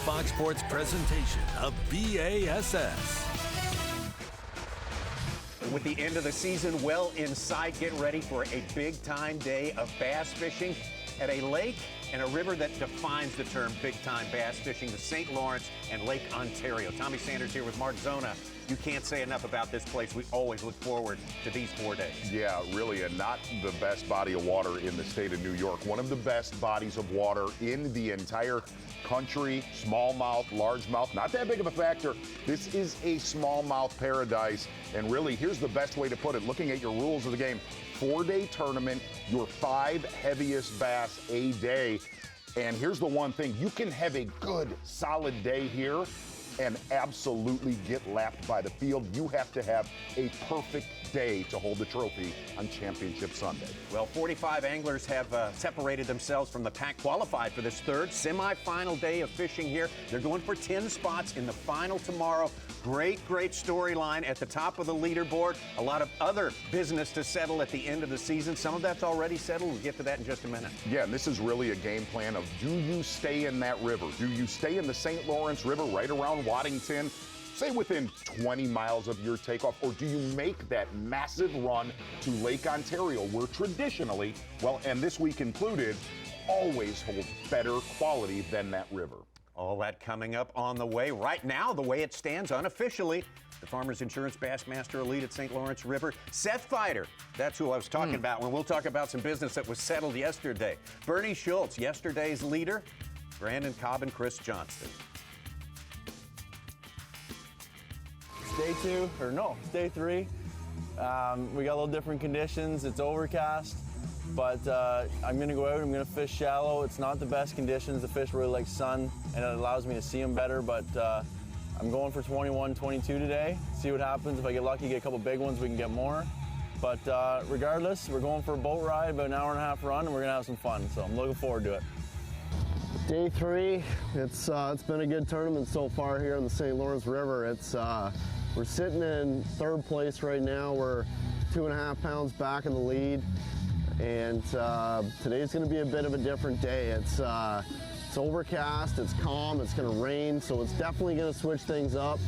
Fox Sports presentation of B.A.S.S. With the end of the season well in sight, get ready for a big-time day of bass fishing at a lake and a river that defines the term big-time bass fishing, the St. Lawrence and Lake Ontario. Tommy Sanders here with Mark Zona. You can't say enough about this place. We always look forward to these 4 days. Yeah, really, and not the best body of water in the state of New York. One of the best bodies of water in the entire country. Smallmouth, largemouth, not that big of a factor. This is a smallmouth paradise. And really, here's the best way to put it. Looking at your rules of the game, 4-day tournament, your 5 heaviest bass a day. And here's the one thing, you can have a good, solid day here and absolutely get lapped by the field. You have to have a perfect day to hold the trophy on Championship Sunday. Well, 45 anglers have separated themselves from the pack, qualified for this third semifinal day of fishing here. They're going for 10 spots in the final tomorrow. Great storyline at the top of the leaderboard. A lot of other business to settle at the end of the season. Some of that's already settled. We'll get to that in just a minute. Yeah, and this is really a game plan of, do you stay in that river? Do you stay in the St. Lawrence River right around Waddington, say within 20 miles of your takeoff, or do you make that massive run to Lake Ontario, where traditionally, well, and this week included, always holds better quality than that river? All that coming up on the way. Right now, the way it stands unofficially, the Farmers Insurance Bassmaster Elite at St. Lawrence River. Seth Fighter, that's who I was talking about when we'll talk about some business that was settled yesterday. Bernie Schulz, yesterday's leader. Brandon Cobb and Cory Johnston. Day 3. We got a little different conditions. It's overcast, but I'm gonna go out, I'm gonna fish shallow. It's not the best conditions. The fish really like sun, and it allows me to see them better, but I'm going for 21, 22 today. See what happens. If I get lucky, get a couple big ones, we can get more. But regardless, we're going for a boat ride, about an hour and a half run, and we're gonna have some fun, so I'm looking forward to it. Day 3, it's been a good tournament so far here on the St. Lawrence River. We're sitting in 3rd place right now. We're 2.5 pounds back in the lead, and today's going to be a bit of a different day. It's overcast, it's calm, it's going to rain, so it's definitely going to switch things up.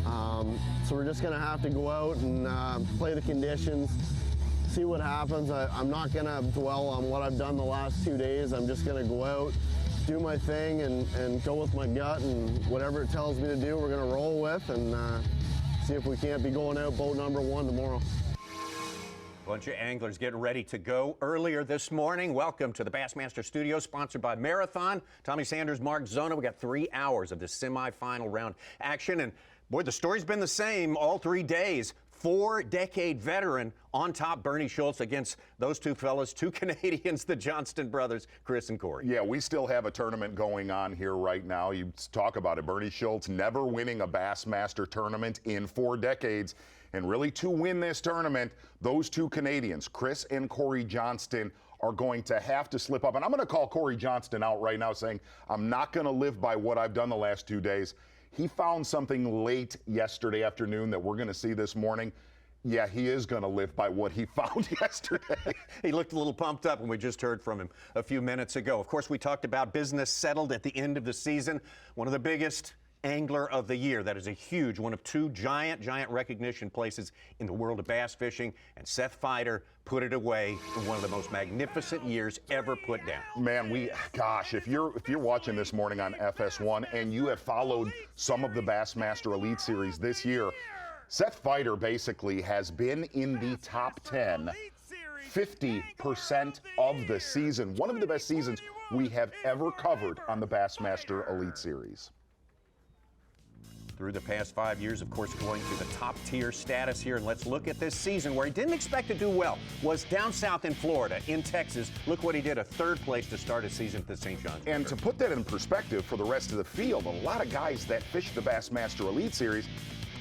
So we're just going to have to go out and play the conditions, see what happens. I'm not going to dwell on what I've done the last 2 days. I'm just going to go out, do my thing, and go with my gut, and whatever it tells me to do, we're going to roll with, and see if we can't be going out boat number 1 tomorrow. Bunch of anglers getting ready to go earlier this morning. Welcome to the Bassmaster Studios, sponsored by Marathon. Tommy Sanders, Mark Zona. We got 3 hours of the semifinal round action, and boy, the story's been the same all 3 days. 4-decade veteran on top, Bernie Schulz, against those 2 fellas, 2 Canadians, the Johnston brothers, Chris and Cory. Yeah, we still have a tournament going on here right now. You talk about it, Bernie Schulz never winning a Bassmaster tournament in 4 decades. And really, to win this tournament, those 2 Canadians, Chris and Cory Johnston, are going to have to slip up. And I'm going to call Cory Johnston out right now, saying, I'm not going to live by what I've done the last 2 days. He found something late yesterday afternoon that we're going to see this morning. Yeah, he is going to live by what he found yesterday. He looked a little pumped up when we just heard from him a few minutes ago. Of course, we talked about business settled at the end of the season. One of the biggest angler of the year. That is a huge, one of 2 giant recognition places in the world of bass fishing. And Seth Fighter put it away in one of the most magnificent years ever put down. Man, gosh, if you're watching this morning on FS1 and you have followed some of the Bassmaster Elite Series this year, Seth Fighter basically has been in the top 10 50% of the season. One of the best seasons we have ever covered on the Bassmaster Elite Series. Through the past 5 years, of course, going to the top tier status here. And let's look at this season where he didn't expect to do well. Was down south in Florida, in Texas. Look what he did, a 3rd place to start his season at the St. John's. And to put that in perspective for the rest of the field, a lot of guys that fish the Bassmaster Elite Series,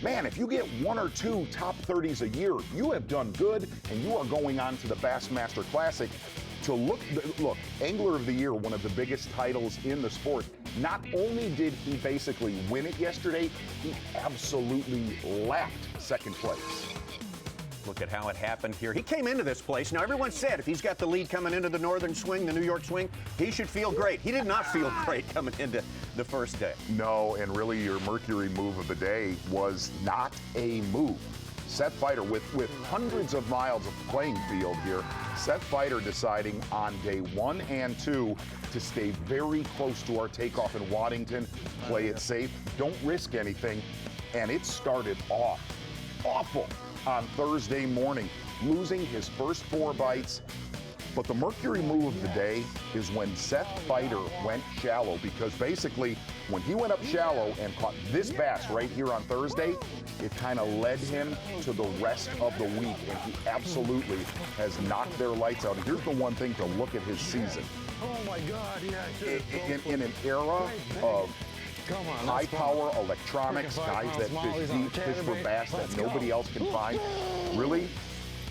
man, if you get 1 or 2 top 30s a year, you have done good, and you are going on to the Bassmaster Classic. To look, Angler of the Year, one of the biggest titles in the sport. Not only did he basically win it yesterday, he absolutely lapped 2nd place. Look at how it happened here. He came into this place. Now, everyone said if he's got the lead coming into the northern swing, the New York swing, he should feel great. He did not feel great coming into the first day. No, and really your Mercury move of the day was not a move. Seth Fighter, with hundreds of miles of playing field here, Seth Fighter deciding on day 1 and 2 to stay very close to our takeoff in Waddington, play it safe, don't risk anything, and it started off awful on Thursday morning, losing his first 4 bites. But the Mercury move of the day is when Seth Fighter went shallow, because basically when he went up shallow and caught this bass right here on Thursday, it kind of led him to the rest of the week, and he absolutely has knocked their lights out. And here's the one thing to look at his season. Oh my God, yeah. In an era of high power electronics, guys that fish deep, fish for bass that nobody else can find, really,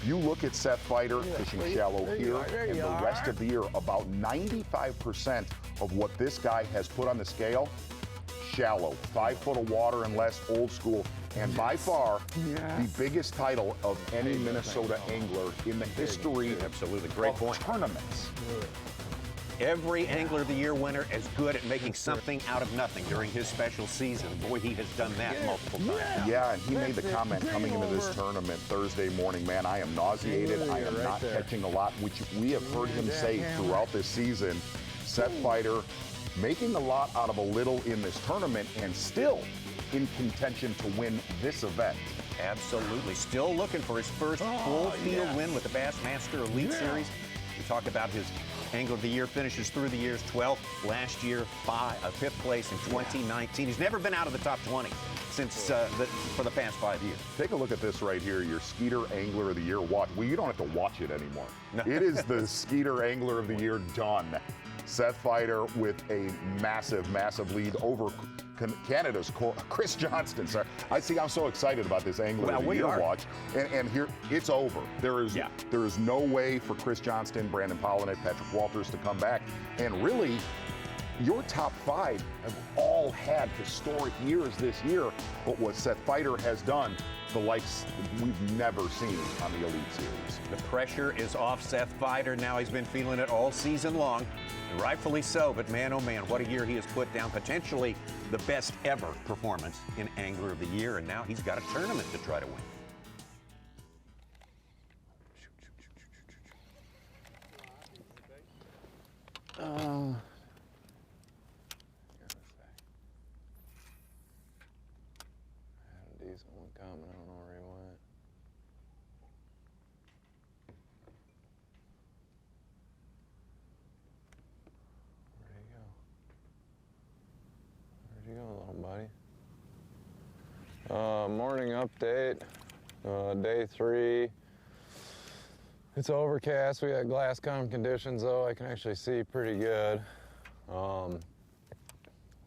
you look at Seth Fighter fishing shallow here and the rest of the year, about 95% of what this guy has put on the scale, shallow, 5 foot of water and less, old school, and by far the biggest title of any Minnesota angler in the history Absolutely, great of point. tournaments. Every Angler of the Year winner is good at making something out of nothing during his special season. Boy, he has done that multiple times. Yeah, and he made the comment coming into this tournament Thursday morning, man, I am nauseated. I am not catching a lot, which we have heard him say throughout this season. Seth Fighter making a lot out of a little in this tournament and still in contention to win this event. Absolutely. Still looking for his first full field win with the Bassmaster Elite Series. We talk about his Angler of the Year finishes through the years, 12th last year, 5th place in 2019. He's never been out of the top 20 since for the past 5 years. Take a look at this right here, your Skeeter Angler of the Year watch. Well, you don't have to watch it anymore. It is the Skeeter Angler of the Year done. Seth Fighter with a massive, massive lead over Canada's Cory Johnston. Sorry, I'm so excited about this Angler of the Year watch. And here, it's over. There is no way for Cory Johnston, Brandon Pollinet, Patrick Walters to come back. And really, your top 5 have all had historic years this year. But what Seth Fighter has done, the likes we've never seen on the Elite Series. The pressure is off Seth Fighter. Now he's been feeling it all season long. Rightfully so, but man, oh man, what a year he has put down. Potentially the best ever performance in Angler of the Year, and now he's got a tournament to try to win. Had a decent one coming, I don't know where he went. Where'd you go, little buddy? Morning update, day 3. It's overcast. We got glass calm conditions though. I can actually see pretty good.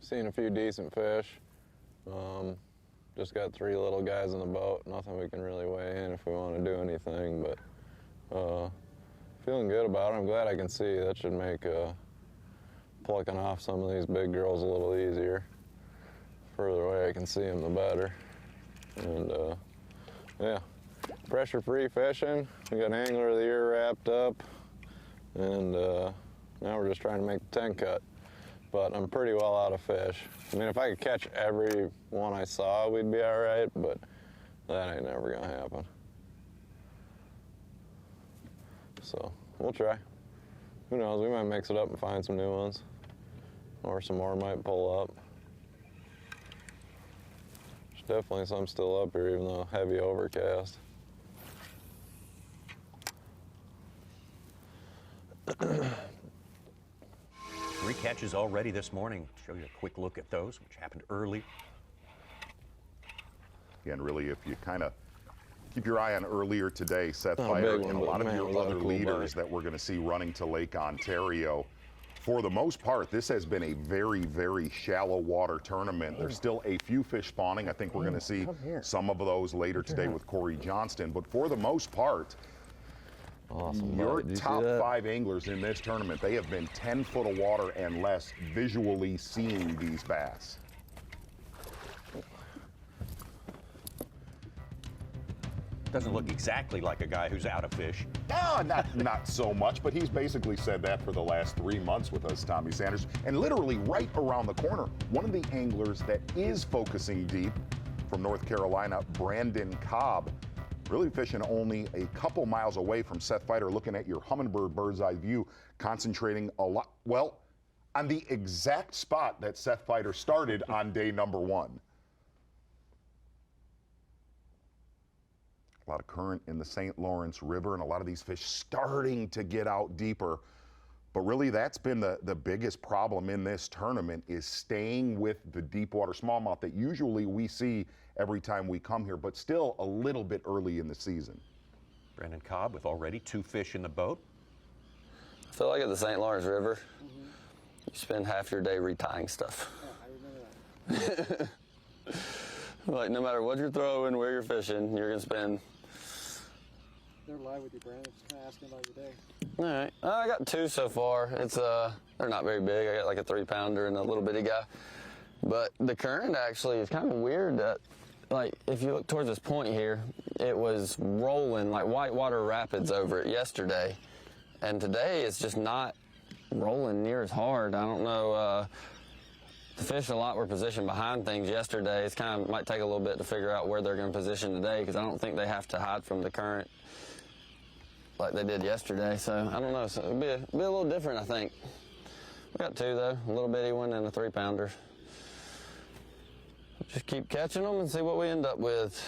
Seen a few decent fish. Just got 3 little guys in the boat. Nothing we can really weigh in if we want to do anything, but feeling good about it. I'm glad I can see. That should make plucking off some of these big girls a little easier. Further away I can see them, the better. And yeah, pressure-free fishing. We got Angler of the Year wrapped up, and now we're just trying to make the 10 cut. But I'm pretty well out of fish. I mean, if I could catch every one I saw, we'd be all right, but that ain't never gonna happen. So we'll try. Who knows, we might mix it up and find some new ones. Or some more might pull up. There's definitely some still up here, even though heavy overcast. 3 catches already this morning. Show you a quick look at those, which happened early. And really, if you kind of keep your eye on earlier today, Seth Not a Fighter big one, and a but lot of man, your was that a other cool leaders bite. that we're going to see running to Lake Ontario. For the most part, this has been a very, very shallow water tournament. There's still a few fish spawning. I think we're going to see some of those later today with Cory Johnston. But for the most part, Awesome. your Did you see top that? 5 anglers in this tournament, they have been 10 foot of water and less visually seeing these bass. Doesn't look exactly like a guy who's out of fish. No, not so much, but he's basically said that for the last 3 months with us, Tommy Sanders. And literally right around the corner, one of the anglers that is focusing deep from North Carolina, Brandon Cobb, really fishing only a couple miles away from Seth Fighter, looking at your Humminbird bird's eye view, concentrating a lot, well, on the exact spot that Seth Fighter started on day number 1. A lot of current in the St. Lawrence River, and a lot of these fish starting to get out deeper. But really, that's been the biggest problem in this tournament, is staying with the deep water smallmouth that usually we see every time we come here, but still a little bit early in the season. Brandon Cobb with already 2 fish in the boat. I feel like at the St. Lawrence River, you spend half your day retying stuff. I remember that. Like, no matter what you're throwing, where you're fishing, you're going to spend. They're live with you, Brandon. Just kind of asking about your day. All right. I got 2 so far. It's they're not very big. I got like a 3-pounder and a little bitty guy. But the current actually is kind of weird that, like, if you look towards this point here, it was rolling like whitewater rapids over it yesterday. And today it's just not rolling near as hard. I don't know. The fish a lot were positioned behind things yesterday. It's kind of might take a little bit to figure out where they're going to position today, because I don't think they have to hide from the current like they did yesterday. So I don't know. So it'll be a little different, I think. We got 2 though, a little bitty one and a 3-pounder. Just keep catching them and see what we end up with.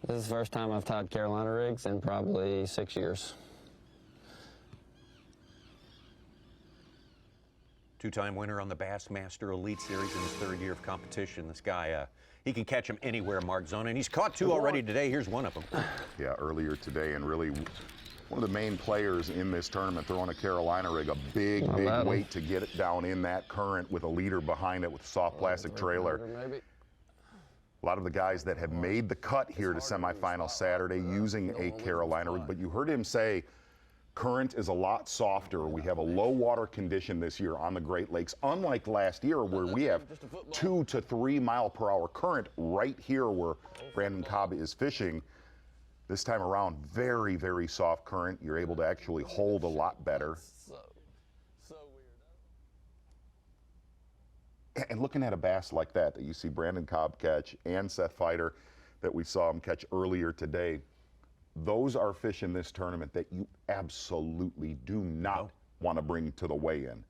This is the first time I've tied Carolina rigs in probably 6 years. 2-time winner on the Bassmaster Elite Series in his 3rd year of competition. This guy, he can catch them anywhere, Mark Zona, and he's caught 2 already today. Here's one of them. Yeah, earlier today, and really one of the main players in this tournament, throwing a Carolina rig, a big weight to get it down in that current with a leader behind it with a soft plastic trailer. A lot of the guys that have made the cut here to semifinal Saturday using a Carolina rig, but you heard him say current is a lot softer. We have a low water condition this year on the Great Lakes, unlike last year where we have 2 to 3 mile per hour current right here where Brandon Cobb is fishing. This time around, very, very soft current. You're able to actually hold a lot better. So weird. And looking at a bass like that you see Brandon Cobb catch and Seth Fighter that we saw him catch earlier today, those are fish in this tournament that you absolutely do not want to bring to the weigh-in.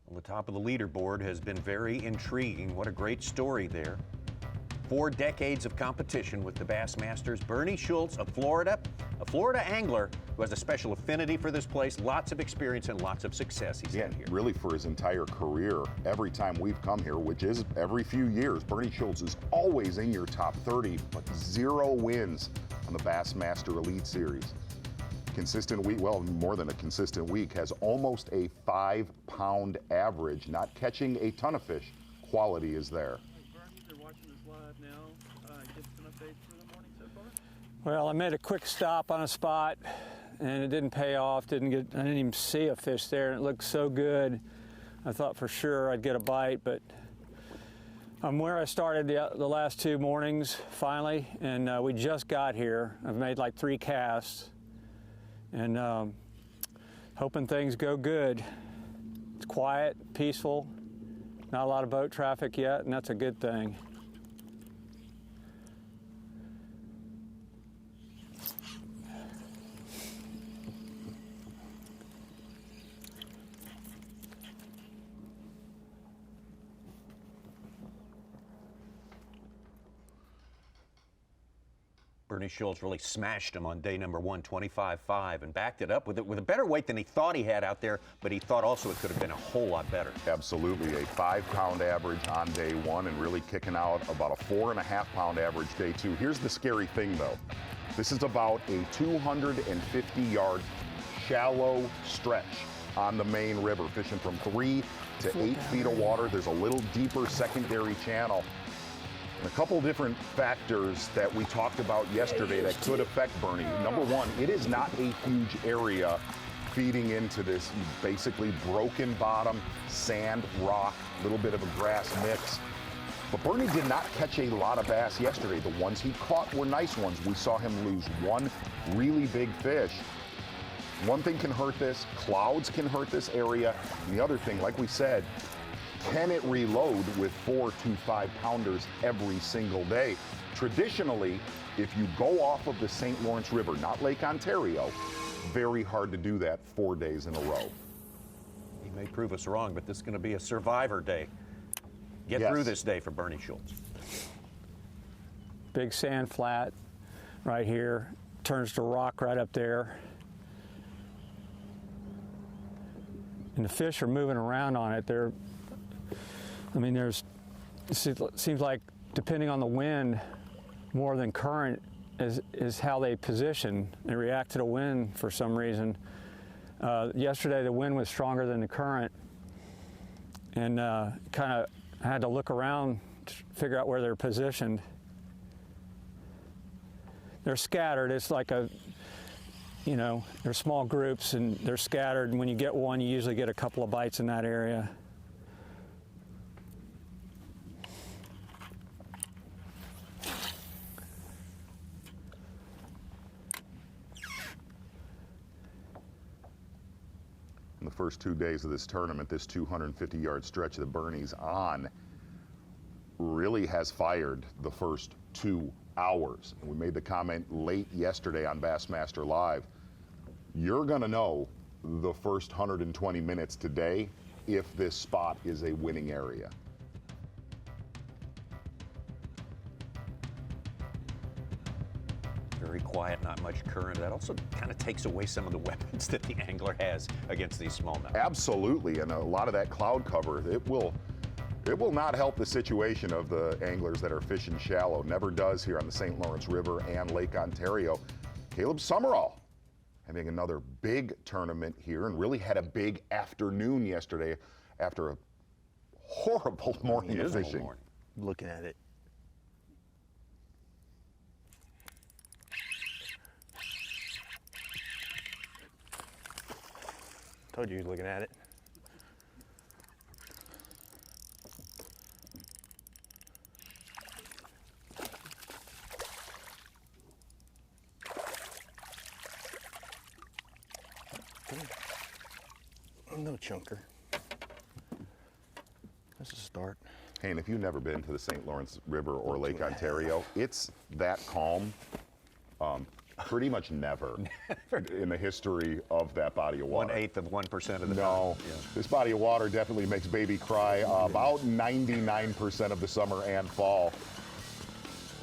Well, the top of the leaderboard has been very intriguing. What a great story there. 4 decades of competition with the Bassmasters. Bernie Schulz of Florida, a Florida angler who has a special affinity for this place, lots of experience and lots of success he's had here. Really for his entire career, every time we've come here, which is every few years, Bernie Schulz is always in your top 30, but 0 wins on the Bassmaster Elite Series. Consistent week, well, more than a consistent week, has almost a 5-pound average, not catching a ton of fish. Quality is there. Well, I made a quick stop on a spot, and it didn't pay off. I didn't even see a fish there, and it looked so good. I thought for sure I'd get a bite, but I'm where I started the last 2 mornings, finally, and we just got here. I've made like 3 casts, and hoping things go good. It's quiet, peaceful, not a lot of boat traffic yet, and that's a good thing. Bernie Schulz really smashed him on day number 1, 25.5, and backed it up with a better weight than he thought he had out there, but he thought also it could have been a whole lot better. Absolutely, a 5-pound average on day 1 and really kicking out about a 4.5-pound average day 2. Here's the scary thing though. This is about a 250-yard shallow stretch on the main river, fishing from 3 to 8 feet of water. There's a little deeper secondary channel. A couple different factors that we talked about yesterday that could affect Bernie. Number 1, it is not a huge area feeding into this basically broken bottom, sand, rock, little bit of a grass mix. But Bernie did not catch a lot of bass yesterday. The ones he caught were nice ones. We saw him lose one really big fish. One thing can hurt this, clouds can hurt this area. And the other thing, like we said, can it reload with 4 to 5 pounders every single day? Traditionally, if you go off of the St. Lawrence River, not Lake Ontario, very hard to do that 4 days in a row. He may prove us wrong, but this is going to be a survivor day. Get through this day for Bernie Schulz. Big sand flat right here, turns to rock right up there. And the fish are moving around on it. It seems like depending on the wind, more than current is how they position. They react to the wind for some reason. Yesterday the wind was stronger than the current, and kind of had to look around to figure out where they're positioned. They're scattered. It's like they're small groups and they're scattered, and when you get one, you usually get a couple of bites in that area. In the first 2 days of this tournament, this 250-yard stretch that Bernie's on really has fired the first 2 hours. And we made the comment late yesterday on Bassmaster Live. You're going to know the first 120 minutes today if this spot is a winning area. Very quiet, not much current. That also kind of takes away some of the weapons that the angler has against these smallmouth. Absolutely, and a lot of that cloud cover, it will not help the situation of the anglers that are fishing shallow. Never does here on the St. Lawrence River and Lake Ontario. Caleb Summerall having another big tournament here, and really had a big afternoon yesterday after a horrible morning of fishing. Looking at it. Told you he was looking at it. No chunker. That's a start. Hey, and if you've never been to the St. Lawrence River or Lake Ontario, it's that calm pretty much never in the history of that body of water. 1/8 of 1% of the time. No, this body of water definitely makes baby cry about 99% of the summer and fall.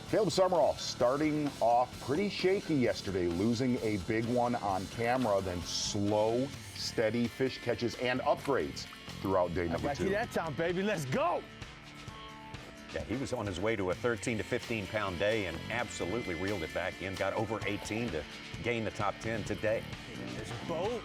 Caleb Summerall starting off pretty shaky yesterday, losing a big one on camera, then slow, steady fish catches and upgrades throughout day number 2. That time, baby. Let's go. Yeah, he was on his way to a 13 to 15 pound day and absolutely reeled it back in. Got over 18 to gain the top 10 today. There's a boat.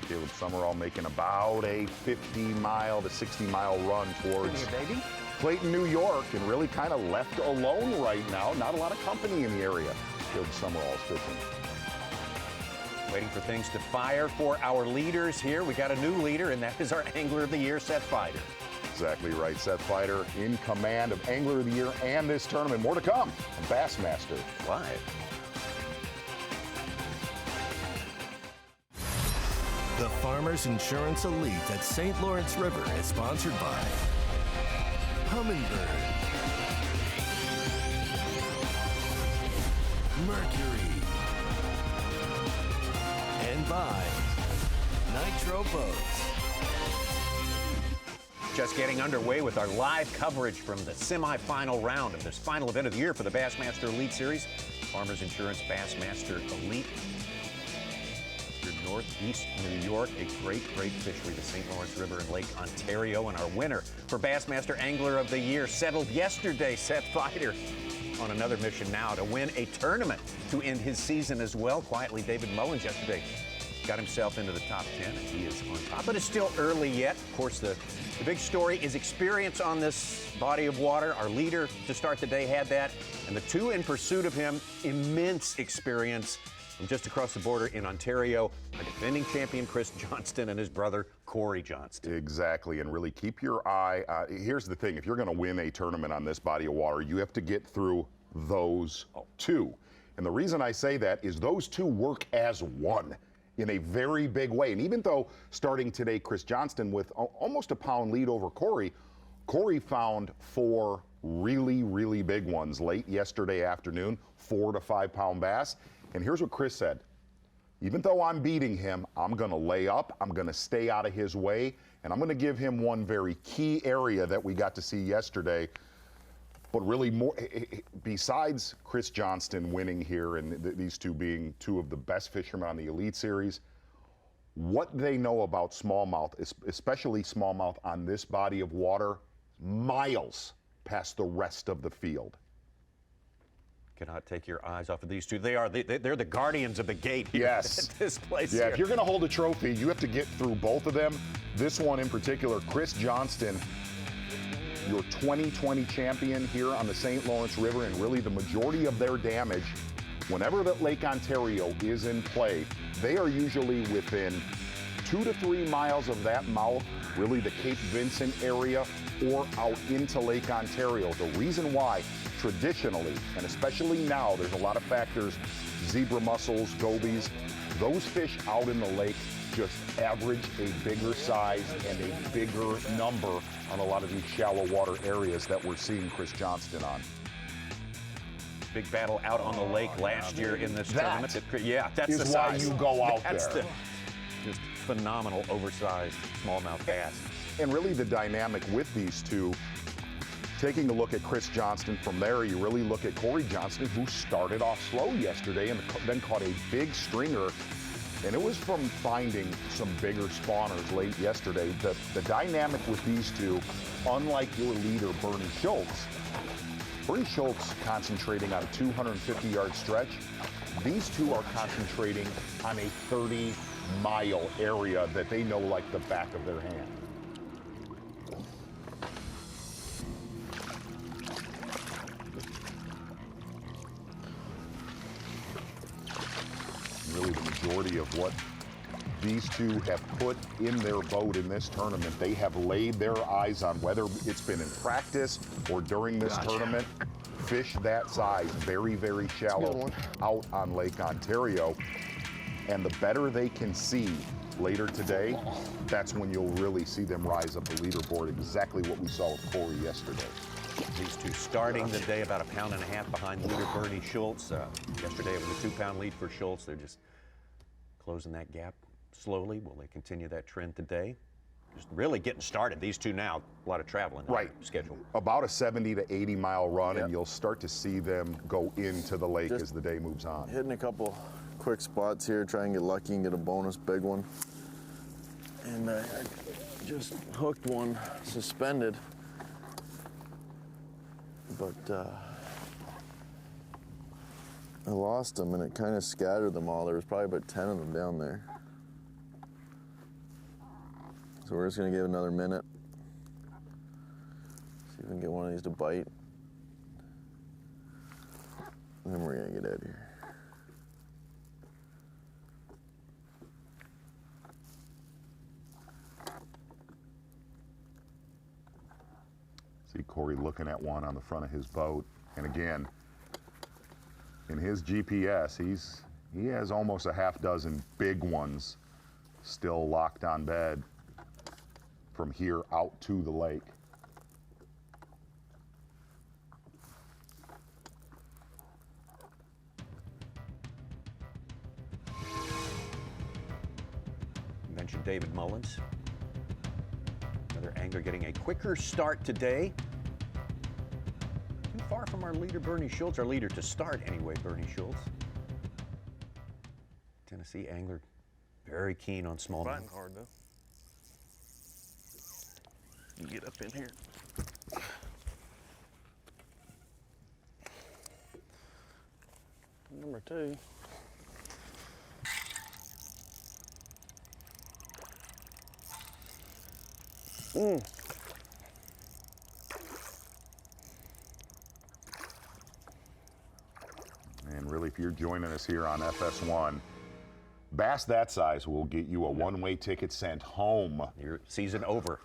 Caleb Summerall making about a 50-mile to 60-mile run towards Clayton, New York, and really kind of left alone right now. Not a lot of company in the area. Caleb Summerall's fishing. Waiting for things to fire for our leaders here. We got a new leader, and that is our Angler of the Year, Seth Fighter. Exactly right. Seth Fighter in command of Angler of the Year and this tournament. More to come on Bassmaster Live. The Farmers Insurance Elite at St. Lawrence River is sponsored by Humminbird, Mercury, and by Nitro Boats. Just getting underway with our live coverage from the semifinal round of this final event of the year for the Bassmaster Elite Series. Farmers Insurance Bassmaster Elite. Northeast New York, a great fishery, the St. Lawrence River and Lake Ontario. And our winner for Bassmaster Angler of the Year settled yesterday, Seth Fighter, on another mission now to win a tournament to end his season as well. Quietly, David Mullins yesterday got himself into the top 10, and he is on top. But it's still early yet. Of course, the big story is experience on this body of water. Our leader to start the day had that, and the two in pursuit of him, immense experience from just across the border in Ontario, our defending champion Chris Johnston and his brother Cory Johnston. Exactly, and really keep your eye. Here's the thing, if you're going to win a tournament on this body of water, you have to get through those two. And the reason I say that is those two work as one in a very big way. And even though starting today, Chris Johnston with almost a pound lead over Cory, Cory found 4 really, really big ones late yesterday afternoon, 4 to 5 pound bass. And here's what Chris said. Even though I'm beating him, I'm going to lay up, I'm going to stay out of his way, and I'm going to give him one very key area that we got to see yesterday. But really, more besides Chris Johnston winning here and these two being two of the best fishermen on the Elite Series, what they know about smallmouth, especially smallmouth on this body of water, miles past the rest of the field. Cannot take your eyes off of these two. They're the guardians of the gate here Yes. at this place. Yeah, here. if you're going to hold a trophy, you have to get through both of them. This one in particular, Chris Johnston, your 2020 champion here on the St. Lawrence River, and really the majority of their damage, whenever that Lake Ontario is in play, they are usually within 2 to 3 miles of that mouth, really the Cape Vincent area, or out into Lake Ontario. The reason why, traditionally, and especially now, there's a lot of factors, zebra mussels, gobies, those fish out in the lake just average a bigger size and a bigger number on a lot of these shallow water areas that we're seeing Chris Johnston on. Big battle out on the lake last year in this tournament. Yeah, that's is the size. why you go out that's there. Just phenomenal, oversized smallmouth bass. And really the dynamic with these two, taking a look at Chris Johnston from there, you really look at Cory Johnston, who started off slow yesterday and then caught a big stringer. And it was from finding some bigger spawners late yesterday. The dynamic with these two, unlike your leader, Bernie Schulz concentrating on a 250-yard stretch. These two are concentrating on a 30-mile area that they know like the back of their hand. Really the majority of what these two have put in their boat in this tournament, they have laid their eyes on, whether it's been in practice or during this tournament, fish that size, very, very shallow out on Lake Ontario. And the better they can see later today, that's when you'll really see them rise up the leaderboard, exactly what we saw with Cory yesterday. These two starting the day about 1.5 pounds behind leader Bernie Schulz. Yesterday it was a 2-pound lead for Schulz. They're just closing that gap slowly. Will they continue that trend today? Just really getting started. These two now, a lot of traveling schedule. About a 70 to 80 mile run, and you'll start to see them go into the lake as the day moves on. Hitting a couple quick spots here, try and get lucky and get a bonus big one. And I just hooked one suspended. But I lost them, and it kind of scattered them all. There was probably about 10 of them down there. So we're just gonna give it another minute. See if we can get one of these to bite. And then we're gonna get out of here. See Cory looking at one on the front of his boat. And again, in his GPS, he has almost a half dozen big ones still locked on bed from here out to the lake. You mentioned David Mullins. Another angler getting a quicker start today. Too far from our leader, Bernie Schulz. Our leader to start anyway, Bernie Schulz. Tennessee angler, very keen on smallmouth. Fighting hard though. You get up in here. Number 2. And really, if you're joining us here on FS1, bass that size will get you a one-way ticket sent home. Your season over.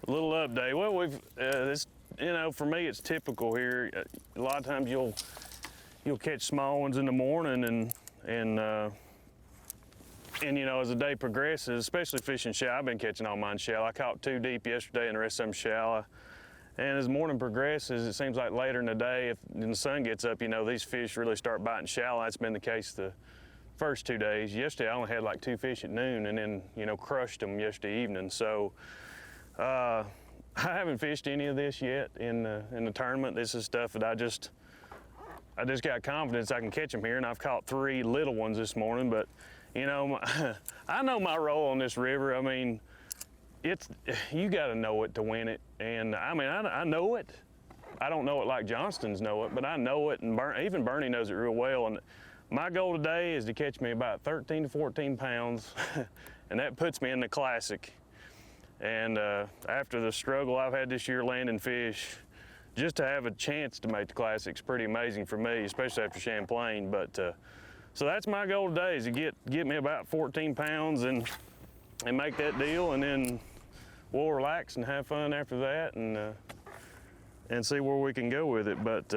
A little update. Well, we've this, you know, for me it's typical here. A lot of times you'll catch small ones in the morning, and you know, as the day progresses, especially fishing shallow, I've been catching all mine shallow. I caught 2 deep yesterday and the rest of them shallow. And as morning progresses, it seems like later in the day, if the sun gets up, you know, these fish really start biting shallow. That's been the case the first 2 days. Yesterday I only had like 2 fish at noon, and then, you know, crushed them yesterday evening. So I haven't fished any of this yet in the tournament. This is stuff that I just got confidence I can catch them here, and I've caught 3 little ones this morning. But you know, I know my role on this river. I mean, you got to know it to win it, and I mean, I know it. I don't know it like Johnston's know it, but I know it, and even Bernie knows it real well. And my goal today is to catch me about 13 to 14 pounds, and that puts me in the Classic. And after the struggle I've had this year landing fish, just to have a chance to make the Classic is pretty amazing for me, especially after Champlain. But so that's my goal today, is to get me about 14 pounds and make that deal, and then we'll relax and have fun after that, and see where we can go with it. But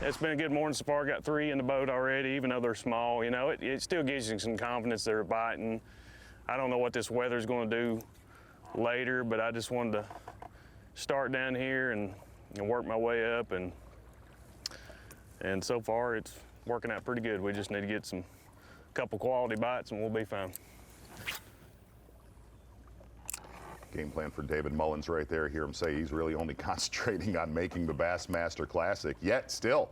it's been a good morning so far. Got 3 in the boat already, even though they're small. You know, it still gives you some confidence they're biting. I don't know what this weather's going to do later, but I just wanted to start down here and work my way up, and so far it's working out pretty good. We just need to get a couple quality bites and we'll be fine. Game plan for David Mullins right there. Hear him say he's really only concentrating on making the Bassmaster Classic, yet still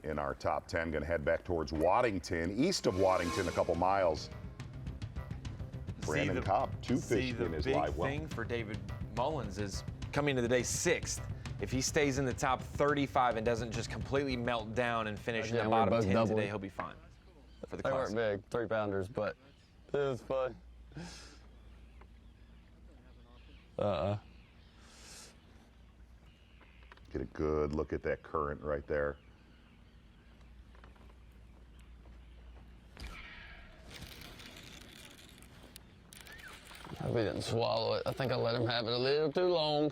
in our top 10. Going to head back towards Waddington, east of Waddington, a couple miles. Brandon Cobb, 2 fish in his live well. The big thing for David Mullins is coming to the day 6th. If he stays in the top 35 and doesn't just completely melt down and finish in the bottom 10 today, he'll be fine for the Classic. They weren't big, 3-pounders, but it was fun. Get a good look at that current right there. I hope he didn't swallow it. I think I let him have it a little too long.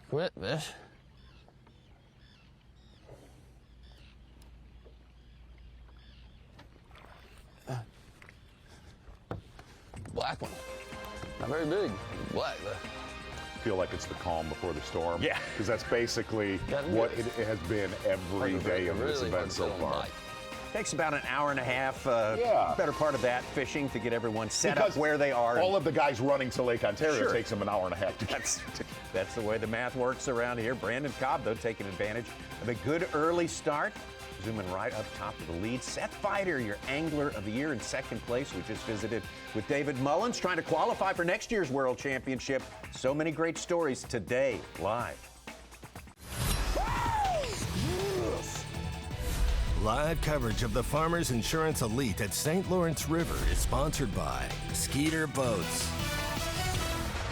Quit this. Black one. Not very big. Black though. Feel like it's the calm before the storm. Yeah. Because that's basically what it has been every day of this event so far. Takes about an hour and a half, better part of that, fishing to get everyone set up where they are. All of the guys running to Lake Ontario takes them an hour and a half to get. That's the way the math works around here. Brandon Cobb, though, taking advantage of a good early start. Zooming right up top of the lead. Seth Fighter, your Angler of the Year, in 2nd place. We just visited with David Mullins, trying to qualify for next year's World Championship. So many great stories today, live. Live coverage of the Farmers Insurance Elite at St. Lawrence River is sponsored by Skeeter Boats.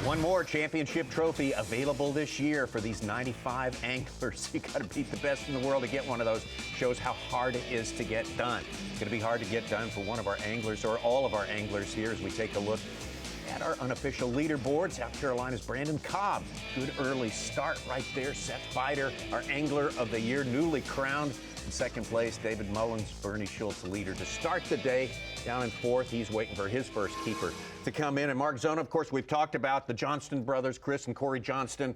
One more championship trophy available this year for these 95 anglers. You got to beat the best in the world to get one of those. Shows how hard it is to get done. It's going to be hard to get done for one of our anglers, or all of our anglers here, as we take a look at our unofficial leaderboard. South Carolina's Brandon Cobb. Good early start right there. Seth Fighter, our Angler of the Year, newly crowned. In 2nd place, David Mullins, Bernie Schulz, the leader to start the day. Down in 4th, he's waiting for his first keeper to come in. And Mark Zona, of course, we've talked about the Johnston brothers, Chris and Cory Johnston.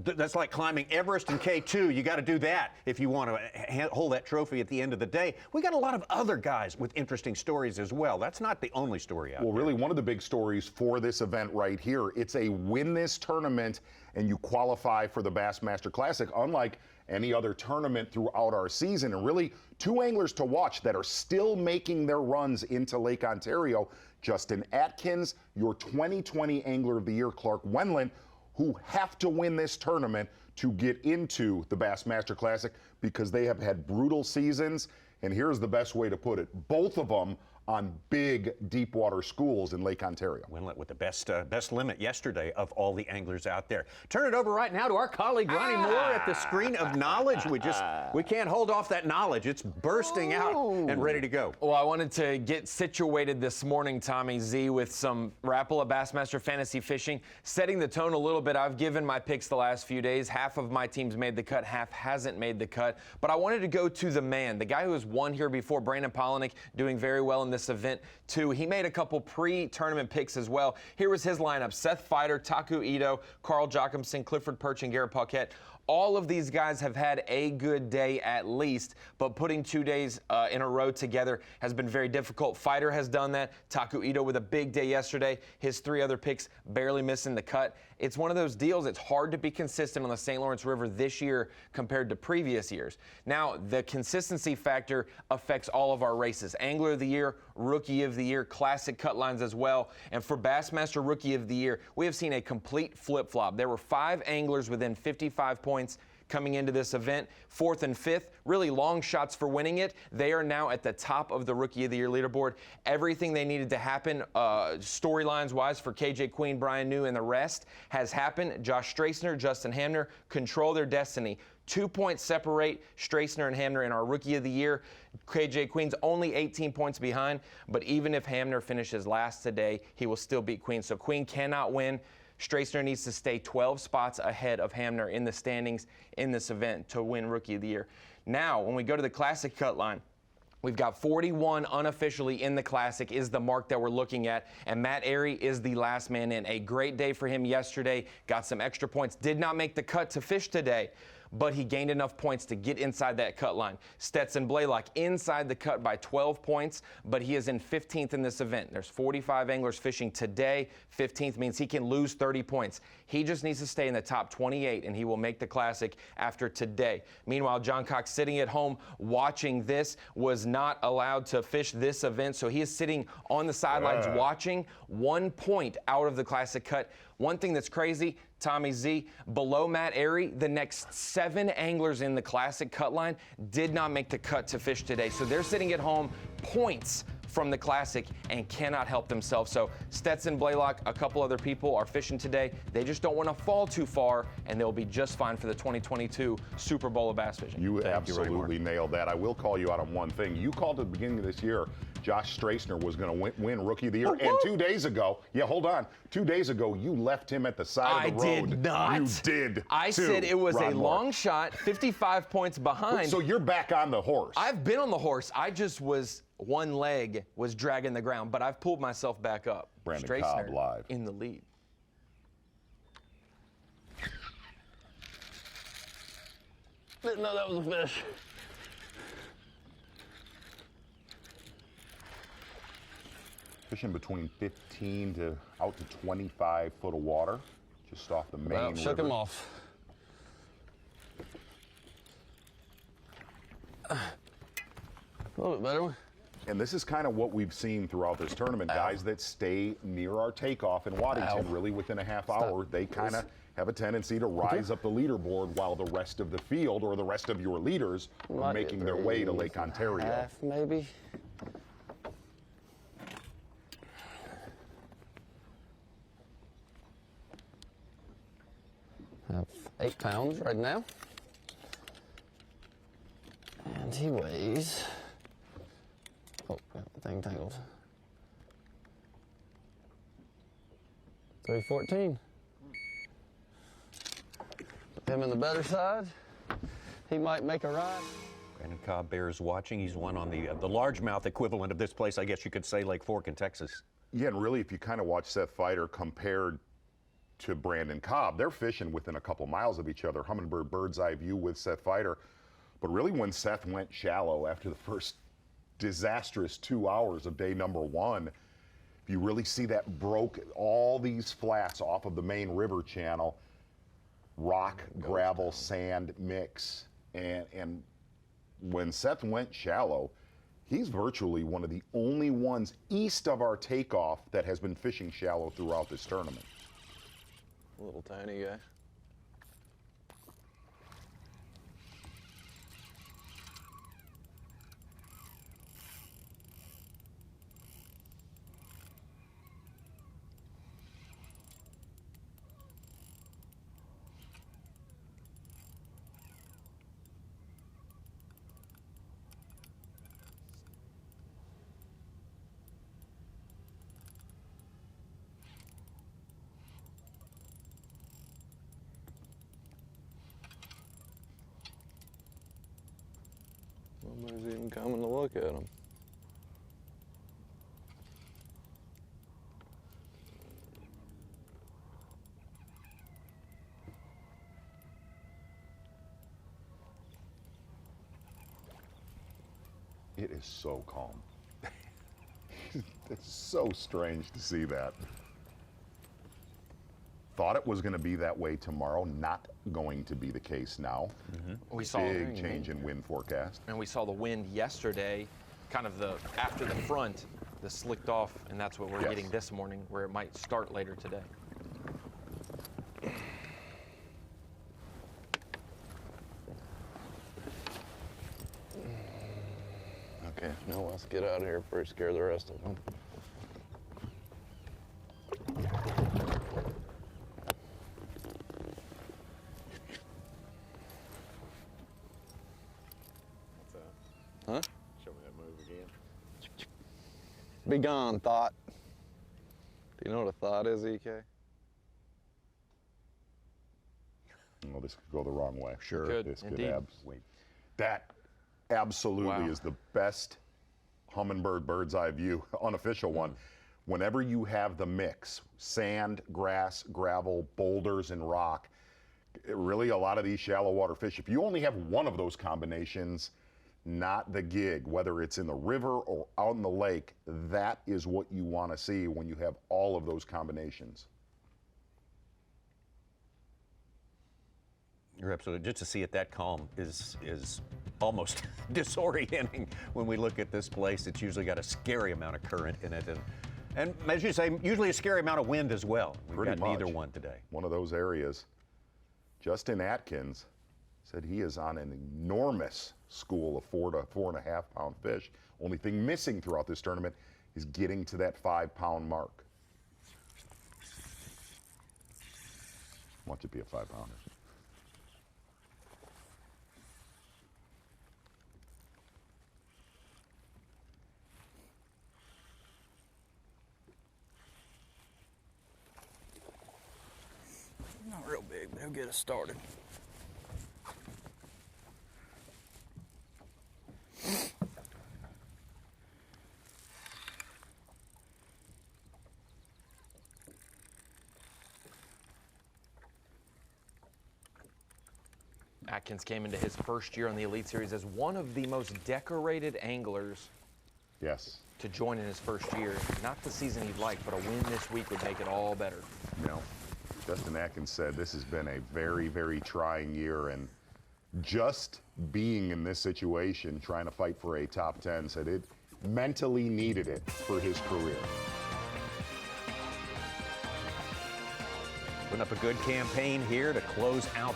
That's like climbing Everest and K2. You got to do that if you want to hold that trophy at the end of the day. We got a lot of other guys with interesting stories as well. That's not the only story out there. Well, really, one of the big stories for this event right here, it's a win this tournament and you qualify for the Bassmaster Classic, unlike any other tournament throughout our season. And really, two anglers to watch that are still making their runs into Lake Ontario. Justin Atkins, your 2020 Angler of the Year, Clark Wendlandt, who have to win this tournament to get into the Bassmaster Classic because they have had brutal seasons. And here's the best way to put it. Both of them on big deep water schools in Lake Ontario. Wendlandt with the best limit yesterday of all the anglers out there. Turn it over right now to our colleague Ronnie Moore at the screen of knowledge. We can't hold off that knowledge. It's bursting out and ready to go. Well, I wanted to get situated this morning, Tommy Z, with some Rapala Bassmaster Fantasy Fishing, setting the tone a little bit. I've given my picks the last few days. Half of my team's made the cut, half hasn't made the cut. But I wanted to go to the man, the guy who has won here before, Brandon Polinick, doing very well in this event too. He made a couple pre-tournament picks as well. Here was his lineup: Seth Fighter, Taku Ito, Carl Jocumsen, Clifford Perch, and Garrett Paquette. All of these guys have had a good day at least, but putting 2 days in a row together has been very difficult. Fighter has done that. Taku Ito with a big day yesterday. His 3 other picks barely missing the cut. It's one of those deals. It's hard to be consistent on the St. Lawrence River this year compared to previous years. Now, the consistency factor affects all of our races. Angler of the Year, Rookie of the Year, Classic cut lines as well. And for Bassmaster Rookie of the Year, we have seen a complete flip-flop. There were 5 anglers within 55 points coming into this event. 4th and 5th, really long shots for winning it. They are now at the top of the Rookie of the Year leaderboard. Everything they needed to happen, storylines-wise, for KJ Queen, Brian New, and the rest has happened. Josh Strassner, Justin Hamner control their destiny. 2 points separate Strassner and Hamner in our Rookie of the Year. KJ Queen's only 18 points behind, but even if Hamner finishes last today, he will still beat Queen. So Queen cannot win. Strassner needs to stay 12 spots ahead of Hamner in the standings in this event to win Rookie of the Year. Now, when we go to the Classic cut line, we've got 41 unofficially in the Classic is the mark that we're looking at, and Matt Airy is the last man in. A great day for him yesterday, got some extra points, did not make the cut to fish today, but he gained enough points to get inside that cut line. Stetson Blaylock inside the cut by 12 points, but he is in 15th in this event. There's 45 anglers fishing today. 15th means he can lose 30 points. He just needs to stay in the top 28, and he will make the Classic after today. Meanwhile, John Cox, sitting at home watching this, was not allowed to fish this event, so he is sitting on the sidelines watching, 1 point out of the Classic cut. One thing that's crazy, Tommy Z, below Matt Airy, the next 7 anglers in the Classic cut line did not make the cut to fish today. So they're sitting at home, points from the Classic, and cannot help themselves. So Stetson, Blaylock, a couple other people are fishing today. They just don't want to fall too far, and they'll be just fine for the 2022 Super Bowl of bass fishing. You absolutely nailed that. I will call you out on one thing. You called at the beginning of this year Josh Strassner was going to win Rookie of the Year. And 2 days ago, 2 days ago, you left him at the side of the road. I did not. You did. I said it was a long shot, 55 points behind. So you're back on the horse. I've been on the horse. I just was, one leg was dragging the ground, but I've pulled myself back up. Brandon Strassner Cobb live in the lead. Didn't know that was a fish. Fishing between 15 to out to 25 foot of water, just off the main river. Shook him off. A little bit better. And this is kind of what we've seen throughout this tournament. Guys that stay near our takeoff in Waddington, really within a half hour, they kind of have a tendency to rise up the leaderboard while the rest of the field or the rest of your leaders are making their way to Lake Ontario. Half, maybe. I have 8 pounds right now. And he weighs, oh, got the thing tangled. 314. Put him in the better side. He might make a ride. Brandon Cobb bears watching. He's one on the largemouth equivalent of this place, I guess you could say, Lake Fork in Texas. Yeah, and really, if you kind of watch Seth Fighter compared to Brandon Cobb. They're fishing within a couple miles of each other. Humminbird bird's eye view with Seth Fighter. But really when Seth went shallow after the first disastrous 2 hours of day number 1, you really see that broke all these flats off of the main river channel, rock, gravel, sand mix. And when Seth went shallow, he's virtually one of the only ones east of our takeoff that has been fishing shallow throughout this tournament. Little tiny guy. Nobody's even coming to look at him. It is so calm. It's so strange to see that. Thought it was going to be that way tomorrow, not going to be the case now. We saw big change in wind forecast. And we saw the wind yesterday, kind of after the front, the slicked off, and that's what we're getting this morning, where it might start later today. Okay, now let's get out of here before we scare the rest of them. Huh? Show me that move again. Be gone, thought. Do you know what a thought is, EK? Oh, this could go the wrong way. Sure. Could, this could indeed. That absolutely is the best Humminbird bird's eye view, unofficial one. Whenever you have the mix, sand, grass, gravel, boulders, and rock, really a lot of these shallow water fish, if you only have one of those combinations, not the gig, whether it's in the river or out in the lake, that is what you want to see when you have all of those combinations. You're absolutely, just to see it that calm is almost disorienting when we look at this place. It's usually got a scary amount of current in it, and as you say, usually a scary amount of wind as well. We've got neither one today. One of those areas. Justin Atkins said he is on an enormous school of 4 to 4.5 pound fish. Only thing missing throughout this tournament is getting to that 5 pound mark. Watch it be a 5 pounder. Not real big, but he'll get us started. Atkins came into his first year on the Elite Series as one of the most decorated anglers to join in his first year. Not the season he'd like, but a win this week would make it all better. No. Justin Atkins said this has been a very, very trying year, and just being in this situation, trying to fight for a top 10, said it mentally needed it for his career. Putting up a good campaign here to close out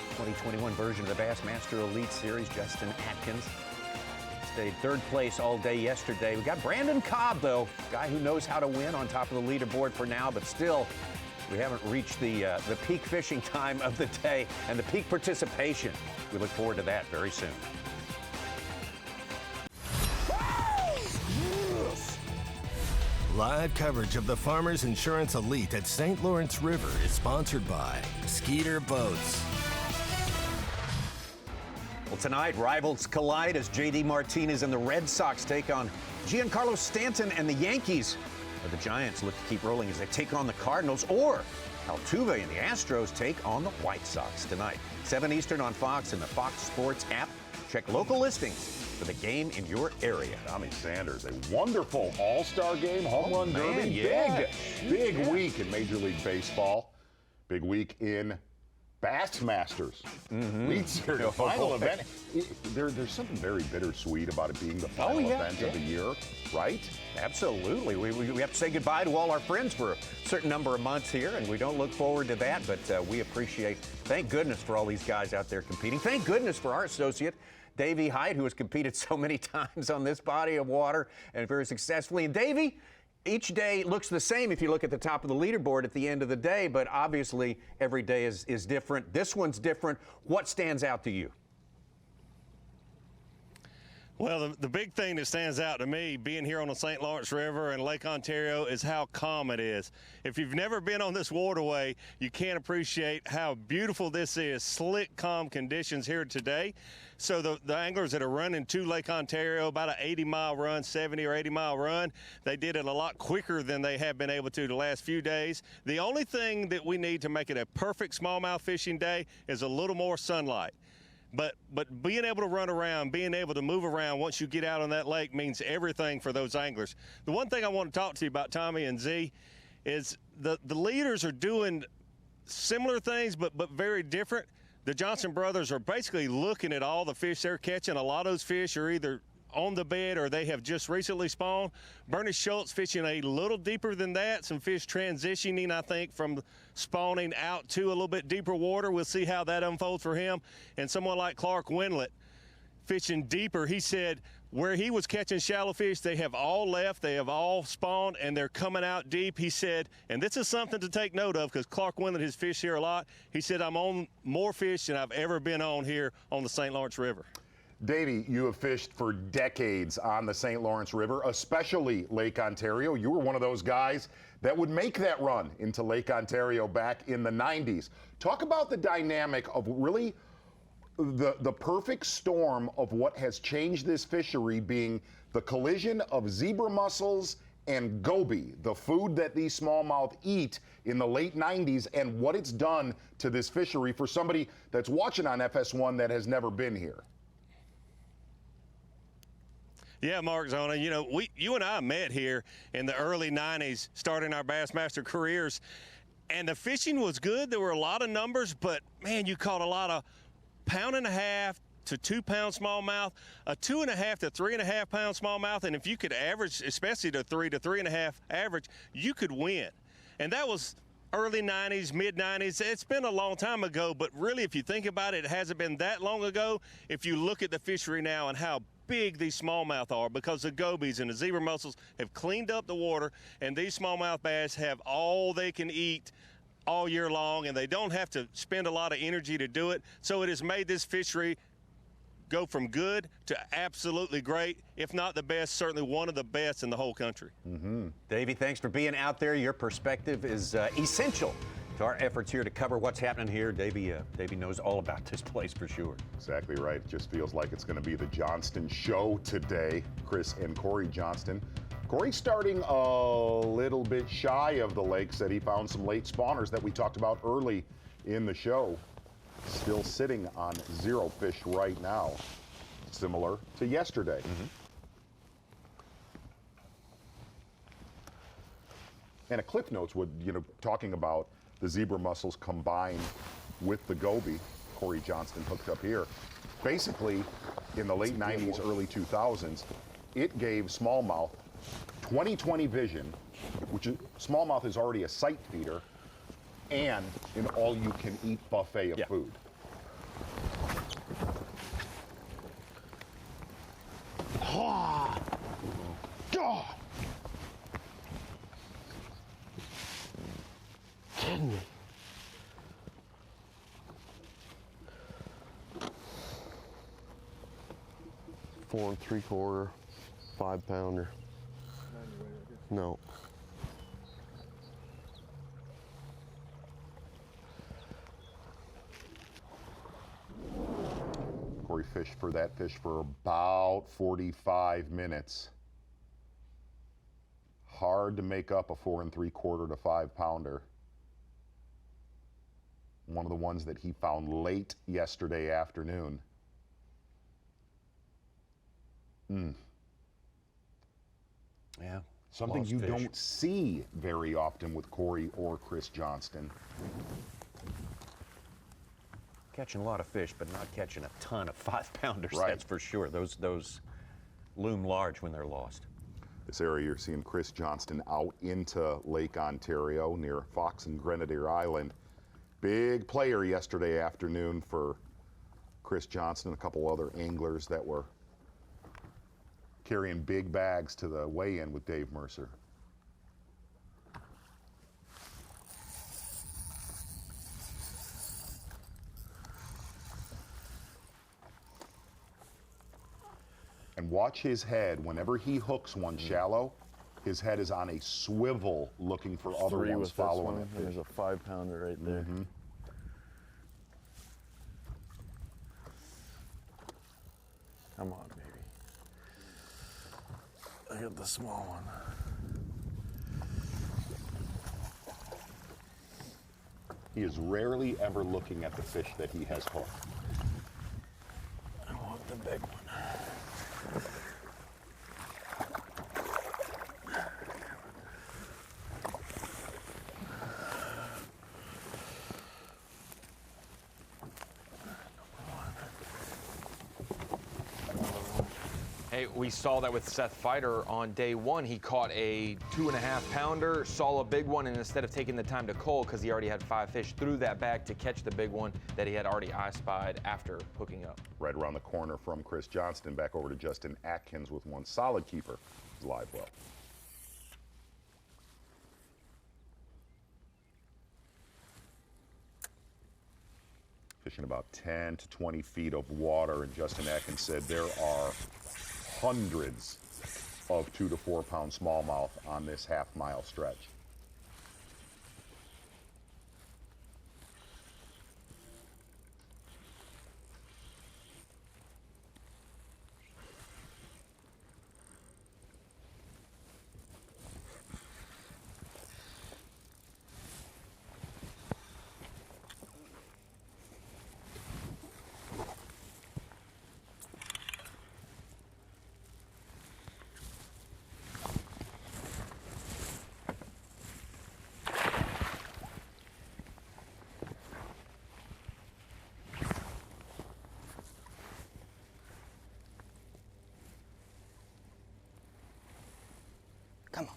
the 2021 version of the Bassmaster Elite Series. Justin Atkins stayed third place all day yesterday. We got Brandon Cobb, though, guy who knows how to win, on top of the leaderboard for now, but still, we haven't reached the peak fishing time of the day and the peak participation. We look forward to that very soon. Live coverage of the Farmers Insurance Elite at St. Lawrence River is sponsored by Skeeter Boats. Well, tonight, rivals collide as J.D. Martinez and the Red Sox take on Giancarlo Stanton and the Yankees. The Giants look to keep rolling as they take on the Cardinals, or Altuve and the Astros take on the White Sox tonight. 7 Eastern on Fox and the Fox Sports app. Check local listings for the game in your area. Tommy Sanders, a wonderful all-star game, home run derby. Yeah. Big week in Major League Baseball. Big week in Bassmasters. Elite Series final event. There's something very bittersweet about it being the final event of the year, right? Absolutely. We have to say goodbye to all our friends for a certain number of months here, and we don't look forward to that, but we appreciate, thank goodness for all these guys out there competing. Thank goodness for our associate, Davey Hyde, who has competed so many times on this body of water and very successfully. And Davey, each day looks the same if you look at the top of the leaderboard at the end of the day, but obviously every day is different. This one's different. What stands out to you? Well, the big thing that stands out to me being here on the St. Lawrence River and Lake Ontario is how calm it is. If you've never been on this waterway, you can't appreciate how beautiful this is. Slick, calm conditions here today. So the anglers that are running to Lake Ontario, about an 80-mile run, 70 or 80-mile run, they did it a lot quicker than they have been able to the last few days. The only thing that we need to make it a perfect smallmouth fishing day is a little more sunlight. But being able to run around, being able to move around once you get out on that lake means everything for those anglers. The one thing I want to talk to you about, Tommy and Z, is the leaders are doing similar things but very different. The Johnston brothers are basically looking at all the fish they're catching. A lot of those fish are either on the bed or they have just recently spawned. Bernie Schulz fishing a little deeper than that. Some fish transitioning, I think, from spawning out to a little bit deeper water. We'll see how that unfolds for him. And someone like Wendlandt fishing deeper. He said where he was catching shallow fish, they have all left, they have all spawned, and they're coming out deep. He said, and this is something to take note of because Wendlandt has fished here a lot. He said, I'm on more fish than I've ever been on here on the St. Lawrence River. Davey, you have fished for decades on the St. Lawrence River, especially Lake Ontario. You were one of those guys that would make that run into Lake Ontario back in the 90s. Talk about the dynamic of really the perfect storm of what has changed this fishery being the collision of zebra mussels and goby, the food that these smallmouth eat in the late 90s, and what it's done to this fishery for somebody that's watching on FS1 that has never been here. Yeah, Mark Zona, you know, you and I met here in the early 90s, starting our Bassmaster careers, and the fishing was good. There were a lot of numbers, but, man, you caught a lot of 1.5 to 2 pound smallmouth, a 2.5 to 3.5 pound smallmouth, and if you could average, especially the 3 to 3.5 average, you could win. And that was early 90s, mid 90s. It's been a long time ago, but really, if you think about it, it hasn't been that long ago. If you look at the fishery now and how big these smallmouth are, because the gobies and the zebra mussels have cleaned up the water, and these smallmouth bass have all they can eat all year long, and they don't have to spend a lot of energy to do it. So it has made this fishery go from good to absolutely great, if not the best, certainly one of the best in the whole country. Davey, thanks for being out there. Your perspective is essential to our efforts here to cover what's happening here. Davey knows all about this place for sure. Exactly right. It just feels like it's going to be the Johnston show today. Chris and Cory Johnston. Cory starting a little bit shy of the lake, said he found some late spawners that we talked about early in the show. Still sitting on 0 fish right now, similar to yesterday. And a Cliff Notes would, talking about the zebra mussels combined with the goby, Cory Johnston hooked up here. Basically, in the late 90s, early 2000s, it gave smallmouth 20/20 vision, which is, smallmouth is already a sight feeder, and an all-you-can-eat buffet of food. Oh, God! Kidding me. Four 3/4, 5 pounder. No. Cory fished for that fish for about 45 minutes. Hard to make up a 4 3/4 to 5 pounder. one of the ones that he found late yesterday afternoon. Yeah. Something you don't see very often with Cory or Chris Johnston. Catching a lot of fish, but not catching a ton of 5-pounders, Right. that's for sure. Those loom large when they're lost. This area you're seeing Chris Johnston out into Lake Ontario near Fox and Grenadier Island. Big player yesterday afternoon for Chris Johnston, a couple other anglers that were carrying big bags to the weigh-in with Dave Mercer. And watch his head. Whenever he hooks one shallow, his head is on a swivel looking for other Three ones with this following one, it. and there's a 5-pounder right there. Come on, baby. I got the small one. He is rarely ever looking at the fish that he has hooked. I want the big one. Hey, we saw that with Seth Fighter on day one. He caught a 2.5-pounder, saw a big one, and instead of taking the time to cull, because he already had 5 fish, threw that back to catch the big one that he had already eye-spied after hooking up. Right around the corner from Chris Johnston, back over to Justin Atkins with one solid keeper. His live well. Fishing about 10 to 20 feet of water, and Justin Atkins said there are hundreds of 2 to 4 pound smallmouth on this half-mile stretch. Come on.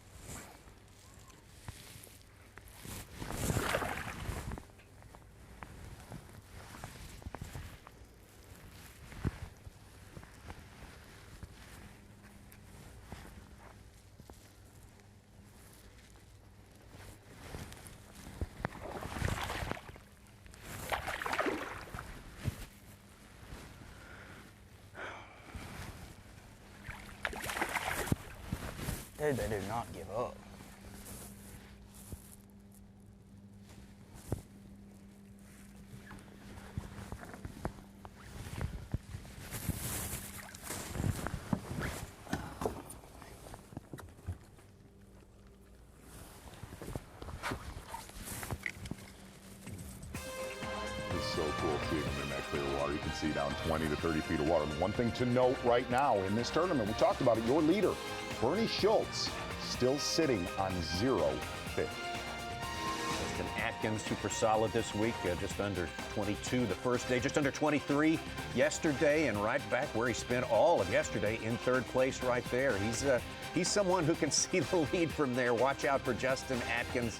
Dude, they do not give up. It's so cool seeing them in that clear water. You can see down 20 to 30 feet of water. And one thing to note right now in this tournament, we talked about it, your leader, Bernie Schulz, still sitting on 0 fish. Justin Atkins, super solid this week, just under 22 the first day, just under 23 yesterday, and right back where he spent all of yesterday in 3rd place right there. He's someone who can see the lead from there. Watch out for Justin Atkins.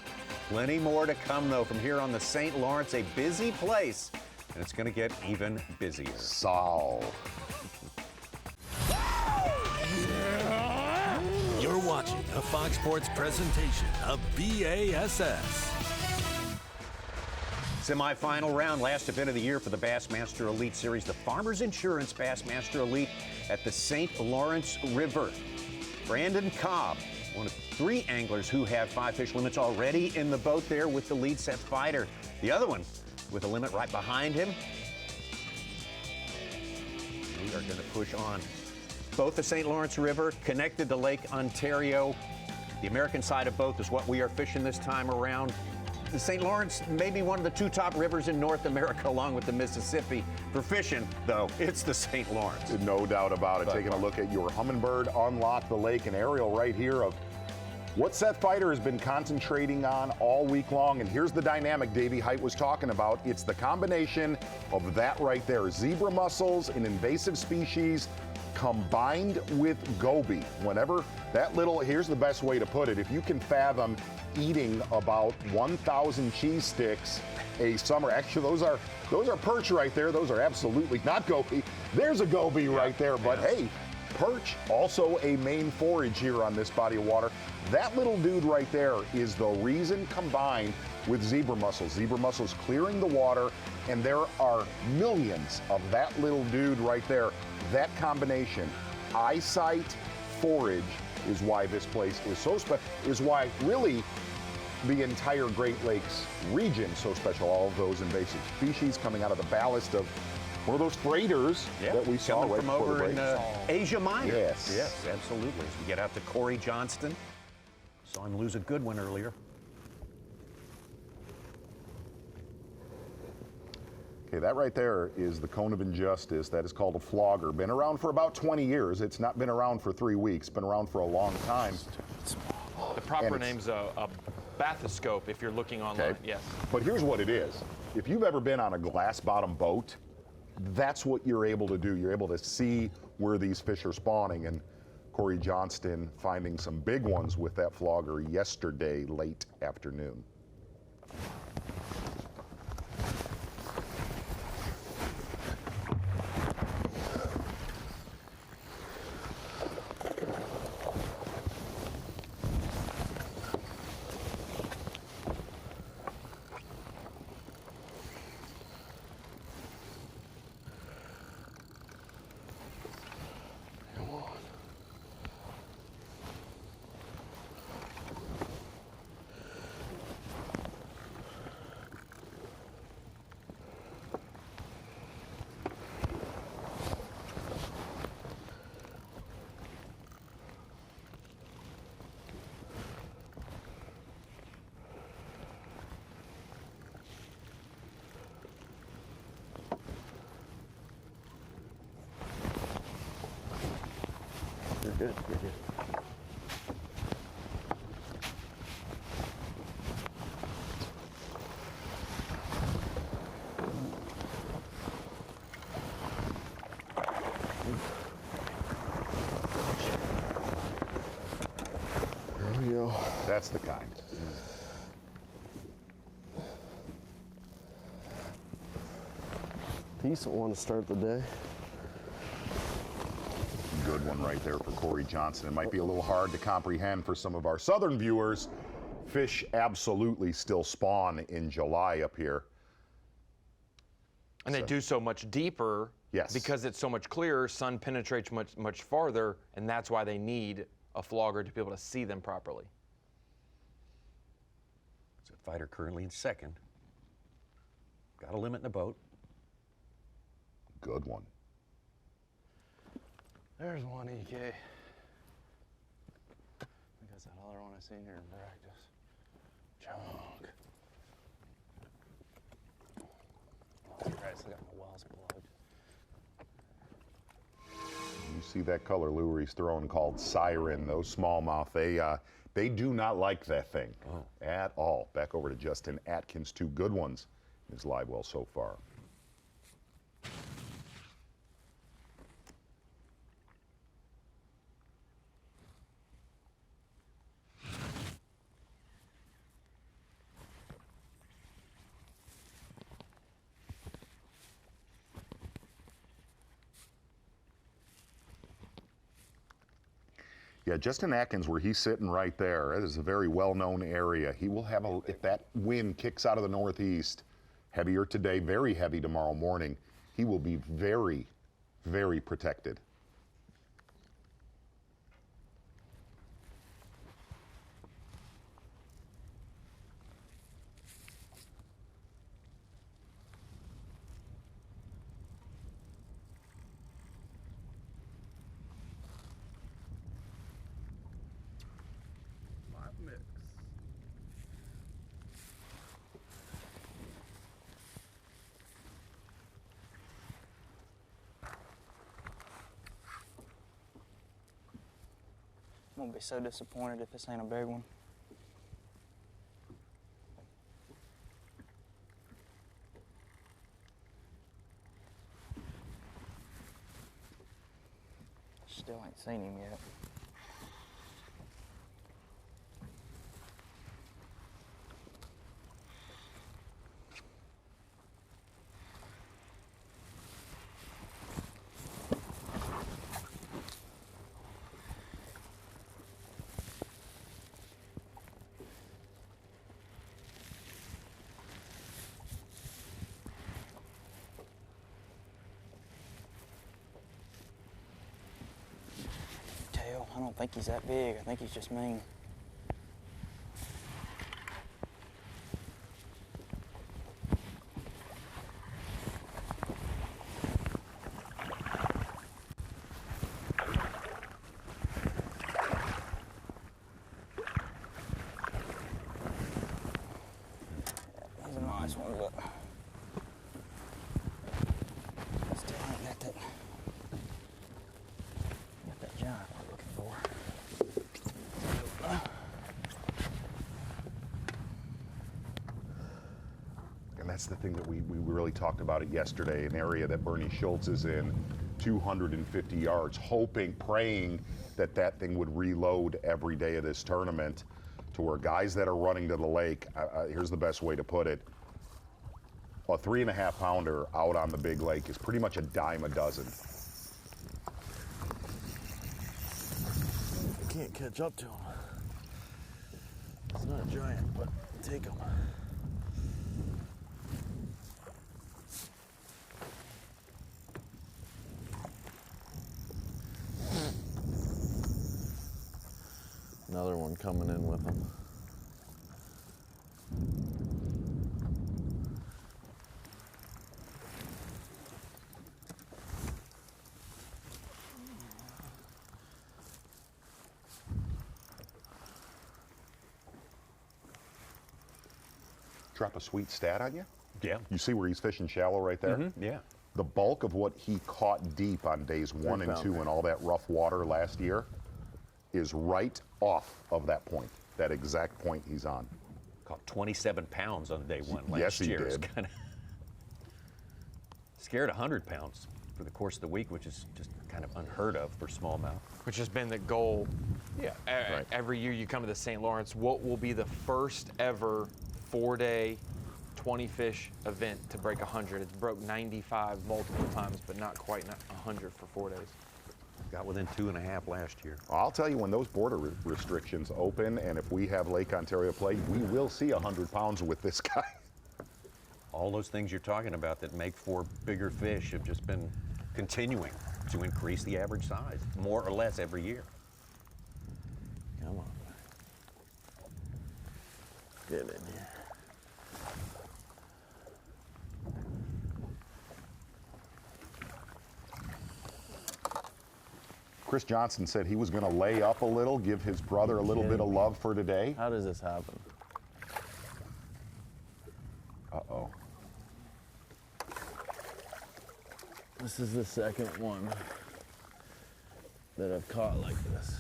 Plenty more to come, though, from here on the St. Lawrence, a busy place, and it's going to get even busier. Saul. You're watching a Fox Sports presentation of B.A.S.S. Semi-final round, last event of the year for the Bassmaster Elite Series, the Farmers Insurance Bassmaster Elite at the St. Lawrence River. Brandon Cobb, one of 3 anglers who have 5 fish limits already in the boat there with the lead, Seth Fighter. The other one with a limit right behind him. We are going to push on. Both the St. Lawrence River connected to Lake Ontario. The American side of both is what we are fishing this time around. the St. Lawrence may be one of the 2 top rivers in North America, along with the Mississippi. For fishing, though, it's the St. Lawrence. No doubt about it. Taking a look at your Humminbird Unlock the Lake, an aerial right here of what Seth Fighter has been concentrating on all week long. And here's the dynamic Davey Height was talking about. It's the combination of that right there. Zebra mussels, an invasive species, combined with goby. Whenever that little, here's the best way to put it. If you can fathom eating about 1,000 cheese sticks a summer, actually those are perch right there. Those are absolutely not goby. There's a goby right there, but hey, perch, also a main forage here on this body of water. That little dude right there is the reason, combined with zebra mussels. Zebra mussels clearing the water, and there are millions of that little dude right there. That combination, eyesight, forage, is why this place is so special, is why really the entire Great Lakes region is so special. All of those invasive species coming out of the ballast of one of those freighters that we saw coming right from before over the in break. Asia Minor. Yes. Yes, absolutely. As we get out to Cory Johnston. Saw him lose a good one earlier. Okay, that right there is the cone of injustice. That is called a flogger. Been around for about 20 years. It's not been around for 3 weeks. Been around for a long time. The proper name's a bathoscope if you're looking online, yes. But here's what it is. If you've ever been on a glass bottom boat, that's what you're able to do. You're able to see where these fish are spawning. And Cory Johnston finding some big ones with that flogger yesterday late afternoon. You're good. You're good. There we go. That's the kind. Decent one to start the day. Good one right there for Cory Johnston. It might be a little hard to comprehend for some of our southern viewers. Fish absolutely still spawn in July up here. And they do so much deeper because it's so much clearer, sun penetrates much farther, and that's why they need a flogger to be able to see them properly. Seth Fighter currently in second. Got a limit in the boat. Good one. There's one EK. I think that's that other one I seen here in practice. Junk. Oh, Christ, I got my wells plugged. You see that color lure he's throwing called Siren. Those smallmouth, they do not like that thing at all. Back over to Justin Atkins. 2 good ones in his live well so far. Yeah, Justin Atkins, where he's sitting right there, it is a very well-known area. He will have if that wind kicks out of the northeast, heavier today, very heavy tomorrow morning, he will be very, very protected. I'm gonna be so disappointed if this ain't a big one. Still ain't seen him yet. I don't think he's that big. I think he's just mean. That's a nice one, but still ain't got that giant we're looking for. And that's the thing that we really talked about it yesterday, an area that Bernie Schulz is in, 250 yards, hoping, praying that that thing would reload every day of this tournament to where guys that are running to the lake, here's the best way to put it, a 3.5 pounder out on the big lake is pretty much a dime a dozen. Can't catch up to him. It's not giant, but take him. Another one coming in with him. Drop a sweet stat on you? Yeah. You see where he's fishing shallow right there? Mm-hmm. Yeah. The bulk of what he caught deep on days 1 and 2 in all that rough water last year is right off of that point, that exact point he's on. Caught 27 pounds on day 1 last Yes, he year. did. Kind of scared 100 pounds for the course of the week, which is just kind of unheard of for smallmouth. Which has been the goal. Yeah. Right. Every year you come to the St. Lawrence, what will be the first ever 4-day 20-fish event to break 100? It's broke 95 multiple times, but not quite 100 for 4 days. Got within 2.5 last year. I'll tell you, when those border restrictions open, and if we have Lake Ontario play, we will see 100 pounds with this guy. All those things you're talking about that make for bigger fish have just been continuing to increase the average size, more or less every year. Come on. Get in here. Cory Johnston said he was going to lay up a little, give his brother a little bit of love for today. How does this happen? Uh-oh. This is the second one that I've caught like this.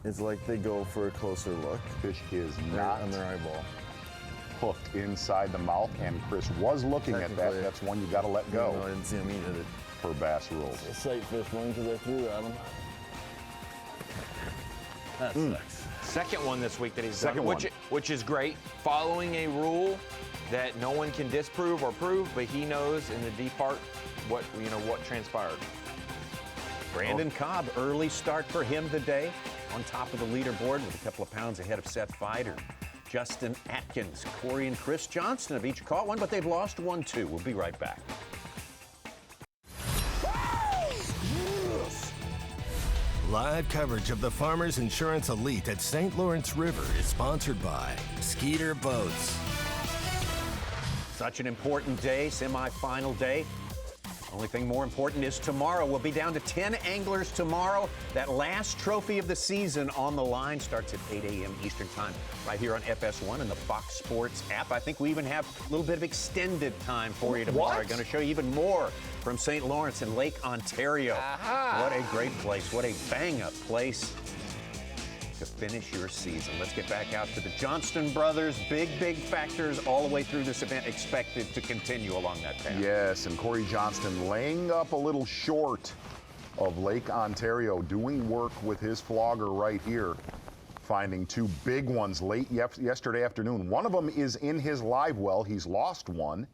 It's like they go for a closer look. Fish is Right not on their eyeball. hooked inside the mouth, and Chris was looking at that. Technically, That's one you got to let go. No, I didn't see him eat it. For bass rules. A sight fish one because I threw at him. That sucks. Second one this week that he's Second done, one. which is great. Following a rule that no one can disprove or prove, but he knows in the deep part what transpired. Brandon Cobb, early start for him today, on top of the leaderboard with a couple of pounds ahead of Seth Fighter. Justin Atkins, Cory and Cory Johnston have each caught one, but they've lost one too. We'll be right back. Live coverage of the Farmers Insurance Elite at St. Lawrence River is sponsored by Skeeter Boats. Such an important day, semifinal day. Only thing more important is tomorrow. We'll be down to 10 anglers tomorrow. That last trophy of the season on the line starts at 8 a.m. Eastern Time right here on FS1 and the Fox Sports app. I think we even have a little bit of extended time for you tomorrow. We're going to show you even more from St. Lawrence and Lake Ontario. What a great place. What a bang-up place to finish your season. Let's get back out to the Johnston brothers. Big factors all the way through this event expected to continue along that path. Yes, and Cory Johnston laying up a little short of Lake Ontario, doing work with his flogger right here, finding two big ones late yesterday afternoon. One of them is in his live well. He's lost one.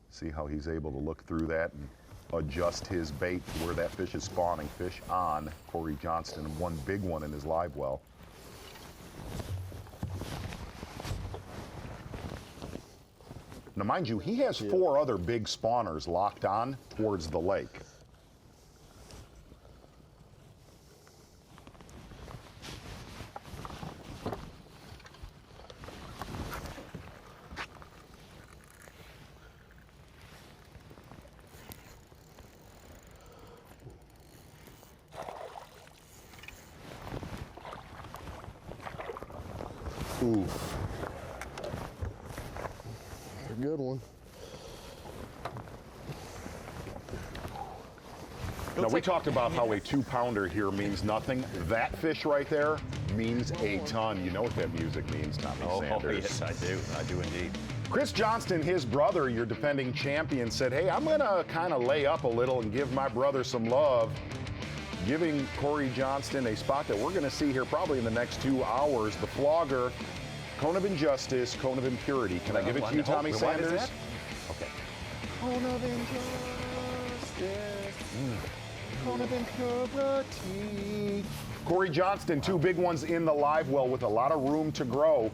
See how he's able to look through that and adjust his bait to where that fish is spawning. Fish on Cory Johnston, and one big one in his live well. Now, mind you, he has 4 other big spawners locked on towards the lake. Ooh. A good one. Now, we talked about how a 2-pounder here means nothing. That fish right there means a ton. You know what that music means, Tommy Sanders. Yes, I do. I do indeed. Chris Johnston, his brother, your defending champion, said, hey, I'm going to kind of lay up a little and give my brother some love, giving Cory Johnston a spot that we're going to see here probably in the next 2 hours. The flogger, cone of injustice, cone of impurity. Can I give it to you, Tommy Sanders? Okay. Cone of injustice, cone of impurity. Cory Johnston, 2 big ones in the live well with a lot of room to grow.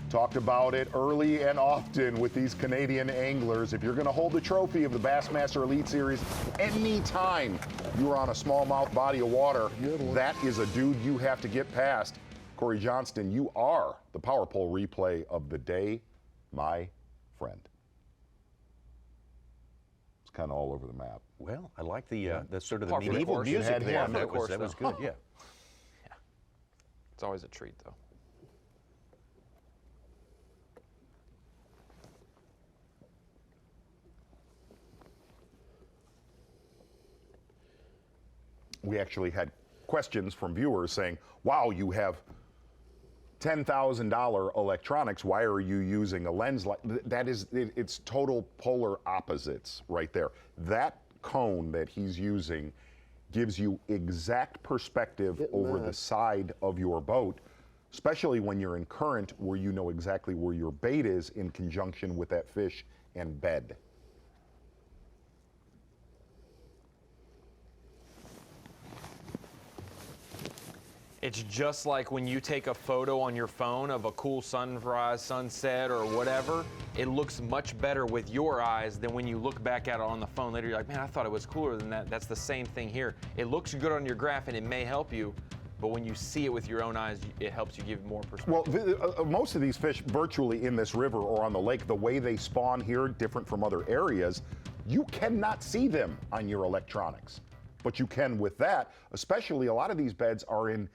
Talked about it early and often with these Canadian anglers. If you're going to hold the trophy of the Bassmaster Elite Series anytime you're on a smallmouth body of water, that is a dude you have to get past. Cory Johnston, you are the power pole replay of the day, my friend. It's kind of all over the map. Well, I like the sort of the medieval music there. That was good, yeah. It's always a treat, though. We actually had questions from viewers saying, wow, you have $10,000 electronics. Why are you using a lens like that? It's total polar opposites right there. That cone that he's using gives you exact perspective over the side of your boat, especially when you're in current where you know exactly where your bait is in conjunction with that fish and bed. It's just like when you take a photo on your phone of a cool sunrise, sunset, or whatever. It looks much better with your eyes than when you look back at it on the phone later. You're like, man, I thought it was cooler than that. That's the same thing here. It looks good on your graph and it may help you, but when you see it with your own eyes, it helps you give more perspective. Well, most of these fish virtually in this river or on the lake, the way they spawn here, different from other areas, you cannot see them on your electronics. But you can with that, especially a lot of these beds are in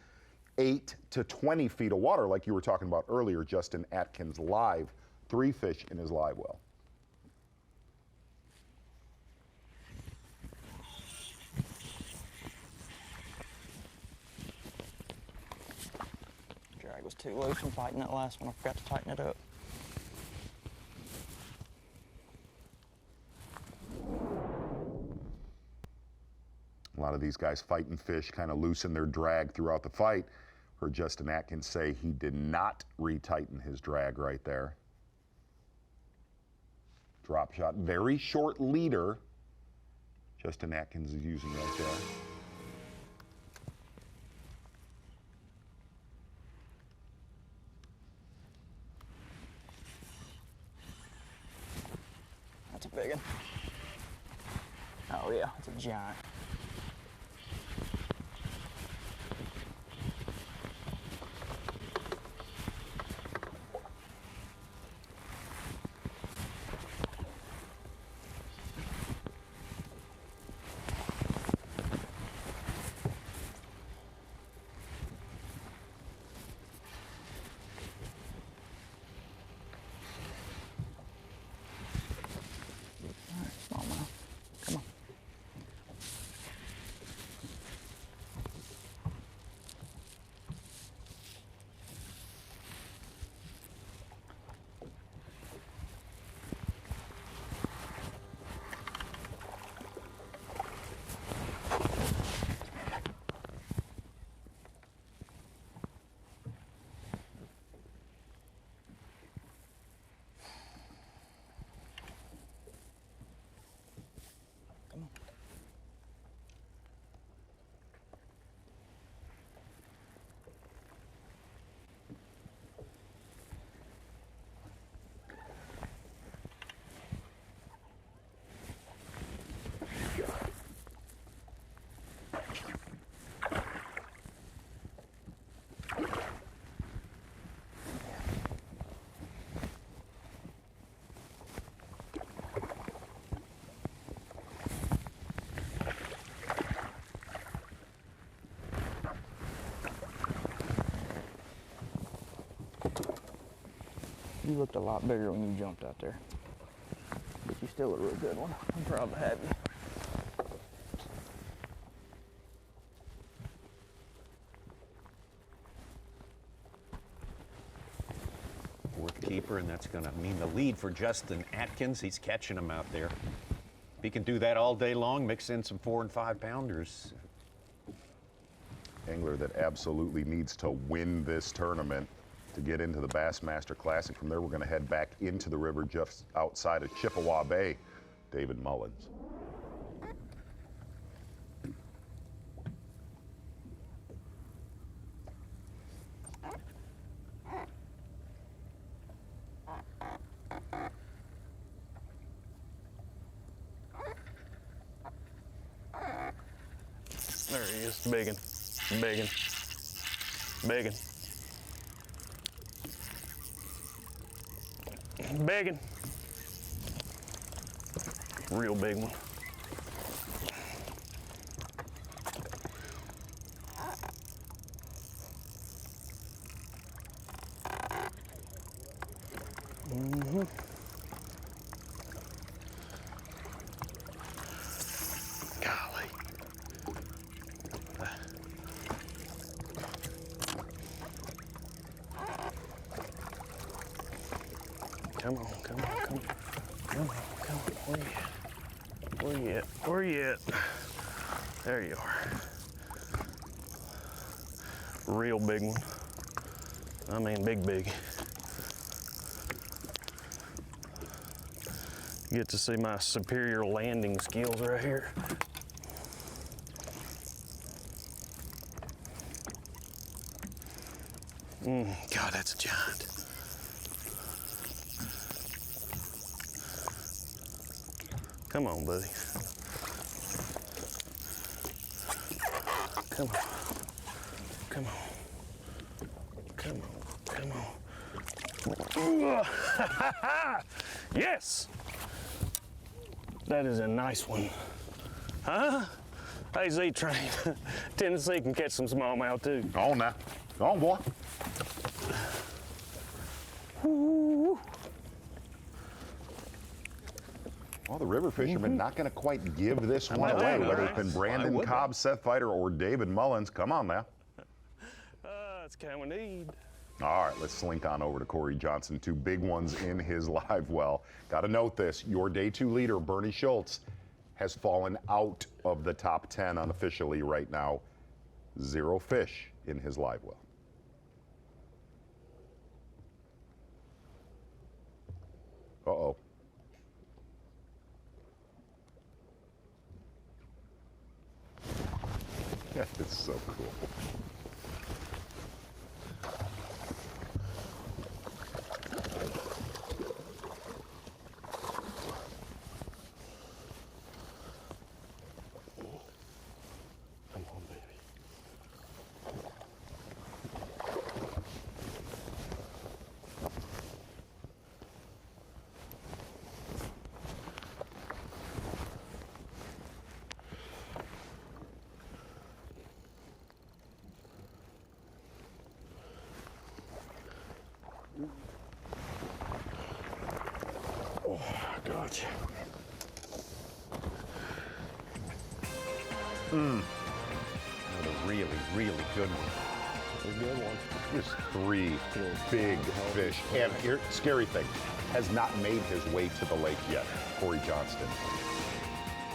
8 to 20 feet of water, like you were talking about earlier, Justin Atkins live, 3 fish in his live well. Drag was too loose from fighting that last one. I forgot to tighten it up. A lot of these guys fighting fish kind of loosen their drag throughout the fight. Heard Justin Atkins say he did not retighten his drag right there. Drop shot, very short leader. Justin Atkins is using right there. That's a big one. Oh yeah, it's a giant. You looked a lot bigger when you jumped out there. But you still a real good one. I'm proud to have you. Fourth keeper, and that's going to mean the lead for Justin Atkins. He's catching them out there. If he can do that all day long, mix in some 4- and 5-pounders. Angler that absolutely needs to win this tournament to get into the Bassmaster Classic. From there, we're going to head back into the river just outside of Chippewa Bay. David Mullins. There he is, biggin', biggin', biggin'. Biggin'. Real big one. Mm-hmm. Golly. Come on, come on, come on. Come on, come on. Where you at? Where you at? There you are. Real big one. I mean, big, big. You get to see my superior landing skills right here. God, that's a giant. Come on, buddy. Come on. Come on. Come on. Come on. Yes! That is a nice one. Huh? Hey, Z-Train. Tennessee can catch some smallmouth too. Go on now. Go on, boy. Woo. Well, the river fishermen not going to quite give this one away, whether it's been Brandon Cobb, Seth Fighter, or David Mullins. Come on now. That's kind of need. All right, let's slink on over to Cory Johnston. 2 big ones in his live well. Got to note this, your day 2 leader, Bernie Schulz, has fallen out of the top 10 unofficially right now. 0 fish in his live well. Uh-oh. That is so cool. Come on, baby. Oh, gotcha. Another really, really good one. A good one. Just 3 big fish. And here, scary thing, has not made his way to the lake yet. Cory Johnston.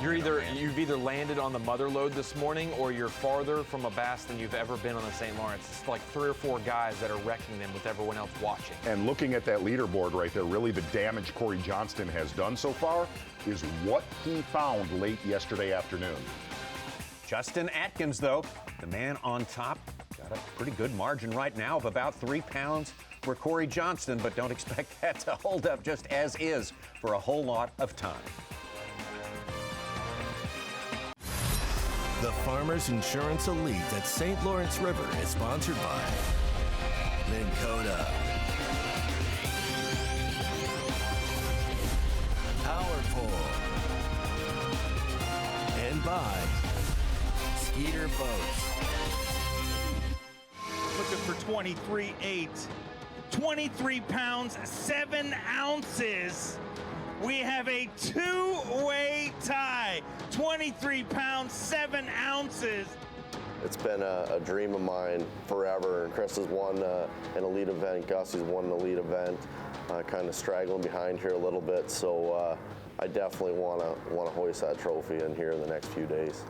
You've either landed on the mother lode this morning, or you're farther from a bass than you've ever been on the St. Lawrence. It's like 3 or 4 guys that are wrecking them with everyone else watching. And looking at that leaderboard right there, really the damage Cory Johnston has done so far is what he found late yesterday afternoon. Justin Atkins, though, the man on top, got a pretty good margin right now of about 3 pounds for Cory Johnston, but don't expect that to hold up just as is for a whole lot of time. The Farmers Insurance Elite at St. Lawrence River is sponsored by Minn Kota, Powerpole, and by Skeeter Boats. Looking for 23.8. 23 pounds, 7 ounces. We have a two-way tie, 23 pounds, 7 ounces. It's been a dream of mine forever. Chris has won an elite event, Gus has won an elite event, kind of straggling behind here a little bit, so I definitely want to hoist that trophy in here in the next few days.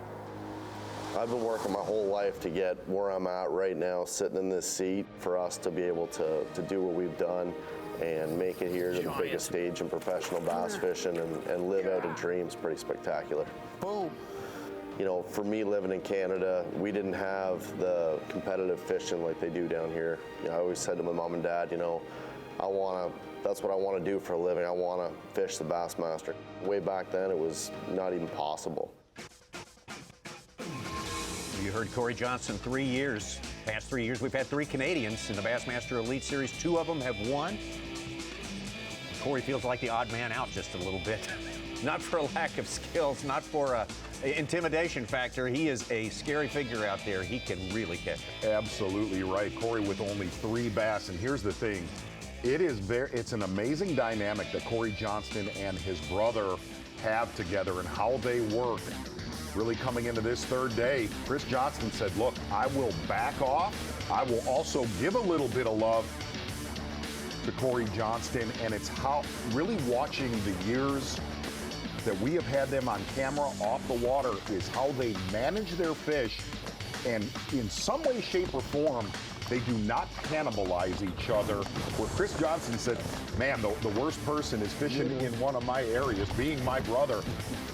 I've been working my whole life to get where I'm at right now, sitting in this seat, for us to be able to do what we've done and make it here to the biggest stage in professional bass fishing and live out a dream is pretty spectacular. Boom. You know, for me living in Canada, we didn't have the competitive fishing like they do down here. You know, I always said to my mom and dad, you know, that's what I want to do for a living. I want to fish the Bassmaster. Way back then, it was not even possible. You heard Cory Johnston, 3 years. Past 3 years, we've had 3 Canadians in the Bassmaster Elite Series. 2 of them have won. Cory feels like the odd man out just a little bit. Not for a lack of skills, not for a intimidation factor. He is a scary figure out there. He can really catch it. Absolutely right. Cory with only 3 bass. And here's the thing. It's an amazing dynamic that Cory Johnston and his brother have together and how they work. Really coming into this 3rd day, Chris Johnston said, look, I will back off. I will also give a little bit of love to Cory Johnston. And it's how really watching the years that we have had them on camera off the water is how they manage their fish, and in some way, shape, or form, they do not cannibalize each other. Where Chris Johnston said, man, the worst person is fishing in one of my areas, being my brother.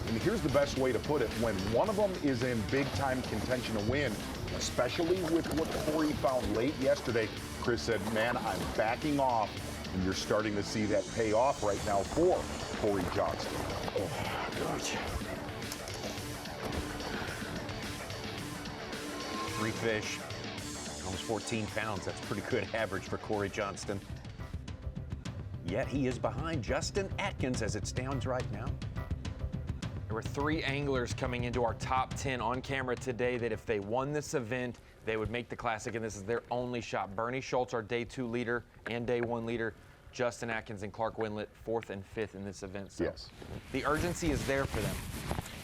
And here's the best way to put it. When one of them is in big-time contention to win, especially with what Cory found late yesterday, Chris said, man, I'm backing off. And you're starting to see that pay off right now for Cory Johnston. Oh, gosh. 3 fish, almost 14 pounds. That's a pretty good average for Cory Johnston. Yet he is behind Justin Atkins as it stands right now. There were 3 anglers coming into our top 10 on camera today that if they won this event, they would make the Classic, and this is their only shot. Bernie Schulz, our day 2 leader and day 1 leader. Justin Atkins and Clark Wendlandt, 4th and 5th in this event. So yes. The urgency is there for them.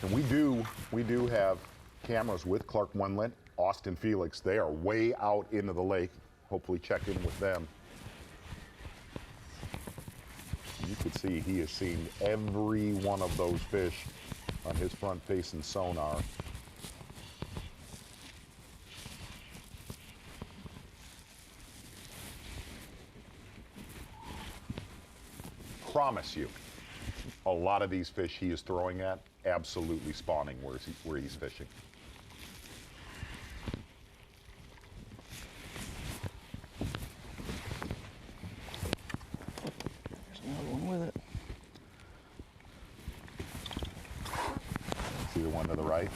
And we do have cameras with Clark Wendlandt, Austin Felix. They are way out into the lake. Hopefully check in with them. You can see he has seen every one of those fish on his front facing sonar. Promise you, a lot of these fish he is throwing at absolutely spawning where he's fishing. There's another one with it. See the one to the right?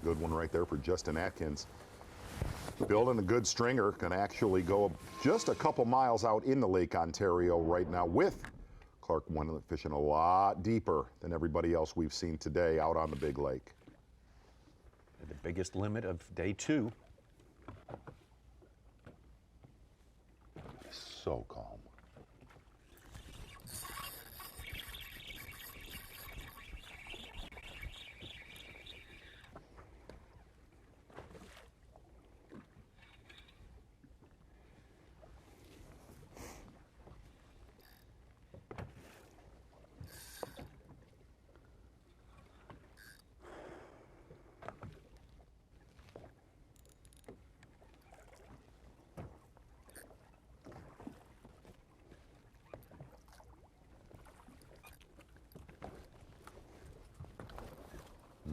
Good one right there for Justin Atkins. Building a good stringer, can actually go just a couple miles out into Lake Ontario right now with Clark Wendlandt fishing a lot deeper than everybody else we've seen today out on the big lake. The biggest limit of day 2. So calm.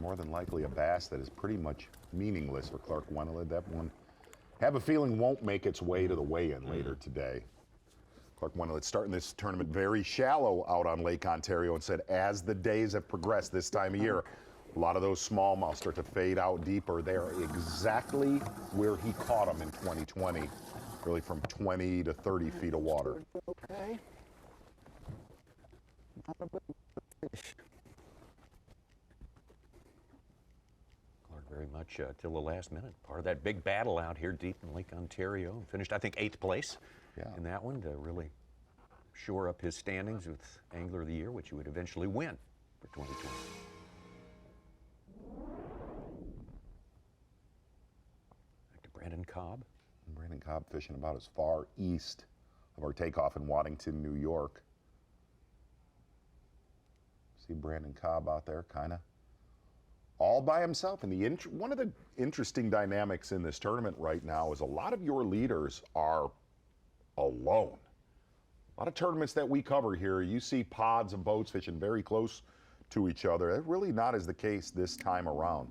More than likely a bass that is pretty much meaningless for Clark Wendlandt. That one, have a feeling, won't make its way to the weigh-in later today. Clark Wendlandt starting this tournament very shallow out on Lake Ontario and said as the days have progressed this time of year, a lot of those smallmouth start to fade out deeper. They're exactly where he caught them in 2020, really from 20 to 30 feet of water. Okay. Not a big fish. Clark very much till the last minute. Part of that big battle out here deep in Lake Ontario. Finished, I think, 8th place in that one to really shore up his standings with Angler of the Year, which he would eventually win for 2020. Back to Brandon Cobb. Brandon Cobb fishing about as far east of our takeoff in Waddington, New York. See Brandon Cobb out there kind of all by himself. And one of the interesting dynamics in this tournament right now is a lot of your leaders are alone. A lot of tournaments that we cover here, you see pods of boats fishing very close to each other. That really not is the case this time around.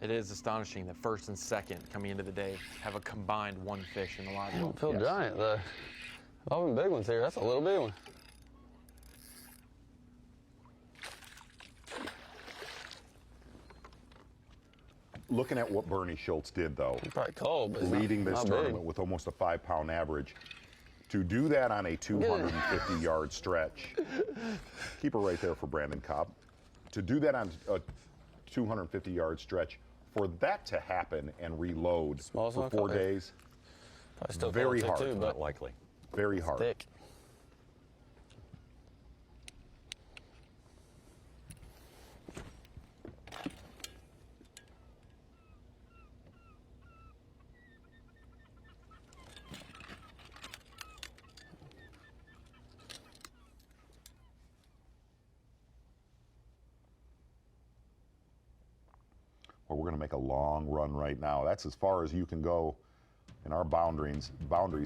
It is astonishing that first and second coming into the day have a combined 1 fish in the live well. I feel giant though. All them big ones here. That's a little big one. Looking at what Bernie Schulz did though, probably cold, but leading this not tournament big. with almost a 5-pound average, to do that on a 250-yard stretch. Keep it right there for Brandon Cobb. To do that on a 250-yard stretch, for that to happen and reload for 4 days, still very hard. Too, Not likely. Very hard. Thick. Well, we're going to make a long run right now. That's as far as you can go in our boundaries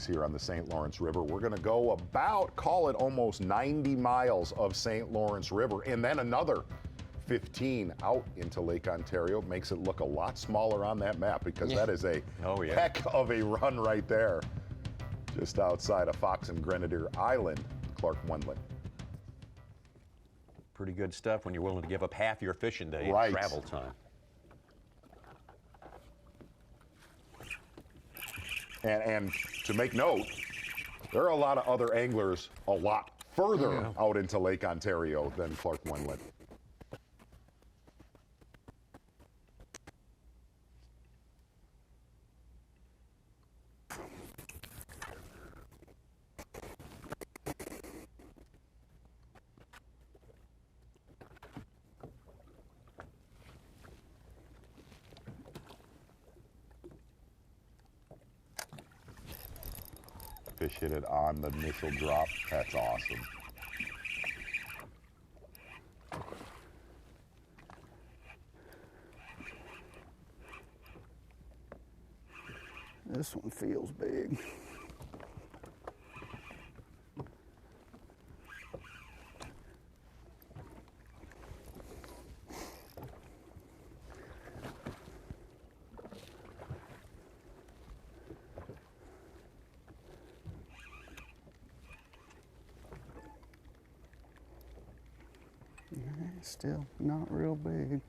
here on the St. Lawrence River. We're going to go about, call it almost 90 miles of St. Lawrence River, and then another 15 out into Lake Ontario. Makes it look a lot smaller on that map because that is a heck of a run right there. Just outside of Fox and Grenadier Island, Clark Wendlandt. Pretty good stuff when you're willing to give up half your fishing day Right. in travel time. And to make note, there are a lot of other anglers a lot further out into Lake Ontario than Clark Wendlandt. Fish hit it on the initial drop. That's awesome. This one feels big. Still not real big.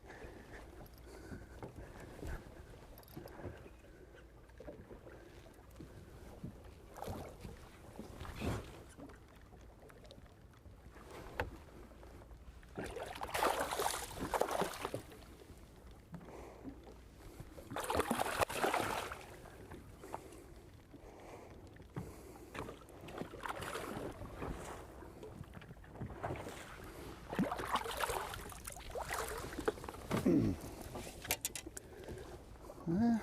Well,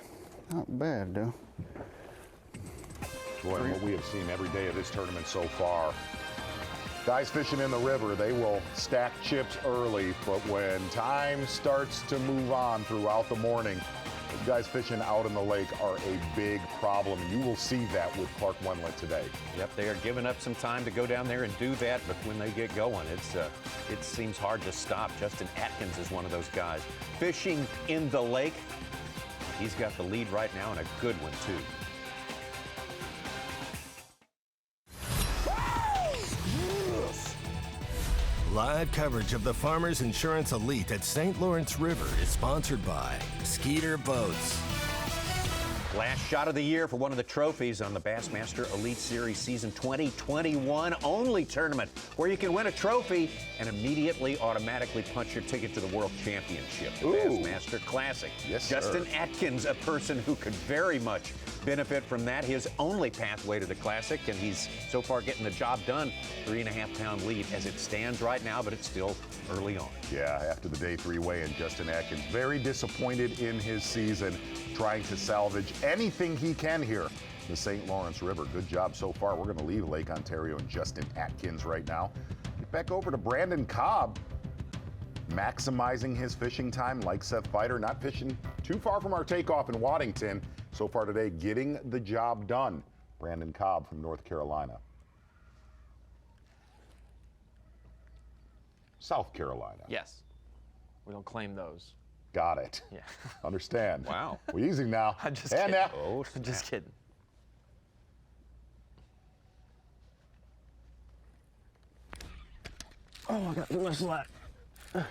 not bad though. Boy, and what we have seen every day of this tournament so far, guys fishing in the river, they will stack chips early, but when time starts to move on throughout the morning, The guys fishing out in the lake are a big problem. You will see that with Clark Wendlandt today. Yep, they are giving up some time to go down there and do that, but when they get going, it seems hard to stop. Justin Atkins is one of those guys. Fishing in the lake, he's got the lead right now and a good one, too. Live coverage of the Farmers Insurance Elite at St. Lawrence River is sponsored by Skeeter Boats. Last shot of the year for one of the trophies on the Bassmaster Elite Series Season 2021 only tournament where you can win a trophy and immediately automatically punch your ticket to the World Championship, the Bassmaster Classic. Yes, Justin sir. Atkins, a person who could very much benefit from that, his only pathway to the Classic, and he's so far getting the job done. 3.5-pound lead as it stands right now, but it's still early on. Yeah, after the day 3 weigh-in, Justin Atkins very disappointed in his season, trying to salvage anything he can here. The St. Lawrence River, good job so far. We're going to leave Lake Ontario and Justin Atkins right now. Get back over to Brandon Cobb, maximizing his fishing time like Seth Fighter, not fishing too far from our takeoff in Waddington. So far today, getting the job done. Brandon Cobb from North Carolina. South Carolina. Yes. We don't claim those. Got it. Yeah. Understand. Wow. We're easy now. I'm just And kidding. now. Oh, I'm just kidding. Oh, I got too much slack. A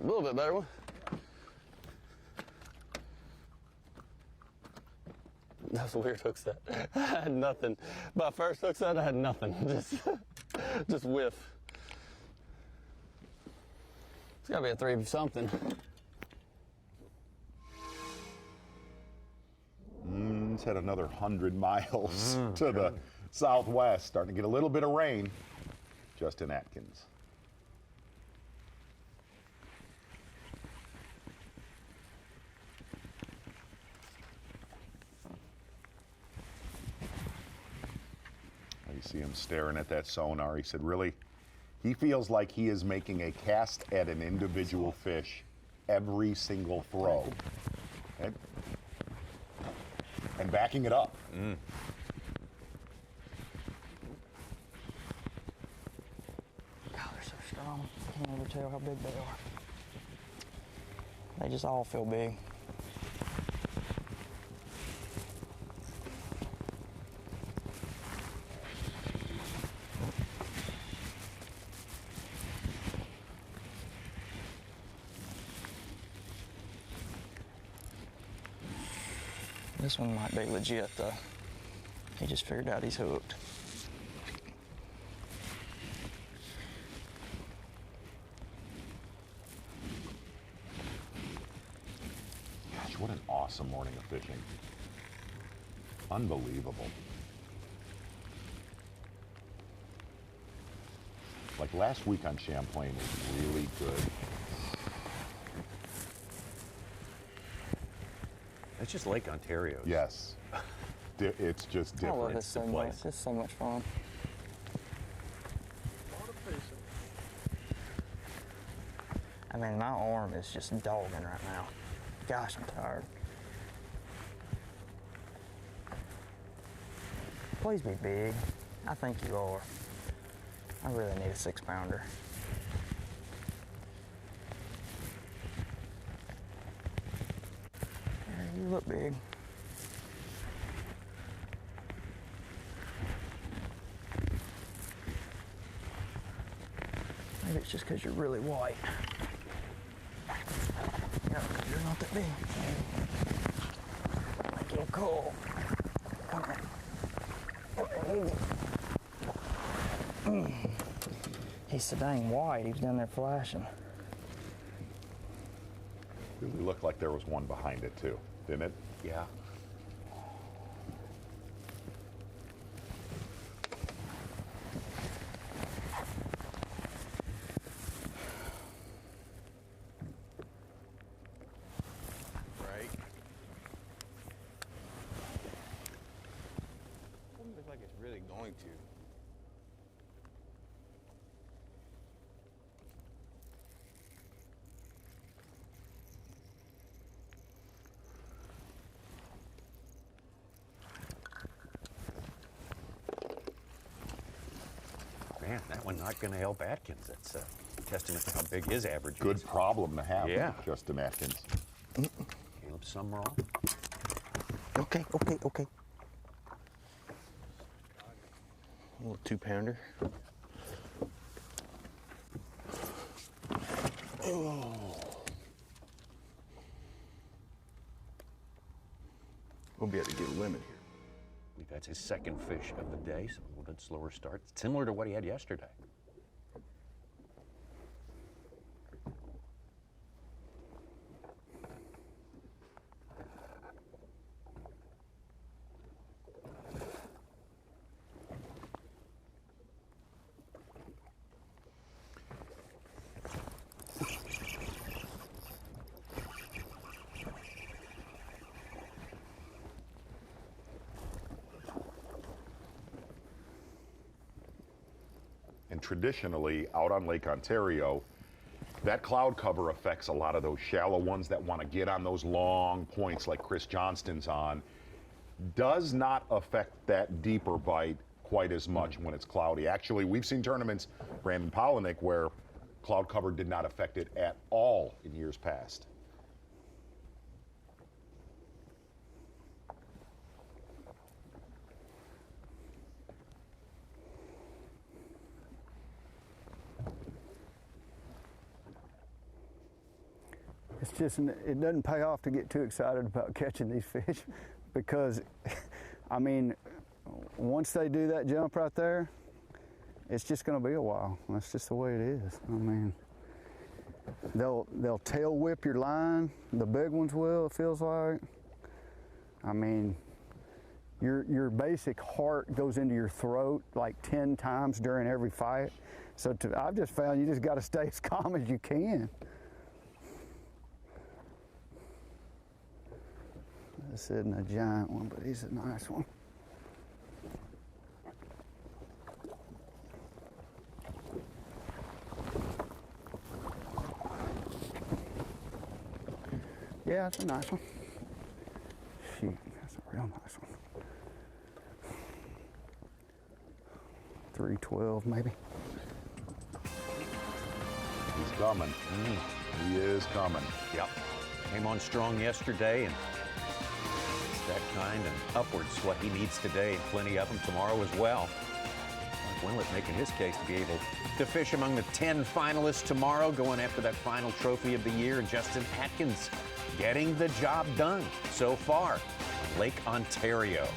little bit better one. That was a weird hook set. I had nothing. My first hook set, I had nothing. Just whiff. It's gotta be a 3 something. It's had another 100 miles to the southwest. Starting to get a little bit of rain. Justin Atkins. You see him staring at that sonar. He said, really, he feels like he is making a cast at an individual fish every single throw. Okay? And backing it up. God, they're so strong. I can never tell how big they are. They just all feel big. This one might be legit though. He just figured out he's hooked. Gosh, what an awesome morning of fishing. Unbelievable. Like last week on Champlain was really good. It's just Lake Ontario. Yes. It's just different. I love this so much. It's so much fun. I mean, my arm is just dogging right now. Gosh, I'm tired. Please be big. I think you are. I really need a 6-pounder. You look big. Maybe it's just because you're really white. Yeah, because you're not that big. Make him cool. Come on. He's so dang white, he was down there flashing. Really looked like there was one behind it too, didn't it? Yeah. Right. Doesn't look like it's really going to. Man, that one not going to help Atkins. That's a testament to how big his average is. Good problem to have, Yeah. Justin Atkins. Caleb Summerall. Okay. A little 2-pounder. Oh. We'll be able to get a limit here. I believe that's his second fish of the day, so a little bit slower start. Similar to what he had yesterday. And traditionally, out on Lake Ontario, that cloud cover affects a lot of those shallow ones that want to get on those long points like Chris Johnston's on. Does not affect that deeper bite quite as much when it's cloudy. Actually, we've seen tournaments, Brandon Polinick, where cloud cover did not affect it at all in years past. It's just, it doesn't pay off to get too excited about catching these fish because, I mean, once they do that jump right there, it's just going to be a while. That's just the way it is. I mean, they'll tail whip your line. The big ones will, it feels like. I mean, your basic heart goes into your throat like 10 times during every fight. So I've just found you just got to stay as calm as you can. This isn't a giant one, but he's a nice one. Yeah, it's a nice one. Shoot, that's a real nice one. 312 maybe. He's coming. He is coming. Yep. Came on strong yesterday, and that kind and upwards what he needs today, and plenty of them tomorrow as well. Wendlandt making his case to be able to fish among the 10 finalists tomorrow, going after that final trophy of the year, and Justin Atkins getting the job done so far on Lake Ontario.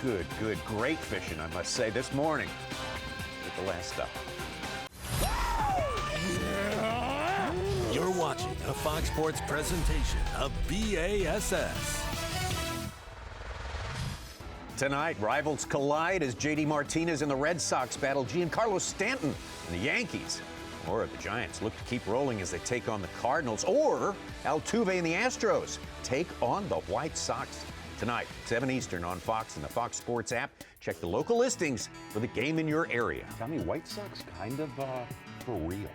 Good, great fishing, I must say, this morning with the last stop. You're watching a Fox Sports presentation of B.A.S.S. Tonight, rivals collide as J.D. Martinez and the Red Sox battle Giancarlo Stanton and the Yankees. Or the Giants look to keep rolling as they take on the Cardinals. Or Altuve and the Astros take on the White Sox. Tonight, 7 Eastern on Fox and the Fox Sports app. Check the local listings for the game in your area. Tell me, White Sox kind of for real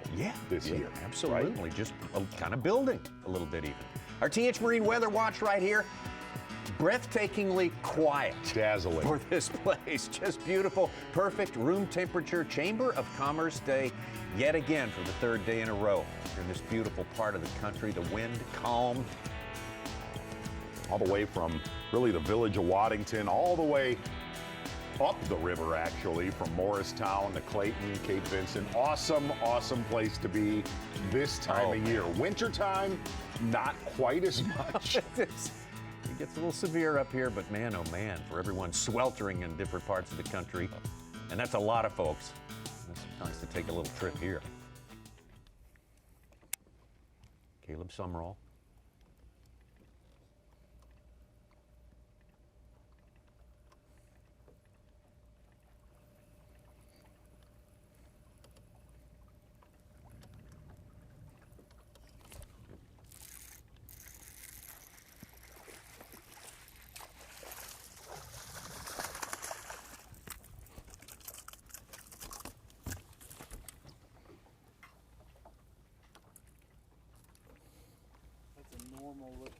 this year. Absolutely. Right? Just kind of building a little bit even. Our TH Marine Weather Watch right here. Breathtakingly quiet. Dazzling. For this place. Just beautiful, perfect room temperature Chamber of Commerce day yet again for the third day in a row. In this beautiful part of the country, the wind calm. All the way from really the village of Waddington, all the way up the river actually, from Morristown to Clayton, Cape Vincent. Awesome place to be this time of year. Wintertime, not quite as much. It gets a little severe up here, but man, oh man, for everyone sweltering in different parts of the country. And that's a lot of folks. It's nice to take a little trip here. Caleb Summerall.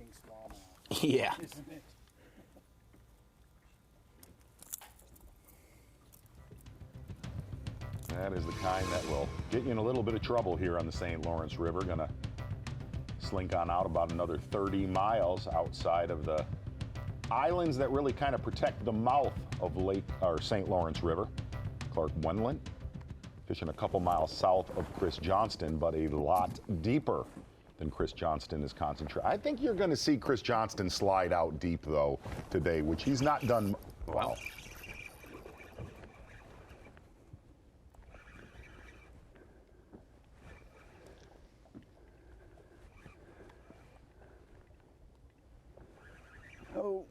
looking smallmouth. Yeah. Isn't it? That is the kind that will get you in a little bit of trouble here on the St. Lawrence River. Gonna slink on out about another 30 miles outside of the islands that really kind of protect the mouth of Lake or St. Lawrence River. Clark Wendlandt fishing a couple miles south of Cory Johnston, but a lot deeper than Cory Johnston is concentrated. I think you're going to see Cory Johnston slide out deep though today, which he's not done well. Oh.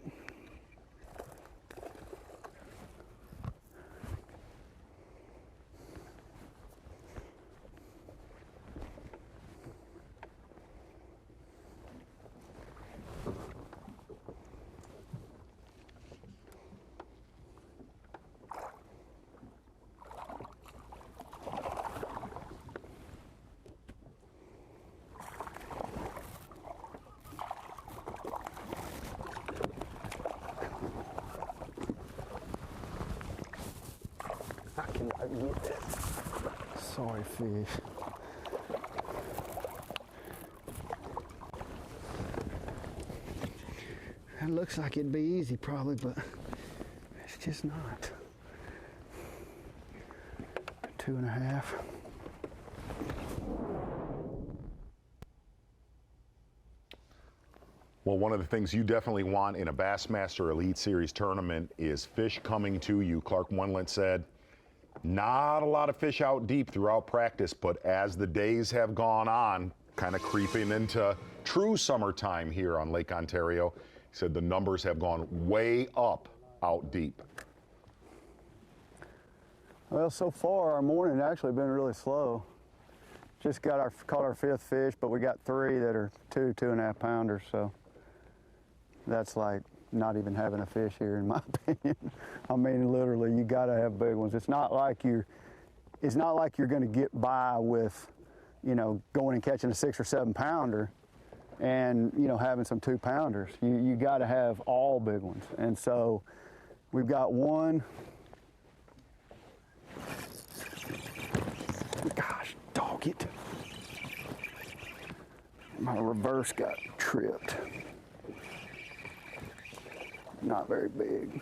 I cannot get that. Sorry, fish. It looks like it'd be easy probably, but it's just not. 2.5. Well, one of the things you definitely want in a Bassmaster Elite Series tournament is fish coming to you. Clark Wendlandt said, not a lot of fish out deep throughout practice, but as the days have gone on, kind of creeping into true summertime here on Lake Ontario, he said the numbers have gone way up out deep. Well, so far our morning actually been really slow. Just caught our 5th fish, but we got 3 that are 2.5 pounders, so that's like not even having a fish here in my opinion. I mean, literally, you gotta have big ones. It's not like you're gonna get by with, you know, going and catching a 6 or 7 pounder and, you know, having some 2 pounders. You gotta have all big ones. And so we've got one. Gosh, dog it. My reverse got tripped. Not very big.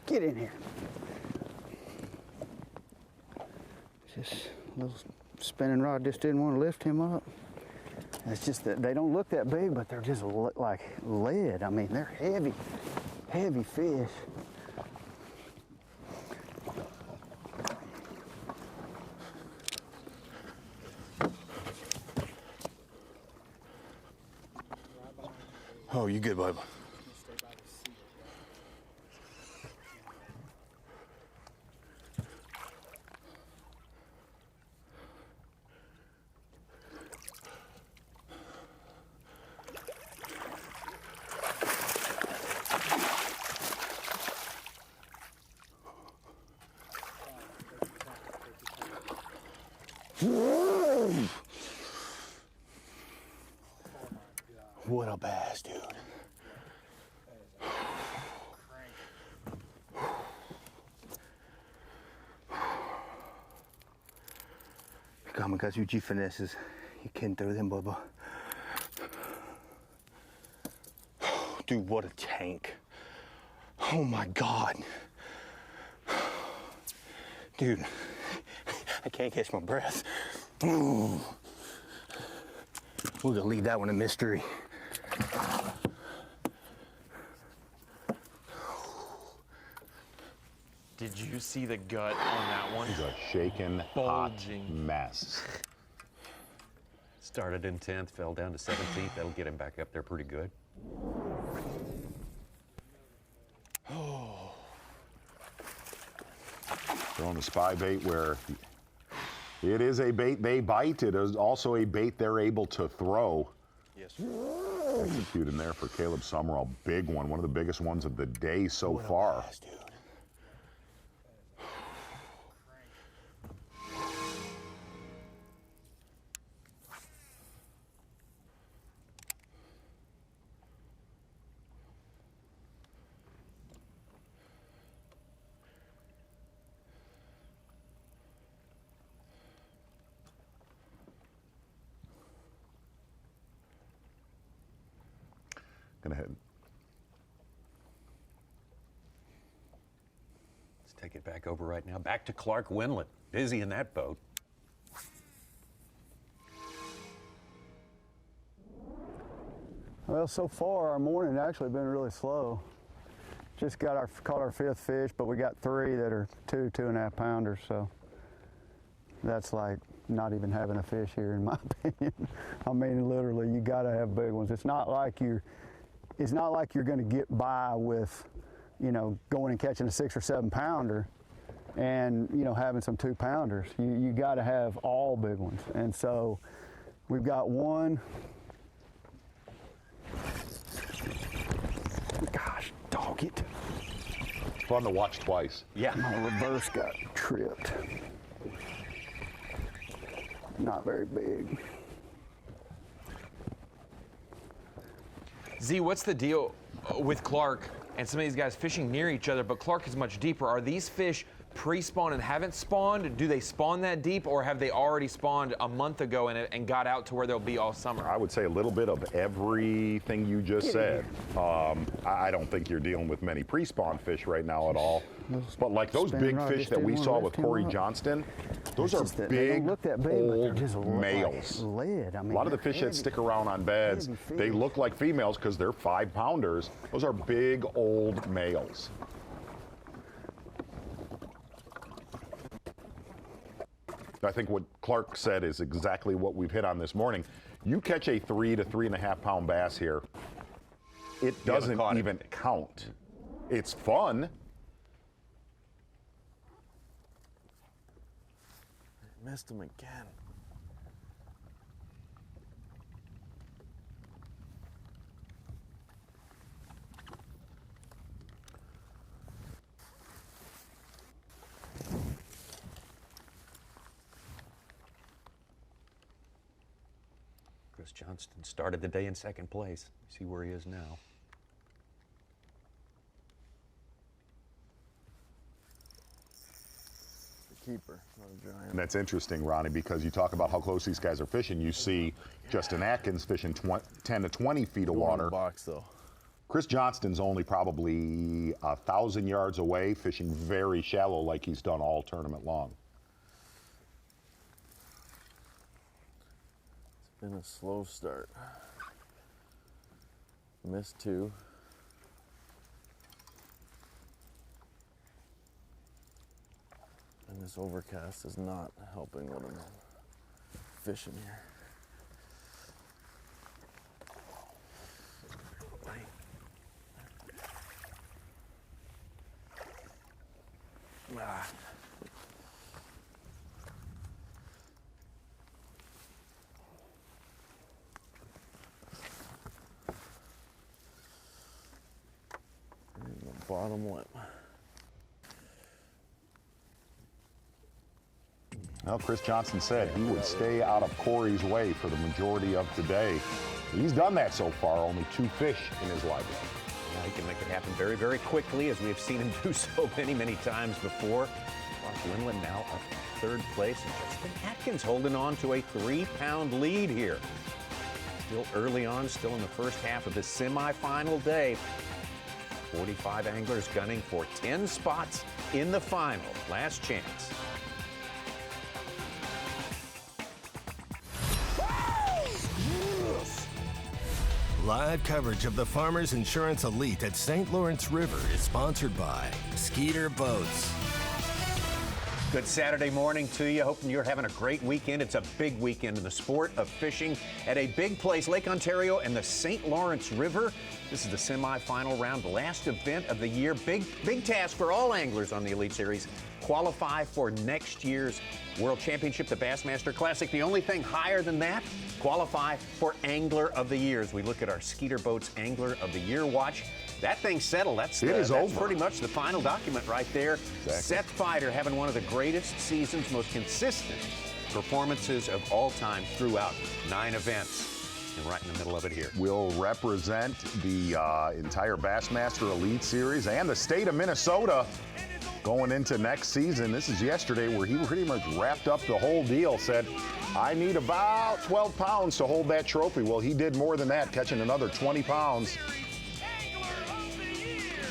Get in here. Just a little spinning rod just didn't want to lift him up. It's just that they don't look that big, but they're just like lead. I mean, they're heavy, heavy fish. Oh, you good, bub? What a bass, dude. Come on, guys, you G finesses. You can't throw them, Bubba. Dude, what a tank. Oh my God. Dude, I can't catch my breath. Ooh. We're gonna leave that one a mystery. Did you see the gut on that one? He's a shaken, hot mess. Started in 10th, fell down to 17th. That'll get him back up there pretty good. Throwing the spy bait where It is a bait they bite. It is also a bait they're able to throw. Yes. Execute in there for Caleb Summerall. Big one of the biggest ones of the day so far. Gonna hit. Let's take it back over right now. Back to Clark Wendlandt. Busy in that boat. Well, so far our morning actually been really slow. Just caught our fifth fish, but we got 3 that are 2.5 pounders. So that's like not even having a fish here, in my opinion. I mean, literally, you got to have big ones. It's not like you're going to get by with, you know, going and catching a 6 or 7 pounder and, you know, having some 2 pounders. You got to have all big ones. And so we've got one. Gosh, dog it. Fun to watch twice. Yeah. My reverse got tripped. Not very big. Z, what's the deal with Clark and some of these guys fishing near each other, but Clark is much deeper? Are these fish pre-spawned and haven't spawned? Do they spawn that deep, or have they already spawned a month ago and got out to where they'll be all summer? I would say a little bit of everything you just said. I don't think you're dealing with many pre-spawn fish right now at all. But like those big fish that we saw with Cory Johnston, those are big, old males. A lot of the fish that stick around on beds, they look like females because they're 5 pounders. Those are big, old males. I think what Clark said is exactly what we've hit on this morning. You catch a 3 to 3.5 pound bass here, it doesn't even count. It's fun. Missed him again. Cory Johnston started the day in 2nd place. See where he is now. Keeper, not a giant. And that's interesting, Ronnie, because you talk about how close these guys are fishing. You see Justin Atkins fishing 10 to 20 feet of water. Box, though. Cory Johnston's only probably 1,000 yards away, fishing very shallow like he's done all tournament long. It's been a slow start. Missed 2. And this overcast is not helping what I'm fishing here. Ah. The bottom lip. Well, Cory Johnston said he would stay out of Cory's way for the majority of today. He's done that so far, only 2 fish in his library. Yeah, he can make it happen very, very quickly, as we have seen him do so many times before. Clark Wendlandt now up 3rd place, and Justin Atkins holding on to a 3-pound lead here. Still early on, still in the first half of the semifinal day. 45 anglers gunning for 10 spots in the final. Last chance. Live coverage of the Farmers Insurance Elite at St. Lawrence River is sponsored by Skeeter Boats. Good Saturday morning to you. Hoping you're having a great weekend. It's a big weekend in the sport of fishing at a big place, Lake Ontario and the St. Lawrence River. This is the semifinal round, the last event of the year. Big task for all anglers on the Elite Series. Qualify for next year's World Championship, the Bassmaster Classic. The only thing higher than that, qualify for Angler of the Year. As we look at our Skeeter Boats Angler of the Year watch. That thing's settled. That's pretty much the final document right there. Exactly. Seth Fighter having one of the greatest seasons, most consistent performances of all time throughout 9 events. And right in the middle of it here. Will represent the entire Bassmaster Elite Series and the state of Minnesota going into next season. This is yesterday where he pretty much wrapped up the whole deal, said, I need about 12 pounds to hold that trophy. Well, he did more than that, catching another 20 pounds.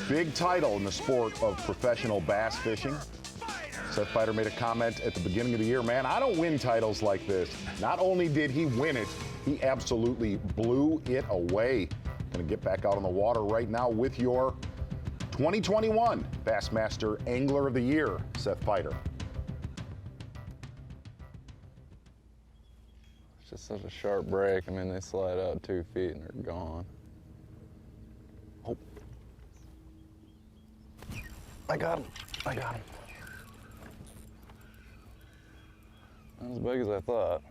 Big title in the sport of professional bass fishing. Seth Fighter made a comment at the beginning of the year, man, I don't win titles like this. Not only did he win it, he absolutely blew it away. Gonna get back out on the water right now with your 2021 Bassmaster Angler of the Year, Seth Fighter. It's just such a sharp break. I mean, they slide out 2 feet and they're gone. Oh. I got him. Not as big as I thought.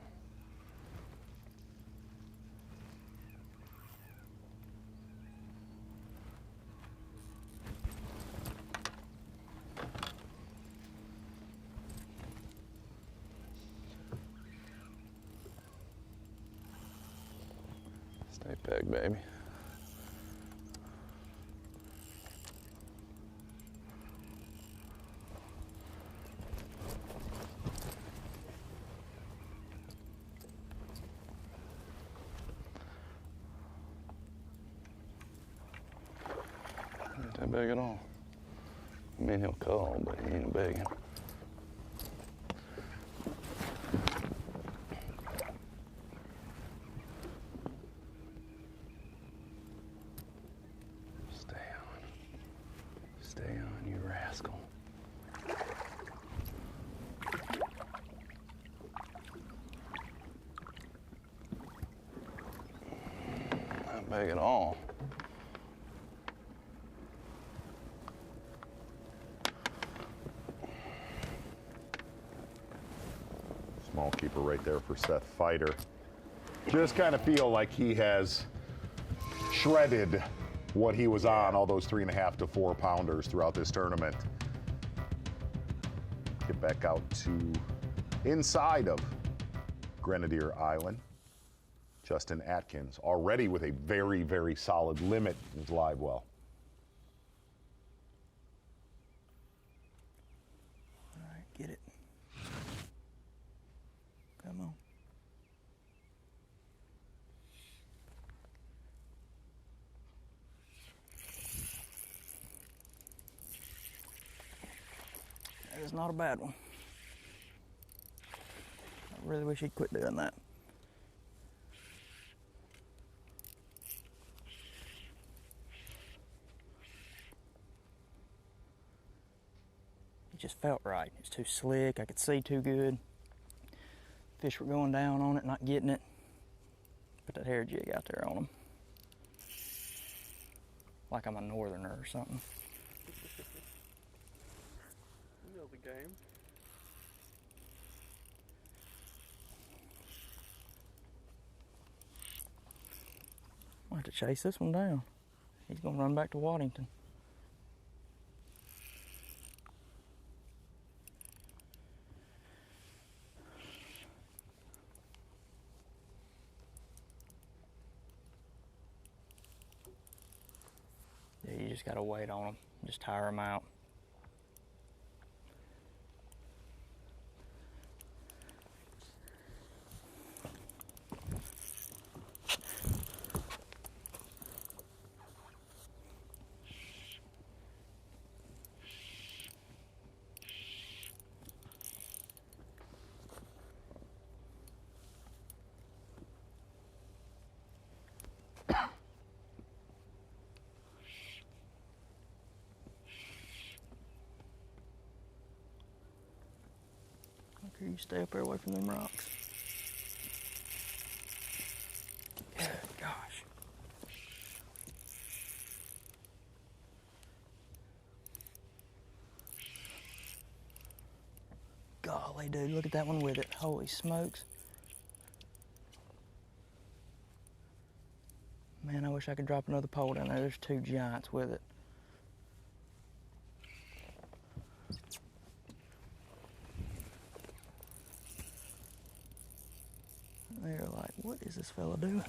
Stay pegged, baby. Not that big at all. I mean, he'll call, but he ain't big. Stay on, you rascal. Not big at all. Small keeper right there for Seth Fighter. Just kind of feel like he has shredded what he was on, all those 3.5 to 4 pounders throughout this tournament. Get back out to inside of Grenadier Island. Justin Atkins already with a very, very solid limit in his live well. All right, get it. Come on. That is not a bad one. I really wish he'd quit doing that. It just felt right. It's too slick. I could see too good. Fish were going down on it, not getting it. Put that hair jig out there on them. Like I'm a northerner or something. You know the game. I'll have to chase this one down. He's gonna run back to Waddington. Yeah, you just gotta wait on them. Just tire them out. Can you stay up there away from them rocks? Good gosh. Golly, dude, look at that one with it. Holy smokes. Man, I wish I could drop another pole down there. There's two giants with it. They're like, what is this fella doing?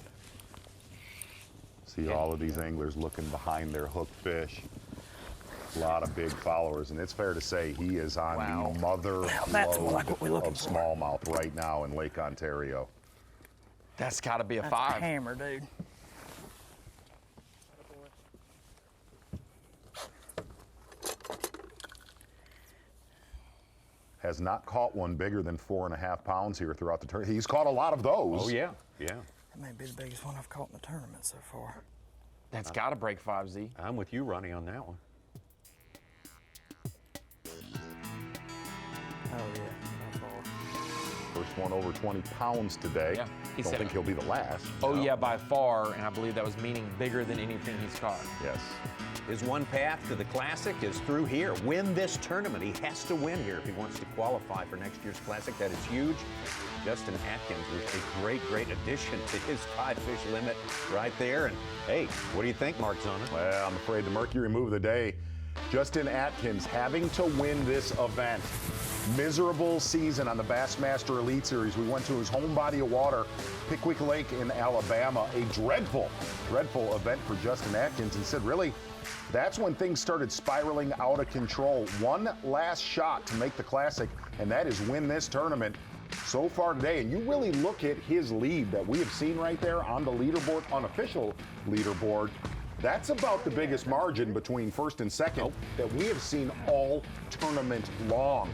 See all of these anglers looking behind their hook fish. A lot of big followers, and it's fair to say he is on the mother lode of smallmouth right now in Lake Ontario. That's got to be a That's 5. A hammer, dude. Has not caught one bigger than 4.5 pounds here throughout the tournament. He's caught a lot of those. Oh, yeah, yeah. That may be the biggest one I've caught in the tournament so far. That's got to break 5, Z. I'm with you, Ronnie, on that one. Oh, yeah, by far. First one over 20 pounds today. Yeah, he Don't said think he'll be the last. Oh, No. yeah, by far, and I believe that was meaning bigger than anything he's caught. Yes. His one path to the Classic is through here. Win this tournament. He has to win here if he wants to qualify for next year's Classic. That is huge. Justin Atkins was a great, great addition to his 5-fish limit right there. And, hey, what do you think, Mark Zona? Well, I'm afraid the Mercury move of the day, Justin Atkins having to win this event. Miserable season on the Bassmaster Elite Series. We went to his home body of water, Pickwick Lake in Alabama. A dreadful, dreadful event for Justin Atkins. And said, really, that's when things started spiraling out of control. One last shot to make the Classic, and that is win this tournament so far today. And you really look at his lead that we have seen right there on the leaderboard, unofficial leaderboard. That's about the biggest margin between first and second that we have seen all tournament long.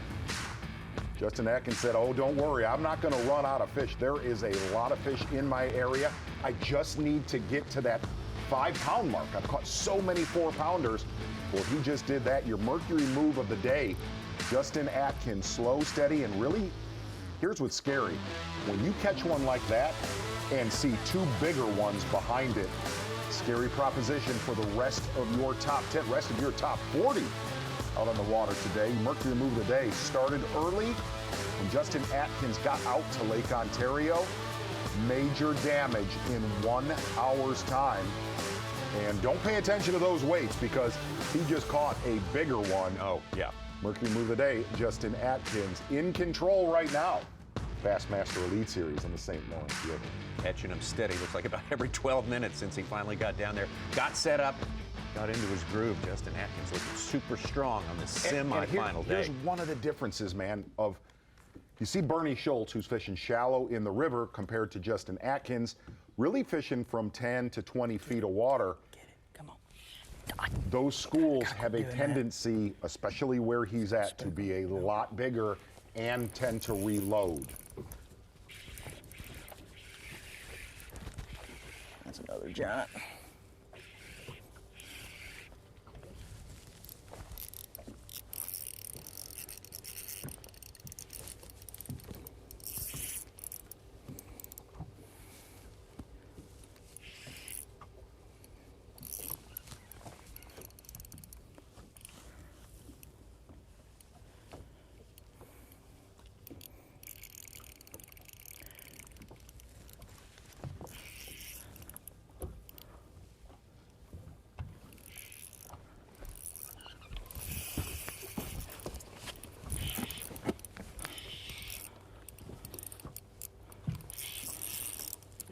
Justin Atkins said, oh, don't worry, I'm not going to run out of fish. There is a lot of fish in my area. I just need to get to that 5-pound mark. I've caught so many 4-pounders. Well, he just did that. Your Mercury move of the day, Justin Atkins, slow, steady, and really, here's what's scary. When you catch one like that and see 2 bigger ones behind it, scary proposition for the rest of your top 10, rest of your top 40 out on the water today. Mercury move of the day started early when Justin Atkins got out to Lake Ontario. Major damage in 1 hour's time. And don't pay attention to those weights because he just caught a bigger one. Oh, yeah. Mercury move of the day, Justin Atkins in control right now. Bassmaster Elite Series on the St. Lawrence River. Catching him steady. Looks like about every 12 minutes since he finally got down there. Got set up, got into his groove. Justin Atkins looking super strong on the semifinal day. Here's one of the differences, man, of you see Bernie Schulz, who's fishing shallow in the river compared to Justin Atkins, really fishing from 10 to 20 feet of water. Get it. Come on. Those schools have a tendency, especially where he's at, to be a lot bigger and tend to reload. That's another giant.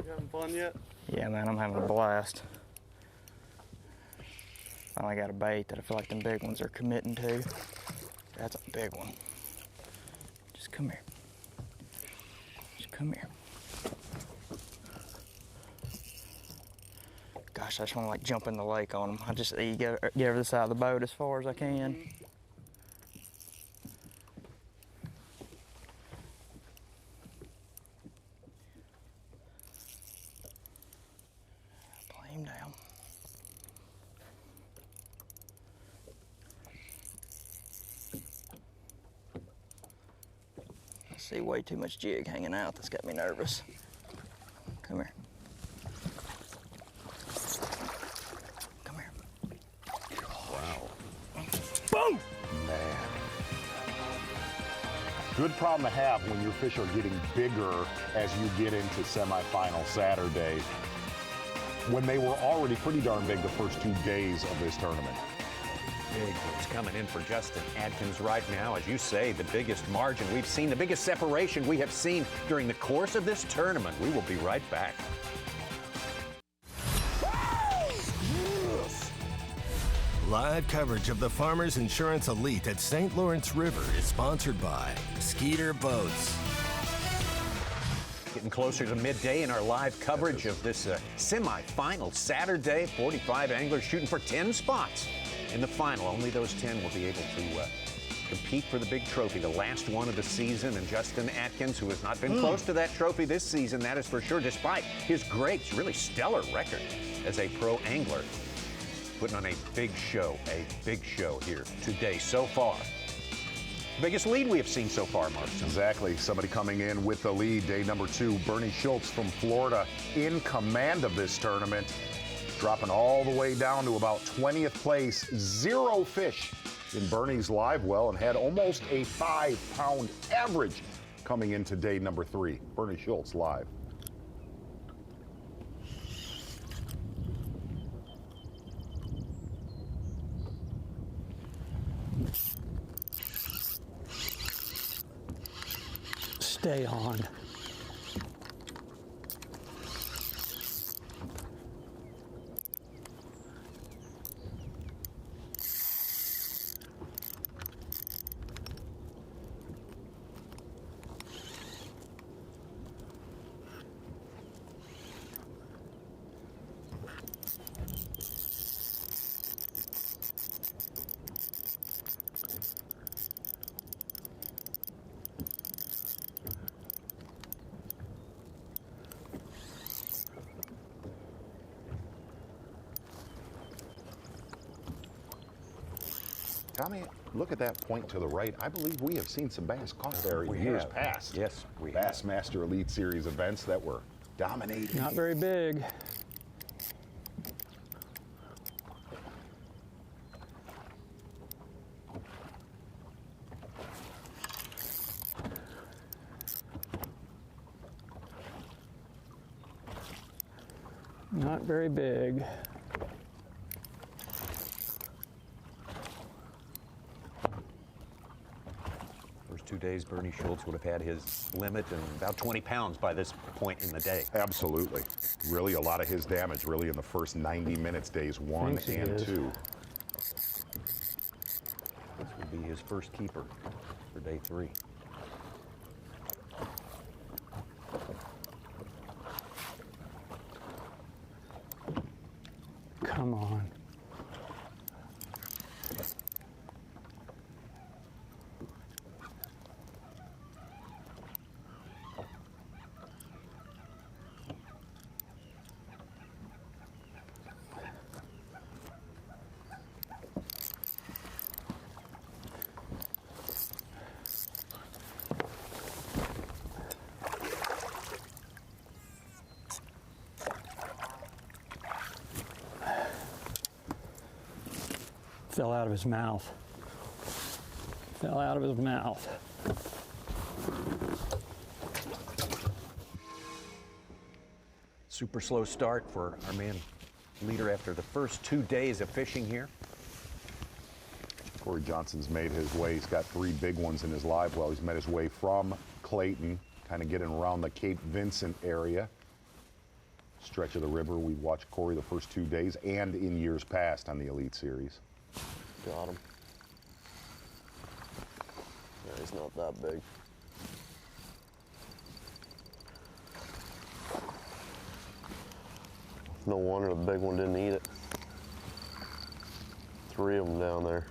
Having fun yet? Yeah, man, I'm having a blast. Finally got a bait that I feel like them big ones are committing to. That's a big one. Just come here. Just come here. Gosh, I just want to like jump in the lake on them. I just get over the side of the boat as far as I can. Play him down. Let's See way too much jig hanging out. That's got me nervous. Come here. Come here. Wow. Boom! Man. Good problem to have when your fish are getting bigger as you get into semifinal Saturday, when they were already pretty darn big the first 2 days of this tournament. Big ones coming in for Justin Atkins right now. As you say, the biggest margin we've seen, the biggest separation we have seen during the course of this tournament. We will be right back. Live coverage of the Farmers Insurance Elite at St. Lawrence River is sponsored by Skeeter Boats. Getting closer to midday in our live coverage of this semi-final Saturday. 45 anglers shooting for 10 spots in the final. Only those 10 will be able to compete for the big trophy, the last one of the season. And Justin Atkins, who has not been close to that trophy this season, that is for sure, despite his great, really stellar record as a pro angler. Putting on a big show here today so far. Biggest lead we have seen so far, Mark. Exactly. Somebody coming in with the lead, day number 2, Bernie Schulz from Florida, in command of this tournament, dropping all the way down to about 20th place. 0 fish in Bernie's live well and had almost a 5-pound average coming into day number 3. Bernie Schulz live. Stay on. Tommy, look at that point to the right. I believe we have seen some bass caught there in years past. Yes, we have. Bassmaster Elite Series events that were dominating. Not very big. Not very big. First 2 days, Bernie Schulz would have had his limit and about 20 pounds by this point in the day. Absolutely. Really a lot of his damage really in the first 90 minutes, days 1 and 2. This would be his first keeper for day 3. Come on. Fell out of his mouth. Fell out of his mouth. Super slow start for our man leader after the first 2 days of fishing here. Cory Johnston's made his way. He's got 3 big ones in his live well. He's made his way from Clayton, kind of getting around the Cape Vincent area. Stretch of the river. We watched Cory the first 2 days and in years past on the Elite Series. Got him. Yeah, he's not that big. No wonder the big one didn't eat it. 3 of them down there.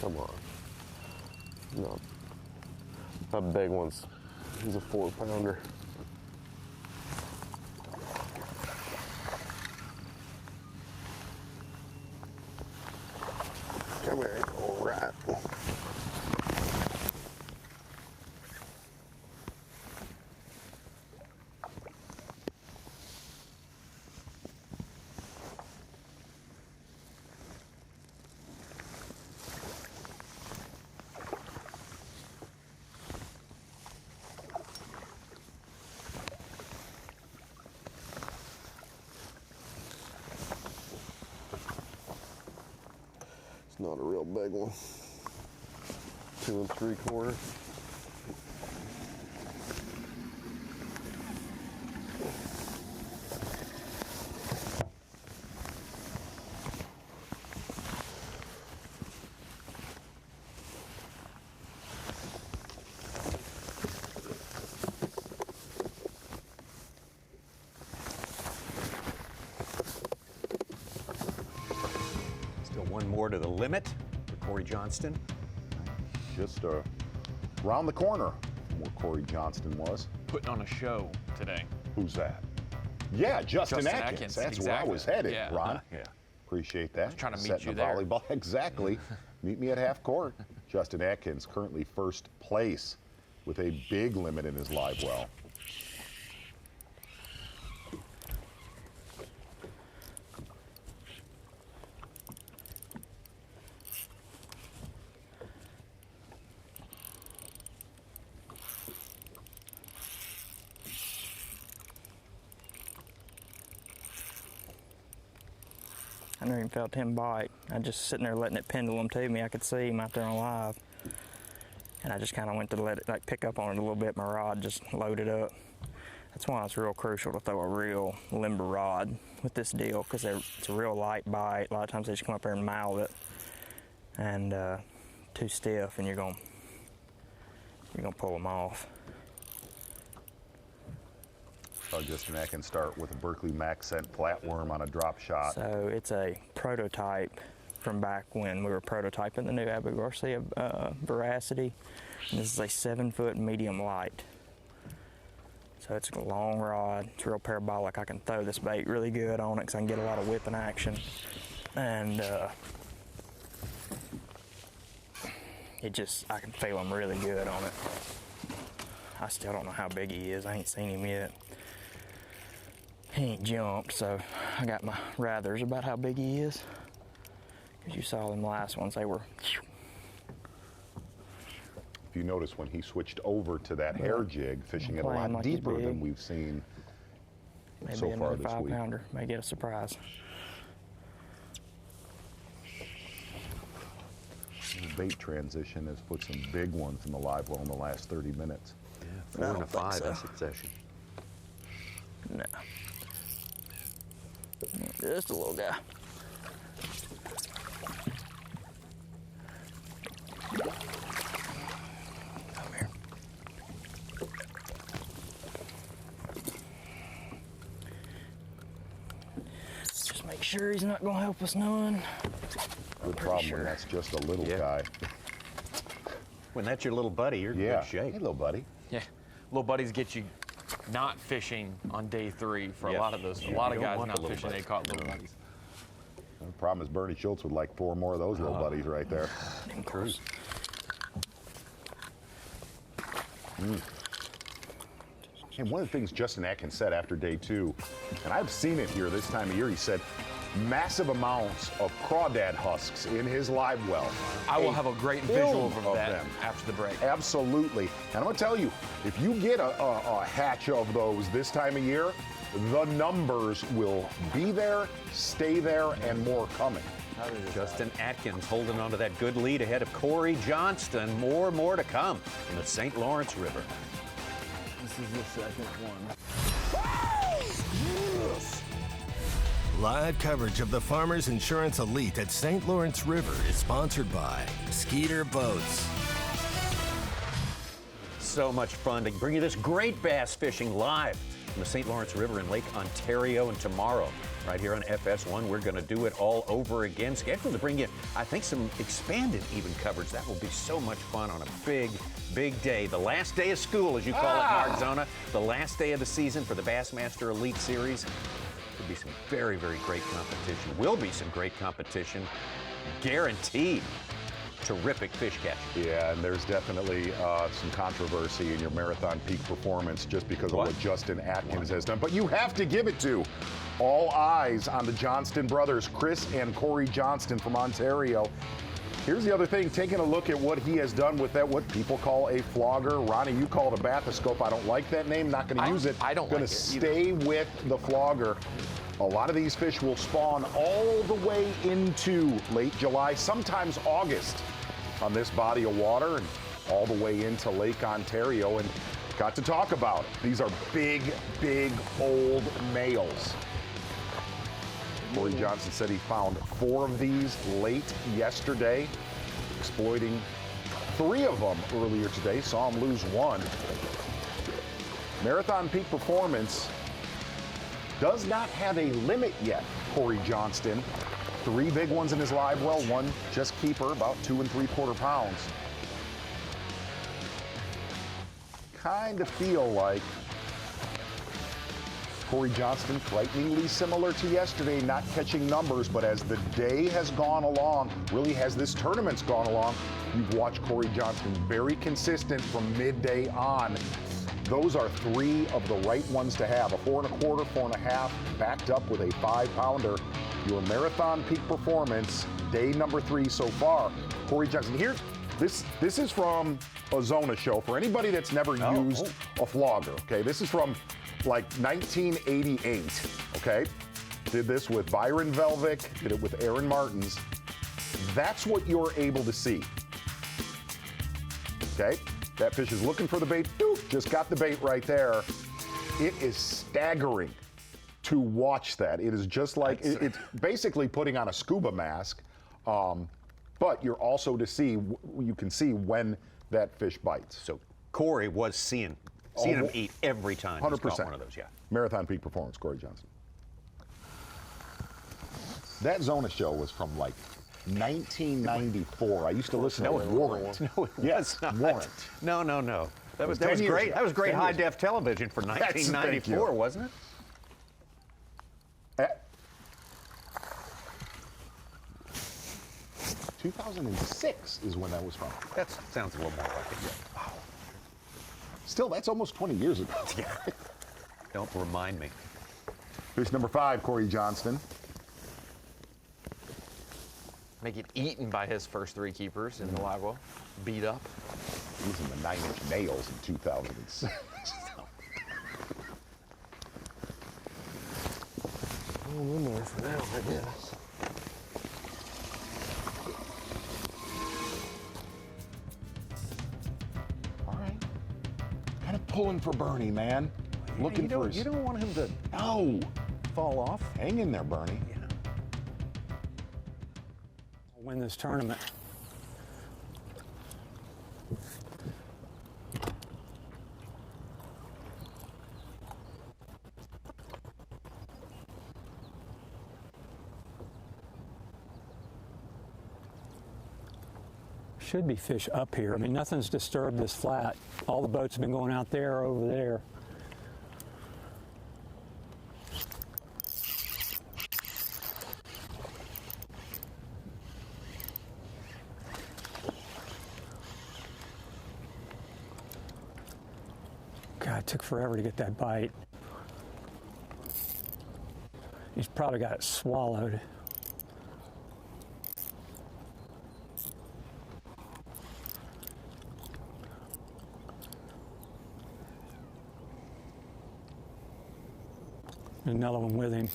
Come on. No. That big one's, he's a 4-pounder. Come here, you old rat. Not a real big one. 2 3/4. One more to the limit for Cory Johnston. Just around the corner from where Cory Johnston was. Putting on a show today. Who's that? Yeah, Justin Atkins. That's exactly. where I was headed, Yeah. Ron. Yeah. Appreciate that. I was trying to meet Setting you the there. Volleyball. Exactly. Meet me at half court. Justin Atkins currently first place with a big limit in his live well. I never even felt him bite. I just sitting there letting it pendulum to me. I could see him out there on live. And I just kind of went to let it like pick up on it a little bit. My rod just loaded up. That's why it's real crucial to throw a real limber rod with this deal, because it's a real light bite. A lot of times they just come up there and mouth it. And too stiff, and you're gonna pull them off. Justin Atkins start with a Berkeley Max scent flatworm on a drop shot. So it's a prototype from back when we were prototyping the new Abu Garcia Veracity. And this is a 7-foot medium light. So it's a long rod. It's real parabolic. I can throw this bait really good on it because I can get a lot of whipping action. And I can feel him really good on it. I still don't know how big he is. I ain't seen him yet. He ain't jumped, so I got my rathers about how big he is. Because you saw them last ones, they were. If you notice, when he switched over to that hair jig, fishing it a lot like deeper he's than big. we've seen Maybe so far another this week. 5-pounder. May get a surprise. The bait transition has put some big ones in the live well in the last 30 minutes. Yeah, 4 and a 5 in succession. No. Just a little guy. Come here. Just make sure he's not going to help us none. Good problem when that's just a little guy. When that's your little buddy, you're in good shape. Hey, little buddy. Yeah, little buddies get you not fishing on day 3 for a lot of those. A lot of guys not fishing, they caught little buddies. The problem is Bernie Schulz would like 4 more of those little buddies right there. True. And one of the things Justin Atkins said after day 2, and I've seen it here this time of year, he said massive amounts of crawdad husks in his live well. I will have a great visual from that after the break. Absolutely. And I'm going to tell you, if you get a hatch of those this time of year, the numbers will be there, stay there, and more coming. Justin Atkins holding on to that good lead ahead of Cory Johnston. More to come in the St. Lawrence River. This is the second one. Live coverage of the Farmers Insurance Elite at St. Lawrence River is sponsored by Skeeter Boats. So much fun to bring you this great bass fishing live from the St. Lawrence River in Lake Ontario. And tomorrow, right here on FS1. We're going to do it all over again. Scheduled to bring you, I think, some expanded even coverage. That will be so much fun on a big, big day. The last day of school, as you call it, Mark Zona. The last day of the season for the Bassmaster Elite Series. Could be some very, very great competition. Will be some great competition. Guaranteed. Terrific fish catch. Yeah, and there's definitely some controversy in your marathon peak performance just because of what Justin Atkins has done. But you have to give it to all eyes on the Johnston brothers, Chris and Cory Johnston from Ontario. Here's the other thing, taking a look at what he has done with that, what people call a flogger. Ronnie, you call it a bathoscope. I don't like that name, not going to use it. I don't going like to it stay with the flogger. A lot of these fish will spawn all the way into late July, sometimes August, on this body of water and all the way into Lake Ontario. And got to talk about it. These are big, big old males. Cory Johnston said he found 4 of these late yesterday, exploiting 3 of them earlier today. Saw him lose 1. Marathon peak performance does not have a limit yet, Cory Johnston. 3 big ones in his live well, 1 just keeper, about 2 3/4 pounds. Kind of feel like Cory Johnston, frighteningly similar to yesterday, not catching numbers, but as the day has gone along, really as this tournament's gone along, you've watched Cory Johnston very consistent from midday on. Those are 3 of the right ones to have. A 4 1/4, 4 1/2, backed up with a 5-pounder. Your marathon peak performance, day number 3 so far. Cory Johnston, here, this is from a Zona show. For anybody that's never used a flogger, okay? This is from like 1988, okay? Did this with Byron Velvick, did it with Aaron Martins. That's what you're able to see, okay? That fish is looking for the bait, doop, just got the bait right there. It is staggering to watch that. It is just like, it's basically putting on a scuba mask, but you're also you can see when that fish bites. So Cory was seeing him eat every time 100%. he's caught one of those, yeah. Marathon peak performance, Cory Johnston. That Zona show was from like 1994. I used to listen to Warrant. No, it was not. Warrant. No. That was great. Ago. That was great high-def television for 1994, wasn't it? 2006 is when that was from. That sounds a little more like it. Wow. Still, that's almost 20 years ago. Yeah. Don't remind me. Fish number 5, Cory Johnston. Make it eaten by his first 3 keepers in the live well. Beat up. Using the 9-inch nails in 2006. Oh, no more for now, I guess. All right. Kind of pulling for Bernie, man. Yeah, Looking for you don't want him to fall off. Hang in there, Bernie. Yeah. I'll win this tournament. Should be fish up here. I mean, nothing's disturbed this flat. All the boats have been going out there or over there. God, it took forever to get that bite. He's probably got it swallowed. Another one with him.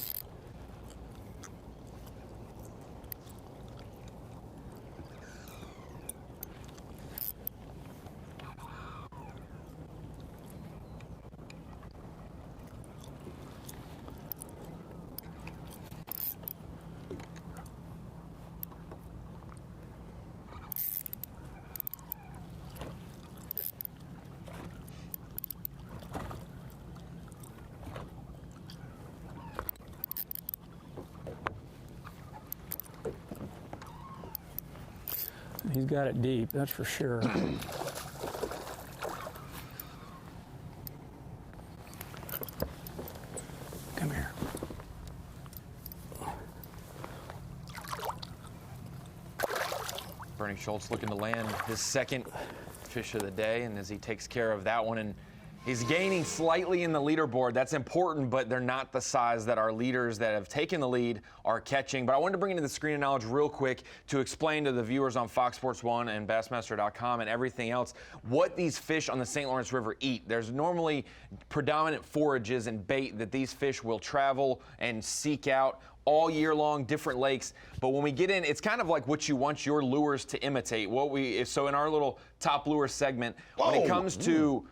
He's got it deep, that's for sure. Come here. Bernie Schulz looking to land his second fish of the day, and as he takes care of that one, and he's gaining slightly in the leaderboard. That's important, but they're not the size that our leaders that have taken the lead are catching. But I wanted to bring into the screen of knowledge real quick to explain to the viewers on Fox Sports 1 and Bassmaster.com and everything else what these fish on the St. Lawrence River eat. There's normally predominant forages and bait that these fish will travel and seek out all year long, different lakes. But when we get in, it's kind of like what you want your lures to imitate. So in our little top lure segment, when it comes to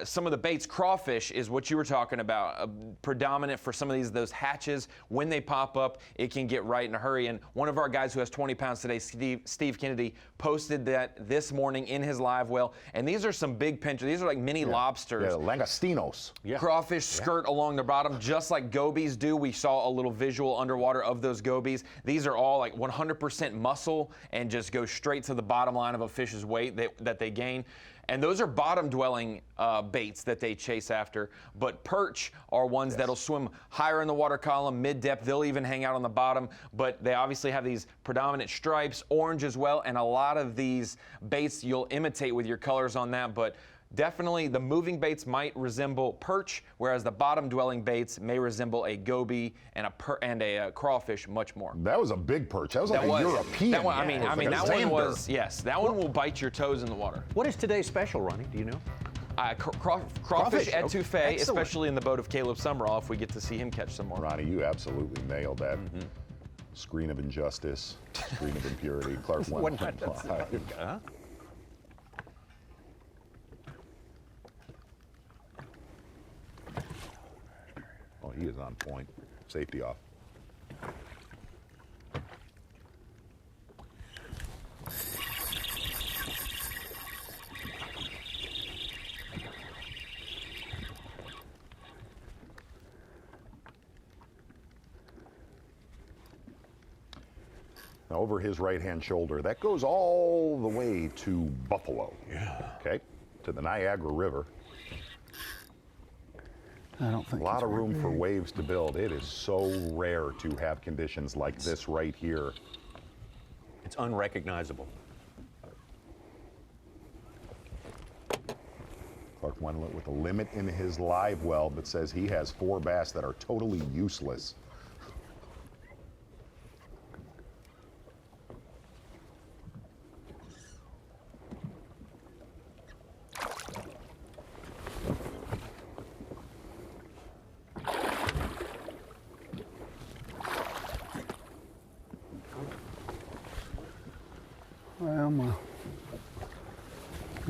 some of the baits, crawfish is what you were talking about, predominant for some of those hatches. When they pop up, it can get right in a hurry. And one of our guys who has 20 pounds today, Steve Kennedy, posted that this morning in his live well. And these are some big pinchers. These are like mini lobsters. Yeah, langostinos. Yeah. Crawfish skirt along the bottom, just like gobies do. We saw a little visual underwater of those gobies. These are all like 100% muscle and just go straight to the bottom line of a fish's weight that they gain. And those are bottom-dwelling baits that they chase after. But perch are ones that'll swim higher in the water column, mid-depth. They'll even hang out on the bottom. But they obviously have these predominant stripes, orange as well. And a lot of these baits you'll imitate with your colors on that. But definitely the moving baits might resemble perch, whereas the bottom-dwelling baits may resemble a goby and a crawfish much more. That was a big perch. That was like a European. That one, that one was, yes, that one will bite your toes in the water. What is today's special, Ronnie? Do you know? Crawfish etouffee, especially in the boat of Caleb Summerall, if we get to see him catch some more. Ronnie, you absolutely nailed that. Screen of injustice, screen of impurity. Clark Wendlandt. Huh? Oh, he is on point. Safety off. Now over his right-hand shoulder, that goes all the way to Buffalo. Yeah. Okay, to the Niagara River. I don't think a lot of room for waves to build. It is so rare to have conditions like this right here. It's unrecognizable. Clark Wendlandt with a limit in his live well, but says he has 4 bass that are totally useless.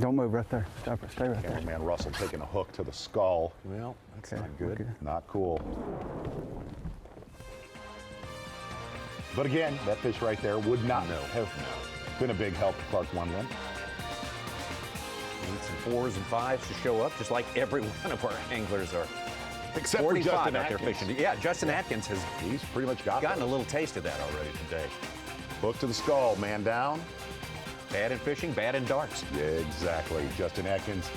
Don't move right there. Stay right there. Cameraman Russell taking a hook to the skull. Well, that's not good. Okay. Not cool. But again, that fish right there would not have been a big help to Clark Wendlandt. Need some 4s and 5s to show up, just like every one of our anglers are. Except for Justin out there Atkins. fishing. Yeah, Justin Atkins has He's pretty much gotten a little taste of that already today. Hook to the skull, man down. Bad in fishing, bad in darts. Yeah, exactly. Justin Atkins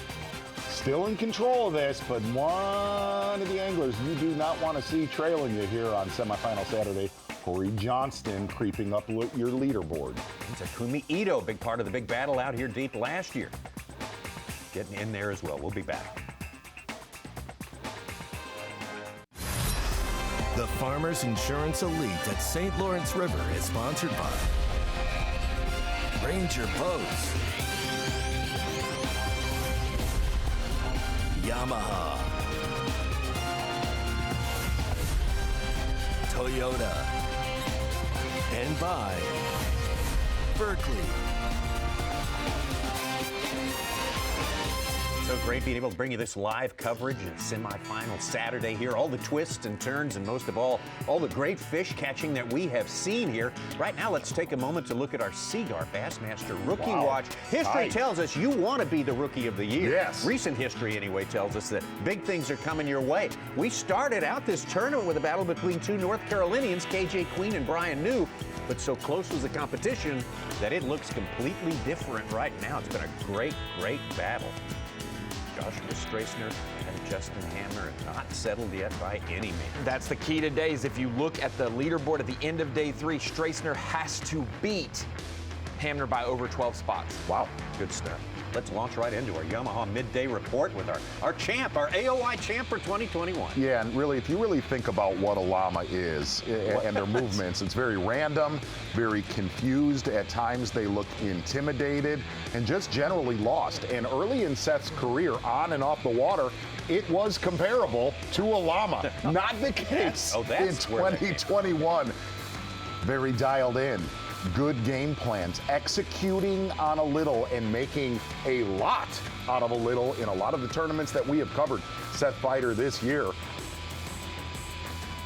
still in control of this, but one of the anglers you do not want to see trailing you here on semifinal Saturday, Cory Johnston, creeping up your leaderboard. It's a Kumi Ito, big part of the big battle out here deep last year. Getting in there as well. We'll be back. The Farmers Insurance Elite at St. Lawrence River is sponsored by Ranger Boats, Yamaha, Toyota, and by Berkeley. So great being able to bring you this live coverage and semifinal Saturday here. All the twists and turns and most of all the great fish catching that we have seen here. Right now, let's take a moment to look at our Seaguar Bassmaster Rookie Watch. History tells us you want to be the Rookie of the Year. Yes. Recent history, anyway, tells us that big things are coming your way. We started out this tournament with a battle between two North Carolinians, KJ Queen and Brian New, but so close was the competition that it looks completely different right now. It's been a great, great battle. Joshua Strassner and Justin Hamner have not settled yet by any means. That's the key today is if you look at the leaderboard at the end of day 3, Strassner has to beat Hamner by over 12 spots. Wow, good stuff. Let's launch right into our Yamaha midday report with our champ, our AOI champ for 2021. Yeah, and really, if you really think about what a llama is and their movements, it's very random, very confused. At times they look intimidated and just generally lost. And early in Seth's career, on and off the water, it was comparable to a llama. Not the case in 2021. Very dialed in. Good game plans, executing on a little and making a lot out of a little in a lot of the tournaments that we have covered. Seth Fighter this year.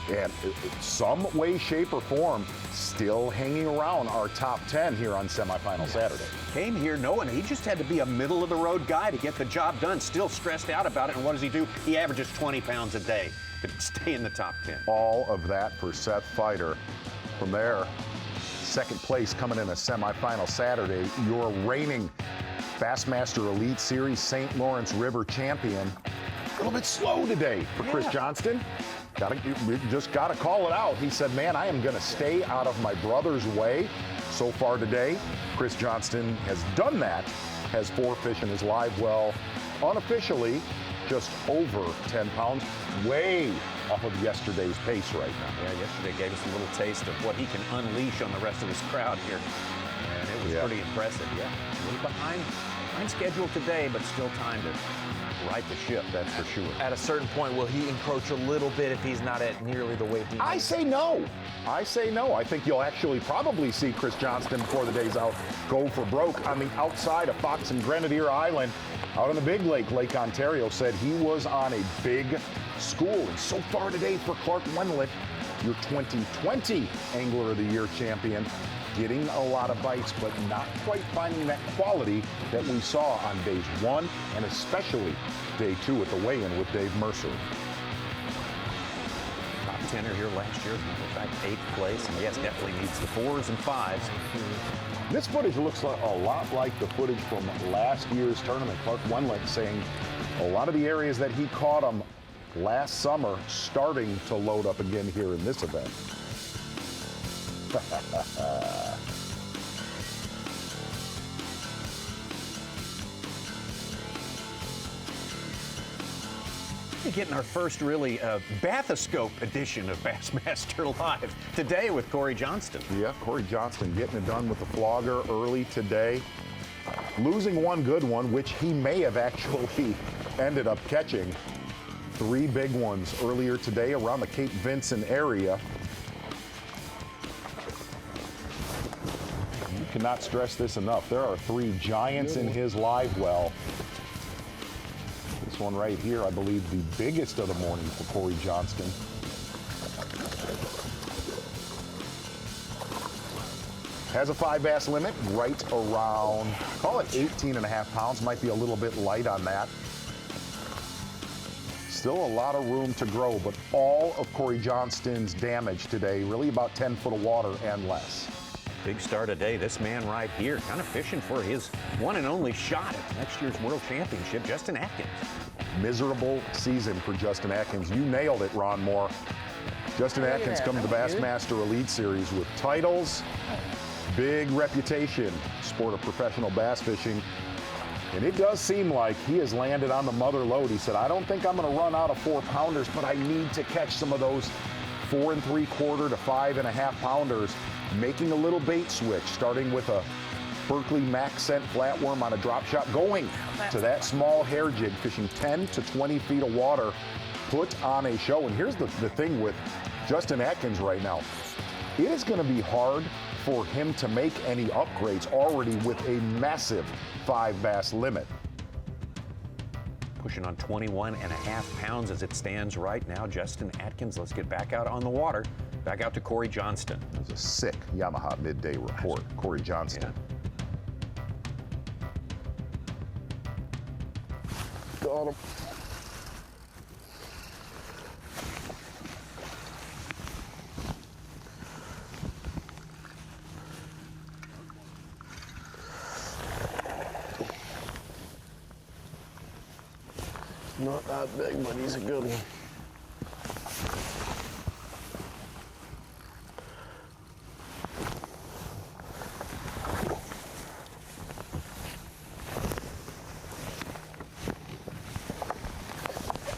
And some way, shape, or form, still hanging around our top 10 here on semifinal Saturday. Came here knowing he just had to be a middle-of-the-road guy to get the job done. Still stressed out about it. And what does he do? He averages 20 pounds a day to stay in the top 10. All of that for Seth Fighter. From there, second place coming in a semifinal Saturday, your reigning Bassmaster Elite Series St. Lawrence River champion. A little bit slow today for Cory Johnston. Just got to call it out. He said, man, I am going to stay out of my brother's way. So far today, Cory Johnston has done that, has 4 fish in his live well, unofficially just over 10 pounds, way off of yesterday's pace right now. Yeah, yesterday gave us a little taste of what he can unleash on the rest of this crowd here. And it was pretty impressive, A little behind schedule today, but still time to right the ship, that's for sure. At a certain point, will he encroach a little bit if he's not at nearly the weight he needs? I say no. I think you'll actually probably see Cory Johnston before the day's out go for broke on the outside of Fox and Grenadier Island out on the big lake, Lake Ontario. Said he was on a big school. And so far today for Clark Wendlandt, your 2020 Angler of the Year champion, getting a lot of bites, but not quite finding that quality that we saw on days 1 and especially day 2 at the weigh-in with Dave Mercer. Top 10er here last year, in fact, 8th place, and yes, definitely needs the 4s and 5s. This footage looks a lot like the footage from last year's tournament. Clark Wendlandt saying a lot of the areas that he caught them last summer starting to load up again here in this event. Getting our first really bathoscope edition of Bassmaster Live today with Cory Johnston. Yeah, Cory Johnston getting it done with the flogger early today. Losing one good one, which he may have actually ended up catching. 3 big ones earlier today around the Cape Vincent area. You cannot stress this enough. There are 3 giants in his live well. This one right here, I believe, the biggest of the morning for Cory Johnston. Has a 5 bass limit right around, call it 18.5 pounds. Might be a little bit light on that. Still a lot of room to grow, but all of Cory Johnston's damage today, really about 10 foot of water and less. Big start today. This man right here, kind of fishing for his one and only shot at next year's World Championship, Justin Atkins. Miserable season for Justin Atkins. You nailed it, Ron Moore. Justin Atkins coming to the Bassmaster Elite Series with titles, big reputation, sport of professional bass fishing. And it does seem like he has landed on the mother lode. He said, I don't think I'm going to run out of 4-pounders, but I need to catch some of those 4 3/4 to 5.5 pounders. Making a little bait switch, starting with a Berkeley Max Scent flatworm on a drop shot, going to that small hair jig, fishing 10 to 20 feet of water, put on a show. And here's the thing with Justin Atkins right now. It is going to be hard for him to make any upgrades already with a massive 5 bass limit. pushing on 21.5 pounds as it stands right now. Justin Atkins, let's get back out on the water. Back out to Cory Johnston. It was a sick Yamaha midday report. Cory Johnston. Yeah. Got him. Not that big, but he's a good one.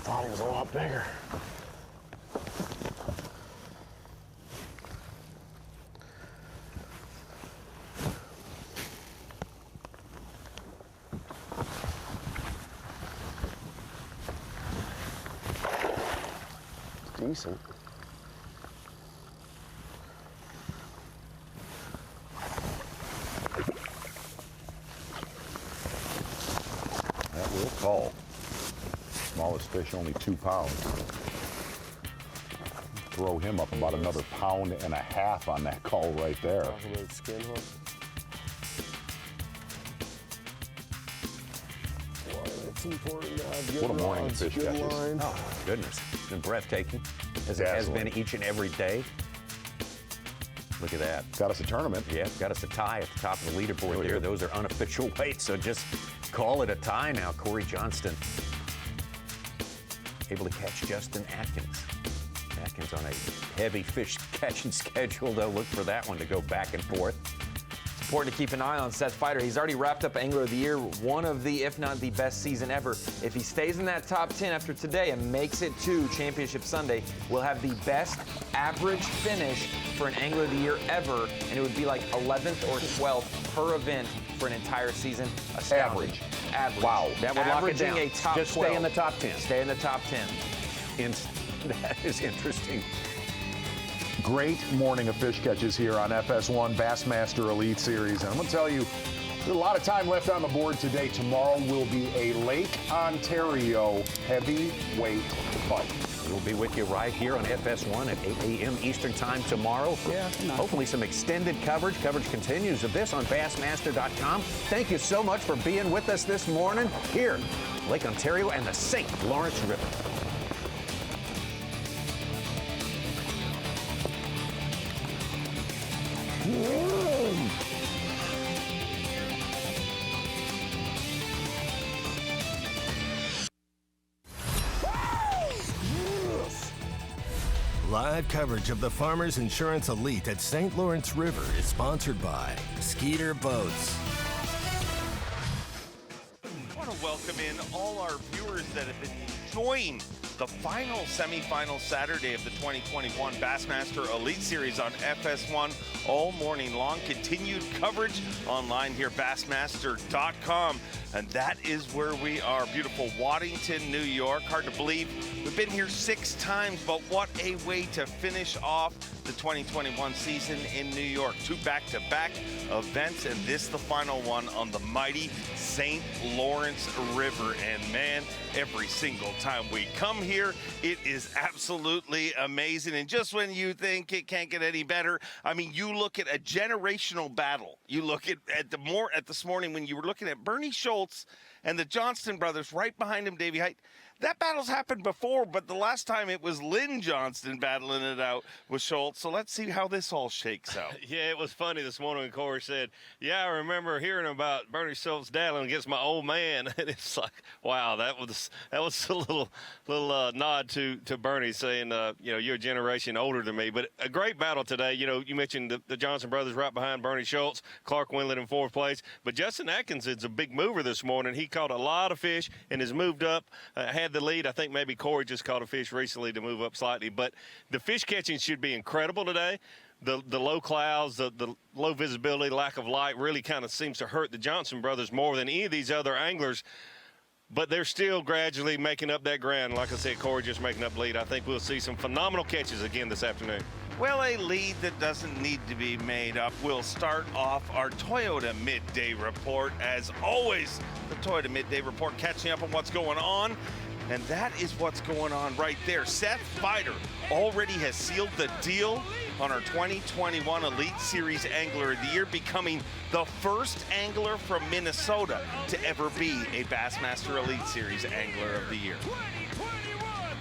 Thought he was a lot bigger. Decent. That will call. Smallest fish, only 2 pounds. Throw him up about another 1.5 pounds on that call right there. Skin hook. It's important to have good What a morning rods, fish good catches. line. Oh, my goodness. It's been breathtaking, as it has been each and every day. Look at that. Got us a tournament. Yeah, got us a tie at the top of the leaderboard there. Those are unofficial weights, so just call it a tie now. Cory Johnston able to catch Justin Atkins. Atkins on a heavy fish catching schedule, though. Look for that one to go back and forth. It's important to keep an eye on Seth Fighter. He's already wrapped up Angler of the Year, one of the, if not the best season ever. If he stays in that top 10 after today and makes it to Championship Sunday, we'll have the best average finish for an Angler of the Year ever, and it would be like 11th or 12th per event for an entire season. Average. Wow. That would lock it Averaging down. a top Just 12. stay in the top 10. Stay in the top 10. That is interesting. Great morning of fish catches here on FS1 Bassmaster Elite Series. And I'm going to tell you, there's a lot of time left on the board today. Tomorrow will be a Lake Ontario heavyweight fight. We'll be with you right here on FS1 at 8 a.m. Eastern Time tomorrow. Yeah, hopefully some extended coverage. Coverage continues of this on Bassmaster.com. Thank you so much for being with us this morning here, Lake Ontario and the St. Lawrence River. Live coverage of the Farmers Insurance Elite at St. Lawrence River is sponsored by Skeeter Boats. I want to welcome in all our viewers that have been enjoying the final semifinal Saturday of the 2021 Bassmaster Elite Series on FS1 all morning long. Continued coverage online here, Bassmaster.com. And that is where we are. Beautiful Waddington, New York. Hard to believe we've been here 6 times, but what a way to finish off the 2021 season in New York. 2 back-to-back events, and this the final one on the mighty St. Lawrence River. And man, every single time we come here, it is absolutely amazing. And just when you think it can't get any better, I mean, you look at a generational battle. You look at this morning when you were looking at Bernie Schulz and the Johnston brothers right behind him, Davey Height. That battle's happened before, but the last time it was Lynn Johnston battling it out with Schulz. So let's see how this all shakes out. Yeah, it was funny this morning when Cory said, yeah, I remember hearing about Bernie Schulz battling against my old man. And it's like, wow, that was a little nod to Bernie saying, you're a generation older than me. But a great battle today. You know, you mentioned the Johnson brothers right behind Bernie Schulz, Clark Wendlandt in 4th place. But Justin Atkins is a big mover this morning. He caught a lot of fish and has moved up, had the lead. I think maybe Cory just caught a fish recently to move up slightly, but the fish catching should be incredible today. The low clouds, the low visibility, lack of light really kind of seems to hurt the Johnson brothers more than any of these other anglers, but they're still gradually making up that ground. Like I said, Cory just making up lead. I think we'll see some phenomenal catches again this afternoon. Well, a lead that doesn't need to be made up. We'll start off our Toyota Midday Report. As always, the Toyota Midday Report catching up on what's going on. And that is what's going on right there. Seth Fighter already has sealed the deal on our 2021 Elite Series Angler of the Year, becoming the first angler from Minnesota to ever be a Bassmaster Elite Series Angler of the Year.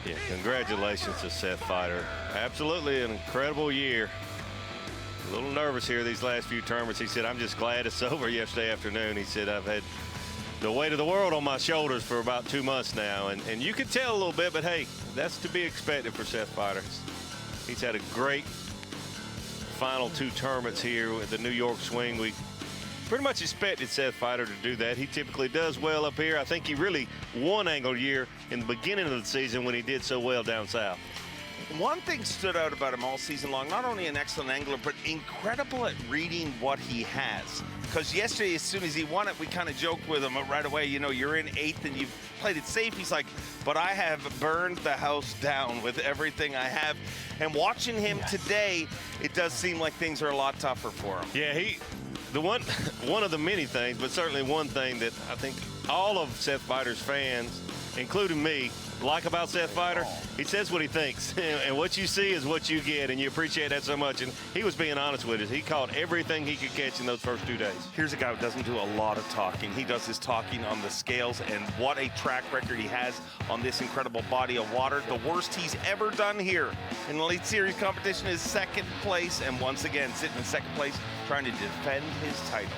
Yeah, congratulations to Seth Fighter. Absolutely an incredible year. A little nervous here these last few tournaments. He said, I'm just glad it's over yesterday afternoon. He said, I've had the weight of the world on my shoulders for about 2 months now. And you can tell a little bit, but hey, that's to be expected for Seth Fighter. He's had a great final 2 tournaments here at the New York Swing. We pretty much expected Seth Fighter to do that. He typically does well up here. I think he really won Angler Year in the beginning of the season when he did so well down south. One thing stood out about him all season long, not only an excellent angler, but incredible at reading what he has. Because yesterday, as soon as he won it, we kind of joked with him right away, you know, you're in 8th and you've played it safe. He's like, but I have burned the house down with everything I have. And watching him today, it does seem like things are a lot tougher for him. Yeah, one of the many things, but certainly one thing that I think all of Seth Fighter's fans, including me, like about Seth Fighter, he says what he thinks. And what you see is what you get, and you appreciate that so much. And he was being honest with us. He caught everything he could catch in those first 2 days. Here's a guy who doesn't do a lot of talking. He does his talking on the scales, and what a track record he has on this incredible body of water. The worst he's ever done here in the Elite Series competition is 2nd place, and once again, sitting in 2nd place, trying to defend his title.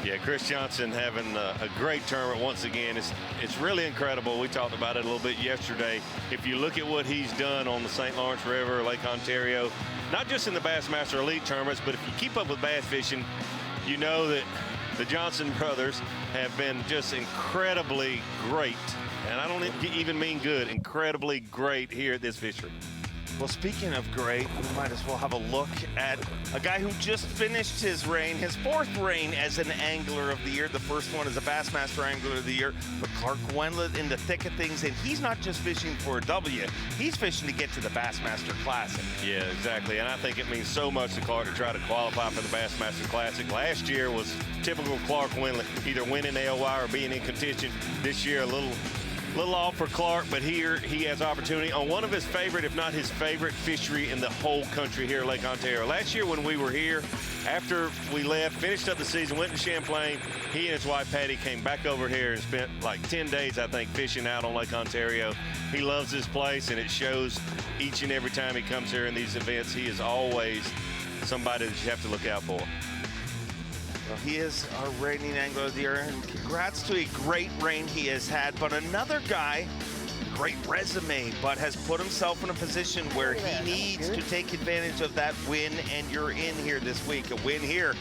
Yeah, Cory Johnston having a great tournament once again. It's really incredible. We talked about it a little bit yesterday. If you look at what he's done on the St. Lawrence River, Lake Ontario, not just in the Bassmaster Elite tournaments, but if you keep up with bass fishing, you know that the Johnston brothers have been just incredibly great. And I don't even mean good, incredibly great here at this fishery. Well, speaking of great, we might as well have a look at a guy who just finished his reign, his 4th reign as an Angler of the Year. The first one as a Bassmaster Angler of the Year, but Clark Wendlandt in the thick of things, and he's not just fishing for a W, he's fishing to get to the Bassmaster Classic. Yeah, exactly, and I think it means so much to Clark to try to qualify for the Bassmaster Classic. Last year was typical Clark Wendlandt, either winning AOY or being in contention. This year, a little off for Clark, but here he has opportunity on one of his favorite, if not his favorite, fishery in the whole country here at Lake Ontario. Last year when we were here, after we left, finished up the season, went to Champlain, he and his wife Patty came back over here and spent like 10 days, I think, fishing out on Lake Ontario. He loves this place, and it shows each and every time he comes here in these events. He is always somebody that you have to look out for. Well, he is our reigning Angler of the Year, and congrats to a great reign he has had. But another guy, great resume, but has put himself in a position where he needs to take advantage of that win, and you're in here this week. A win here,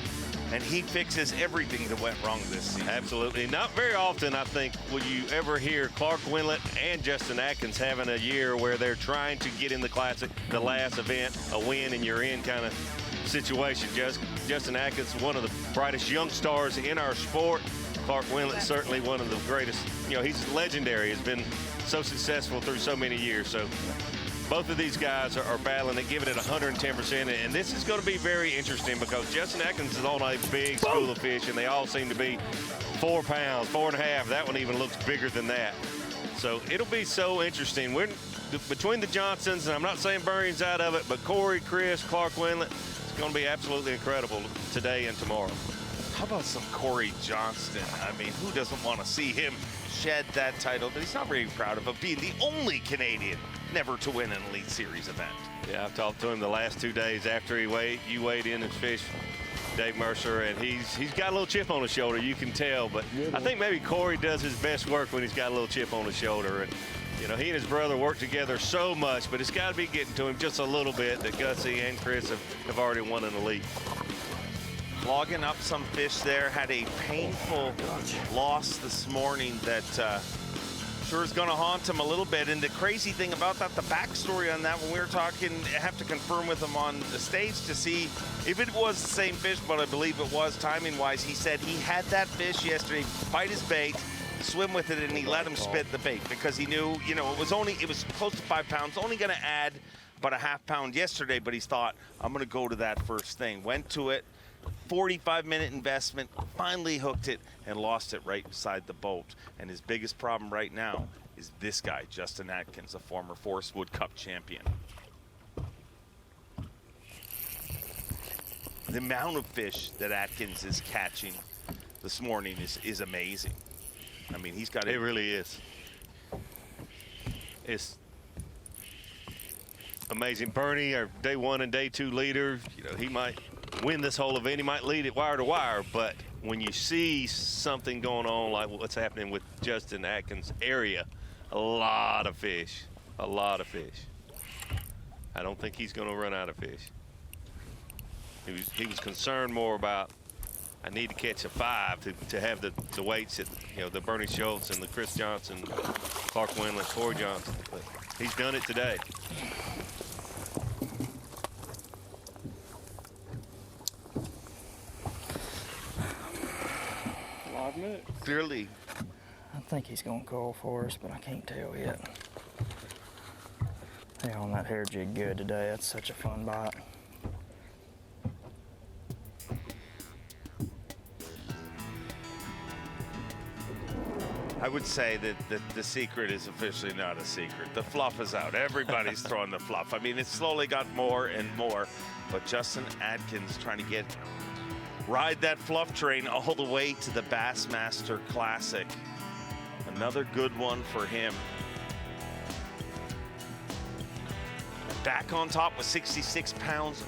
and he fixes everything that went wrong this season. Absolutely. Not very often, I think, will you ever hear Clark Wendlandt and Justin Atkins having a year where they're trying to get in the Classic, the last event, a win, and you're in kind of situation. Justin Atkins, one of the brightest young stars in our sport. Clark Wendlandt, certainly one of the greatest. You know, he's legendary. He's been so successful through so many years. So both of these guys are battling it, giving it 110%. And this is going to be very interesting because Justin Atkins is on a big school of fish, and they all seem to be 4 pounds, 4.5. That one even looks bigger than that. So it'll be so interesting. We're between the Johnstons, and I'm not saying Burring's out of it, but Cory, Chris, Clark Wendlandt, going to be absolutely incredible today and tomorrow. How about some Cory Johnston? I mean, who doesn't want to see him shed that title? But he's not very proud of it, being the only Canadian never to win an Elite Series event. Yeah, I've talked to him the last 2 days after you weighed in and fished, Dave Mercer, and he's got a little chip on his shoulder, you can tell. But I think maybe Cory does his best work when he's got a little chip on his shoulder. And you know, he and his brother work together so much, but it's got to be getting to him just a little bit that Gutsy and Chris have already won an Elite. Logging up some fish there, had a painful loss this morning that sure is going to haunt him a little bit. And the crazy thing about that, the backstory on that, when we were talking, I have to confirm with him on the stage to see if it was the same fish, but I believe it was timing-wise. He said he had that fish yesterday bite his bait, swim with it, and he let him spit the bait because he knew, you know, it was close to 5 pounds, only going to add about a half pound yesterday, but he's thought, I'm going to go to that first thing. Went to it, 45-minute investment, finally hooked it, and lost it right beside the boat. And his biggest problem right now is this guy, Justin Atkins, a former Forest Wood Cup champion. The amount of fish that Atkins is catching this morning is amazing. I mean, he's got it. It really is. It's amazing. Bernie, our day 1 and day 2 leader, you know, he might win this whole event. He might lead it wire to wire, but when you see something going on like what's happening with Justin Atkins' area, a lot of fish, a lot of fish. I don't think he's going to run out of fish. He was concerned more about, I need to catch a 5 to have the weights that, you know, the Bernie Schulz and the Chris Johnson, Clark Wendlandt, Cory Johnston. But he's done it today. Clearly. I think he's going to call for us, but I can't tell yet. They on that hair jig good today. That's such a fun bite. I would say that the secret is officially not a secret. The fluff is out. Everybody's throwing the fluff. I mean, it's slowly got more and more, but Justin Atkins trying to ride that fluff train all the way to the Bassmaster Classic. Another good one for him. Back on top with 66 pounds,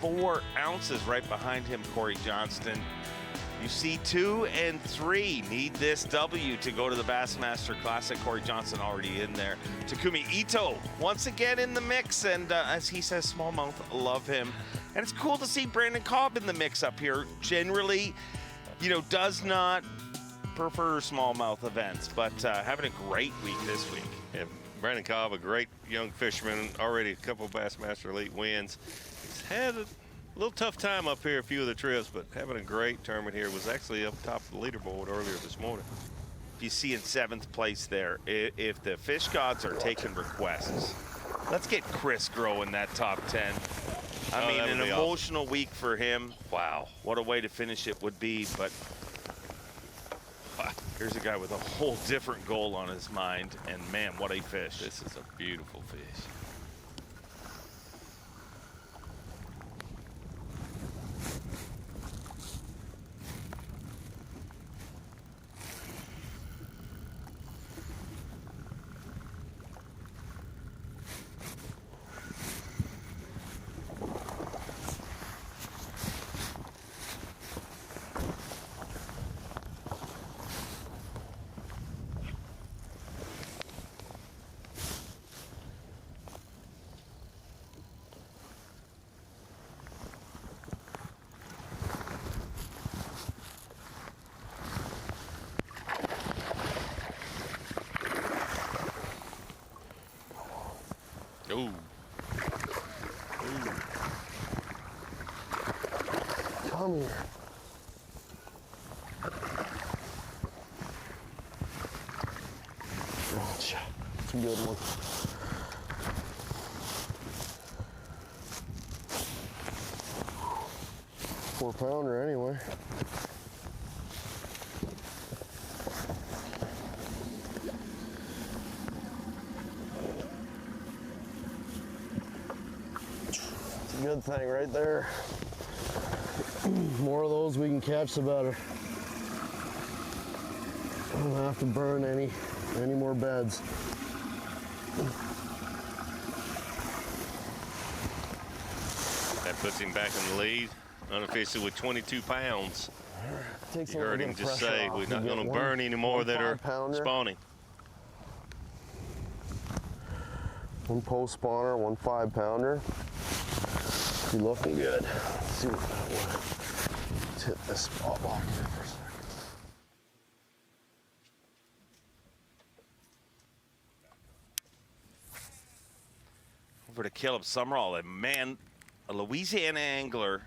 4 ounces right behind him, Cory Johnston. You see 2 and 3 need this W to go to the Bassmaster Classic. Cory Johnston already in there. Takumi Ito once again in the mix, and as he says, smallmouth, love him. And it's cool to see Brandon Cobb in the mix up here. Generally, you know, does not prefer smallmouth events, but having a great week this week. Yeah, Brandon Cobb, a great young fisherman, already a couple of Bassmaster Elite wins. He's had a little tough time up here a few of the trips, but having a great tournament here. Was actually up top of the leaderboard earlier this morning. You see in 7th place there, if the fish gods are taking requests, let's get Chris Grow in that top 10. I mean, an emotional week for him. Wow, what a way to finish it would be, but here's a guy with a whole different goal on his mind, and man, what a fish. This is a beautiful fish. Ooh. Come here. Gotcha. It's a good one. Four-pounder anyway. Good thing right there. More of those we can catch, the better. Don't have to burn any more beds. That puts him back in the lead, unofficially with 22 pounds. You heard him just say, we're not going to burn any more that are spawning. One post spawner, 1 5-pounder. Be looking good. Let's see what that was. Let's hit this spot block here for a second. Over to Caleb Summerall, a Louisiana angler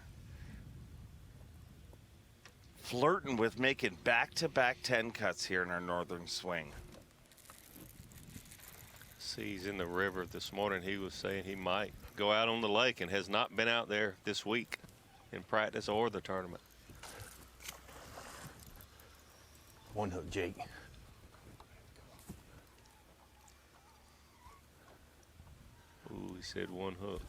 flirting with making back-to-back 10 cuts here in our northern swing. See, he's in the river this morning. He was saying he might go out on the lake and has not been out there this week in practice or the tournament. One hook, Jake. Ooh, he said one hook.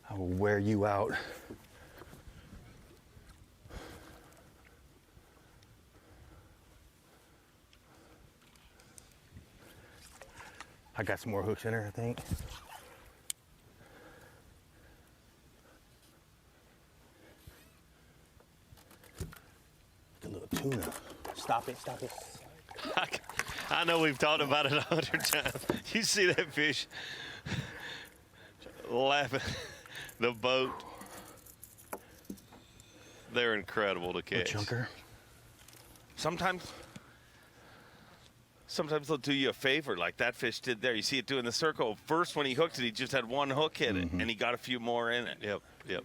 I will wear you out. I got some more hooks in her, I think. A little tuna. Stop it, stop it. I know we've talked about it 100 times. You see that fish laughing. The boat. They're incredible to catch. Chunker. Sometimes they'll do you a favor like that fish did there. You see it doing the circle. First, when he hooked it, he just had one hook hit it, and he got a few more in it. Yep, yep.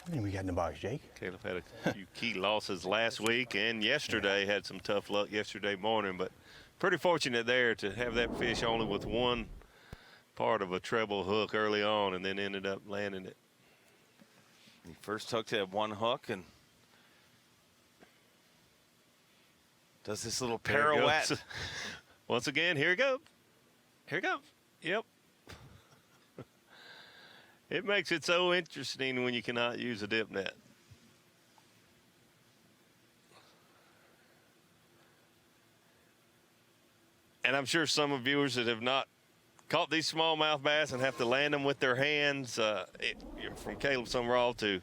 How many we got in the box, Jake? Caleb had a few key losses last week and yesterday. Had some tough luck yesterday morning, but pretty fortunate there to have that fish only with one part of a treble hook early on and then ended up landing it. He first hooked it at one hook and does this little pirouette. Once again, here we go. Here we go. Yep. It makes it so interesting when you cannot use a dip net. And I'm sure some of viewers that have not caught these smallmouth bass and have to land them with their hands, from Caleb Summerall to,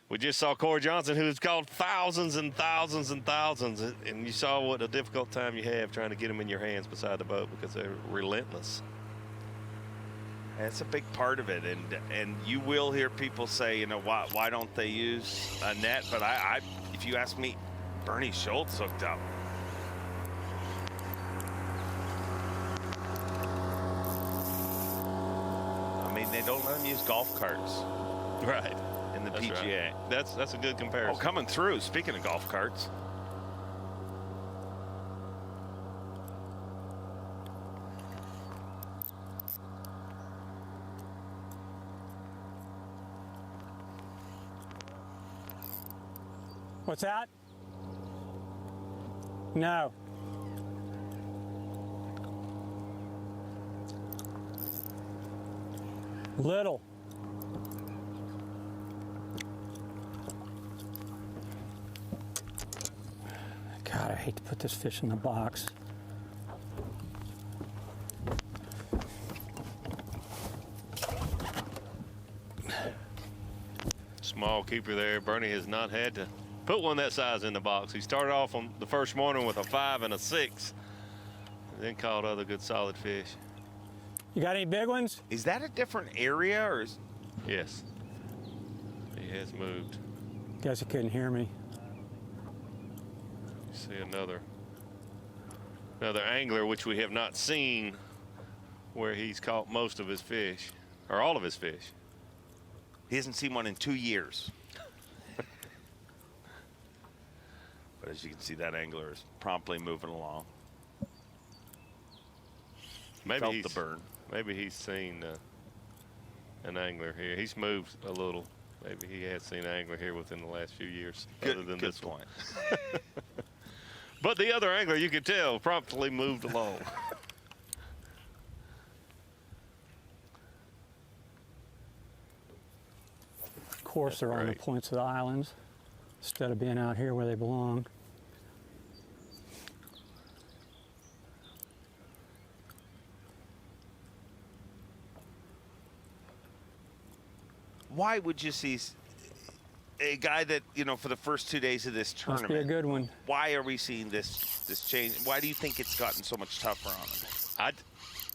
we just saw Cory Johnston, who's caught thousands and thousands and thousands, and you saw what a difficult time you have trying to get them in your hands beside the boat because they're relentless. That's a big part of it, and you will hear people say, you know, why don't they use a net? But I if you ask me, Bernie Schulz hooked up. I mean, they don't let them use golf carts, right? In the That's PGA. Right. That's a good comparison. Oh, coming through. Speaking of golf carts. What's that? No. Little. God, I hate to put this fish in the box. Small keeper there. Bernie has not had to put one that size in the box. He started off on the first morning with a 5 and a 6, and then caught other good solid fish. You got any big ones? Is that a different area, or is? Yes. He has moved. Guess he couldn't hear me. You see another angler, which we have not seen, where he's caught most of his fish, or all of his fish. He hasn't seen one in 2 years. But as you can see, that angler is promptly moving along. Maybe Felt he's the burn. Maybe he's seen an angler here. He's moved a little. Maybe he has seen an angler here within the last few years, other than good this point. one. But the other angler, you could tell, promptly moved along. Of course, they're on the points of the islands instead of being out here where they belong. Why would you see a guy that, you know, for the first 2 days of this tournament. Must be a good one. Why are we seeing this change? Why do you think it's gotten so much tougher on him?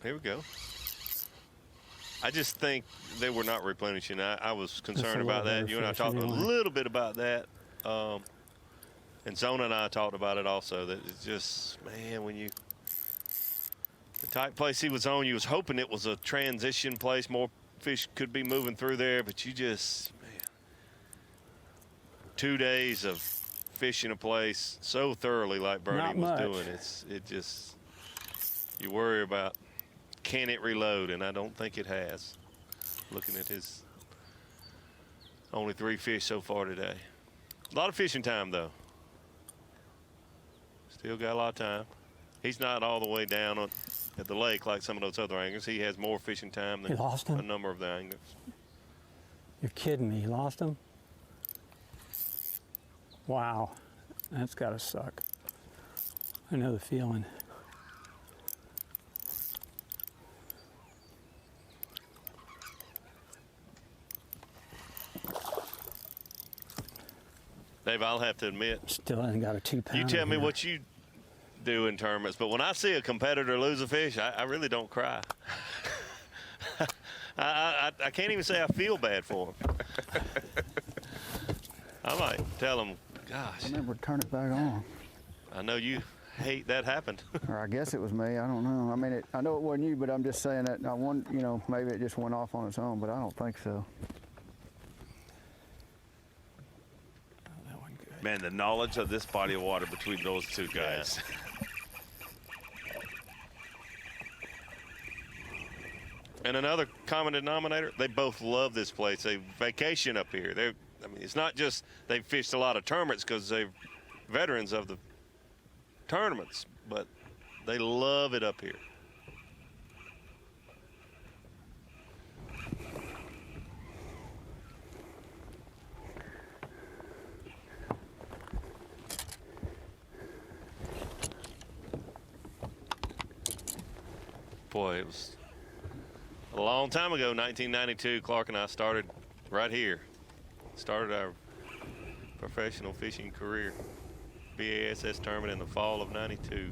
Here we go. I just think they were not replenishing. I was concerned about that. You and I talked a little bit about that. And Zona and I talked about it also. That it's just, man, when you, the tight place he was on, you was hoping it was a transition place. More fish could be moving through there, but you just, man, 2 days of fishing a place so thoroughly like Bernie was doing. It just, you worry about, can it reload? And I don't think it has. Looking at his only 3 fish so far today. A lot of fishing time though. Still got a lot of time. He's not all the way down at the lake like some of those other anglers. He has more fishing time than a number of the anglers. You're kidding me. You lost him? Wow. That's got to suck. I know the feeling. Dave, I'll have to admit. Still hasn't got a 2-pounder. You tell me what you do in tournaments, but when I see a competitor lose a fish, I really don't cry. I can't even say I feel bad for him. I might tell him, gosh. I never turn it back on. I know you hate that happened. Or I guess it was me. I don't know. I mean, I know it wasn't you, but I'm just saying that I want, you know, maybe it just went off on its own, but I don't think so. Man, the knowledge of this body of water between those two guys. And another common denominator, they both love this place. They vacation up here. I mean, it's not just they've fished a lot of tournaments because they're veterans of the tournaments, but they love it up here. Boy, it was a long time ago, 1992. Clark and I started right here. Started our professional fishing career. B.A.S.S tournament in the fall of '92.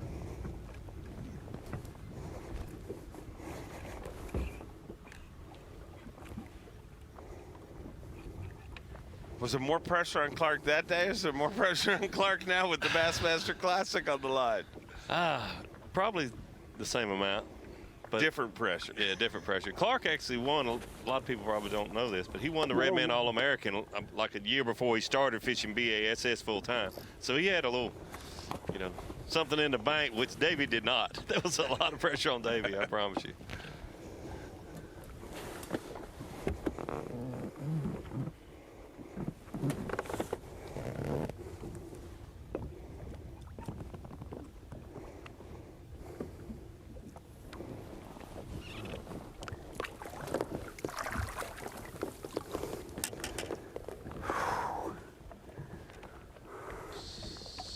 Was there more pressure on Clark that day, or is there more pressure on Clark now with the Bassmaster Classic on the line? Probably the same amount. But different pressure. Yeah, different pressure. Clark actually won, a lot of people probably don't know this, but he won the Redman All-American like a year before he started fishing B.A.S.S full time. So he had a little, you know, something in the bank, which Davey did not. There was a lot of pressure on Davey, I promise you.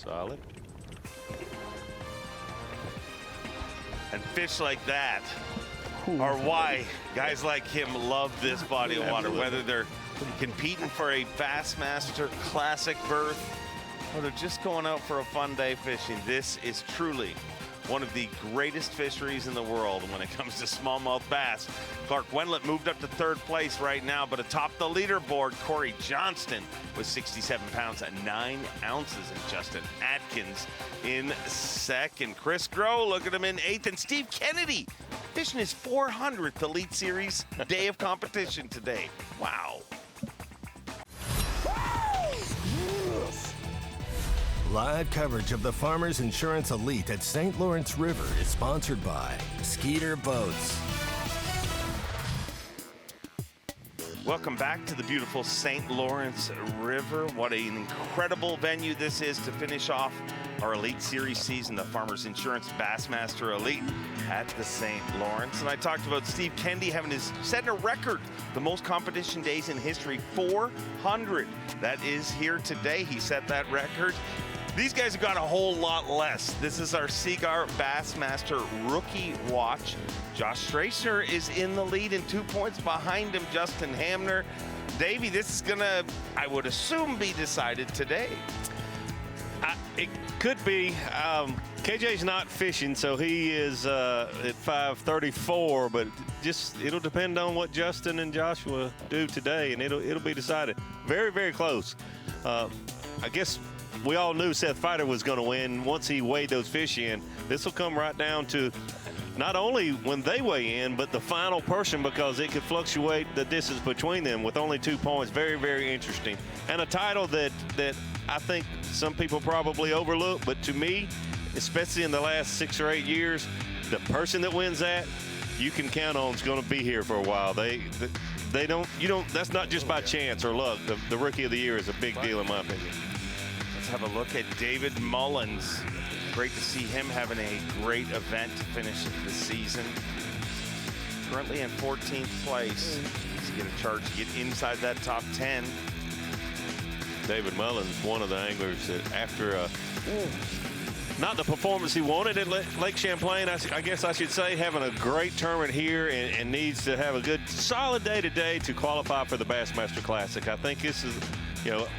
Solid. And fish like that are why guys like him love this body of water, whether they're competing for a Bassmaster Classic berth or they're just going out for a fun day fishing. This is truly one of the greatest fisheries in the world when it comes to smallmouth bass. Clark Wendlandt moved up to 3rd place right now, but atop the leaderboard, Cory Johnston with 67 pounds and 9 ounces, and Justin Atkins in 2nd. Chris Groh, look at him in 8th, and Steve Kennedy fishing his 400th Elite Series day of competition today. Wow. Live coverage of the Farmers Insurance Elite at St. Lawrence River is sponsored by Skeeter Boats. Welcome back to the beautiful St. Lawrence River. What an incredible venue this is to finish off our Elite Series season, the Farmers Insurance Bassmaster Elite at the St. Lawrence. And I talked about Steve Kennedy setting a record, the most competition days in history, 400. That is here today. He set that record These guys have got a whole lot less. This is our Seagar Bassmaster Rookie Watch. Josh Stracer is in the lead and 2 points behind him, Justin Hamner. Davey, this is gonna, I would assume, be decided today. It could be. KJ's not fishing, so he is at 5:34. But it'll depend on what Justin and Joshua do today, and it'll be decided. Very, very close. I guess we all knew Seth Fighter was going to win once he weighed those fish in. This will come right down to not only when they weigh in, but the final person, because it could fluctuate the distance between them with only 2 points. Very, very interesting. And a title that I think some people probably overlook, but to me, especially in the last 6 or 8 years, the person that wins that, you can count on is going to be here for a while. That's not just by chance or luck. The Rookie of the Year is a big deal in my opinion. Let's have a look at David Mullins. Great to see him having a great event to finish the season. Currently in 14th place. He's get a charge to get inside that top 10. David Mullins, one of the anglers that after not the performance he wanted at Lake Champlain, I guess I should say, having a great tournament here and needs to have a good, solid day today to qualify for the Bassmaster Classic. I think this is,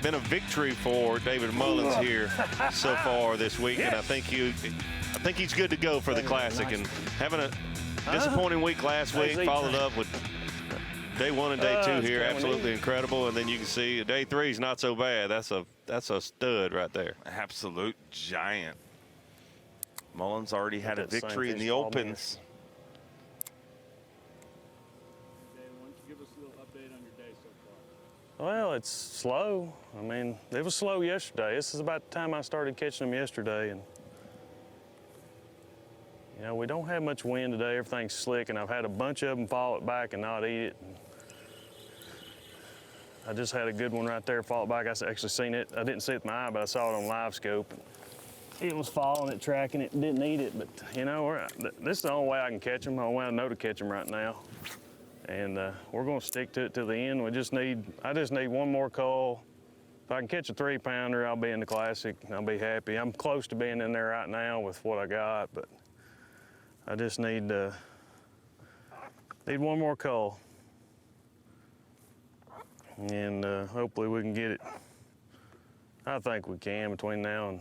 been a victory for David Mullins here so far this week, and I think he's good to go for the Classic. And having a disappointing week last week, followed up with day 1 and day 2 here, absolutely incredible. And then you can see day 3 is not so bad. That's a stud right there. Absolute giant. Mullins already had a victory in the Opens. Well, it's slow. I mean, it was slow yesterday. This is about the time I started catching them yesterday, and we don't have much wind today. Everything's slick, and I've had a bunch of them fall it back and not eat it. I just had a good one right there fall it back. I actually seen it. I didn't see it with my eye, but I saw it on live scope. It was falling, it tracking it, didn't eat it. But this is the only way I can catch them. The only way I know to catch them right now. And we're going to stick to it to the end. I just need one more call. If I can catch a 3-pounder, I'll be in the Classic. I'll be happy. I'm close to being in there right now with what I got, but I just need one more call. And hopefully we can get it. I think we can between now and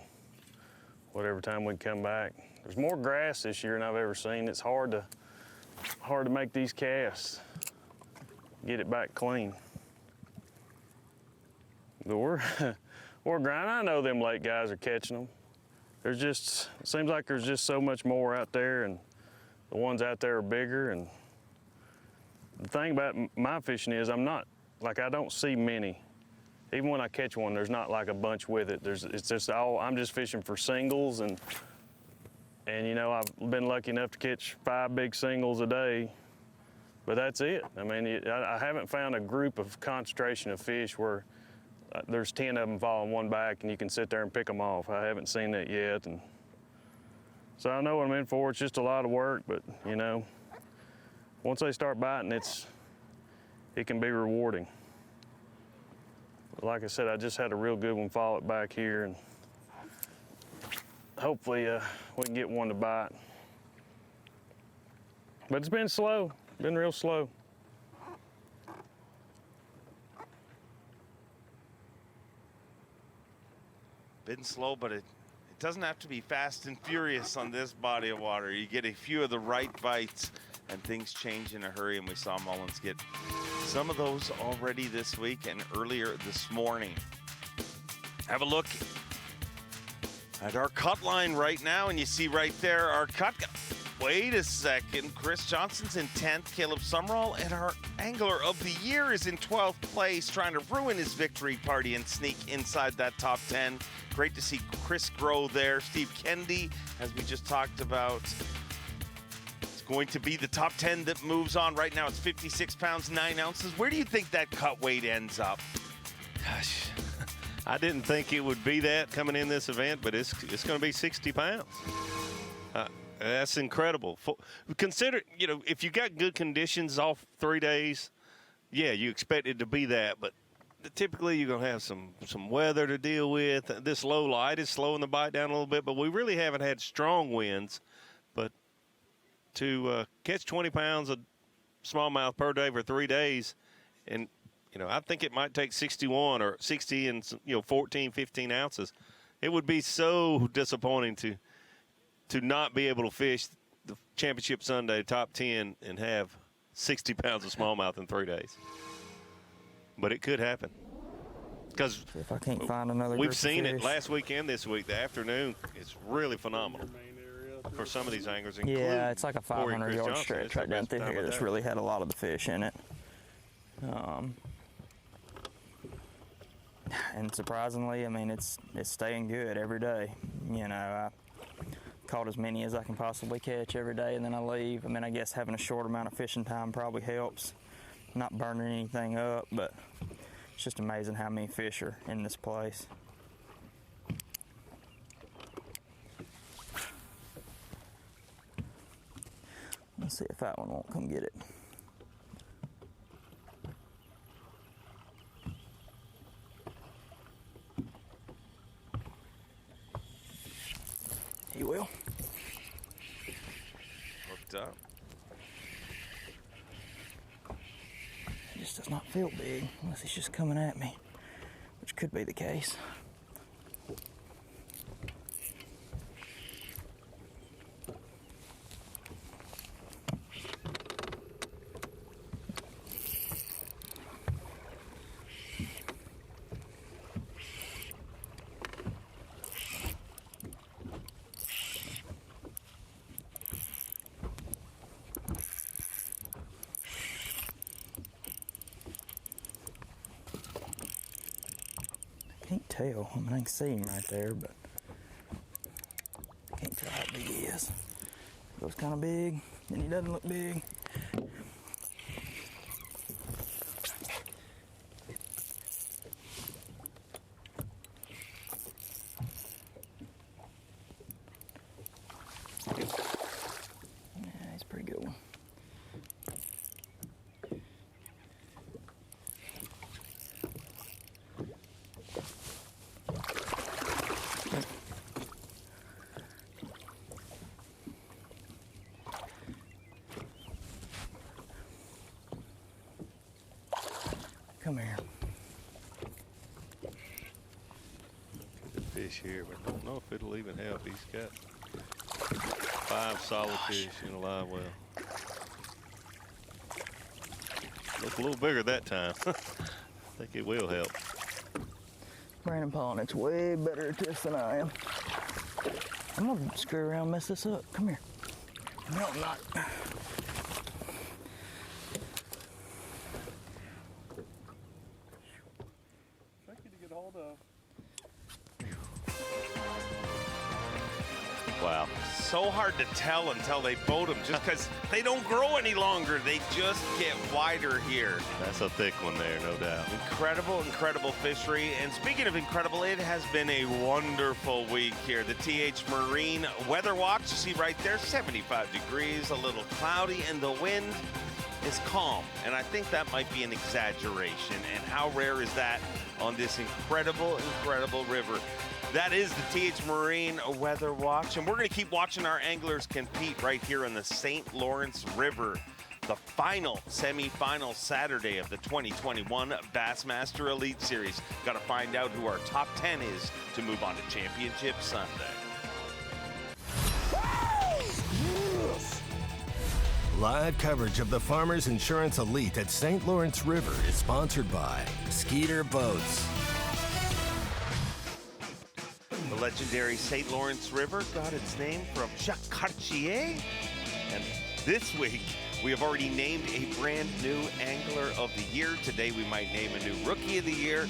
whatever time we come back. There's more grass this year than I've ever seen. It's hard to make these casts, get it back clean. But we're grinding. I know them lake guys are catching them. It seems like there's just so much more out there, and the ones out there are bigger. And the thing about my fishing is I don't see many. Even when I catch one, there's not like a bunch with it. I'm just fishing for singles, and I've been lucky enough to catch 5 big singles a day, but that's it. I mean, I haven't found a group of concentration of fish where there's 10 of them falling one back and you can sit there and pick them off. I haven't seen that yet, and so I know what I'm in for. It's just a lot of work, but once they start biting, it can be rewarding. Like I said, I just had a real good one fall it back here, and hopefully we can get one to bite. But it's been slow, been real slow. Been slow, but it doesn't have to be fast and furious on this body of water. You get a few of the right bites and things change in a hurry, and we saw Mullins get some of those already this week and earlier this morning. Have a look at our cut line right now, and you see right there our cut. Wait a second, Chris Johnston's in 10th, Caleb Summerall, and our angler of the year is in 12th place, trying to ruin his victory party and sneak inside that top 10. Great to see Chris grow there. Steve Kendi, as we just talked about, going to be the top 10 that moves on. Right now it's 56 pounds 9 ounces. Where do you think that cut weight ends up? Gosh, I didn't think it would be that coming in this event, but it's going to be 60 pounds. That's incredible. Consider, if you got good conditions all 3 days, yeah, you expect it to be that, but typically you're going to have some weather to deal with. This low light is slowing the bite down a little bit, but we really haven't had strong winds. But to catch 20 pounds of smallmouth per day for 3 days, and I think it might take 61 or 60 and 14, 15 ounces. It would be so disappointing to not be able to fish the Championship Sunday top 10 and have 60 pounds of smallmouth in 3 days. But it could happen. Because if I can't find another we've seen it last week and this week. The afternoon is really phenomenal for some of these anglers. Yeah, it's like a 500-yard stretch right down through here that's really had a lot of the fish in it. And surprisingly, I mean, it's staying good every day. I caught as many as I can possibly catch every day, and then I leave. I mean, I guess having a short amount of fishing time probably helps, not burning anything up, but it's just amazing how many fish are in this place. Let's see if that one won't come get it. He will. Hooked up. It just does not feel big unless he's just coming at me, which could be the case. I mean, I can see him right there, but I can't tell how big he is. He goes kind of big, then he doesn't look big. Yeah, he's a pretty good one. Come here. Good fish here, but I don't know if it'll even help. He's got 5 solid fish in a live well. Look a little bigger that time. I think it will help. Brandon Polnick's way better at this than I am. I'm gonna screw around and mess this up. Come here. No, I'm not. Wow. So hard to tell until they boat them, just because they don't grow any longer. They just get wider here. That's a thick one there, no doubt. Incredible, incredible fishery. And speaking of incredible, it has been a wonderful week here. The TH Marine Weather Watch, you see right there, 75 degrees, a little cloudy, and the wind is calm. And I think that might be an exaggeration. And how rare is that on this incredible, incredible river? That is the TH Marine Weather Watch, and we're going to keep watching our anglers compete right here on the St. Lawrence River. The final semifinal Saturday of the 2021 Bassmaster Elite Series. Got to find out who our top 10 is to move on to Championship Sunday. Live coverage of the Farmers Insurance Elite at St. Lawrence River is sponsored by Skeeter Boats. The legendary St. Lawrence River got its name from Jacques Cartier. And this week, we have already named a brand new Angler of the Year. Today, we might name a new Rookie of the Year.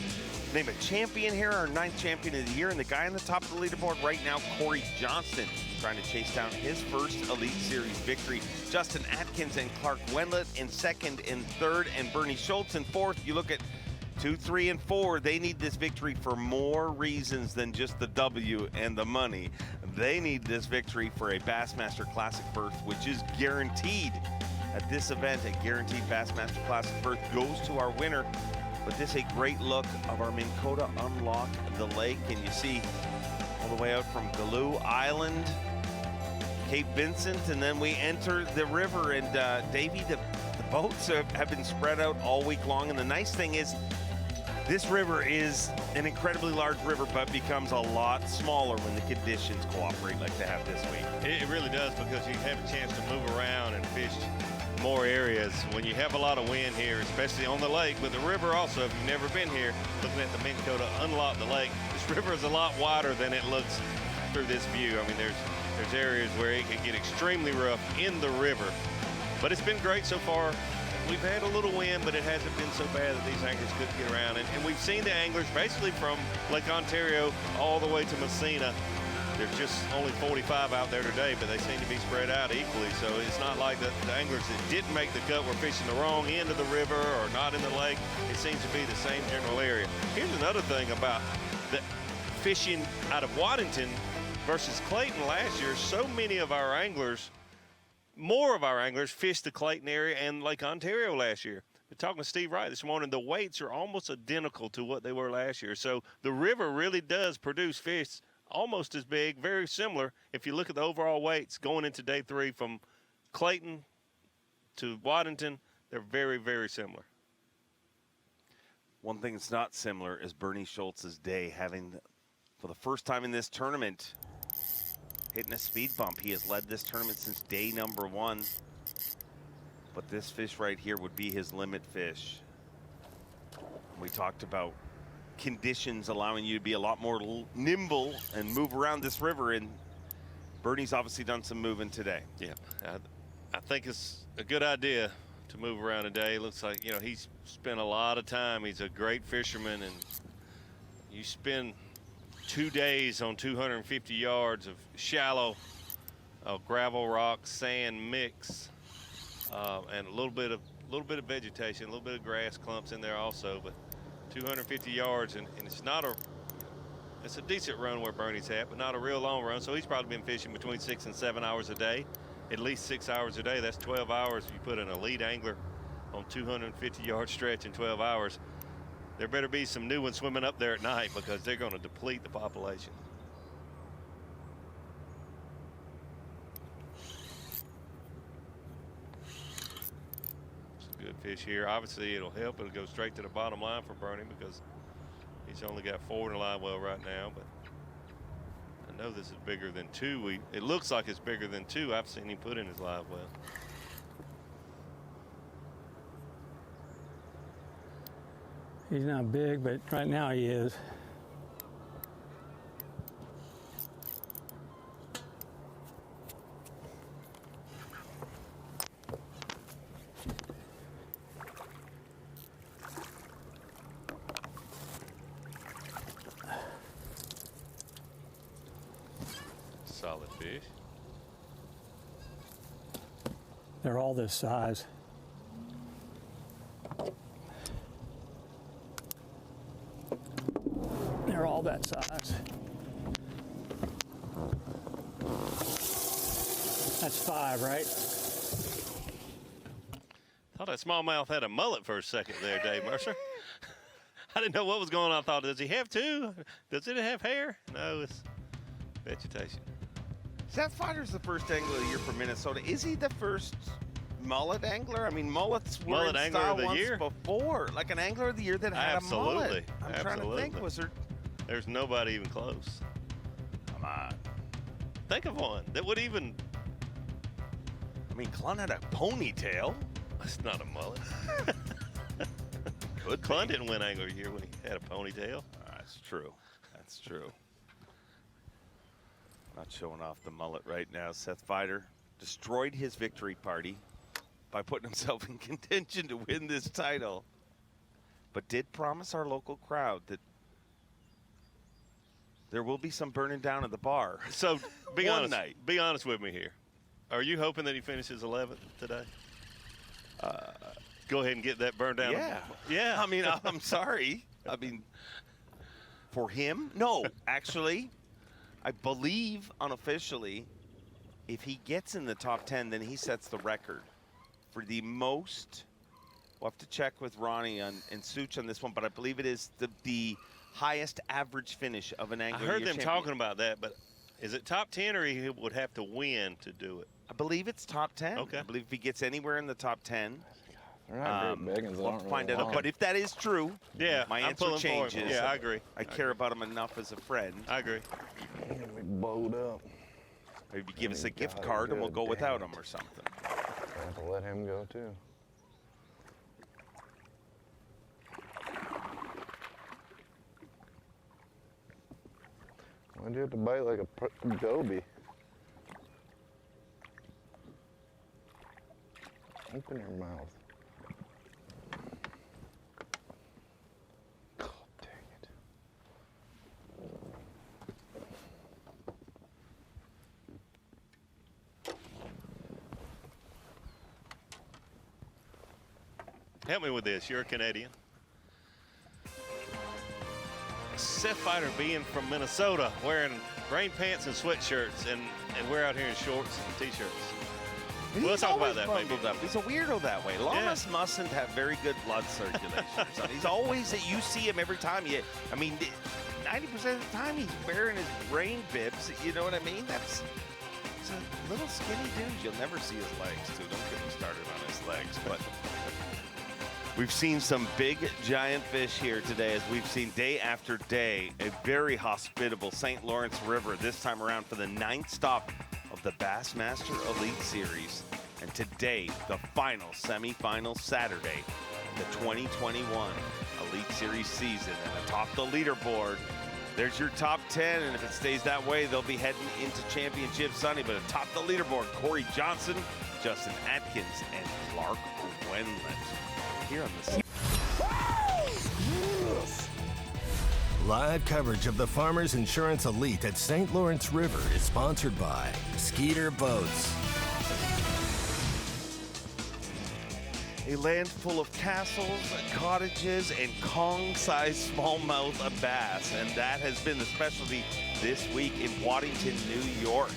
Name a champion here, our 9th champion of the year. And the guy on the top of the leaderboard right now, Cory Johnston, trying to chase down his first Elite Series victory. Justin Atkins and Clark Wendlandt in 2nd and 3rd, and Bernie Schulz in 4th. You look at 2, 3, and 4, they need this victory for more reasons than just the W and the money. They need this victory for a Bassmaster Classic berth, which is guaranteed at this event. A guaranteed Bassmaster Classic berth goes to our winner. But this is a great look of our Minn Kota unlock the lake, and you see all the way out from Galoo Island, Cape Vincent, and then we enter the river. And Davey, the boats have been spread out all week long. And the nice thing is, this river is an incredibly large river, but becomes a lot smaller when the conditions cooperate like they have this week. It really does, because you have a chance to move around and fish more areas when you have a lot of wind here, especially on the lake. But the river also, if you've never been here, looking at the Minn Kota unlock the lake, this river is a lot wider than it looks through this view. I mean, there's areas where it can get extremely rough in the river, but it's been great so far. We've had a little wind, but it hasn't been so bad that these anglers couldn't get around. And we've seen the anglers basically from Lake Ontario all the way to Messina. There's just only 45 out there today, but they seem to be spread out equally. So it's not like the anglers that didn't make the cut were fishing the wrong end of the river or not in the lake. It seems to be the same general area. Here's another thing about the fishing out of Waddington versus Clayton last year. So many of our anglers, more of our anglers, fished the Clayton area and Lake Ontario last year. We're talking to Steve Wright this morning. The weights are almost identical to what they were last year. So the river really does produce fish almost as big, very similar. If you look at the overall weights going into day 3 from Clayton to Waddington, they're very, very similar. One thing that's not similar is Bernie Schultz's day, having, for the first time in this tournament, hitting a speed bump. He has led this tournament since day number 1. But this fish right here would be his limit fish. We talked about conditions allowing you to be a lot more nimble and move around this river, and Bernie's obviously done some moving today. Yeah, I think it's a good idea to move around today. Looks like, you know, he's spent a lot of time. He's a great fisherman, and you spend 2 days on 250 yards of shallow gravel, rock, sand mix, and a little bit of vegetation, a little bit of grass clumps in there also. But 250 yards, and it's a decent run where Bernie's at, but not a real long run. So he's probably been fishing between 6 and 7 hours a day, at least 6 hours a day. That's 12 hours. If you put an elite angler on 250 yard stretch in 12 hours, there better be some new ones swimming up there at night, because they're going to deplete the population. Good fish here. Obviously, it'll help. It'll go straight to the bottom line for Bernie, because he's only got 4 in the live well right now. But I know this is bigger than 2. It looks like it's bigger than 2 I've seen him put in his live well. He's not big, but right now he is. Solid fish. They're all this size. They're all that size. That's 5, right? Thought that smallmouth had a mullet for a second there, Dave Mercer. I didn't know what was going on. I thought, does he have 2? Does it have hair? No, it's vegetation. Seth Fighter's the first angler of the year for Minnesota. Is he the first mullet angler? I mean, mullets were Mullet in angler style of the once year? Before, like an angler of the year that had a mullet. I'm trying to think, was there? There's nobody even close. Come on. Think of one that would even. I mean, Clun had a ponytail. That's not a mullet. Good. Clun didn't win angler of the year when he had a ponytail. That's true. That's true. Not showing off the mullet right now. Seth Fighter destroyed his victory party by putting himself in contention to win this title, but did promise our local crowd that there will be some burning down at the bar. So be honest with me here. Are you hoping that he finishes 11th today? Go ahead and get that burned down. Yeah. I mean, I'm sorry. I mean, for him, no, actually. I believe unofficially, if he gets in the top 10, then he sets the record for the most We'll have to check with Ronnie and Such on this one, but I believe it is the highest average finish of an angler. I heard them talking about that, but is it top 10 or he would have to win to do it? I believe it's top 10. Okay. I believe if he gets anywhere in the top 10. They're not great big ones. We'll find out. But if that is true, my answer changes. Yeah, I agree. I care about him enough as a friend. I agree. We bowed up. Maybe give us a gift card and we'll go without him or something. I have to let him go too. Why'd you have to bite like a goby? Open your mouth. God dang it. Help me with this. You're a Canadian. Seth Fighter being from Minnesota, wearing rain pants and sweatshirts, and we're out here in shorts and T-shirts. We'll talk about that maybe. He's a weirdo that way. Llamas mustn't have very good blood circulation. So he's always, you see him every time. 90% of the time he's wearing his rain bibs. You know what I mean? He's a little skinny dude. You'll never see his legs, too. Don't get me started on his legs. But we've seen some big, giant fish here today, as we've seen day after day. A very hospitable St. Lawrence River, this time around for the 9th stop of the Bassmaster Elite Series. And today, the final semifinal Saturday, the 2021 Elite Series season. And atop the leaderboard, there's your top 10. And if it stays that way, they'll be heading into Championship Sunday. But atop the leaderboard, Cory Johnston, Justin Atkins, and Clark Wendlandt. Here on the Live coverage of the Farmers Insurance Elite at St. Lawrence River is sponsored by Skeeter Boats. A land full of castles, cottages, and Kong-sized smallmouth bass. And that has been the specialty this week in Waddington, New York.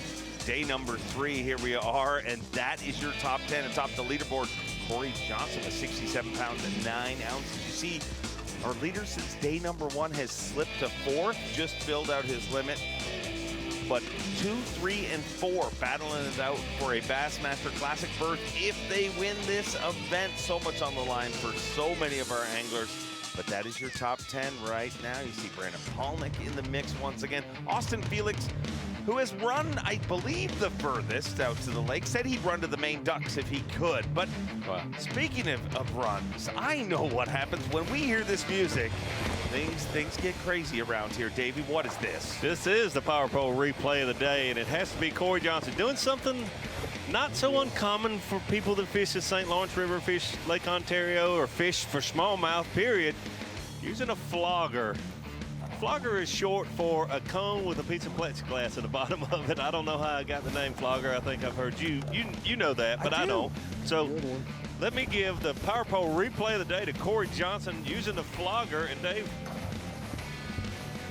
Day number 3, here we are, and that is your top 10. Atop the leaderboard, Cory Johnston with 67 pounds and 9 ounces. You see, our leader since day number 1 has slipped to 4th, just filled out his limit. But 2, 3, and 4 battling it out for a Bassmaster Classic berth if they win this event. So much on the line for so many of our anglers. But that is your top 10 right now. You see Brandon Palnick in the mix once again. Austin Felix, who has run, I believe, the furthest out to the lake, said he'd run to the main ducks if he could. But speaking of runs, I know what happens when we hear this music. Things get crazy around here. Davey, what is this? This is the Power Pole replay of the day, and it has to be Cory Johnston doing something not so uncommon for people that fish the St. Lawrence River, fish Lake Ontario, or fish for smallmouth, period, using a flogger. Flogger is short for a cone with a piece of plexiglass at the bottom of it. I don't know how I got the name flogger. I think I've heard you know that, but I don't. So let me give the Power Pole replay of the day to Cory Johnston using the flogger. And Dave,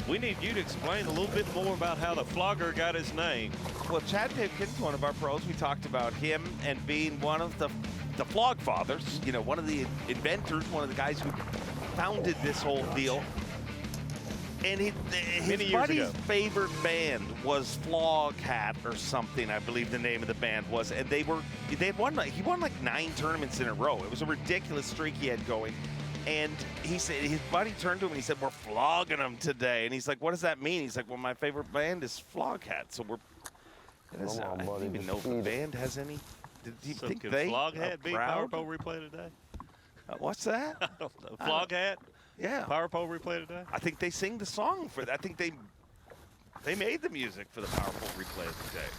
we need you to explain a little bit more about how the flogger got his name. Well, Chad Pipkins, one of our pros, we talked about him and being one of the flog fathers, one of the inventors, one of the guys who founded this whole deal. And his buddy's favorite band was Flog Hat or something, I believe the name of the band was. And he won like 9 tournaments in a row. It was a ridiculous streak he had going. And he said, his buddy turned to him and he said, "We're flogging them today." And he's like, "What does that mean?" He's like, "Well, my favorite band is Flog Hat." So I don't even know if the band has any. Do you think they Flog Hat be Power Pole replay today? What's that? I don't know. Flog Hat? Yeah. Power Pole replay today? I think they sing the song for that. I think they made the music for the Power Pole replay of the day.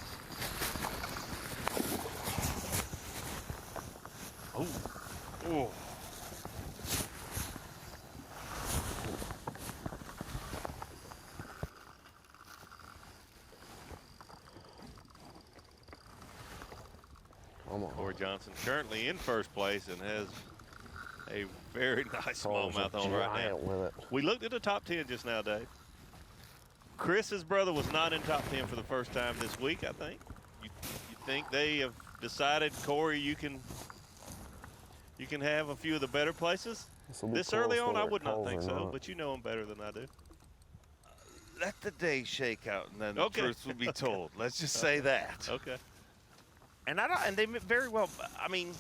Oh. Cory Johnston currently in first place and has a very nice smallmouth on right now. We looked at the top 10 just now, Dave. Chris's brother was not in top 10 for the first time this week, I think. You think they have decided, Cory, you can you can have a few of the better places. This early on, I would not think so, but you know them better than I do. Let the day shake out, and then the truth will be told. Let's just say that. Okay. And they very well. I mean,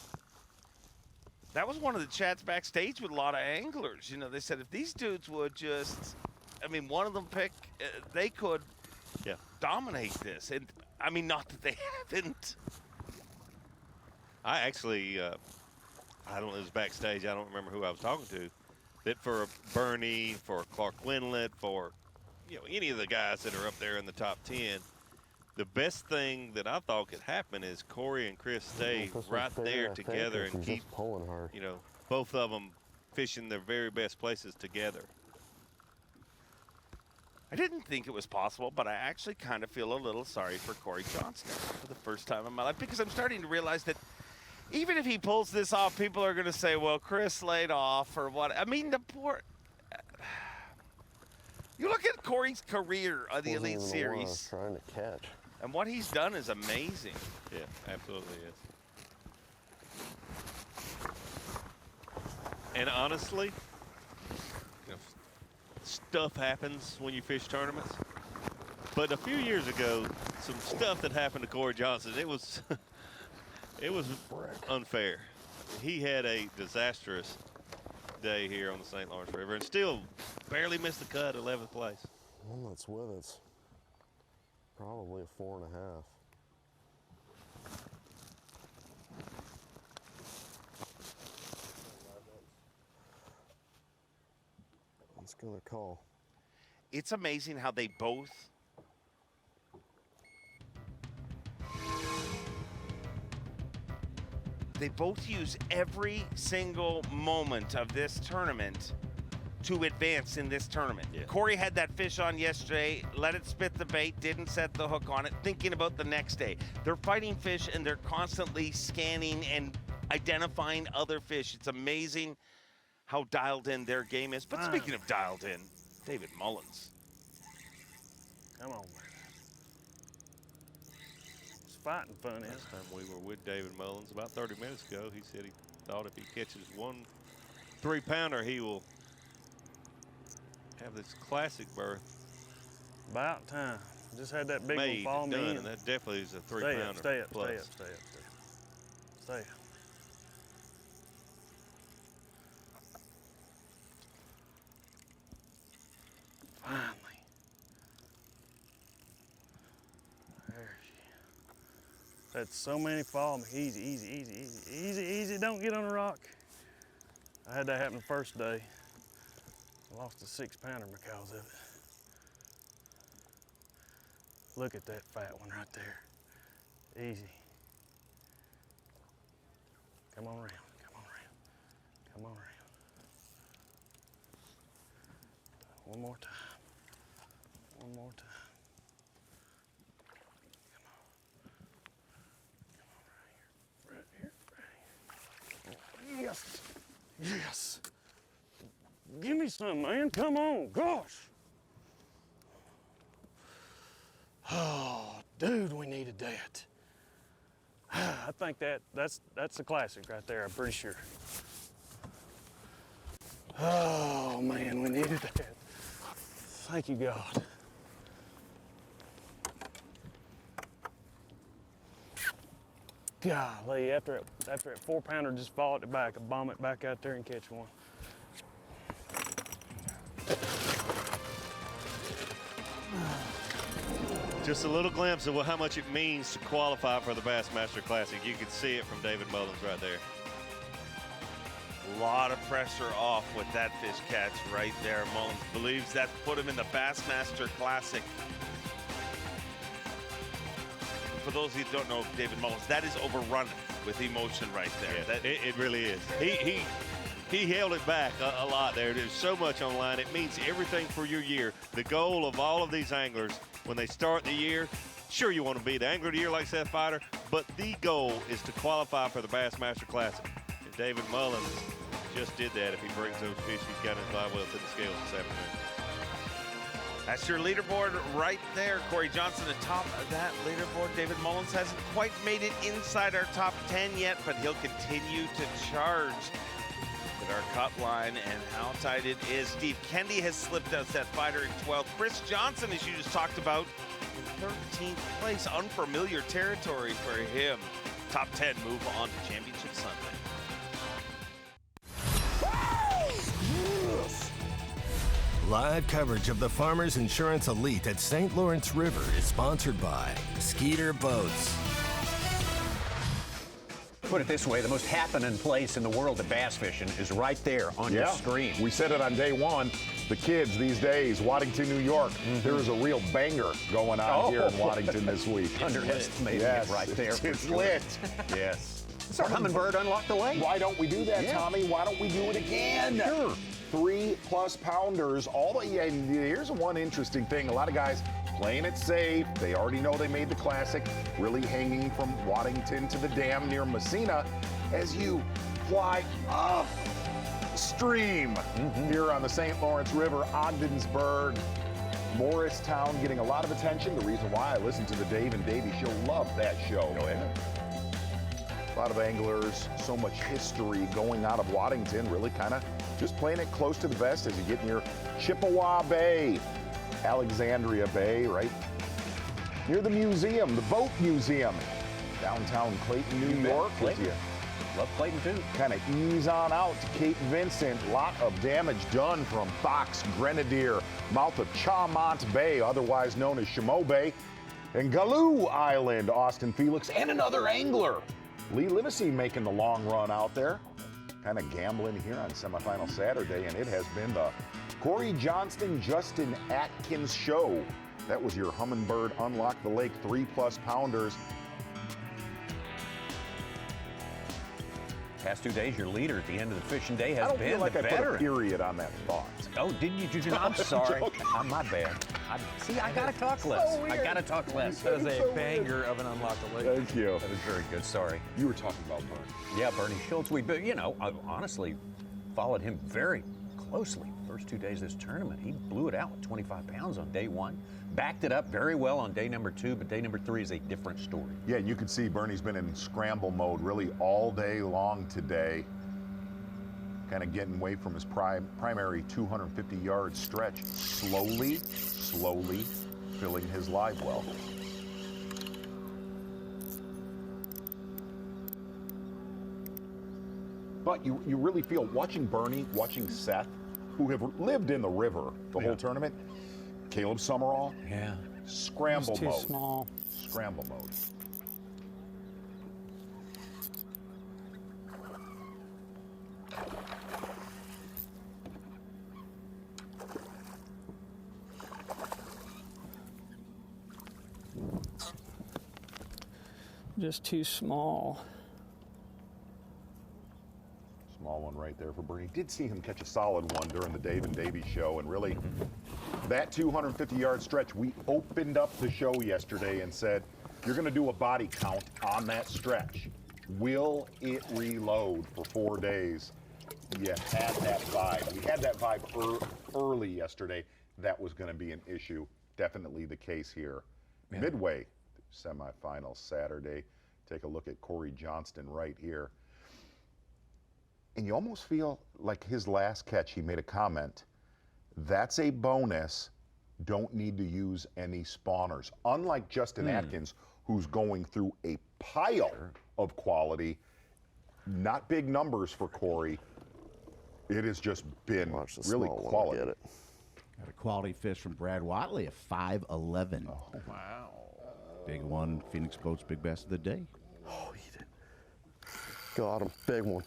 that was one of the chats backstage with a lot of anglers. You know, they said if these dudes would just, I mean, one of them pick, they could dominate this. And I mean, not that they haven't. I actually, I don't know, it was backstage. I don't remember who I was talking to. That for Bernie, for Clark Wendlandt, for any of the guys that are up there in the top 10, the best thing that I thought could happen is Cory and Chris stay right there together and keep pulling hard. Both of them fishing their very best places together. I didn't think it was possible, but I actually kind of feel a little sorry for Cory Johnston for the first time in my life, because I'm starting to realize that even if he pulls this off, people are going to say, well, Chris laid off or what. I mean, the poor... You look at Cory's career of the Elite Series. Trying to catch. And what he's done is amazing. Yeah, absolutely is. And honestly, stuff happens when you fish tournaments. But a few years ago, some stuff that happened to Cory Johnston, it was unfair. He had a disastrous day here on the St. Lawrence River and still barely missed the cut, 11th place. One that's with it's probably a 4.5. It's gonna call. It's amazing how they both use every single moment of this tournament to advance in this tournament. Yeah. Cory had that fish on yesterday, let it spit the bait, didn't set the hook on it, thinking about the next day. They're fighting fish and they're constantly scanning and identifying other fish. It's amazing how dialed in their game is. But speaking of dialed in, David Mullins. Come on, man. It's fighting fun. Last time we were with David Mullins about 30 minutes ago, he said he thought if he catches one 3-pounder, he will have this classic berth. About time. Just had that big Made, one fall me in. and that definitely is a 3-pounder. Stay up. Finally. There she. Had so many fall me. Easy. Don't get on the rock. I had that happen the first day. I lost a 6-pounder because of it. Look at that fat one right there. Easy. Come on around. One more time. Come on. Right here. Yes. Give me some, man. Come on. Gosh. Oh, dude, we needed that. I think that's a classic right there, I'm pretty sure. Oh, man, we needed that. Thank you, God. Golly, after that 4-pounder just fall at the back, I bomb it back out there and catch one. Just a little glimpse of how much it means to qualify for the Bassmaster Classic. You can see it from David Mullins right there. A lot of pressure off with that fish catch right there. Mullins believes that put him in the Bassmaster Classic. For those of you who don't know David Mullins, that is overrun with emotion right there. Yeah, it really is. He held it back a lot there. There's so much on the line. It means everything for your year. The goal of all of these anglers when they start the year, sure, you want to be the angler of the year like Seth Fighter, but the goal is to qualify for the Bassmaster Classic. And David Mullins just did that if he brings those fish he's got in his live well to the scales this afternoon. That's your leaderboard right there. Cory Johnston atop of that leaderboard. David Mullins hasn't quite made it inside our top 10 yet, but he'll continue to charge at our cut line and how tight it is. Steve Kendi has slipped out. Seth Fighter in 12th. Chris Johnson, as you just talked about, in 13th place. Unfamiliar territory for him. Top 10 move on to Championship Sunday. Live coverage of the Farmers Insurance Elite at St. Lawrence River is sponsored by Skeeter Boats. Put it this way, the most happening place in the world of bass fishing is right there on your screen. We said it on day one. The kids these days, Waddington, New York, there is a real banger going on here in Waddington this week. Underestimating it right there. It's lit. Yes. It's our hummingbird unlocked the lake. Why don't we do that, Tommy? Why don't we do it again? Sure. 3+ pounders. And here's one interesting thing. A lot of guys playing it safe. They already know they made the classic, really hanging from Waddington to the dam near Messina as you fly upstream here on the St. Lawrence River, Ogdensburg, Morristown getting a lot of attention. The reason why I listen to the Dave and Davey show, love that show. Oh, yeah. A lot of anglers, so much history going out of Waddington, really kind of just playing it close to the vest as you get near Chippewa Bay, Alexandria Bay, right near the museum, the boat museum, downtown Clayton, New York. Clayton. Love Clayton too. Kind of ease on out to Cape Vincent. Lot of damage done from Fox, Grenadier, mouth of Chaumont Bay, otherwise known as Chameau Bay, and Galoo Island, Austin Felix, and another angler. Lee Livesey making the long run out there. Kind of gambling here on semifinal Saturday, and it has been the Cory Johnston, Justin Atkins show. That was your Hummingbird Unlock the Lake 3+ pounders. Past 2 days, your leader at the end of the fishing day has I don't been feel like the I veteran. put a period on that thought. Oh, didn't you? I'm sorry. I'm my bad. See, I gotta talk less. I gotta talk less. That was a banger of an Unlock the Lake. Thank you. That was very good. Sorry. You were talking about Bernie. Yeah, Bernie Schulz. I've honestly followed him very closely. First 2 days of this tournament, he blew it out with 25 pounds on day one. Backed it up very well on day number 2, but day number 3 is a different story. Yeah, you can see Bernie's been in scramble mode really all day long today. Kind of getting away from his primary 250-yard stretch. Slowly filling his live well. But you really feel, watching Bernie, watching Seth, who have lived in the river the whole tournament, Caleb Summerall, scramble mode. Too small. Scramble mode. Just too small. Small one right there for Bernie. Did see him catch a solid one during the Dave and Davey show, and really that 250-yard stretch, we opened up the show yesterday and said, you're going to do a body count on that stretch. Will it reload for 4 days? You had that vibe. We had that vibe early yesterday. That was going to be an issue. Definitely the case here. Yeah. Midway semifinal Saturday. Take a look at Cory Johnston right here. And you almost feel like his last catch, he made a comment, that's a bonus, don't need to use any spawners. Unlike Justin Atkins, who's going through a pile of quality, not big numbers for Cory. It has just been really quality. Got a quality fish from Brad Watley, a 5'11". Oh, wow. Big one, Phoenix Boats Big Bass of the day. Oh, he did. Got him, big one.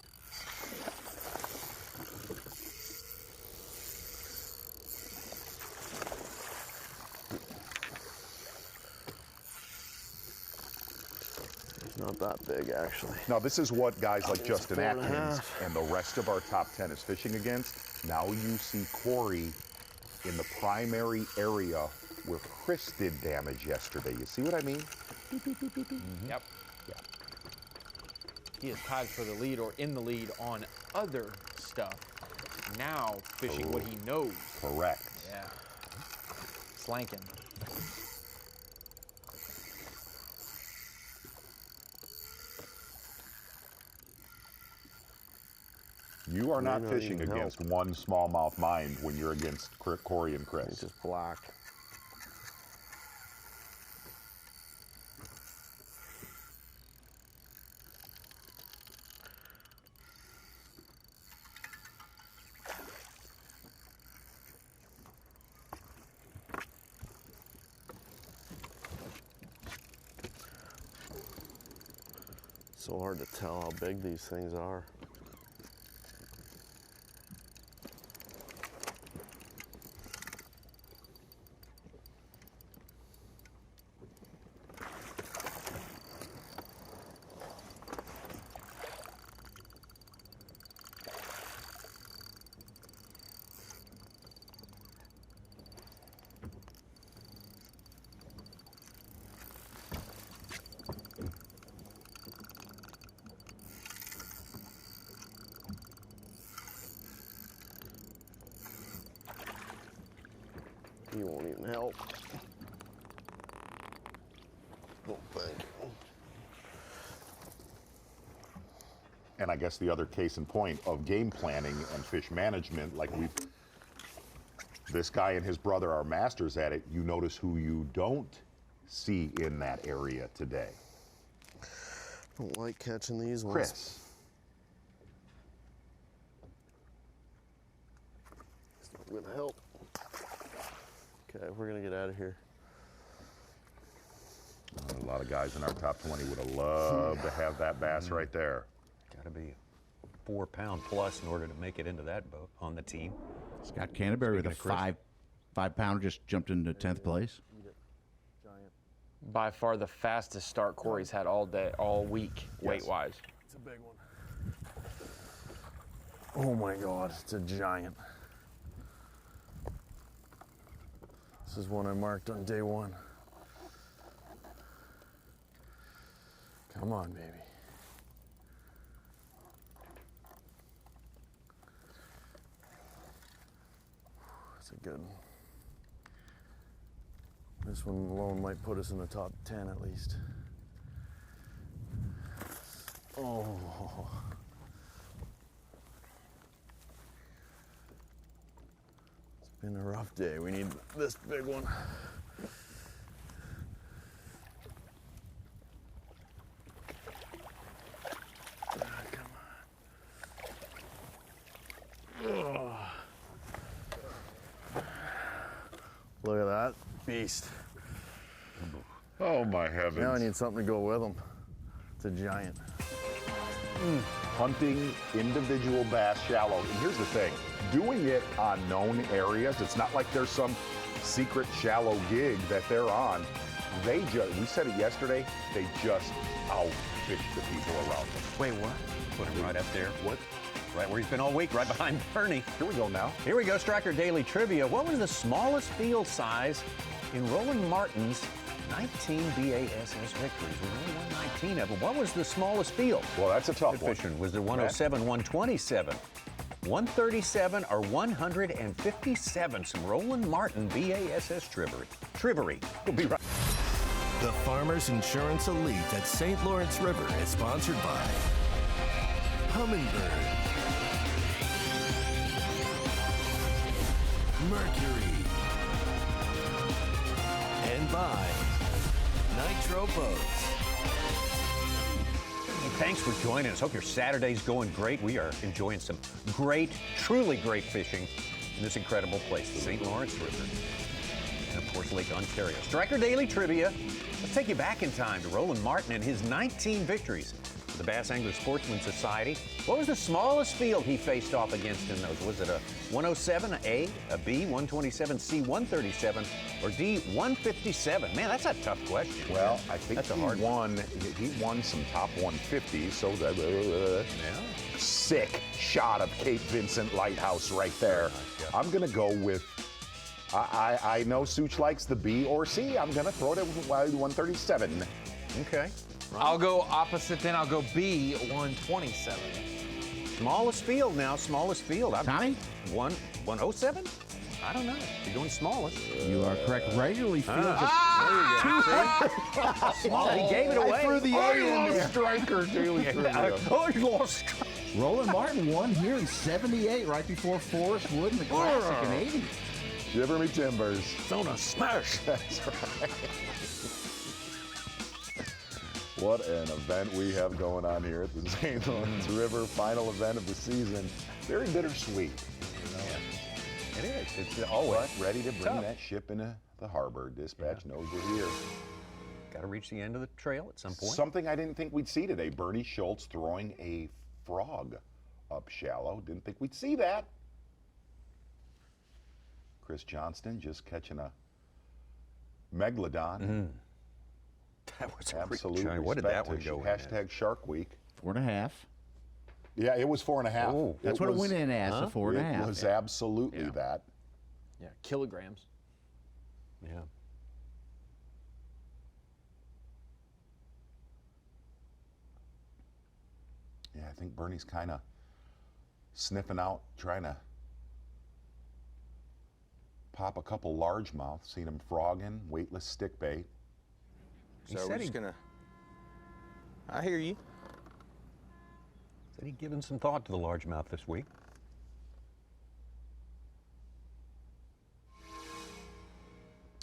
Not that big, actually. Now, this is what guys like Justin Atkins and the rest of our top 10 is fishing against. Now you see Cory in the primary area where Chris did damage yesterday. You see what I mean? Beep, beep, beep, beep, beep. Yep. Yeah. He is tied for the lead or in the lead on other stuff. Now fishing what he knows. Correct. Yeah. slanking. You are not fishing against one smallmouth mind when you're against Cory and Chris. It's just black. So hard to tell how big these things are. You won't even help. Don't think. And I guess the other case in point of game planning and fish management, like this guy and his brother are masters at it. You notice who you don't see in that area today. Don't like catching these ones. Chris. It's not gonna help. Okay, we're gonna get out of here. A lot of guys in our top 20 would have loved to have that bass right there. Got to be 4 pound plus in order to make it into that boat on the team. Scott Canterbury with a five pounder just jumped into 10th place. By far the fastest start Cory's had all day, all week, weight-wise. It's a big one. Oh my God, it's a giant. This is one I marked on day 1. Come on, baby. That's a good one. This one alone might put us in the top 10 at least. Oh. It's been a rough day. We need this big one. Look at that beast. Oh my heavens. Now I need something to go with them. It's a giant. Hunting individual bass shallow. And here's the thing, doing it on known areas, it's not like there's some secret shallow gig that they're on. We said it yesterday, they just outfish the people around them. Wait, what? Put him right up there. What? Right where he's been all week, right behind Bernie. Here we go now. Here we go, Striker Daily Trivia. What was the smallest field size in Roland Martin's 19 B.A.S.S. victories? We only won 19 of them. What was the smallest field? Well, that's a tough one. Was it 107, 127, 137, or 157? Some Roland Martin B.A.S.S. trivery. We'll be right. The Farmers Insurance Elite at St. Lawrence River is sponsored by Humminbird, Mercury, and by Nitro Boats. Thanks for joining us. Hope your Saturday's going great. We are enjoying some great, truly great fishing in this incredible place, the St. Lawrence River, and of course Lake Ontario. Striker Daily Trivia. Let's take you back in time to Roland Martin and his 19 victories for the Bass Angler Sportsman Society. What was the smallest field he faced off against in those? Was it a 107, an A, a B, 127, C, 137, or D, 157? Man, that's a tough question. Well, I think that's a hard one. He won some top 150s, so that sick shot of Cape Vincent Lighthouse right there. I'm gonna go with, I know Such likes the B or C. I'm gonna throw it at 137. Okay. I'll go opposite then. I'll go B, 127. Smallest field now, smallest field. Tommy? 107? I don't know. You're going smallest. You are correct. Regularly feels He gave it away. I threw the A in there. Striker, too. He threw the Oh, he lost. Roland Martin won here in 78, right before Forest Wood in the Classic in 80. Shiver me timbers. It's on a smash. That's right. What an event we have going on here at the St. Lawrence River, final event of the season. Very bittersweet. It is. It's always ready to bring tough. that ship into the harbor. Dispatch knows we're here. Got to reach the end of the trail at some point. Something I didn't think we'd see today. Bernie Schulz throwing a frog up shallow. Didn't think we'd see that. Cory Johnston just catching a megalodon. That was absolutely. What did that one go in? Hashtag Shark Week. 4.5. Yeah, it was 4.5. Oh, that's what it went in as, a 4.5. It was absolutely that. Yeah, kilograms. Yeah. Yeah, I think Bernie's kind of sniffing out, trying to pop a couple largemouth. Seen him frogging, weightless stick bait. So we're just gonna. I hear you. Said he'd given some thought to the largemouth this week.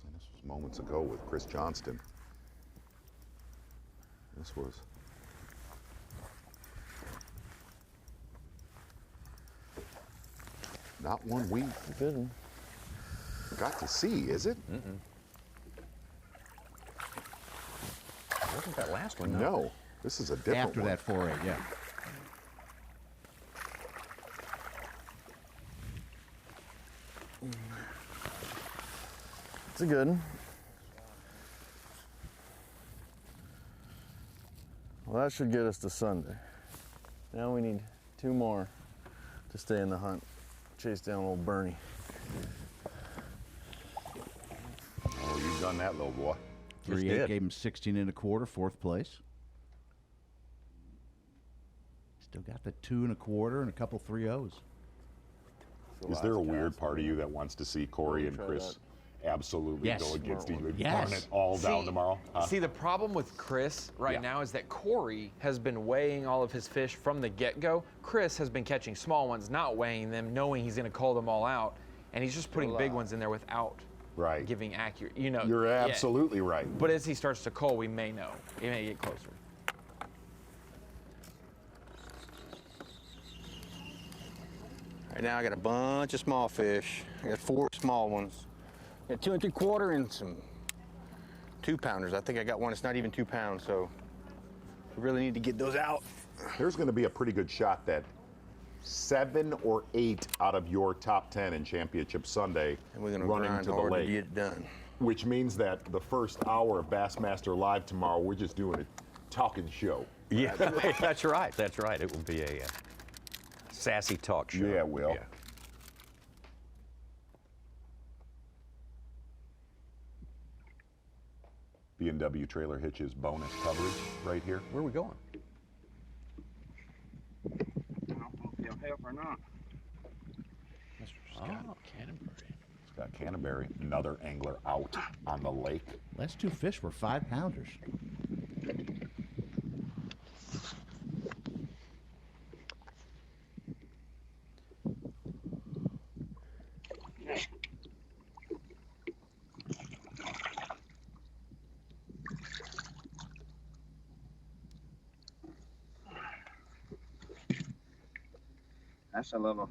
And this was moments ago with Cory Johnston. This was not one we got to see, is it? Wasn't that last one? No, this is a different After one. that foray, yeah. It's a good one. Well, that should get us to Sunday. Now we need 2 more to stay in the hunt. Chase down old Bernie. Oh, you've done that, little boy. 3.8 gave him 16 1/4, 4th place. Still got the 2 1/4 and a couple 3-0s. Is there a weird part of you that wants to see Cory and Chris absolutely Yes. go against each other, Yes. burn it all down tomorrow? Huh? See, the problem with Chris right now is that Cory has been weighing all of his fish from the get-go. Chris has been catching small ones, not weighing them, knowing he's going to call them all out, and he's just putting big ones in there without giving accurate. You know, You're absolutely right. But as he starts to cull, we may know. He may get closer. Right now I got a bunch of small fish. I got 4 small ones. Got 2 3/4 and some 2-pounders. I think I got one that's not even 2 pounds, so we really need to get those out. There's going to be a pretty good shot that 7 or 8 out of your top 10 in Championship Sunday And we're gonna running grind to the hard to lake. get it done. Which means that the first hour of Bassmaster Live tomorrow, we're just doing a talking show. Yeah, that's right. That's right. It will be a sassy talk show. Yeah, it will. Yeah. B&W Trailer Hitches bonus coverage right here. Where are we going? I don't know if he'll help or not. Mr. Scott Canterbury. Scott Canterbury, another angler out on the lake. Last 2 fish were 5-pounders. That's a little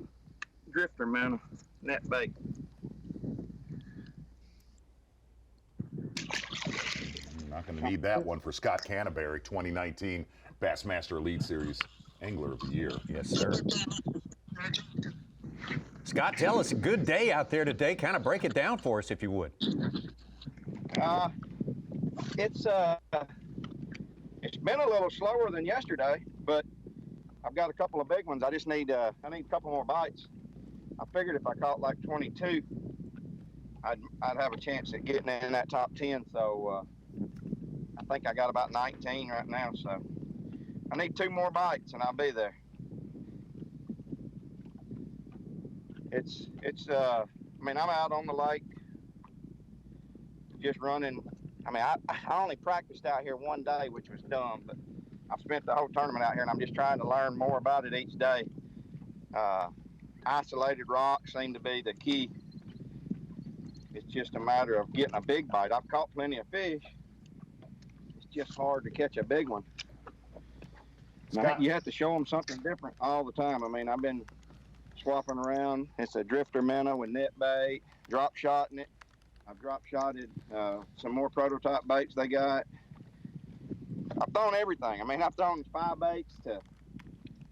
drifter, man. Net bait. You're not going to need that one for Scott Canterbury, 2019 Bassmaster Elite Series Angler of the Year. Yes, sir. Scott, tell us, a good day out there today. Kind of break it down for us, if you would. It's been a little slower than yesterday, but I've got a couple of big ones. I just need a couple more bites. I figured if I caught like 22, I'd have a chance at getting in that top 10. So I think I got about 19 right now. So I need 2 more bites and I'll be there. It's I mean, I'm out on the lake just running. I mean, I only practiced out here one day, which was dumb, but I've spent the whole tournament out here, and I'm just trying to learn more about it each day. Isolated rocks seem to be the key. It's just a matter of getting a big bite. I've caught plenty of fish. It's just hard to catch a big one. Now, you have to show them something different all the time. I mean, I've been swapping around. It's a drifter minnow with net bait, drop shotting it. I've drop shotted some more prototype baits they got. I've thrown everything. I mean, I've thrown 5 baits to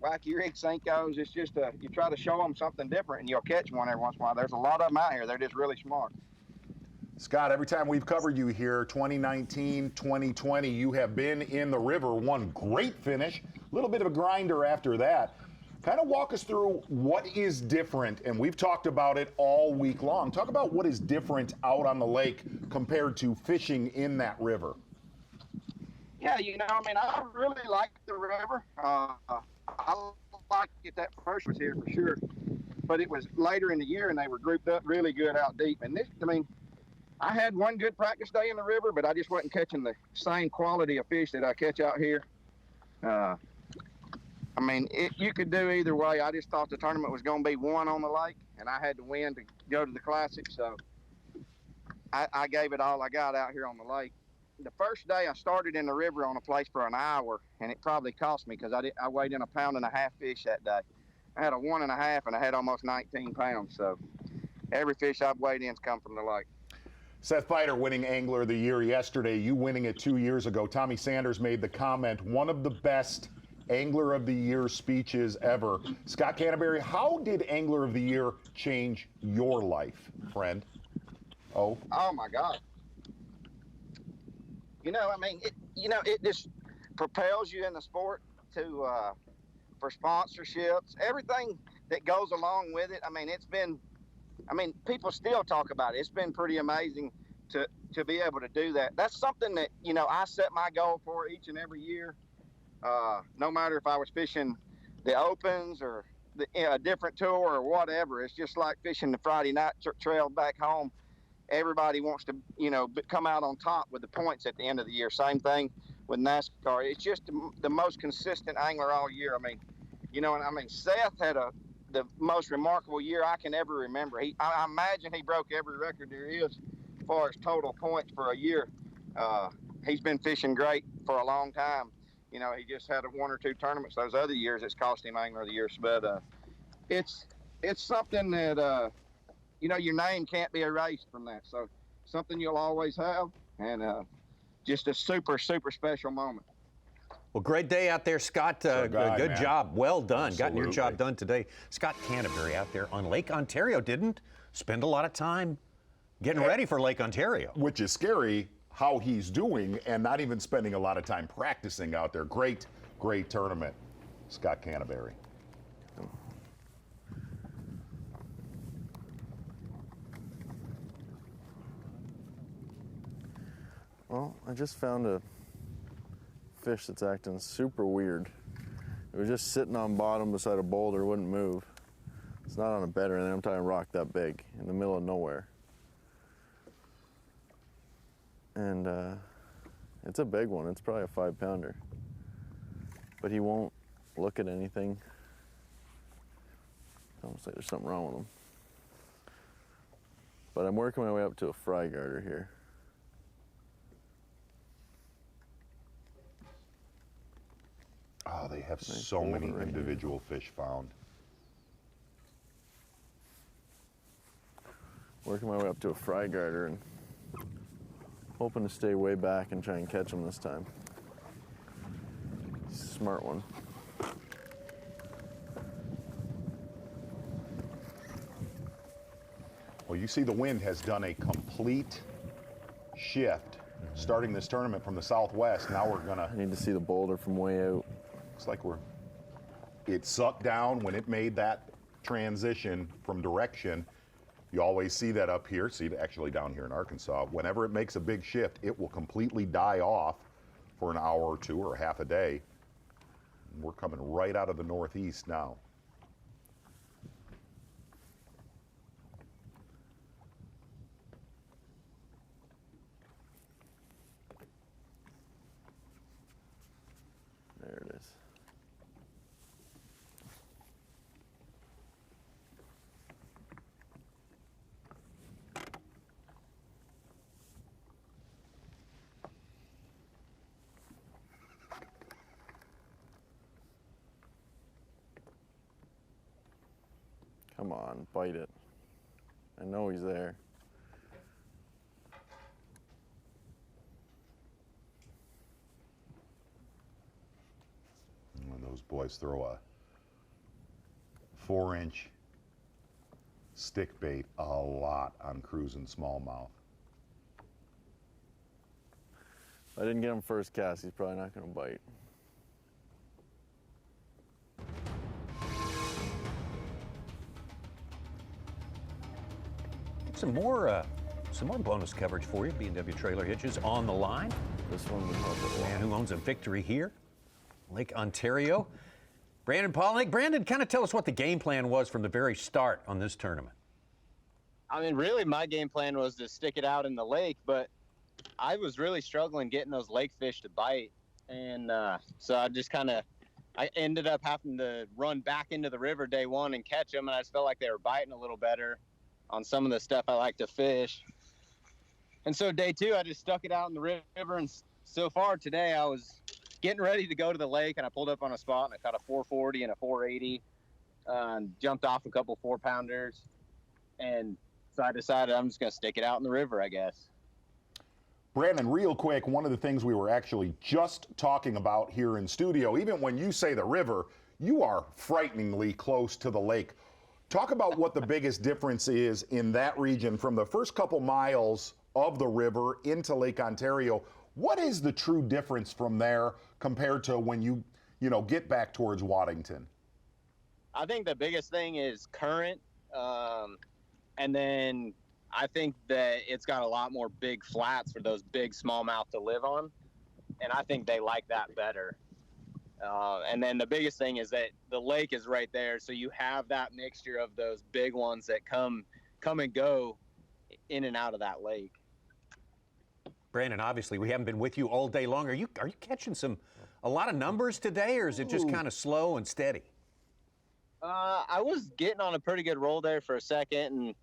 wacky rig Senkos. It's just you try to show them something different, and you'll catch one every once in a while. There's a lot of them out here. They're just really smart. Scott, every time we've covered you here, 2019, 2020, you have been in the river. One great finish, a little bit of a grinder after that. Kind of walk us through what is different, and we've talked about it all week long. Talk about what is different out on the lake compared to fishing in that river. Yeah, you know, I mean, I really like the river. I liked it that first was here for sure, but it was later in the year, and they were grouped up really good out deep. And this, I mean, I had one good practice day in the river, but I just wasn't catching the same quality of fish that I catch out here. I mean, you could do either way. I just thought the tournament was going to be won on the lake, and I had to win to go to the Classic, so I gave it all I got out here on the lake. The first day I started in the river on a place for an hour, and it probably cost me because I weighed in 1.5 pound fish that day. I had a 1.5, and I had almost 19 pounds, so every fish I've weighed in's come from the lake. Seth Fighter winning Angler of the Year yesterday, you winning it 2 years ago. Tommy Sanders made the comment, one of the best Angler of the Year speeches ever. Scott Canterbury, how did Angler of the Year change your life, friend? Oh my God. You know, I mean, it just propels you in the sport to for sponsorships, everything that goes along with it. I mean, people still talk about it. It's been pretty amazing to be able to do that. That's something that, you know, I set my goal for each and every year. No matter if I was fishing the Opens or a different tour or whatever, it's just like fishing the Friday night trail back home. Everybody wants to, you know, come out on top with the points at the end of the year. Same thing with NASCAR. It's just the most consistent angler all year. I mean, you know, and I mean, Seth had the most remarkable year I can ever remember. I imagine he broke every record there is as far as total points for a year. He's been fishing great for a long time. You know, he just had 1 or 2 tournaments those other years. It's cost him Angler of the Year. But it's something that, you know, your name can't be erased from that. So something you'll always have, and just a super, super special moment. Well, great day out there, Scott. Good job. Well done. Absolutely. Gotten your job done today. Scott Canterbury out there on Lake Ontario didn't spend a lot of time getting ready for Lake Ontario. Which is scary how he's doing and not even spending a lot of time practicing out there. Great, great tournament, Scott Canterbury. Well, I just found a fish that's acting super weird. It was just sitting on bottom beside a boulder, wouldn't move. It's not on a bed or anything. I'm talking a rock that big in the middle of nowhere. And it's a big one. It's probably a 5-pounder. But he won't look at anything. Almost like there's something wrong with him. But I'm working my way up to a fry garter here. Oh, they have so many individual fish found. Working my way up to a fry garter and hoping to stay way back and try and catch him this time. Smart one. Well, you see the wind has done a complete shift starting this tournament from the southwest. Now we're gonna... I need to see the boulder from way out. Looks like it sucked down when it made that transition from direction. You always see that up here, see it actually down here in Arkansas. Whenever it makes a big shift, it will completely die off for an hour or two or half a day. And we're coming right out of the northeast now. Come on, bite it. I know he's there. And those boys throw a 4-inch stick bait a lot on cruising smallmouth. If I didn't get him first cast, he's probably not going to bite. Some more bonus coverage for you. B&W Trailer Hitches on the line. This one would help a lot. Man who owns a victory here, Lake Ontario. Brandon Polnick. Brandon, kind of tell us what the game plan was from the very start on this tournament. I mean, really, my game plan was to stick it out in the lake, but I was really struggling getting those lake fish to bite. And so I ended up having to run back into the river day one and catch them, and I just felt like they were biting a little better on some of the stuff I like to fish. And so day two, I just stuck it out in the river, and so far today I was getting ready to go to the lake, and I pulled up on a spot, and I caught a 440 and a 480, and jumped off a couple 4-pounders, and so I decided I'm just going to stick it out in the river, I guess. Brandon, real quick, one of the things we were actually just talking about here in studio, even when you say the river, you are frighteningly close to the lake. Talk about what the biggest difference is in that region from the first couple miles of the river into Lake Ontario. What is the true difference from there compared to when you get back towards Waddington? I think the biggest thing is current, and then I think that it's got a lot more big flats for those big smallmouth to live on, and I think they like that better. And then the biggest thing is that the lake is right there, so you have that mixture of those big ones that come and go in and out of that lake. Brandon, obviously, we haven't been with you all day long. Are you catching a lot of numbers today, or is it just kind of slow and steady? I was getting on a pretty good roll there for a second, and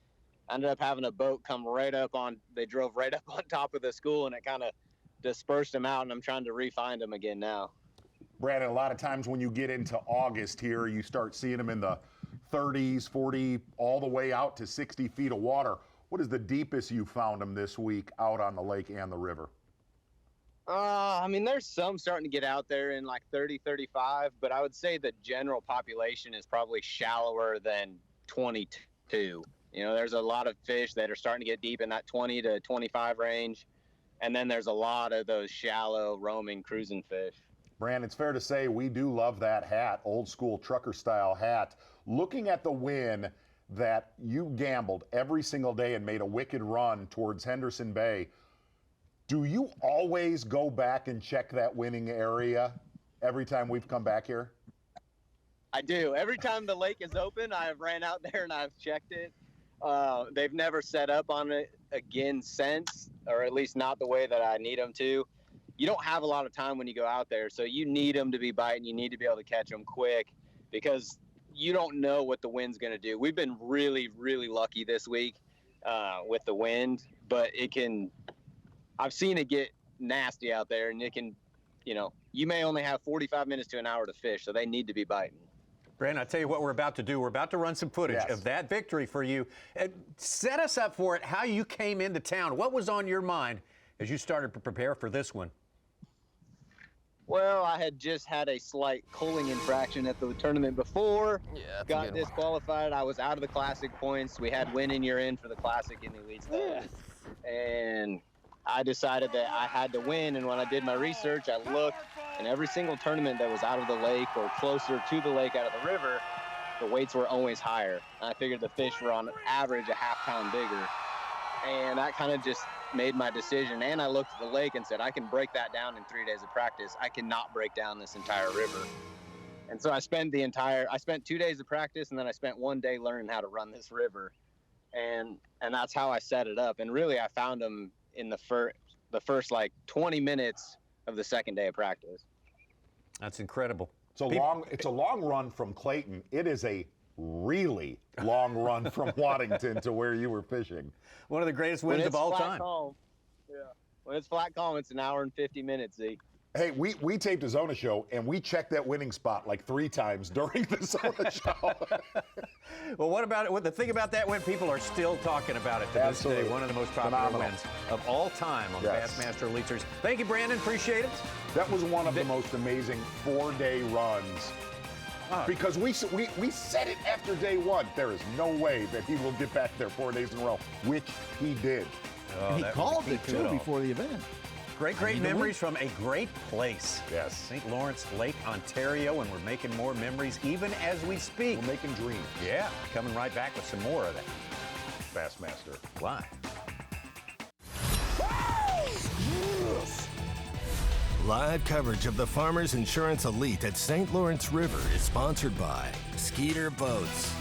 ended up having a boat come right up on. They drove right up on top of the school, and it kind of dispersed them out, and I'm trying to re-find them again now. Brandon, a lot of times when you get into August here, you start seeing them in the 30s, 40, all the way out to 60 feet of water. What is the deepest you found them this week out on the lake and the river? I mean, there's some starting to get out there in like 30, 35, but I would say the general population is probably shallower than 22. There's a lot of fish that are starting to get deep in that 20 to 25 range, and then there's a lot of those shallow roaming cruising fish. Brandon, it's fair to say we do love that hat, old school trucker style hat. Looking at the win that you gambled every single day and made a wicked run towards Henderson Bay, do you always go back and check that winning area every time we've come back here? I do. Every time the lake is open, I've ran out there and I've checked it. They've never set up on it again since, or at least not the way that I need them to. You don't have a lot of time when you go out there, so you need them to be biting. You need to be able to catch them quick because you don't know what the wind's going to do. We've been really, really lucky this week with the wind, but I've seen it get nasty out there, and it can, you may only have 45 minutes to an hour to fish, so they need to be biting. Brandon, I'll tell you what we're about to do. We're about to run some footage of that victory for you. Set us up for it, how you came into town. What was on your mind as you started to prepare for this one? Well, I had just had a slight culling infraction at the tournament before. Yeah, got disqualified. I was out of the Classic points. We had win and you're in for the Classic in the Elite stuff. And I decided that I had to win. And when I did my research, I looked, and every single tournament that was out of the lake or closer to the lake out of the river, the weights were always higher. And I figured the fish were on average a half-pound bigger. And that kind of just made my decision. And I looked at the lake and said, I can break that down in 3 days of practice. I cannot break down this entire river. And so I spent 2 days of practice, and then I spent 1 day learning how to run this river. And that's how I set it up. And really, I found them in the first like 20 minutes of the second day of practice. That's incredible. It's a long run from Clayton. It is a really long run from Waddington to where you were fishing. One of the greatest wins of all time. Calm, yeah. When it's flat calm, it's an hour and 50 minutes, Zeke. Hey, we taped a Zona show, and we checked that winning spot like 3 times during the Zona show. Well, what about it? The thing about that win, people are still talking about it to this day. One of the most popular wins of all time on the Bassmaster Elite Series. Thank you, Brandon. Appreciate it. That was one of the most amazing 4-day runs. Because we said it after day 1. There is no way that he will get back there 4 days in a row, which he did. And he called it, too, before the event. Great memories from a great place. Yes. St. Lawrence Lake, Ontario, and we're making more memories even as we speak. We're making dreams. Yeah, coming right back with some more of that. Bassmaster Live. Live coverage of the Farmers Insurance Elite at St. Lawrence River is sponsored by Skeeter Boats.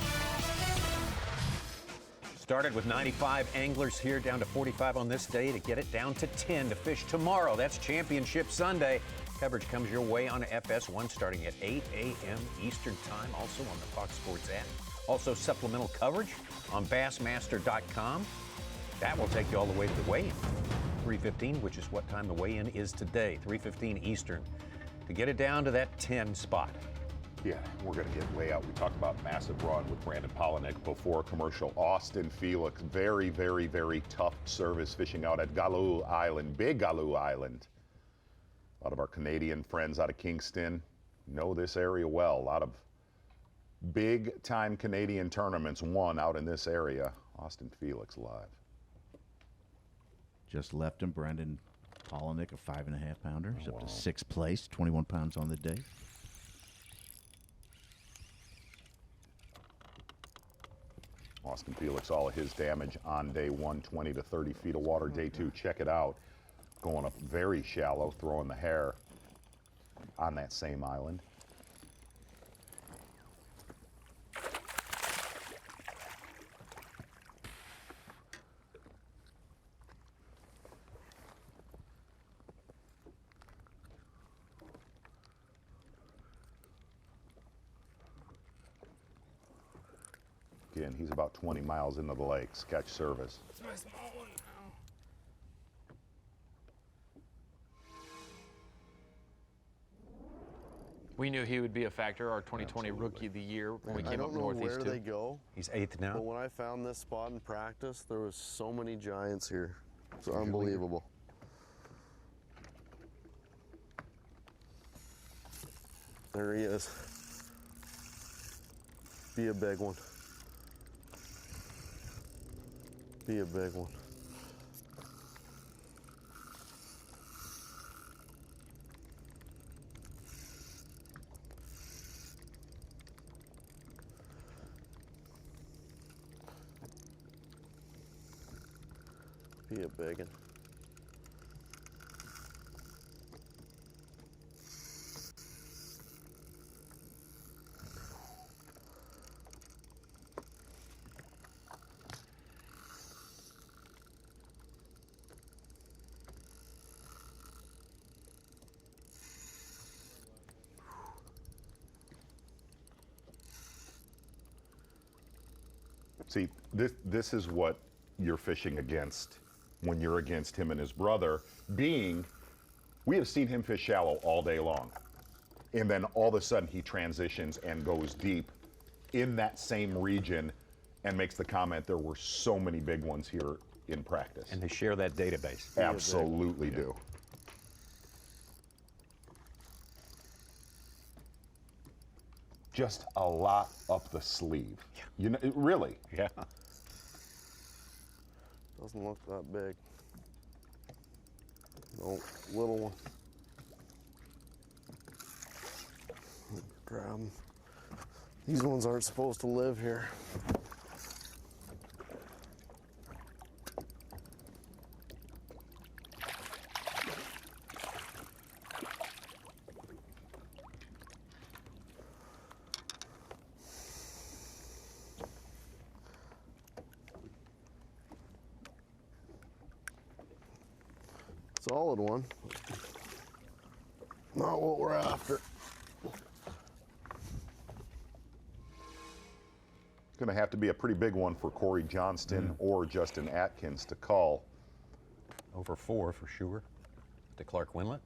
Started with 95 anglers here, down to 45 on this day to get it down to 10 to fish tomorrow. That's Championship Sunday. Coverage comes your way on FS1 starting at 8 a.m. Eastern Time, also on the Fox Sports app. Also supplemental coverage on Bassmaster.com. That will take you all the way to the weigh-in. 3:15, which is what time the weigh-in is today, 3:15 Eastern, to get it down to that 10 spot. Yeah, we're going to get way out. We talked about massive run with Brandon Polinick before commercial. Austin Felix, very, very, very tough service fishing out at Galoo Island, Big Galoo Island. A lot of our Canadian friends out of Kingston know this area well. A lot of big-time Canadian tournaments won out in this area. Austin Felix live. Just left him, Brandon Polinick, a 5.5-pounder. He's up to 6th place, 21 pounds on the day. Austin Felix, all of his damage on day 1, 20 to 30 feet of water. Day 2, check it out. Going up very shallow, throwing the hair on that same island. Again, he's about 20 miles into the lake. Sketch service. It's my small one now. We knew he would be a factor, our 2020 Rookie of the Year when we came up northeast. I don't know where they go. He's 8th now. But when I found this spot in practice, there was so many giants here. It's unbelievable. There he is. Be a big one. Be a big one. Be a big one. See, this is what you're fishing against when you're against him and his brother, being we have seen him fish shallow all day long. And then all of a sudden he transitions and goes deep in that same region and makes the comment, there were so many big ones here in practice. And they share that database. Absolutely do. Just a lot up the sleeve. Yeah. You know, really. Yeah. Doesn't look that big. No, little one. Grab them. These ones aren't supposed to live here. Solid one. Not what we're after. It's going to have to be a pretty big one for Cory Johnston or Justin Atkins to call. Over 4 for sure to Clark Wendlandt.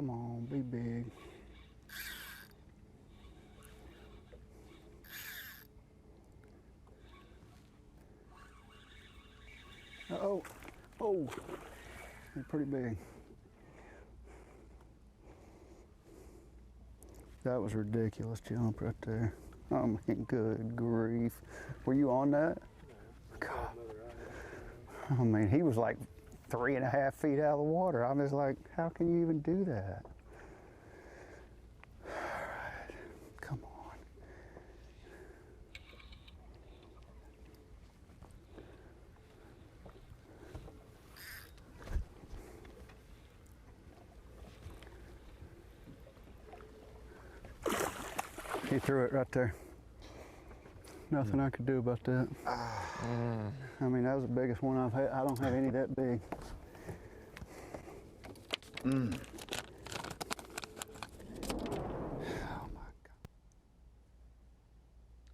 Come on, be big. Uh-oh. Oh, they're pretty big. That was ridiculous jump right there. Oh my good grief. Were you on that? God. I mean, he was like 3.5 feet out of the water. I was like, how can you even do that? All right, come on. He threw it right there. Nothing I could do about that. I mean, that was the biggest one I've had. I don't have any that big.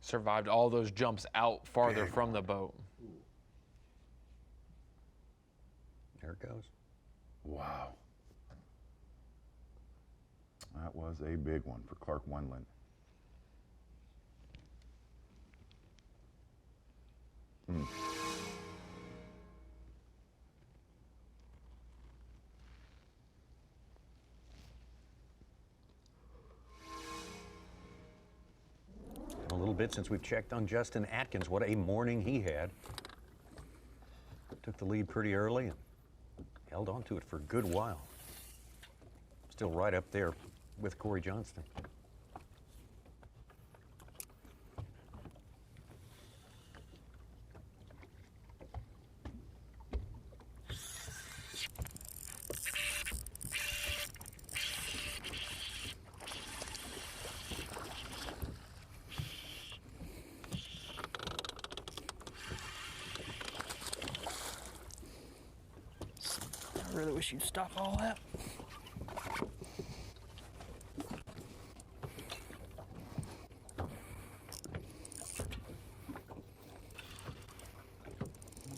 Survived all those jumps out farther from the boat. There it goes. Wow. That was a big one for Clark Wendlandt. A little bit since we've checked on Justin Atkins. What a morning he had. Took the lead pretty early and held on to it for a good while. Still right up there with Cory Johnston. I really wish you'd stop all that. I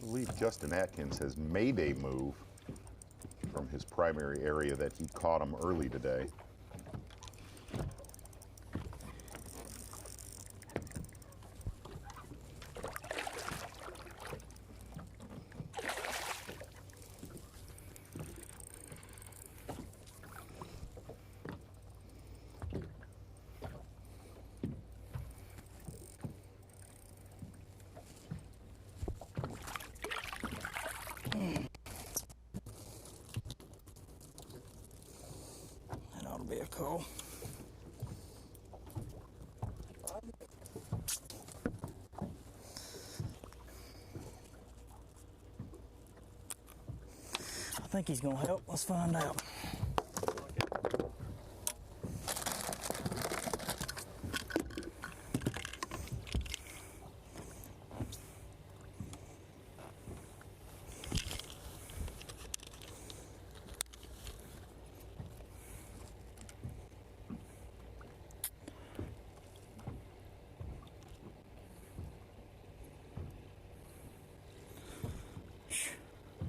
believe Justin Atkins has made a move from his primary area that he caught him early today. That ought to be a call. I think he's gonna help. Let's find out.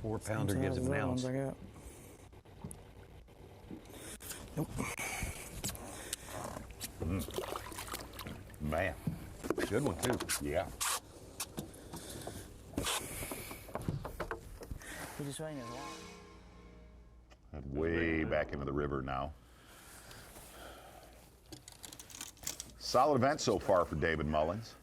Four-pounder gives him an ounce. Nope. Man, good one too. Yeah. He just swing his line. Way back into the river now. Solid event so far for David Mullins.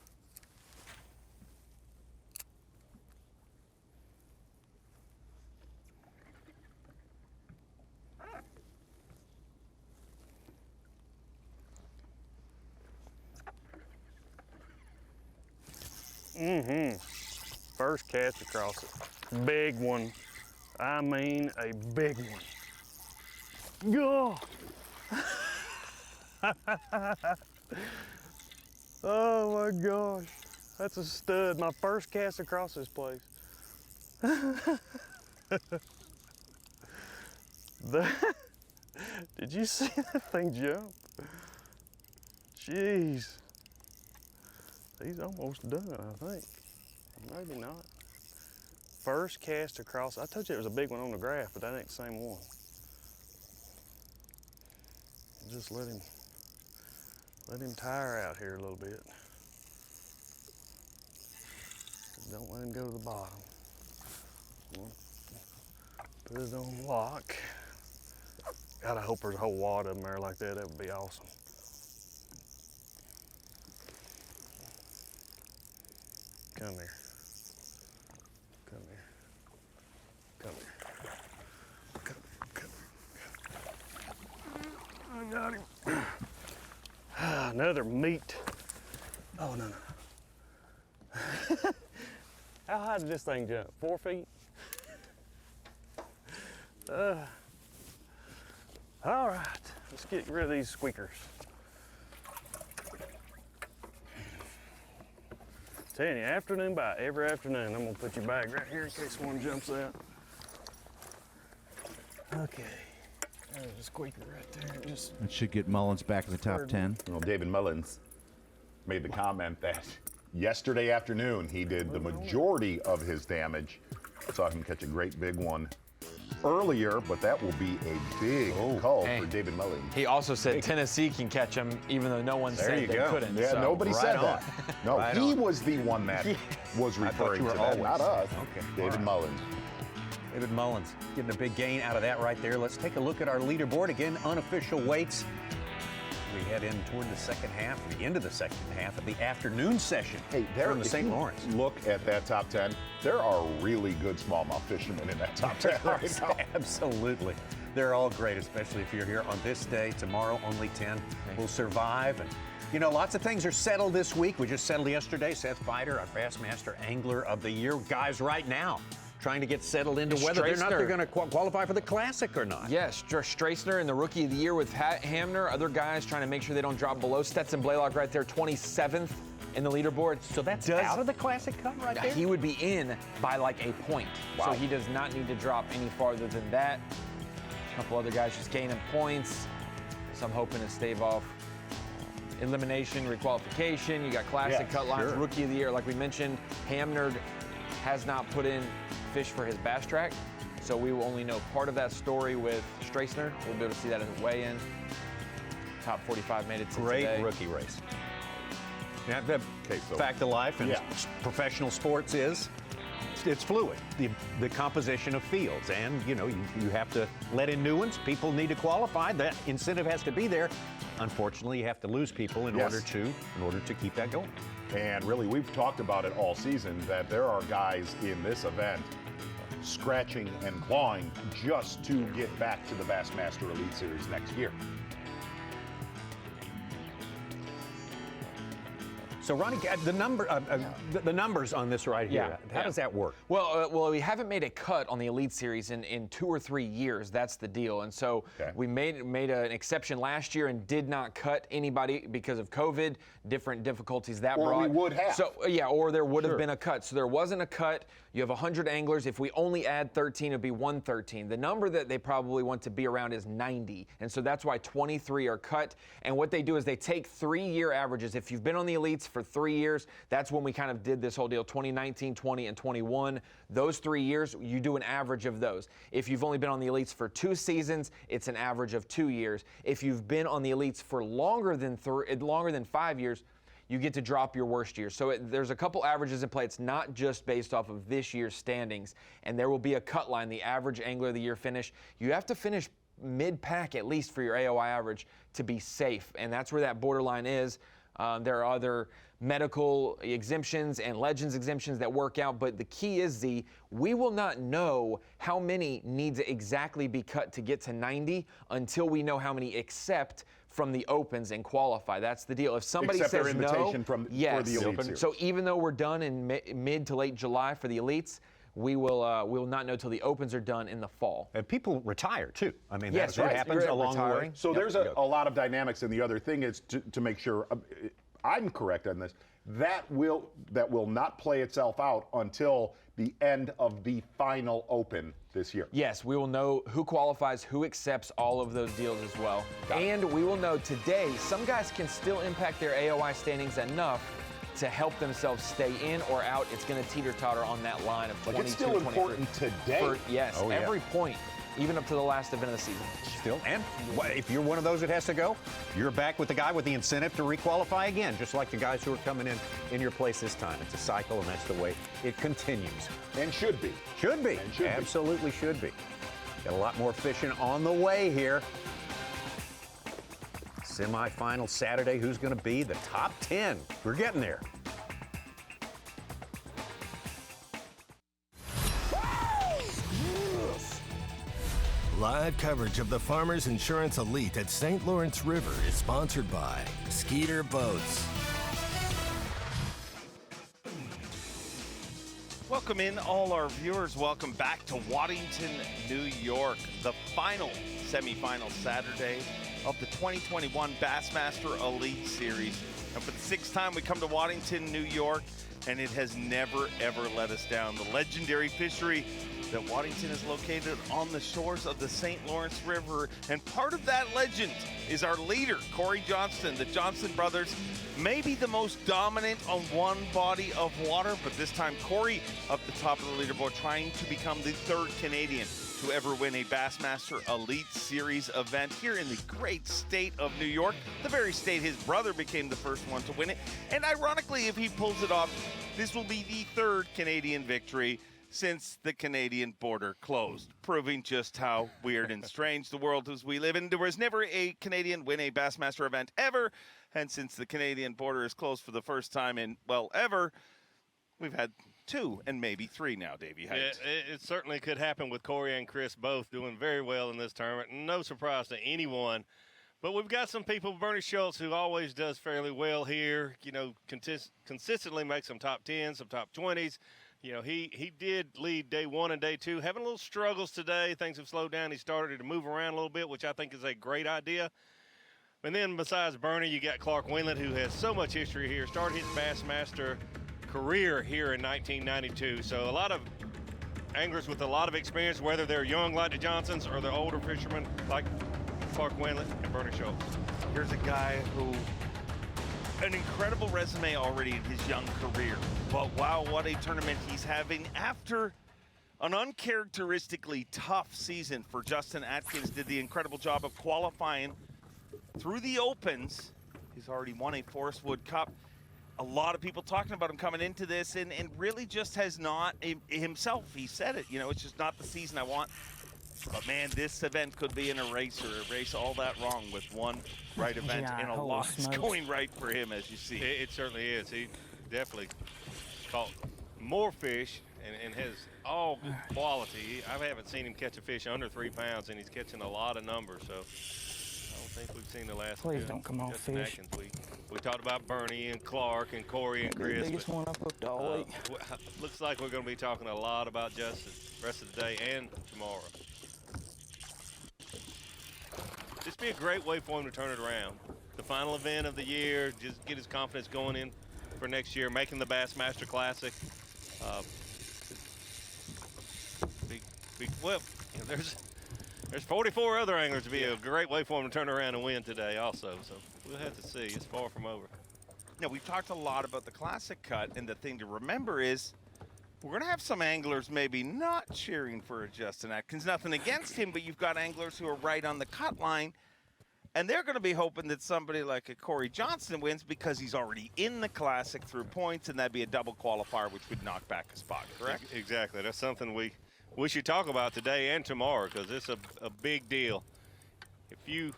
First cast across it. Big one. I mean a big one. Go! Oh my gosh. That's a stud. My first cast across this place. Did you see that thing jump? Jeez. He's almost done, I think. Maybe not. First cast across. I told you it was a big one on the graph, but that ain't the same one. Just let him tire out here a little bit. Don't let him go to the bottom. Put it on lock. God, I hope there's a whole wad of them there like that. That would be awesome. Come here. Come here. Come here. Come here. I got him. Another meat. Oh, no. How high did this thing jump? 4 feet? All right, let's get rid of these squeakers. Telling you, afternoon bite, every afternoon. I'm gonna put your bag right here in case one jumps out. Okay, there's a squeaker right there. That should get Mullins back in the top 10. Well, David Mullins made the comment that yesterday afternoon he did the majority of his damage. Saw him catch a great big one earlier, but that will be a big call for David Mullins. He also said Tennessee can catch him, even though no one said they couldn't. Yeah, so. nobody said that. No, Right he on. was the one that was referring to that, not us. Okay. David Mullins. David Mullins getting a big gain out of that right there. Let's take a look at our leaderboard. Again, unofficial weights. We head in toward the second half, the end of the second half of the afternoon session here in the St. Lawrence. Look at that top 10. There are really good smallmouth fishermen in that top 10 right now. Absolutely. They're all great, especially if you're here on this day. Tomorrow, only 10 will survive. And, you know, lots of things are settled this week. We just settled yesterday. Seth Fighter, our Bassmaster Angler of the Year. Guys right now trying to get settled into whether they're going to qualify for the Classic or not. Yes, Straisner in the Rookie of the Year with Hamner. Other guys trying to make sure they don't drop below. Stetson Blaylock right there, 27th in the leaderboard. So that's out of the Classic Cup right there? He would be in by like a point. Wow. So he does not need to drop any farther than that. A couple other guys just gaining points. So I'm hoping to stave off elimination, requalification. You got Classic cut lines, Rookie of the Year. Like we mentioned, Hamner has not put in fish for his bass track, so we will only know part of that story with Straisner. We'll be able to see that in the weigh-in. Top 45 made it to Great today. rookie race. Yeah, the fact of life in professional sports is it's fluid. The composition of fields, and you know you have to let in new ones. People need to qualify. That incentive has to be there. Unfortunately, you have to lose people in order to keep that going. And really, we've talked about it all season that there are guys in this event scratching and clawing just to get back to the Bassmaster Elite Series next year. So, Ronnie, the numbers on this right here, how does that work? Well, we haven't made a cut on the Elite Series in 2 or 3 years. That's the deal. And so we made an exception last year and did not cut anybody because of COVID, different difficulties that brought. Or we would have. So, or there would have been a cut. So there wasn't a cut. You have 100 anglers. If we only add 13, it would be 113. The number that they probably want to be around is 90. And so that's why 23 are cut. And what they do is they take 3-year averages. If you've been on the Elites for 3 years, that's when we kind of did this whole deal, 2019, 20, and 21. Those 3 years, you do an average of those. If you've only been on the Elites for 2 seasons, it's an average of 2 years. If you've been on the Elites for longer than 5 years, you get to drop your worst year. So there's a couple averages in play. It's not just based off of this year's standings. And there will be a cut line, the average Angler of the Year finish. You have to finish mid-pack at least for your AOI average to be safe. And that's where that borderline is. There are other medical exemptions and legends exemptions that work out, but the key is, we will not know how many need to exactly be cut to get to 90 until we know how many accept from the opens and qualify. That's the deal. If somebody Accept says their invitation no, for the Elite Series. So even though we're done in mid to late July for the Elites, we will not know till the opens are done in the fall. And people retire too. I mean, yes, that happens along the way. So there's a lot of dynamics, and the other thing is to make sure I'm correct on this. That will not play itself out until the end of the final open this year. Yes, we will know who qualifies, who accepts all of those deals as well. And we will know today, some guys can still impact their AOI standings enough to help themselves stay in or out. It's going to teeter-totter on that line of 22, it's still 23. important today. Every point even up to the last event of the season. Still, and if you're one of those that has to go, you're back with the guy with the incentive to requalify again, just like the guys who are coming in your place this time. It's a cycle, and that's the way it continues. And should be. Should be. Absolutely should be. Got a lot more fishing on the way here. Semi-final Saturday, who's going to be the top 10? We're getting there. Live coverage of the Farmers Insurance Elite at St. Lawrence River is sponsored by Skeeter Boats. Welcome in all our viewers. Welcome back to Waddington, New York. The final semifinal Saturday of the 2021 Bassmaster Elite Series. And for the 6th time we come to Waddington, New York, and it has never, ever let us down. The legendary fishery that Waddington is located on the shores of the St. Lawrence River. And part of that legend is our leader, Cory Johnston. The Johnston brothers may be the most dominant on one body of water, but this time Cory up the top of the leaderboard, trying to become the 3rd Canadian to ever win a Bassmaster Elite Series event here in the great state of New York, the very state his brother became the first one to win it. And ironically, if he pulls it off, this will be the 3rd Canadian victory since the Canadian border closed, proving just how weird and strange the world as we live in. There was never a Canadian win a Bassmaster event ever, and since the Canadian border is closed for the first time in, well, ever, we've had 2 and maybe 3 now, Davey. Yeah, it certainly could happen with Cory and Chris both doing very well in this tournament. No surprise to anyone. But we've got some people, Bernie Schulz, who always does fairly well here, you know, consistently makes some top 10s, some top 20s. You know, he did lead day 1 and day 2, having a little struggles today. Things have slowed down. He started to move around a little bit, which I think is a great idea. And then besides Bernie, you got Clark Wendlandt, who has so much history here, started his Bassmaster career here in 1992. So a lot of anglers with a lot of experience, whether they're young like the Johnsons or the older fishermen like Clark Wendlandt and Bernie Schulz. Here's a guy who, an incredible resume already in his young career. But wow, what a tournament he's having after an uncharacteristically tough season for Justin Atkins. Did the incredible job of qualifying through the opens. He's already won a Forest Wood Cup. A lot of people talking about him coming into this and really just has not himself. He said it, you know, it's just not the season I want. But man, this event could be an eraser, erase all that wrong with one right event, and a lot's going right for him, as you see. It certainly is. He definitely caught more fish and has all good quality. I haven't seen him catch a fish under 3 pounds, and he's catching a lot of numbers. So I don't think we've seen the last. Please don't come off fish. We talked about Bernie and Clark and Cory and Chris. The biggest one I've hooked all week. Looks like we're going to be talking a lot about Justin the rest of the day and tomorrow. This would be a great way for him to turn it around. The final event of the year, just get his confidence going in for next year, making the Bassmaster Classic. Well, you know, there's 44 other anglers to be a great way for him to turn around and win today also. So we'll have to see. It's far from over. Now, we've talked a lot about the Classic cut, and the thing to remember is we're going to have some anglers maybe not cheering for Justin Atkins. Nothing against him, but you've got anglers who are right on the cut line, and they're going to be hoping that somebody like a Cory Johnston wins because he's already in the Classic through points, and that'd be a double qualifier, which would knock back a spot, correct? Exactly. That's something we should talk about today and tomorrow, because it's a big deal. If you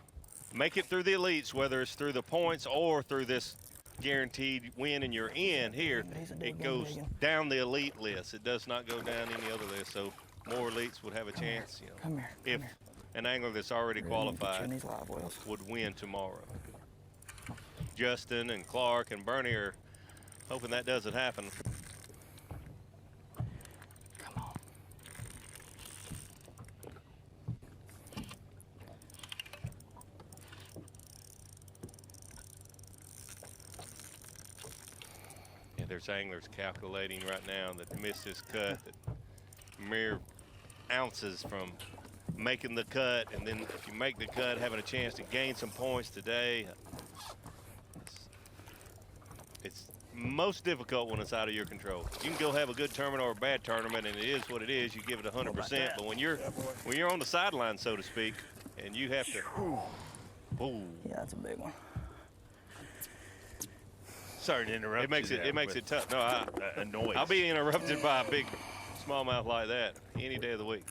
make it through the elites, whether it's through the points or through this guaranteed win and you're in here, it goes down the elite list. It does not go down any other list. So more elites would have a chance, you know, if an angler that's already qualified would win tomorrow. Justin and Clark and Bernie are hoping that doesn't happen. There's anglers calculating right now that missed this cut, that mere ounces from making the cut, and then if you make the cut, having a chance to gain some points today, it's most difficult when it's out of your control. You can go have a good tournament or a bad tournament, and it is what it is. You give it 100%. But when you're on the sideline, so to speak, and you have to. Ooh. Yeah, that's a big one. Sorry to interrupt. It makes it tough. No, noise. I'll be interrupted by a big smallmouth like that any day of the week.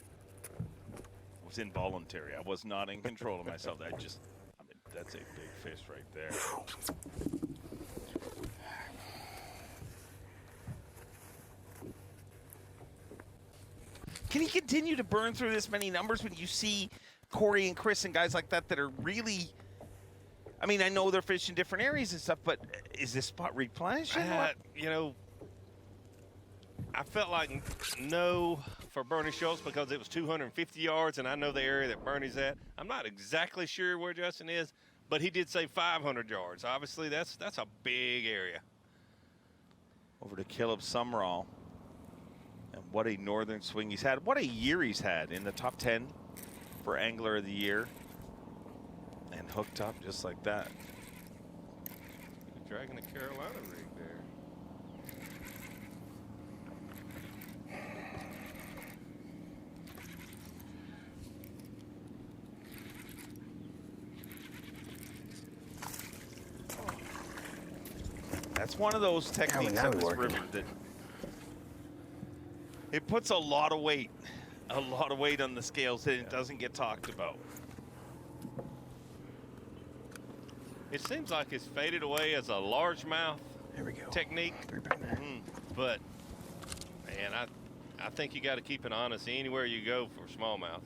It was involuntary. I was not in control of myself. That's a big fish right there. Can he continue to burn through this many numbers when you see Cory and Chris and guys like that are really, I mean, I know they're fishing different areas and stuff, but is this spot replenishing? You know, I felt like no for Bernie Schulz because it was 250 yards, and I know the area that Bernie's at. I'm not exactly sure where Justin is, but he did say 500 yards. Obviously, that's a big area. Over to Caleb Summerall. And what a northern swing he's had. What a year he's had in the top 10 for Angler of the Year. And hooked up just like that. Dragging the Carolina rig there. That's one of those techniques on this river that it puts a lot of weight on the scales that it doesn't get talked about. It seems like it's faded away as a largemouth technique. But, man, I think you got to keep it honest anywhere you go for smallmouth.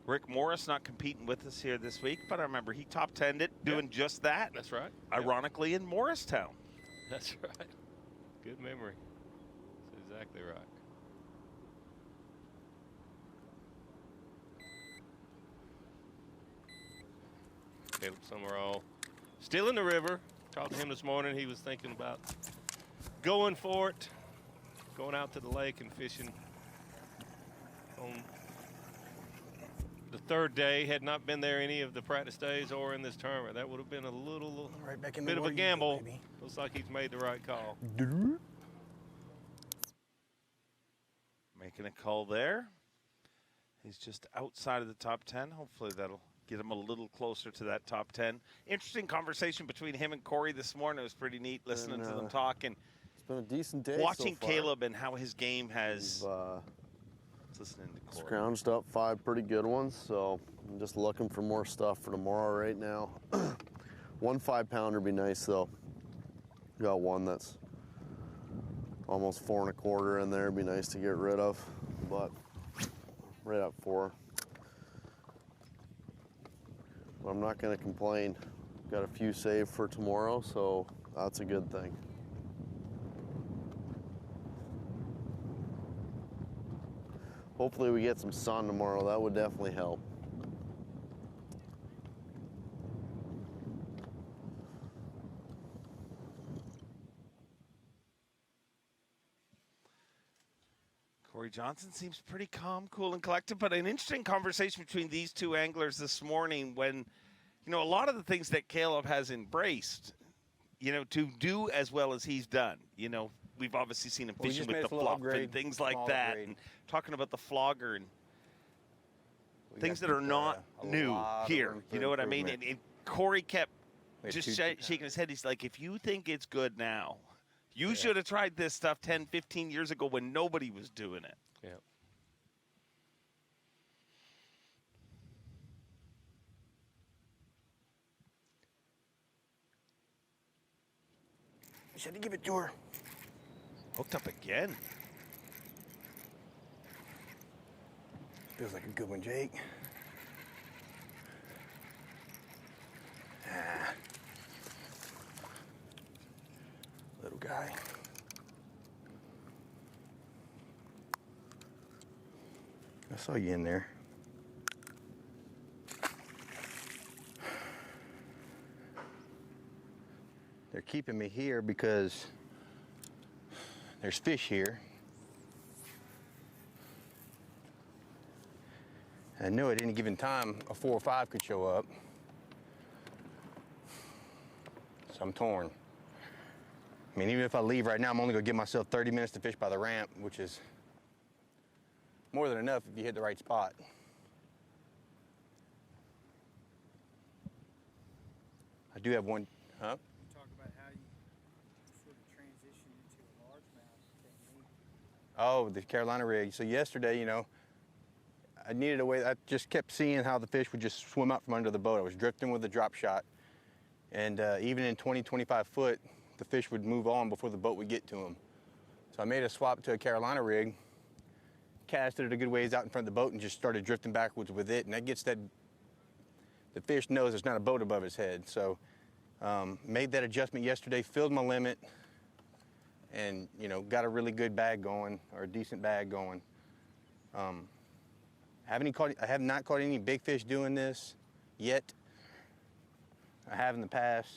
Rick Morris not competing with us here this week, but I remember he top 10'd it doing just that. That's right. Ironically in Morristown. That's right. Good memory. That's exactly right. Caleb Summerall still in the river. Talked to him this morning. He was thinking about going for it, going out to the lake and fishing on the third day. Had not been there any of the practice days or in this tournament. That would have been a little bit of a gamble. Looks like he's made the right call. Making a call there. He's just outside of the top 10. Hopefully that'll get him a little closer to that top 10. Interesting conversation between him and Cory this morning. It was pretty neat listening to them talk and it's been a decent day. Watching so far. Caleb and how his game has. Listening to Cory. Scrounged up 5 pretty good ones, so I'm just looking for more stuff for tomorrow right now. 1 5-pounder would be nice though. Got one that's almost 4 1/4 in there. It'd be nice to get rid of, but right at 4. I'm not going to complain. Got a few saved for tomorrow, so that's a good thing. Hopefully we get some sun tomorrow. That would definitely help. Cory Johnston seems pretty calm, cool, and collected, but an interesting conversation between these two anglers this morning when, you know, a lot of the things that Caleb has embraced, you know, to do as well as he's done. You know, we've obviously seen him fishing with the fluff and things like that, and talking about the flogger and things that are not new here. You know what I mean? And Cory kept just shaking his head. He's like, if you think it's good now, you should have tried this stuff 10, 15 years ago when nobody was doing it. Yeah. You should have given it to her. Hooked up again. Feels like a good one, Jake. Ah. Little guy. I saw you in there. They're keeping me here because there's fish here. I knew at any given time a 4 or 5 could show up. So I'm torn. I mean, even if I leave right now, I'm only going to give myself 30 minutes to fish by the ramp, which is more than enough if you hit the right spot. I do have one, huh? You talk about how you sort of transition into a largemouth technique. Oh, the Carolina rig. So yesterday, you know, I needed a way. I just kept seeing how the fish would just swim out from under the boat. I was drifting with the drop shot. And even in 20, 25 foot, the fish would move on before the boat would get to them. So I made a swap to a Carolina rig, casted it a good ways out in front of the boat, and just started drifting backwards with it. And that gets that, the fish knows there's not a boat above his head. So made that adjustment yesterday, filled my limit, and, you know, got a really good bag going, or a decent bag going. I have not caught any big fish doing this yet. I have in the past.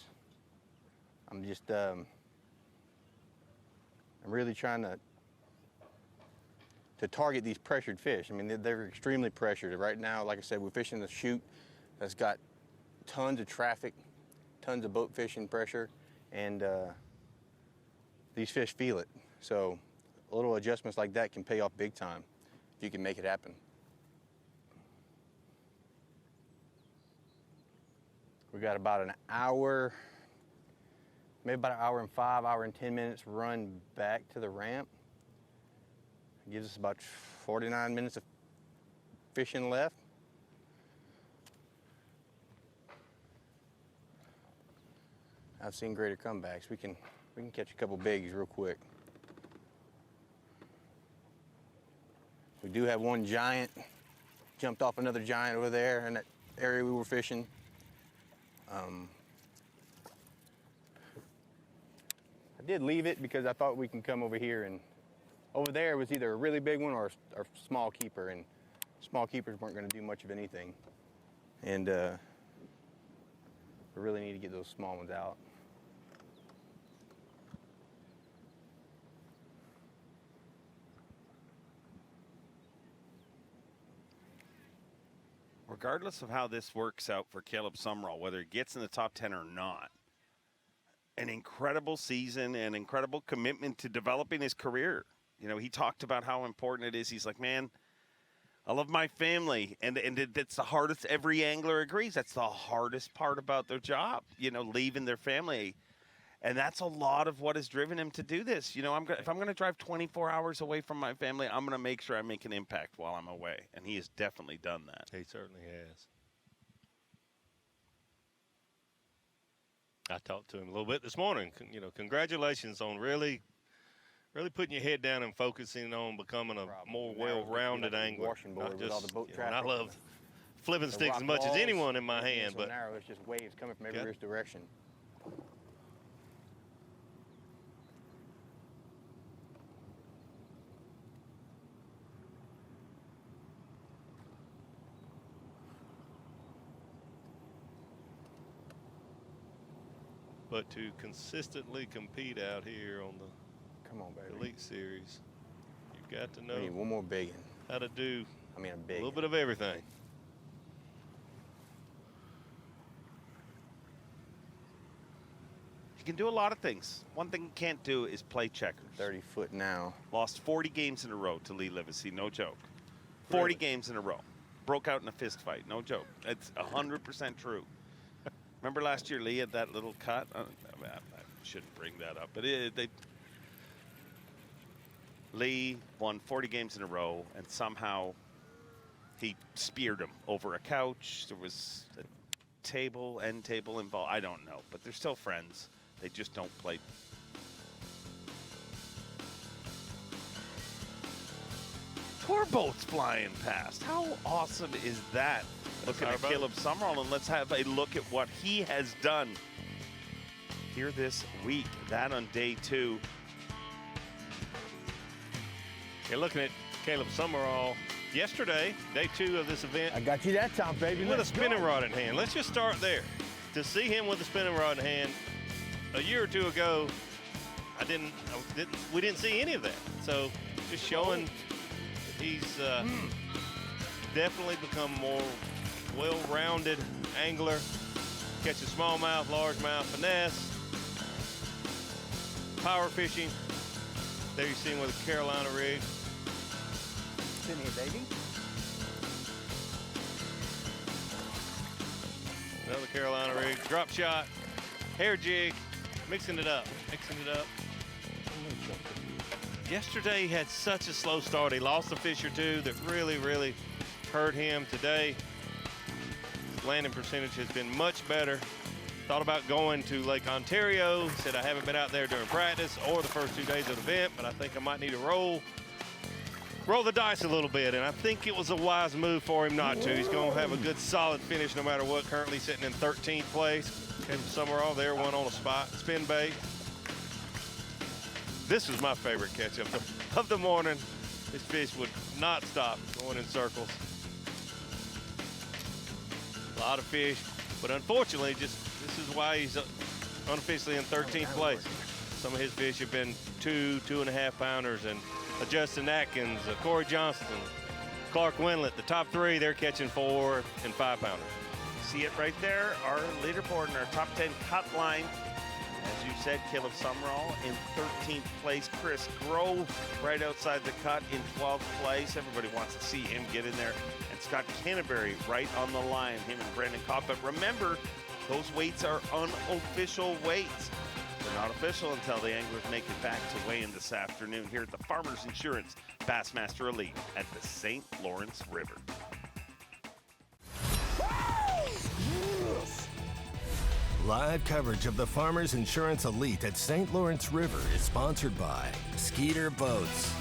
I'm just, I'm really trying to target these pressured fish. I mean, they're extremely pressured. Right now, like I said, we're fishing the chute that's got tons of traffic, tons of boat fishing pressure, and these fish feel it. So little adjustments like that can pay off big time if you can make it happen. We got about an hour, maybe about an hour and 5, hour and 10 minutes run back to the ramp. It gives us about 49 minutes of fishing left. I've seen greater comebacks. We can catch a couple biggies real quick. We do have one giant, jumped off another giant over there in that area we were fishing. I did leave it because I thought we can come over here, and over there was either a really big one or a small keeper, and small keepers weren't going to do much of anything. And we really need to get those small ones out. Regardless of how this works out for Caleb Summerall, whether he gets in the top 10 or not, an incredible season and incredible commitment to developing his career. You know, he talked about how important it is. He's like, man, I love my family. And that's the hardest. Every angler agrees. That's the hardest part about their job, you know, leaving their family. And that's a lot of what has driven him to do this. You know, if I'm going to drive 24 hours away from my family, I'm going to make sure I make an impact while I'm away. And he has definitely done that. He certainly has. I talked to him a little bit this morning. You know, congratulations on really putting your head down and focusing on becoming a more well-rounded angler. I love flipping sticks as much as anyone in my hand, but narrow, it's just waves coming from every direction. but to consistently compete out here on the Elite Series, you've got to know We need one more big one. how to do a little bit of everything. You can do a lot of things. One thing you can't do is play checkers. 30 foot now. Lost 40 games in a row to Lee Livesey, no joke. 40 games in a row. Broke out in a fist fight, no joke. It's 100% true. Remember last year Lee had that little cut? I shouldn't bring that up, but Lee won 40 games in a row, and somehow he speared him over a couch. There was a end table involved. I don't know, but they're still friends. They just don't play. Tour boats flying past. How awesome is that? Looking at Caleb Summerall, and let's have a look at what he has done here this week. That on day 2. You're looking at Caleb Summerall yesterday, day 2 of this event. I got you that time, baby. With a spinning rod in hand. Let's just start there. To see him with a spinning rod in hand a year or two ago, we didn't see any of that. So just showing he's definitely become more well-rounded angler. catching smallmouth, largemouth, finesse, power fishing. There you see him with a Carolina rig. Send me a baby. Another Carolina rig, drop shot, hair jig, mixing it up. Yesterday he had such a slow start. He lost a fish or two that really hurt him. Today, his landing percentage has been much better. Thought about going to Lake Ontario. Said I haven't been out there during practice or the first 2 days of the event, but I think I might need to roll the dice a little bit, and I think it was a wise move for him not to. He's going to have a good solid finish no matter what. Currently sitting in 13th place. Came from somewhere off there, one on a spot, spin bait. This was my favorite catch of the morning. This fish would not stop going in circles. A lot of fish, but unfortunately, this is why he's unofficially in 13th place. Some of his fish have been 2.5 pounders, and Justin Atkins, Cory Johnston, Clark Wendlandt, the top 3, they're catching 4 and 5 pounders. See it right there, our leaderboard and our top 10 cut line. As you said, Caleb Summerall in 13th place. Chris Grove right outside the cut in 12th place. Everybody wants to see him get in there. And Scott Canterbury right on the line, him and Brandon Cobb. But remember, those weights are unofficial weights. They're not official until the anglers make it back to weigh in this afternoon here at the Farmers Insurance Bassmaster Elite at the St. Lawrence River. Live coverage of the Farmers Insurance Elite at St. Lawrence River is sponsored by Skeeter Boats.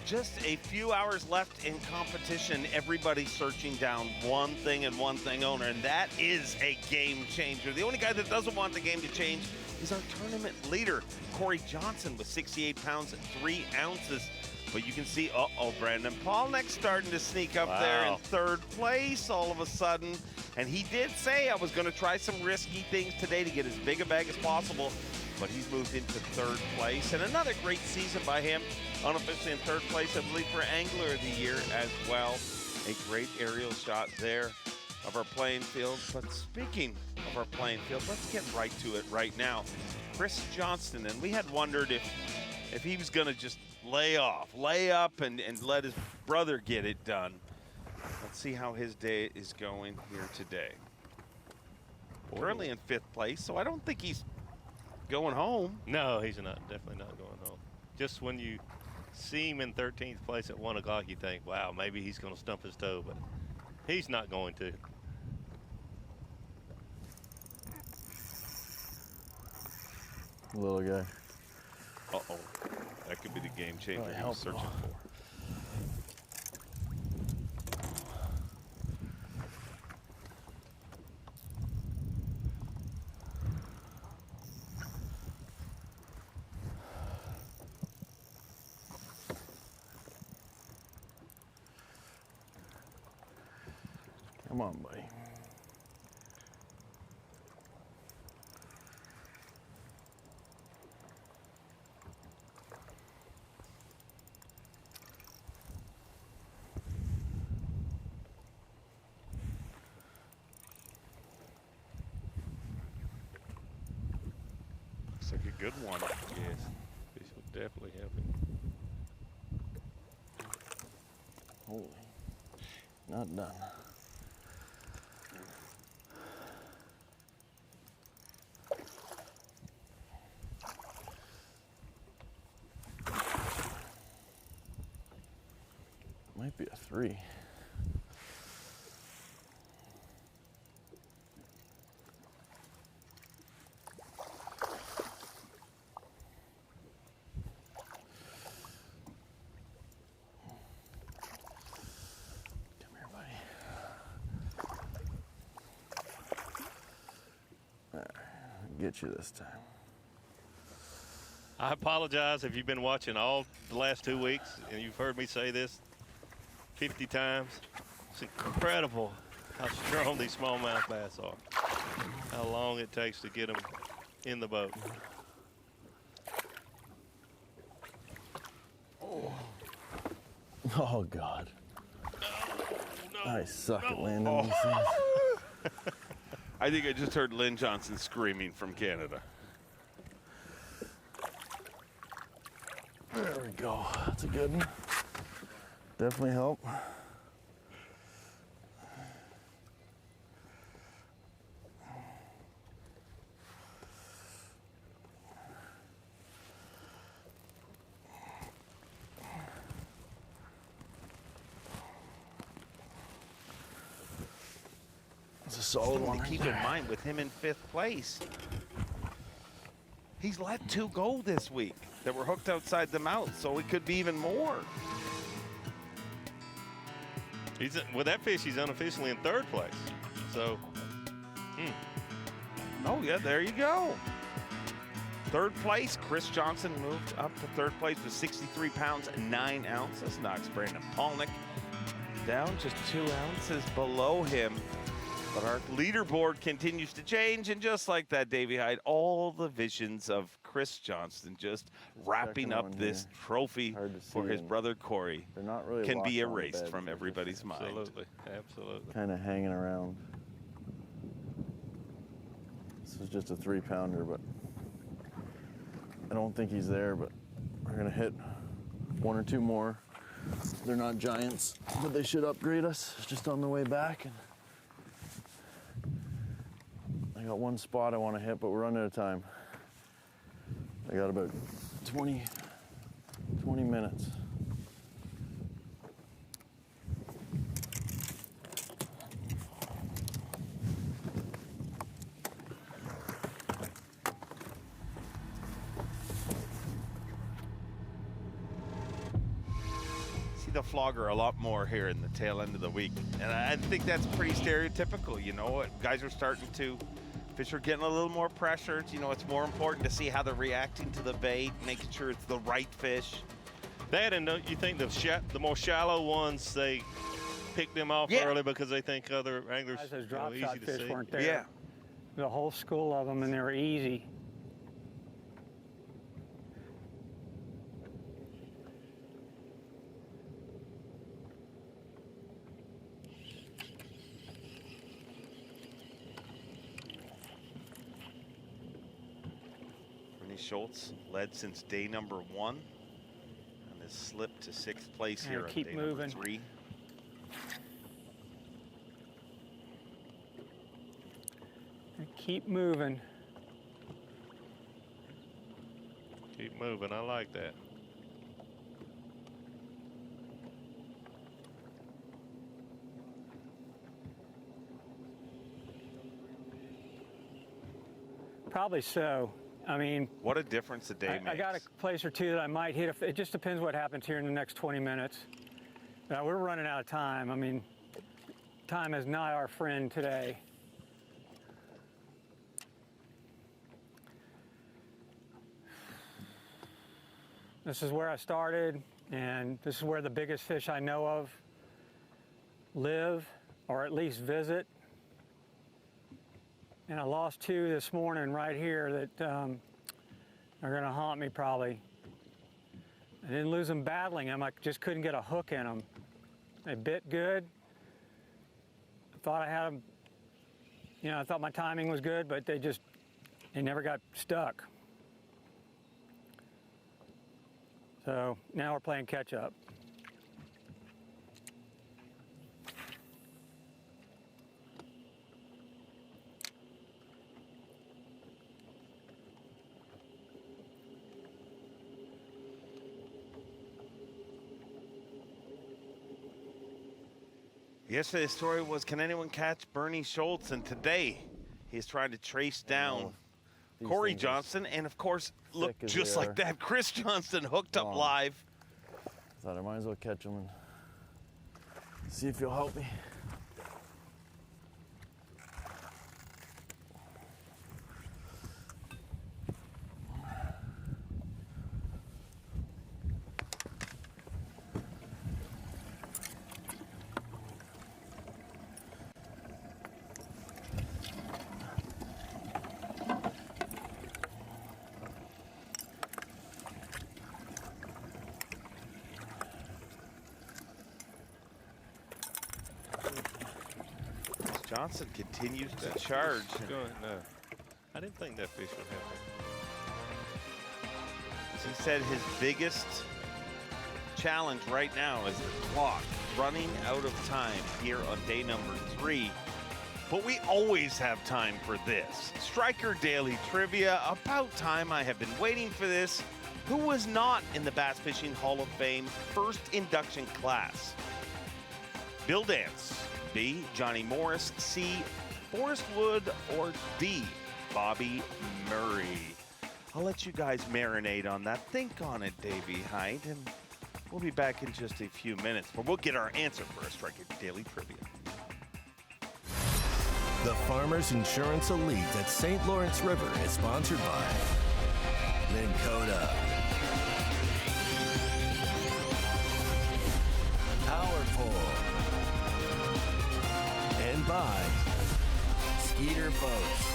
Just a few hours left in competition. Everybody's searching down one thing and one thing only, and that is a game changer. The only guy that doesn't want the game to change is our tournament leader, Cory Johnston, with 68 pounds and 3 ounces. But you can see, Brandon Polnick's starting to sneak up there in 3rd place all of a sudden. And he did say I was going to try some risky things today to get as big a bag as possible. But he's moved into 3rd place. And another great season by him, unofficially in 3rd place, I believe, for Angler of the Year as well. A great aerial shot there of our playing field. But speaking of our playing field, let's get right to it right now. Chris Johnston, and we had wondered if he was going to just lay up and let his brother get it done. Let's see how his day is going here today. Currently in 5th place, so I don't think he's going home. No, he's not. Definitely not going home. Just when you see him in 13th place at 1 o'clock, you think, wow, maybe he's going to stump his toe, but he's not going to. Little guy. Uh-oh. That could be the game changer he was searching for. Come on, buddy. Looks like a good one. Yes, this will definitely help him. Holy, not done. Might be a 3. Get you this time. I apologize if you've been watching all the last 2 weeks and you've heard me say this 50 times. It's incredible how strong these smallmouth bass are. How long it takes to get them in the boat. Oh God. I suck at landing these things. I think I just heard Lynn Johnson screaming from Canada. There we go. That's a good one. Definitely help. It's a solid one. Keep in mind, with him in 5th place, he's let 2 go this week that were hooked outside the mouth, so it could be even more. With that fish, he's unofficially in 3rd place. So, Oh, yeah, there you go. 3rd place, Chris Johnson moved up to 3rd place with 63 pounds, 9 ounces. Knocks Brandon Polnick down just 2 ounces below him. But our leaderboard continues to change, and just like that, Davey Hyde, all the visions of Chris Johnston just wrapping up this trophy for his brother Cory can be erased from everybody's mind. Absolutely. Kind of hanging around. This is just a 3-pounder, but I don't think he's there, but we're gonna hit 1 or 2 more. They're not giants, but they should upgrade us. It's just on the way back. And I got 1 spot I want to hit, but we're running out of time. I got about 20 minutes. See the flogger a lot more here in the tail end of the week, and I think that's pretty stereotypical. You know, guys are starting to, fish are getting a little more pressured. You know, it's more important to see how they're reacting to the bait, making sure it's the right fish. That, and don't you think the more shallow ones, they pick them off early because they think other anglers Those drop easy shot to fish see? weren't there. The whole school of them, and they were easy. Schulz led since day number 1 and has slipped to 6th place here on keep day moving. number 3. Keep moving. Keep moving. I like that. Probably so. I mean, what a difference a day makes. I got a place or 2 that I might hit. It just depends what happens here in the next 20 minutes. Now, we're running out of time. I mean, time is not our friend today. This is where I started, and this is where the biggest fish I know of live, or at least visit. And I lost 2 this morning right here that are gonna haunt me probably. I didn't lose them battling them, I just couldn't get a hook in them. They bit good. I thought I had them, you know, I thought my timing was good, but they never got stuck. So now we're playing catch up. Yesterday's story was, can anyone catch Bernie Schulz? And today he's trying to trace down Cory Johnston, and of course, look just like that, Chris Johnston hooked up live. Thought I might as well catch him and see if you'll help me. Johnston continues to charge. No, I didn't think that fish would happen. As he said, his biggest challenge right now is the clock running out of time here on day number 3. But we always have time for this. Striker Daily Trivia. About time. I have been waiting for this. Who was not in the Bass Fishing Hall of Fame first induction class? Bill Dance, B, Johnny Morris, C, Forrest Wood, or D, Bobby Murray? I'll let you guys marinate on that. Think on it, Davey Height, and we'll be back in just a few minutes, but we'll get our answer first. Striker Daily Trivia. The Farmers Insurance Elite at St. Lawrence River is sponsored by Minn Kota, Powerful, and by Skeeter Boats.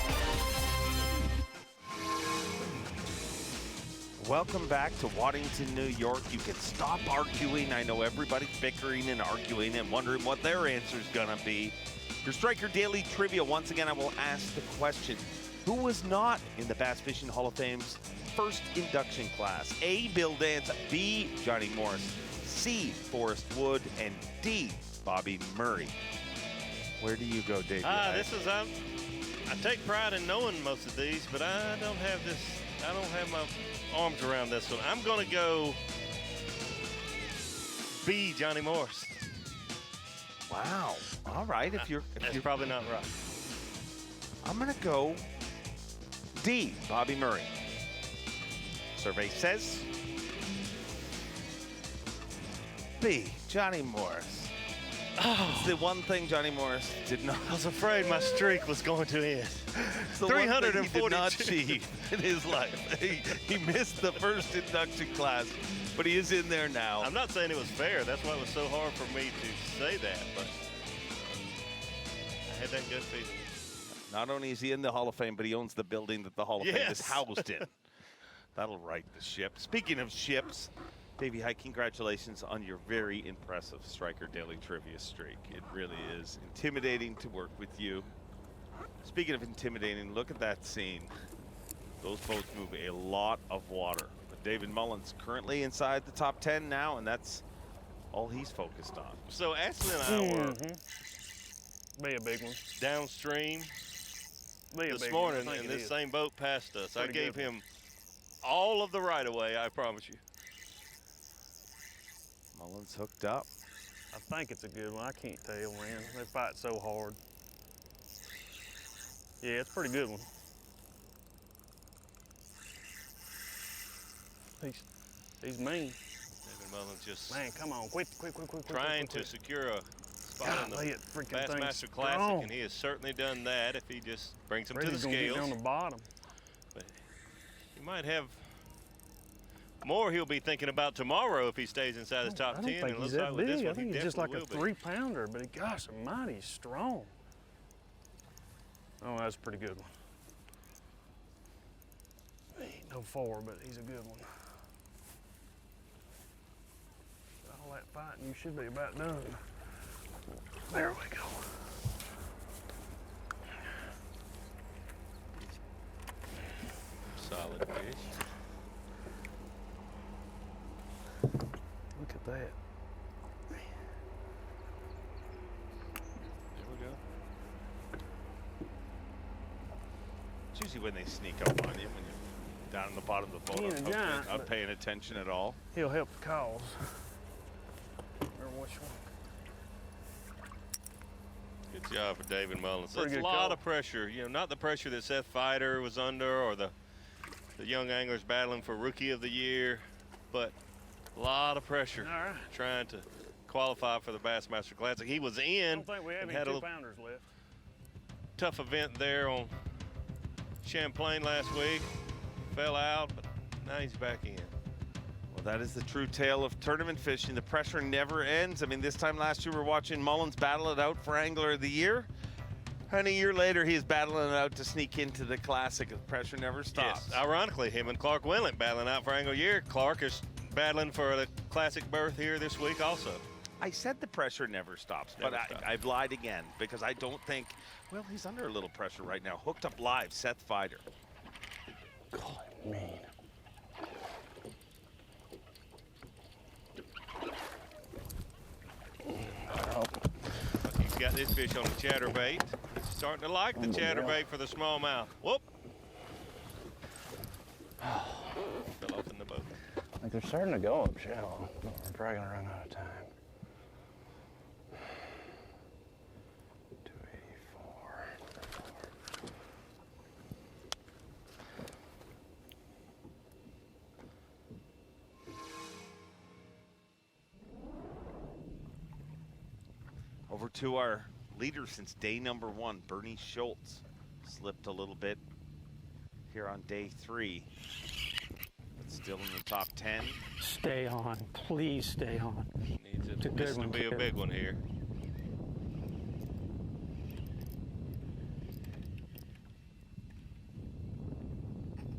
Welcome back to Waddington, New York. You can stop arguing. I know everybody's bickering and arguing and wondering what their answer is going to be. Your Striker Daily Trivia. Once again, I will ask the question, who was not in the Bass Fishing Hall of Fame's first induction class? A, Bill Dance, B, Johnny Morris, C, Forrest Wood, and D, Bobby Murray. Where do you go, Dave? This is I take pride in knowing most of these, but I don't have this. I don't have my arms around this one. I'm going to go B, Johnny Morris. Wow. All right. If you're probably not right. I'm going to go D, Bobby Murray. Survey says B, Johnny Morris. Oh. It's the one thing Johnny Morris did not. I was afraid my streak was going to end. It's the 342 one thing he did not achieve in his life. He missed the first induction class, but he is in there now. I'm not saying it was fair. That's why it was so hard for me to say that, but I had that good feeling. Not only is he in the Hall of Fame, but he owns the building that the Hall of Fame is housed in. That'll right the ship. Speaking of ships, Davey Height, congratulations on your very impressive Striker Daily Trivia streak. It really is intimidating to work with you. Speaking of intimidating, look at that scene. Those boats move a lot of water. But David Mullins currently inside the top 10 now, and that's all he's focused on. So Ashley and I were Be a big one. downstream Be a this big morning, one. and this same boat passed us. I Pretty gave good. him all of the right of way, I promise you. Mullins hooked up. I think it's a good one. I can't tell, man. They fight so hard. Yeah, it's a pretty good one. He's mean. David Mullins just Man, come on, quick. trying to secure a spot in the Golly, it freaking thing's Bassmaster Classic, strong. and he has certainly done that if he just brings him to the Brady's gonna get scales. on the bottom. But he might have more he'll be thinking about tomorrow if he stays inside the top 10. I don't think and it he's looks that like with this big. I one, he think he's just like a definitely will be. 3-pounder, but gosh almighty, he's strong. Oh, that's a pretty good one. He ain't no 4, but he's a good one. All that fighting, you should be about done. There we go. Solid fish. Look at that. There we go. It's usually when they sneak up on you, when you're down in the bottom of the boat, He ain't a giant, not but paying attention at all. He'll help the cause. Remember which one? Good job for David Mullins. Pretty That's a good lot call. of pressure. You know, not the pressure that Seth Fighter was under or the young anglers battling for Rookie of the Year, but a lot of pressure trying to qualify for the Bassmaster Classic. He was I in don't think we have and any had a 2-pounders left. tough event there on Champlain last week. Fell out, but now he's back in. Well, that is the true tale of tournament fishing. The pressure never ends. I mean, this time last year, we were watching Mullins battle it out for Angler of the Year. And a year later, he's battling it out to sneak into the Classic. The pressure never stops. Yes, ironically, him and Clark Wendlandt battling out for Angler of the Year. Clark is battling for the Classic berth here this week also. I said the pressure never stops, but I've lied again because I don't think, well, he's under a little pressure right now. Hooked up live, Seth Fighter. God, man. He's got this fish on the chatterbait. He's starting to like the chatterbait for the smallmouth. Whoop! Fell off in the boat. Like they're starting to go up shallow. But we're probably gonna run out of time. 284. Over to our leader since day number 1, Bernie Schulz. Slipped a little bit here on day 3, but still in the top 10. Stay on, please stay on. Needs It's a good one, to be a too. big one here.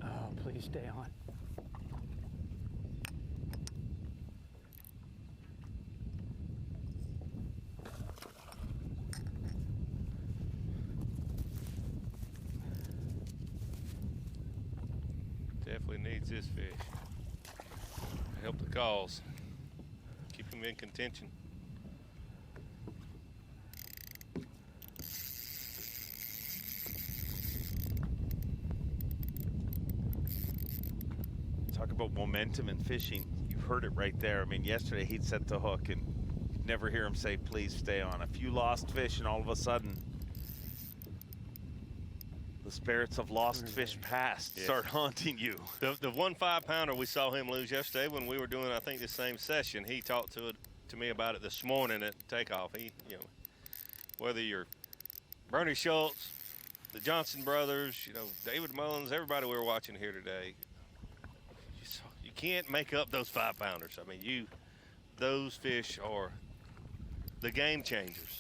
Oh, please stay on. Definitely needs this fish. Help the cause. Keep him in contention. Talk about momentum and fishing. You heard it right there. I mean, yesterday he'd set the hook and you'd never hear him say, please stay on. A few lost fish and all of a sudden, the spirits of lost fish past start haunting you. The 1 5-pounder we saw him lose yesterday when we were doing, I think, the same session. He talked to me about it this morning at takeoff. He, you know, whether you're Bernie Schulz, the Johnston brothers, you know, David Mullins, everybody we were watching here today, you can't make up those 5-pounders. I mean, those fish are the game changers.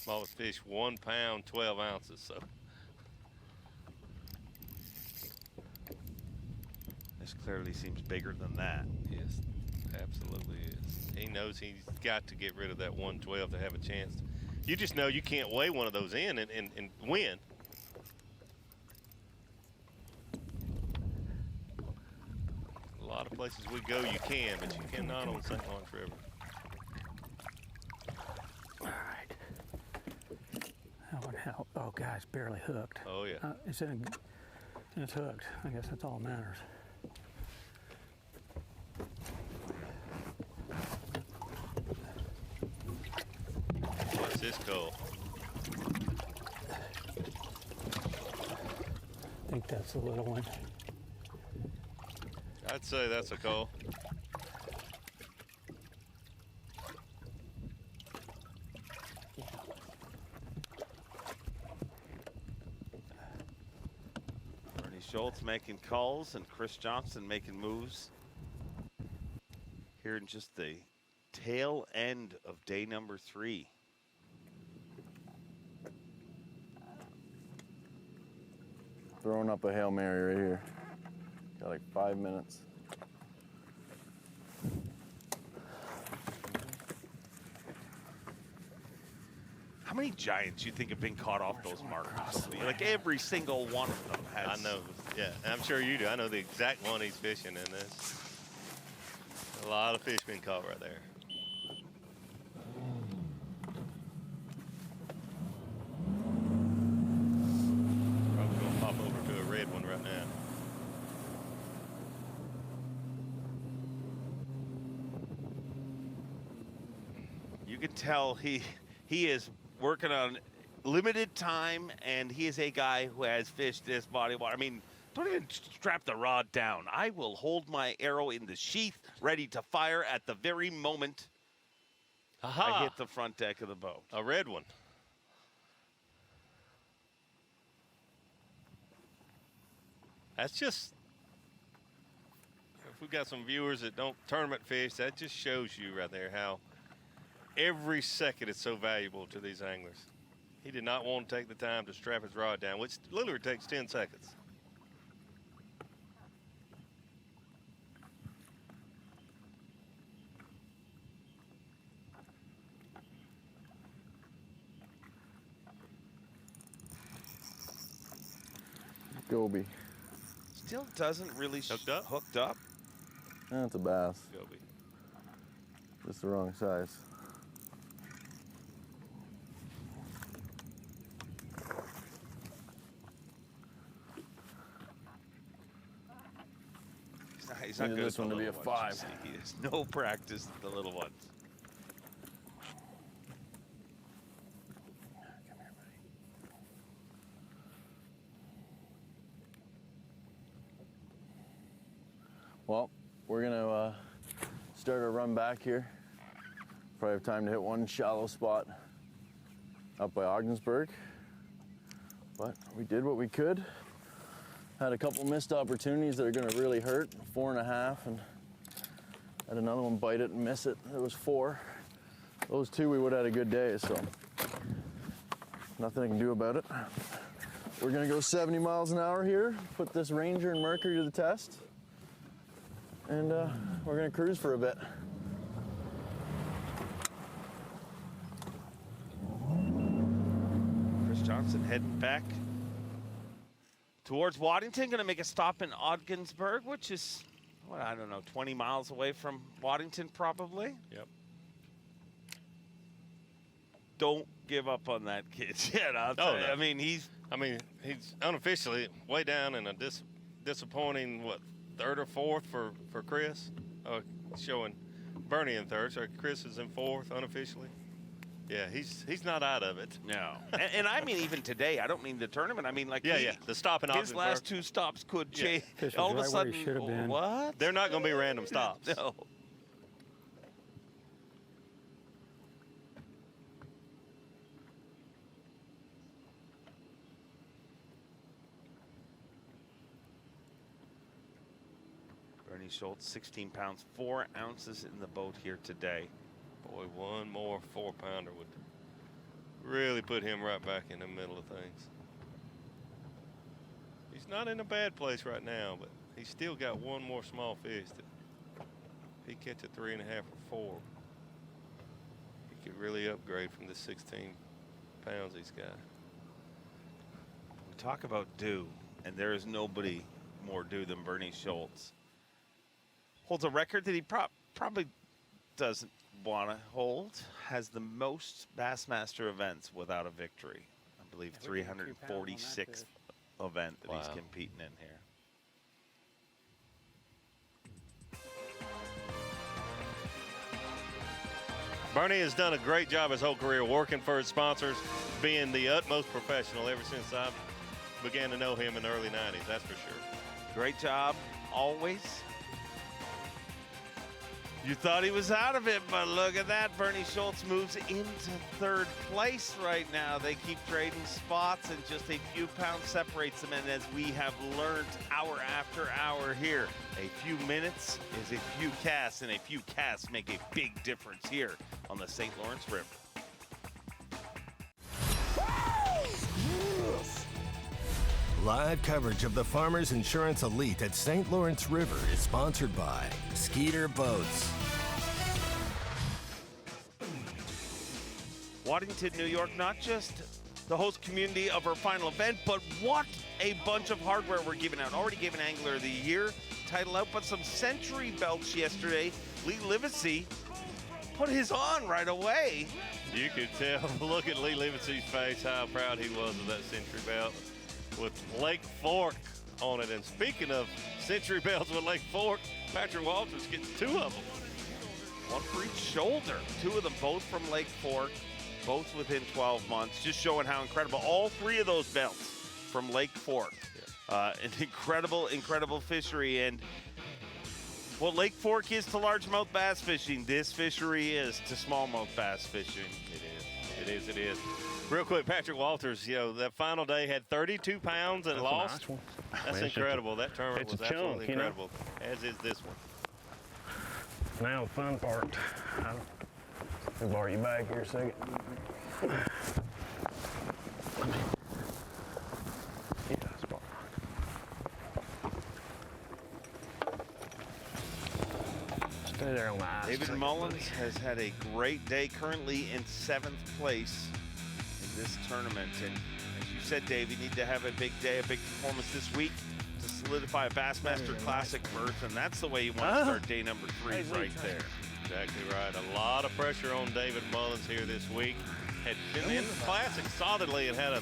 Smallest fish, 1 pound, 12 ounces. So this clearly seems bigger than that. Yes, absolutely is. He knows he's got to get rid of that 112 to have a chance. You just know you can't weigh one of those in and win. A lot of places we go, you can, but you cannot on St. Lawrence River. All right. That would help. Oh, guys, barely hooked. Oh, yeah. It's hooked. I guess that's all that matters. What's this called? I think that's a little one. I'd say that's a call. Bernie Schulz making calls and Chris Johnston making moves here in just the tail end of day number 3. Throwing up a Hail Mary right here. Got like 5 minutes. How many giants you think have been caught off those markers? Like every single one of them has. I know, yeah, I'm sure you do. I know the exact one he's fishing in this. A lot of fish been caught right there. Probably gonna pop over to a red one right now. You can tell he is working on limited time, and he is a guy who has fished this body of water. I mean, don't even strap the rod down. I will hold my arrow in the sheath, ready to fire at the very moment I hit the front deck of the boat. A red one. That's just, if we've got some viewers that don't tournament fish, that just shows you right there how every second is so valuable to these anglers. He did not want to take the time to strap his rod down, which literally takes 10 seconds. Goby. Still doesn't really hooked up. That's a bass. Goby. Just the wrong size. He's not good this at one the to be a little 5. ones, you see. He has no practice with the little ones. Well, we're gonna start our run back here. Probably have time to hit one shallow spot up by Ogdensburg. But we did what we could. Had a couple missed opportunities that are gonna really hurt. 4.5, and had another one bite it and miss it. It was 4. Those 2 we would have had a good day, so nothing I can do about it. We're gonna go 70 miles an hour here, put this Ranger and Mercury to the test, and we're gonna cruise for a bit. Cory Johnston heading back towards Waddington. Going to make a stop in Ogdensburg, which is, what, I don't know, 20 miles away from Waddington probably. Yep. Don't give up on that kid yet. I'll tell you. No. I mean, he's unofficially way down in a disappointing, what, 3rd or 4th for Chris? Showing Bernie in 3rd, so Chris is in 4th unofficially. Yeah, he's not out of it. No. and I mean, even today, I don't mean the tournament. I mean, like, the stop in his Ogdensburg. last 2 stops could change. Yeah. All of a sudden, what? They're not going to be random stops. No. Bernie Schulz, 16 pounds, 4 ounces in the boat here today. Boy, one more 4-pounder would really put him right back in the middle of things. He's not in a bad place right now, but he's still got one more small fish that if he catch a 3.5 or 4, he could really upgrade from the 16 pounds he's got. We talk about due, and there is nobody more due than Bernie Schulz. Holds a record that he probably doesn't want to hold. Has the most Bassmaster events without a victory. I believe 346th event that he's competing in here. Bernie has done a great job his whole career working for his sponsors, being the utmost professional ever since I began to know him in the early 90s, that's for sure. Great job, always. You thought he was out of it, but look at that. Bernie Schulz moves into 3rd place right now. They keep trading spots, and just a few pounds separates them. And as we have learned hour after hour here, a few minutes is a few casts, and a few casts make a big difference here on the St. Lawrence River. Live coverage of the Farmers Insurance Elite at St. Lawrence River is sponsored by Skeeter Boats. Waddington, New York, not just the host community of our final event, but what a bunch of hardware we're giving out. Already gave an Angler of the Year title out, but some Century belts yesterday. Lee Livesey put his on right away. You could tell, look at Lee Livesey's face, how proud he was of that Century belt with Lake Fork on it. And speaking of Century belts with Lake Fork, Patrick Walters gets 2 of them. One for each shoulder. 2 of them both from Lake Fork, both within 12 months. Just showing how incredible. All 3 of those belts from Lake Fork. An incredible, incredible fishery. And what Lake Fork is to largemouth bass fishing, this fishery is to smallmouth bass fishing. It is. It is. Real quick, Patrick Walters, that final day had 32 pounds and lost. Nice one. That's incredible. That tournament was absolutely incredible, as is this one. Now the fun part. I'll borrow you back here a second. Stay there last. David Mullins has had a great day, currently in 7th place in this tournament. And as you said, Dave, you need to have a big day, a big performance this week to solidify a Bassmaster Classic berth, and that's the way you want to start day number 3 right there. Exactly right. A lot of pressure on David Mullins here this week. Had been in the Classic solidly and had a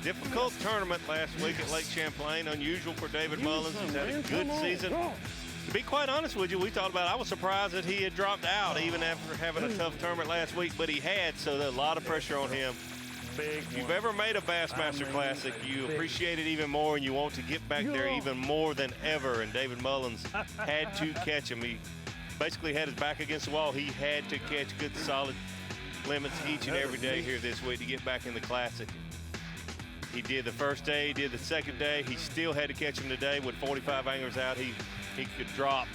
difficult tournament last week at Lake Champlain. Unusual for David Mullins. He's had a good season. To be quite honest with you, I was surprised that he had dropped out even after having a tough tournament last week, but he had, so there's a lot of pressure on him. If you've ever made a Bassmaster Classic, you appreciate it even more and you want to get back there even more than ever, and David Mullins had to catch him. He basically had his back against the wall. He had to catch good, solid limits each and every day here this week to get back in the Classic. He did the first day, he did the second day. He still had to catch him today with 45 anglers out. He could drop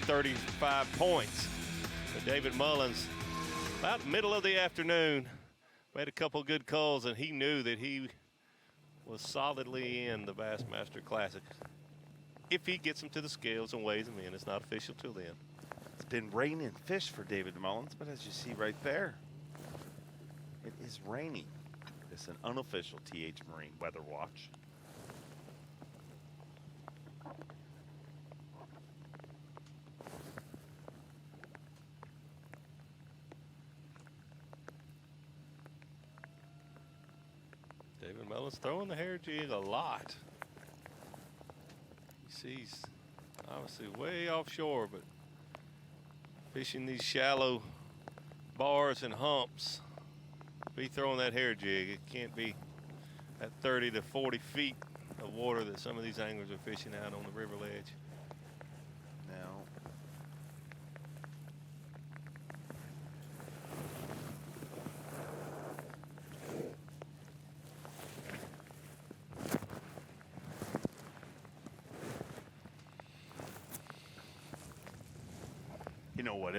35 points. But David Mullins, about the middle of the afternoon, made a couple good calls, and he knew that he was solidly in the Bassmaster Classic. If he gets them to the scales and weighs them in, it's not official till then. It's been raining fish for David Mullins, but as you see right there, it is raining. It's an unofficial TH Marine weather watch. David Mullins throwing the hair jig a lot. You see he's obviously way offshore, but fishing these shallow bars and humps. Be throwing that hair jig. It can't be at 30 to 40 feet of water that some of these anglers are fishing out on the river ledge. Now, you know what?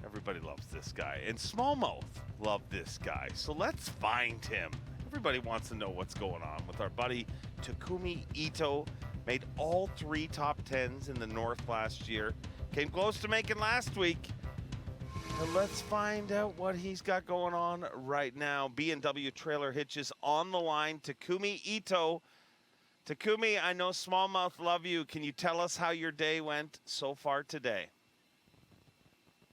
Everybody loves this guy, and smallmouth love this guy. So let's find him. Everybody wants to know what's going on with our buddy Takumi Ito. Made all 3 top 10s in the North last year. Came close to making last week. And let's find out what he's got going on right now. B&W Trailer Hitches on the line. Takumi Ito. Takumi, I know smallmouth love you. Can you tell us how your day went so far today?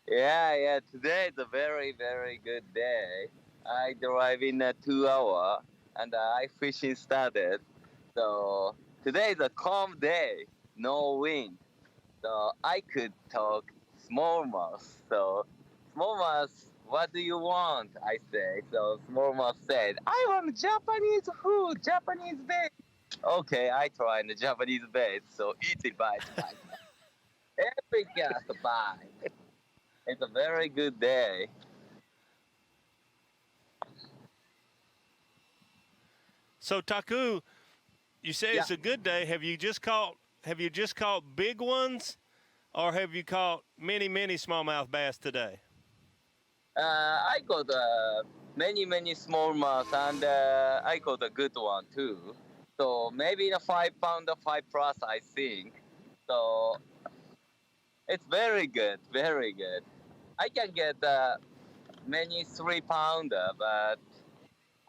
Yeah, today is a very, very good day. I drive in 2 hours and I fishing started. So today is a calm day, no wind. So I could talk smallmouth. So smallmouth, what do you want? I say. So smallmouth said, I want Japanese food, Japanese bait. Okay, I try the Japanese bait. So easy bite. Every cast bite. It's a very good day. So Taku, you say it's a good day. Have you just caught big ones, or have you caught many smallmouth bass today? I got many smallmouth, and I got a good one too. So maybe a 5 pounder, 5 plus, I think. So it's very good, very good. I can get many 3 pounder, but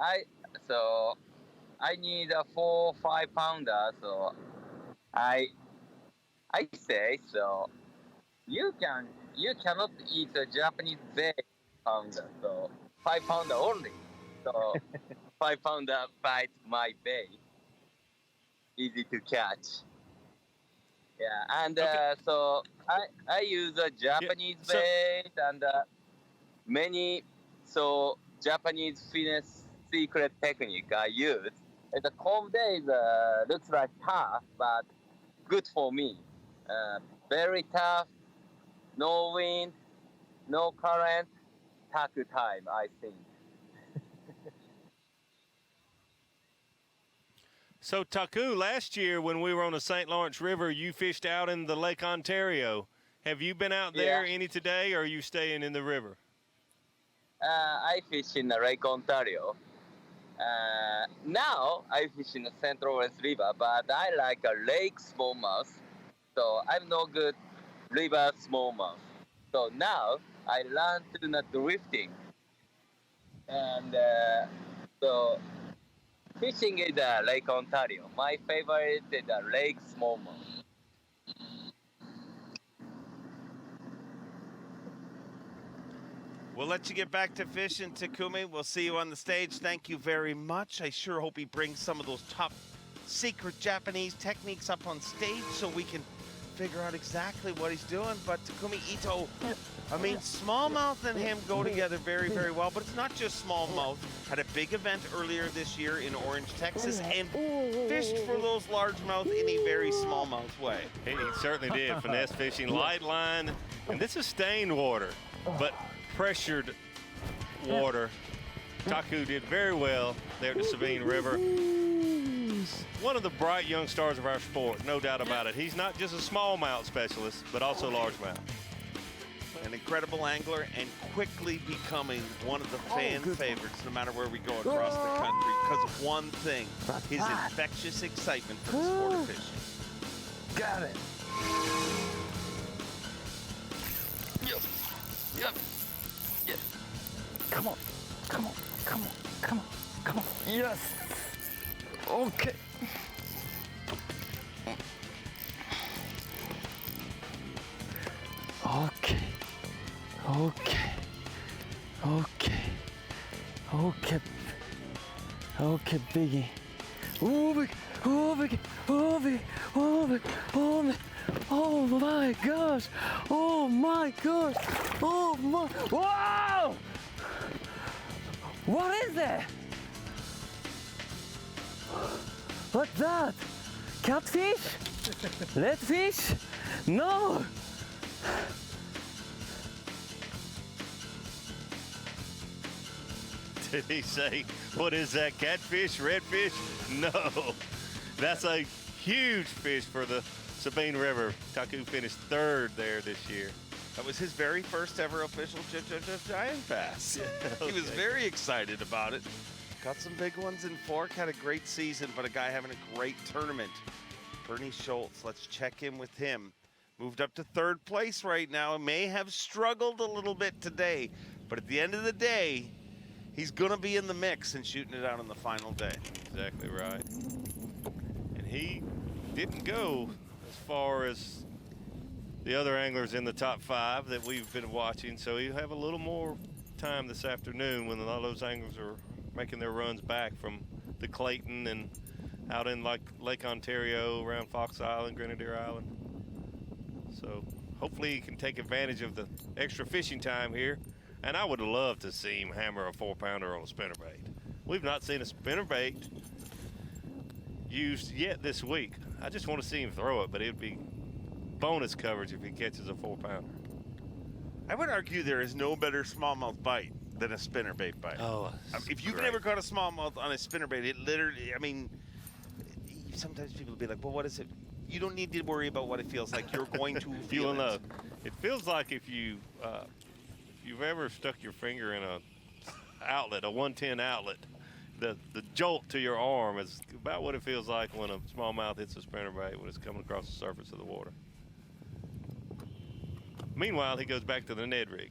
I need a 4, 5 pounder. So I say so. You cannot eat a Japanese bait pounder. So 5 pounder only. So 5 pounder bite my bait. Easy to catch. Yeah, and so I use a Japanese bait and many Japanese fitness secret technique I use. The calm days looks like tough, but good for me. Very tough, no wind, no current, taku time, I think. So Taku, last year when we were on the St. Lawrence River, you fished out in the Lake Ontario. Have you been out there any today, or are you staying in the river? I fish in the Lake Ontario. Now I fish in the Central Lawrence River, but I like a lake smallmouth. So I'm no good river smallmouth. So now I learned to not drifting. And so fishing is Lake Ontario. My favorite is lake smallmouth. We'll let you get back to fishing, Takumi. We'll see you on the stage. Thank you very much. I sure hope he brings some of those top secret Japanese techniques up on stage so we can figure out exactly what he's doing. But Takumi Ito, I mean, smallmouth and him go together very, very well. But it's not just smallmouth. Had a big event earlier this year in Orange, Texas, and fished for those largemouth in a very smallmouth way. He certainly did. Finesse fishing, light line, and this is stained water, but pressured water. Taku did very well there at the Sabine River. One of the bright young stars of our sport, no doubt about it. He's not just a smallmouth specialist, but also largemouth. An incredible angler and quickly becoming one of the fan favorites no matter where we go across the country because of one thing, his infectious excitement for the sport of fishing. Got it. Yep. Yep. Yep. Come on. Come on. Come on. Come on. Come on. Yes. Okay. Okay. Okay. Okay. Okay. Okay, biggie. Oh, big. Oh, big. Oh, big. Oh, big. Oh, big. Oh my gosh. Oh my gosh. Oh my. Wow! What is that? What's that? Catfish? Redfish? No! Did he say, what is that, catfish, redfish? No, that's a huge fish for the Sabine River. Taku finished third there this year. That was his very first ever official giant bass. Yeah, He was very excited about it. Got some big ones in Fork, had a great season, but a guy having a great tournament. Bernie Schulz, let's check in with him. Moved up to third place right now and may have struggled a little bit today, but at the end of the day, he's gonna be in the mix and shooting it out on the final day. Exactly right. And he didn't go as far as the other anglers in the top 5 that we've been watching, so he'll have a little more time this afternoon when a lot of those anglers are making their runs back from the Clayton and out in like Lake Ontario, around Fox Island, Grenadier Island. So hopefully he can take advantage of the extra fishing time here. And I would love to see him hammer a 4-pounder on a spinnerbait. We've not seen a spinnerbait used yet this week. I just want to see him throw it, but it'd be bonus coverage if he catches a 4-pounder. I would argue there is no better smallmouth bite than a spinnerbait bite. Oh, if you've never caught a smallmouth on a spinnerbait, it literally, I mean, sometimes people will be like, well, what is it? You don't need to worry about what it feels like. You're going to feel it. Know. It feels like if you've ever stuck your finger in a outlet, a 110 outlet, the jolt to your arm is about what it feels like when a smallmouth hits a spinnerbait when it's coming across the surface of the water. Meanwhile, he goes back to the Ned rig.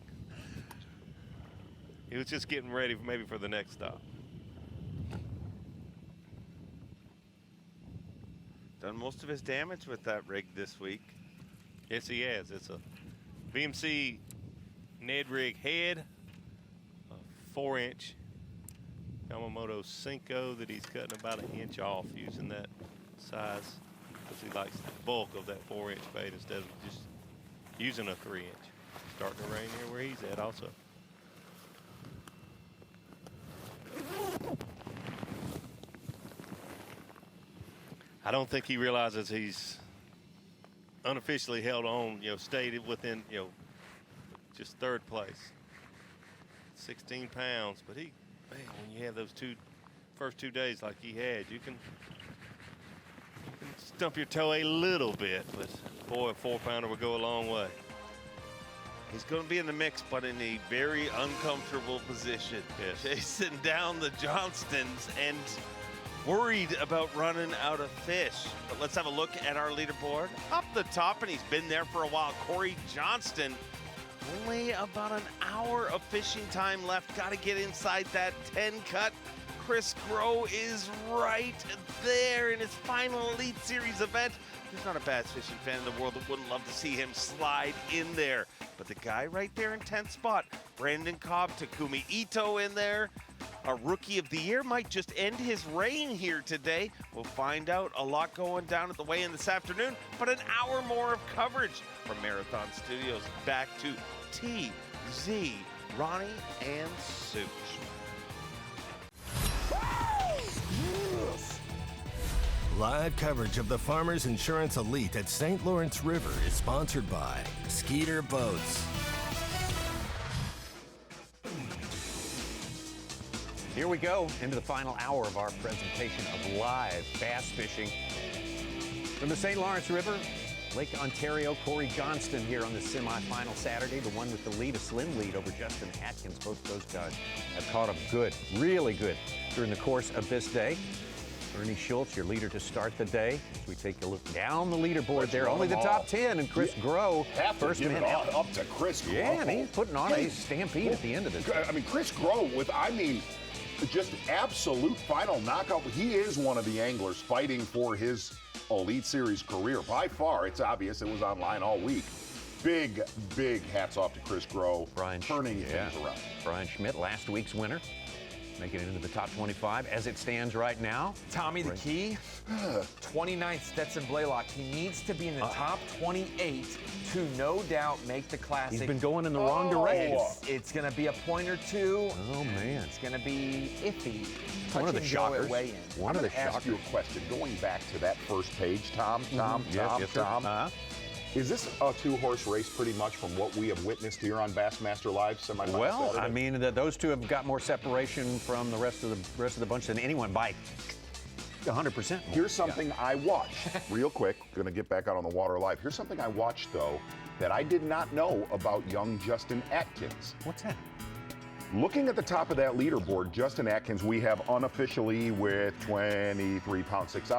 He was just getting ready maybe for the next stop. Done most of his damage with that rig this week. Yes, he has. It's a BMC Ned rig head, a 4-inch Yamamoto Cinco that he's cutting about an inch off using that size because he likes the bulk of that 4-inch bait instead of just using a 3-inch. Starting to rain here where he's at also. I don't think he realizes he's unofficially held on, stayed within, just third place. 16 pounds, but man, when you have those first two days like he had, you can stump your toe a little bit, but boy, a 4-pounder would go a long way. He's going to be in the mix, but in a very uncomfortable position. Yes. Chasing down the Johnstons and worried about running out of fish. But let's have a look at our leaderboard. Up the top, and he's been there for a while, Cory Johnston. Only about an hour of fishing time left. Got to get inside that 10 cut. Chris Grow is right there in his final Elite Series event. There's not a bass fishing fan in the world that wouldn't love to see him slide in there. But the guy right there in 10th spot, Brandon Cobb, Takumi Ito in there. A Rookie of the Year might just end his reign here today. We'll find out. A lot going down at the weigh-in this afternoon, but an hour more of coverage from Marathon Studios. Back to TZ, Ronnie, and Such. Live coverage of the Farmers Insurance Elite at St. Lawrence River is sponsored by Skeeter Boats. Here we go into the final hour of our presentation of live bass fishing from the St. Lawrence River, Lake Ontario. Cory Johnston here on the semifinal Saturday, the one with the lead, a slim lead over Justin Atkins. Both those guys have caught up good, really good during the course of this day. Ernie Schulz, your leader to start the day. As we take a look down the leaderboard there, only the top 10, and Chris Grow, first man out. Up to Chris Grow. Yeah, and he's putting on a stampede at the end of this. I mean, Chris Grow with, just absolute final knockout. He is one of the anglers fighting for his Elite Series career. By far, it's obvious. It was online all week. Big, big hats off to Chris Grow. Turning things around. Brian Schmidt, last week's winner, making it into the top 25 as it stands right now. Tommy, the key, 29th Stetson Blaylock. He needs to be in the top 28 to no doubt make the Classic. He's been going in the wrong direction. It's going to be a point or two. Oh, man. It's going to be iffy. One of the shockers. One of the shockers. Ask you a question. Going back to that first page, Tom. Is this a two-horse race pretty much from what we have witnessed here on Bassmaster Live semifinal Well, Saturday? I mean, those two have got more separation from the rest of the bunch than anyone by 100% more. Here's something I watched real quick. Going to get back out on the water live. Here's something I watched, though, that I did not know about young Justin Atkins. What's that? Looking at the top of that leaderboard, Justin Atkins, we have unofficially with 23 pounds, 6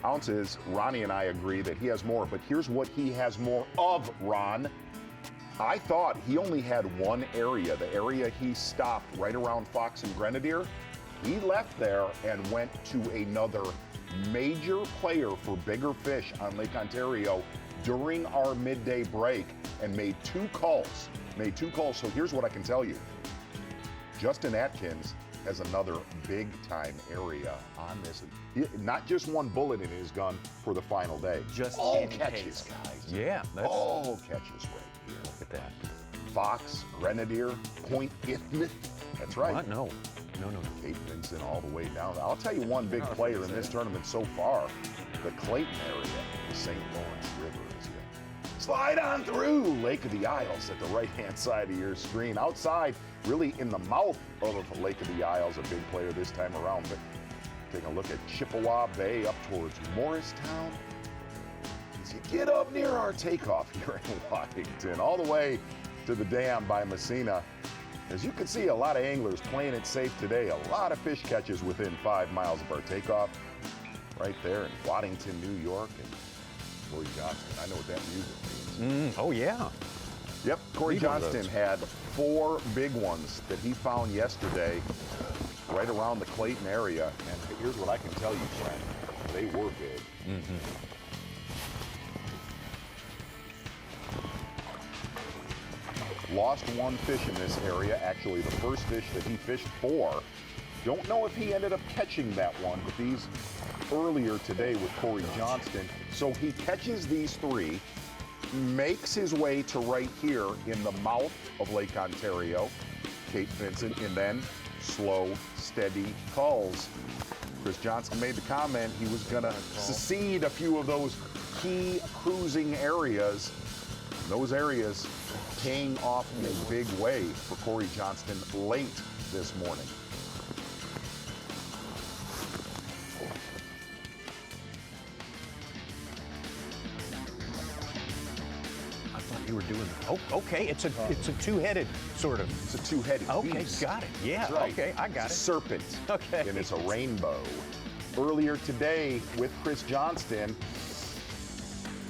ounces. Ronnie and I agree that he has more, but here's what he has more of, Ron. I thought he only had one area, the area he stopped right around Fox and Grenadier. He left there and went to another major player for bigger fish on Lake Ontario during our midday break and made two calls. So here's what I can tell you. Justin Atkins has another big-time area on this. Not just one bullet in his gun for the final day. Just all catches, guys. Yeah. All catches right here. Look at that. Fox, Grenadier, Point Ifnit. That's right. What? No. Kate Vincent all the way down. I'll tell you one big player in this tournament so far, the Clayton area, the St. Lawrence River. Slide on through Lake of the Isles at the right-hand side of your screen. Outside, really in the mouth of Lake of the Isles, a big player this time around. But taking a look at Chippewa Bay up towards Morristown. As you get up near our takeoff here in Waddington, all the way to the dam by Messina. As you can see, a lot of anglers playing it safe today. A lot of fish catches within 5 miles of our takeoff. Right there in Waddington, New York. And Cory Johnston, I know what that music means. Oh, yeah. Yep, Cory Johnston had 4 big ones that he found yesterday right around the Clayton area. And here's what I can tell you, friend. They were big. Lost 1 fish in this area. Actually, the first fish that he fished for. Don't know if he ended up catching that one, but these earlier today with Cory Johnston. So he catches these 3, makes his way to right here in the mouth of Lake Ontario, Cape Vincent, and then slow, steady calls. Chris Johnston made the comment he was going to secede a few of those key cruising areas. Those areas paying off in a big way for Cory Johnston late this morning. You were doing. Oh, okay. It's a two-headed sort of. It's a two-headed beast. Got it. Yeah. That's right. Okay, I got it's it. A serpent. Okay. And it's a rainbow. Earlier today with Cory Johnston.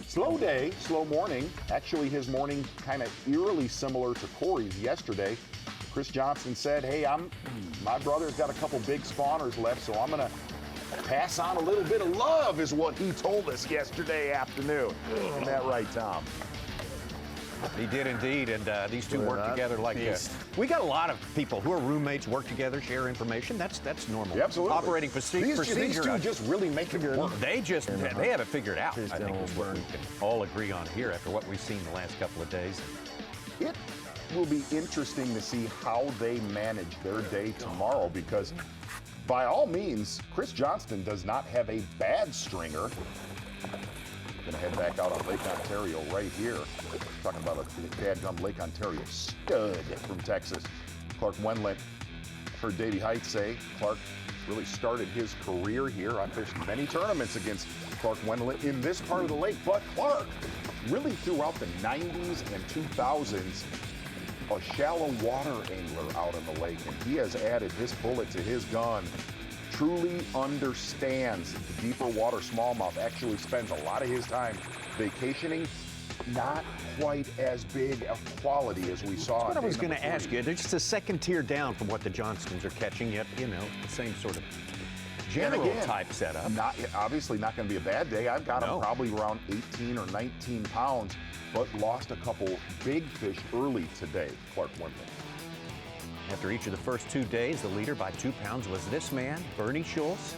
Slow day, slow morning. Actually, his morning kind of eerily similar to Cory's yesterday. Cory Johnston said, hey, my brother's got a couple big spawners left, so I'm gonna pass on a little bit of love, is what he told us yesterday afternoon. Isn't that right, Tom? He did indeed, and these two work together like this. We got a lot of people who are roommates, work together, share information. That's normal. Yeah, absolutely. Operating procedure. These two just really make it work. They have it figured out. I think is what we can all agree on here after what we've seen the last couple of days. It will be interesting to see how they manage their day tomorrow, because by all means, Cory Johnston does not have a bad stringer. Gonna head back out on Lake Ontario right here. Talking about a dadgum Lake Ontario stud from Texas. Clark Wendlandt, heard Davey Height say, Clark really started his career here. I fished many tournaments against Clark Wendlandt in this part of the lake, but Clark really throughout the 90s and 2000s, a shallow water angler out in the lake, and he has added this bullet to his gun. Truly understands the deeper water smallmouth, actually spends a lot of his time vacationing. Not quite as big a quality as we saw. That's what I was going to ask you. They're just a second tier down from what the Johnstons are catching, yet, the same sort of general type setup. Obviously not going to be a bad day. I've got him probably around 18 or 19 pounds, but lost a couple big fish early today, Clark Wendlandt. After each of the first 2 days, the leader by 2 pounds was this man, Bernie Schulz.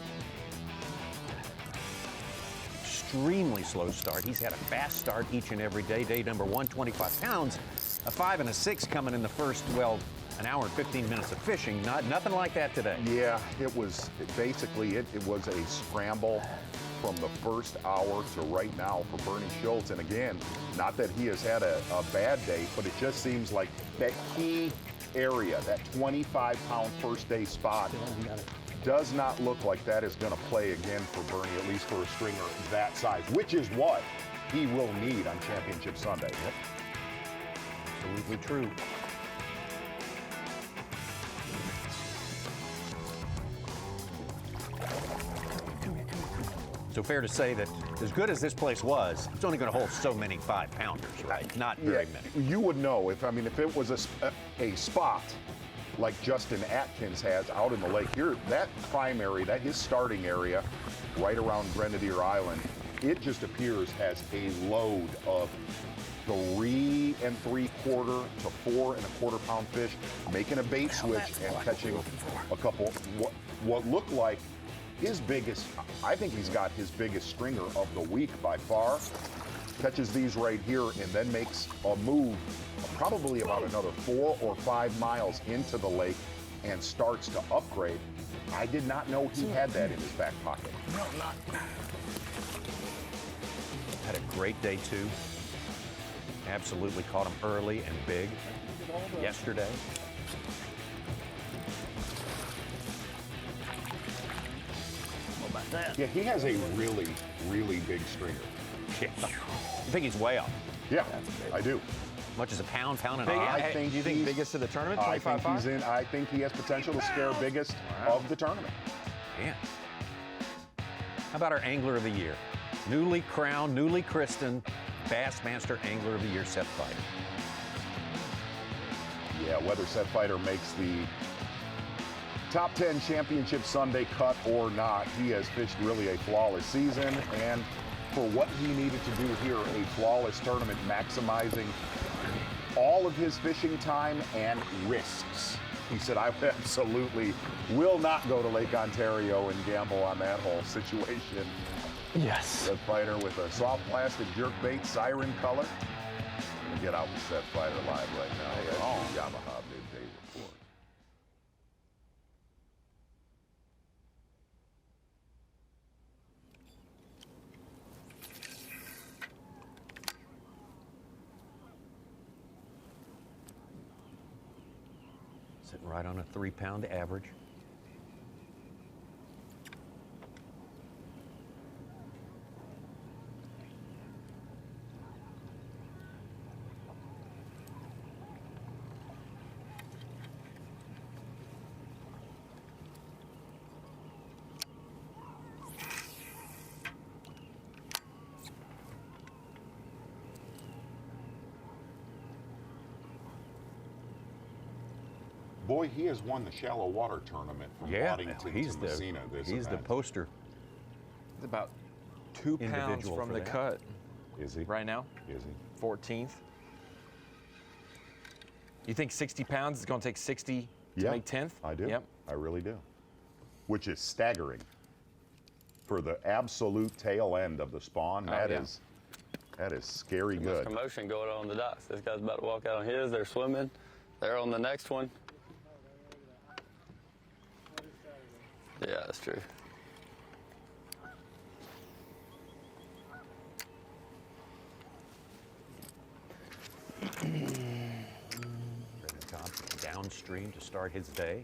Extremely slow start. He's had a fast start each and every day. Day number 1, 25 pounds. A 5 and a 6 coming in the first, an hour and 15 minutes of fishing. Nothing like that today. Yeah, it was a scramble from the first hour to right now for Bernie Schulz. And again, not that he has had a bad day, but it just seems like that key area, that 25-pound first day spot, does not look like that is going to play again for Bernie, at least for a stringer that size, which is what he will need on Championship Sunday. Yep. Absolutely true. So fair to say that as good as this place was, it's only going to hold so many 5-pounders, right? Not very many. You would know if it was a spot like Justin Atkins has out in the lake here, that primary, his starting area right around Grenadier Island, it just appears as a load of 3 3/4 to 4 1/4 pound fish, making a bait switch and catching a couple, what looked like his biggest, I think he's got his biggest stringer of the week by far. Catches these right here and then makes a move probably about another 4 or 5 miles into the lake and starts to upgrade. I did not know he had that in his back pocket. No, not. Had a great day too. Absolutely caught him early and big yesterday. What about that? Yeah, he has a really, really big stringer. Yeah. I think he's way up. Yeah, I do. Much as a pound and a half. Do you think biggest of the tournament? I think he has potential to scare biggest of the tournament. Yeah. How about our Angler of the Year? Newly crowned, newly christened Bassmaster Angler of the Year, Seth Fighter. Yeah, whether Seth Fighter makes the top 10 Championship Sunday cut or not, he has fished really a flawless season, and for what he needed to do here, a flawless tournament, maximizing all of his fishing time and risks. He said, I absolutely will not go to Lake Ontario and gamble on that whole situation. Yes. Seth Fighter with a soft plastic jerkbait siren color. I'm gonna get out with Seth Fighter live right now. That's the Yamaha Midday Report. Sitting right on a 3-pound average. Boy, he has won the shallow water tournament from Waddington to Messina this He's the event. poster. It's about 2 pounds Individual from for the that. cut. Is he? Right now? Is he? 14th. You think 60 pounds is going to take 60 to make 10th? I do. Yep. I really do. Which is staggering. For the absolute tail end of the spawn, that is scary Too good. much commotion going on the docks. This guy's about to walk out on his. They're swimming. They're on the next one. Yeah, that's true. Cobb downstream to start his day.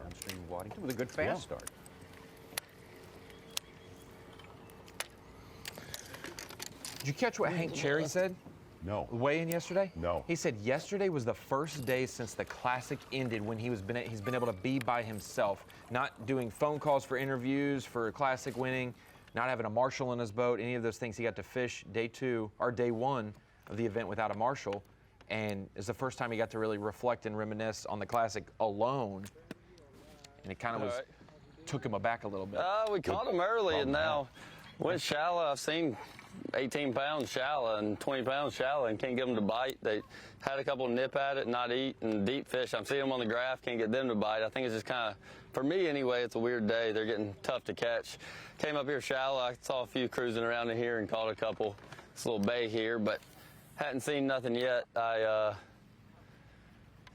Downstream of Waddington with a good fast start. Did you catch what Hank Cherry said? No. Weigh-in yesterday? No. He said yesterday was the first day since the Classic ended when he's been able to be by himself, not doing phone calls for interviews, for Classic winning, not having a marshal in his boat, any of those things. He got to fish day 1 of the event without a marshal, and it's the first time he got to really reflect and reminisce on the Classic alone, and it kind of took him aback a little bit. We caught him early, and now went shallow. I've seen 18 pounds shallow and 20 pounds shallow and can't get them to bite. They had a couple nip at it, not eat, and deep fish. I'm seeing them on the graph, can't get them to bite. I think it's just kind of, for me anyway, it's a weird day. They're getting tough to catch. Came up here shallow. I saw a few cruising around in here and caught a couple. This little bay here, but hadn't seen nothing yet. I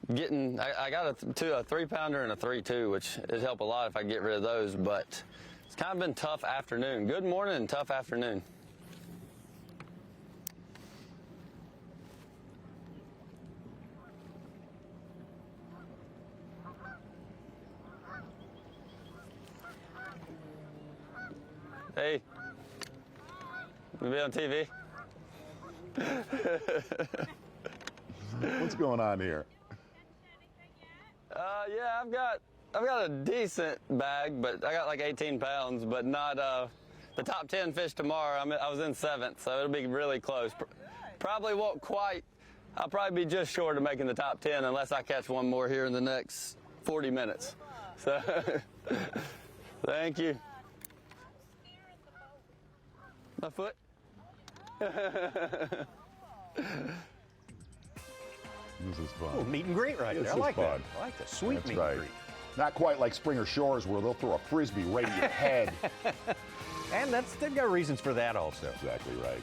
got a 3-pounder and a 3-2, which would help a lot if I get rid of those, but it's kind of been tough afternoon. Good morning and tough afternoon. Hey, we be on TV? What's going on here? Yeah, I've got a decent bag, but I got like 18 pounds, but not the top 10 fish tomorrow. I was in 7th, so it'll be really close. Probably won't quite. I'll probably be just short of making the top 10 unless I catch one more here in the next 40 minutes. So, thank you. My foot. This is fun. Oh, meet and greet right there. I like that. I like the sweet That's meet right. and greet. Not quite like Springer Shores where they'll throw a frisbee right at your head. And they've got reasons for that also. Exactly right.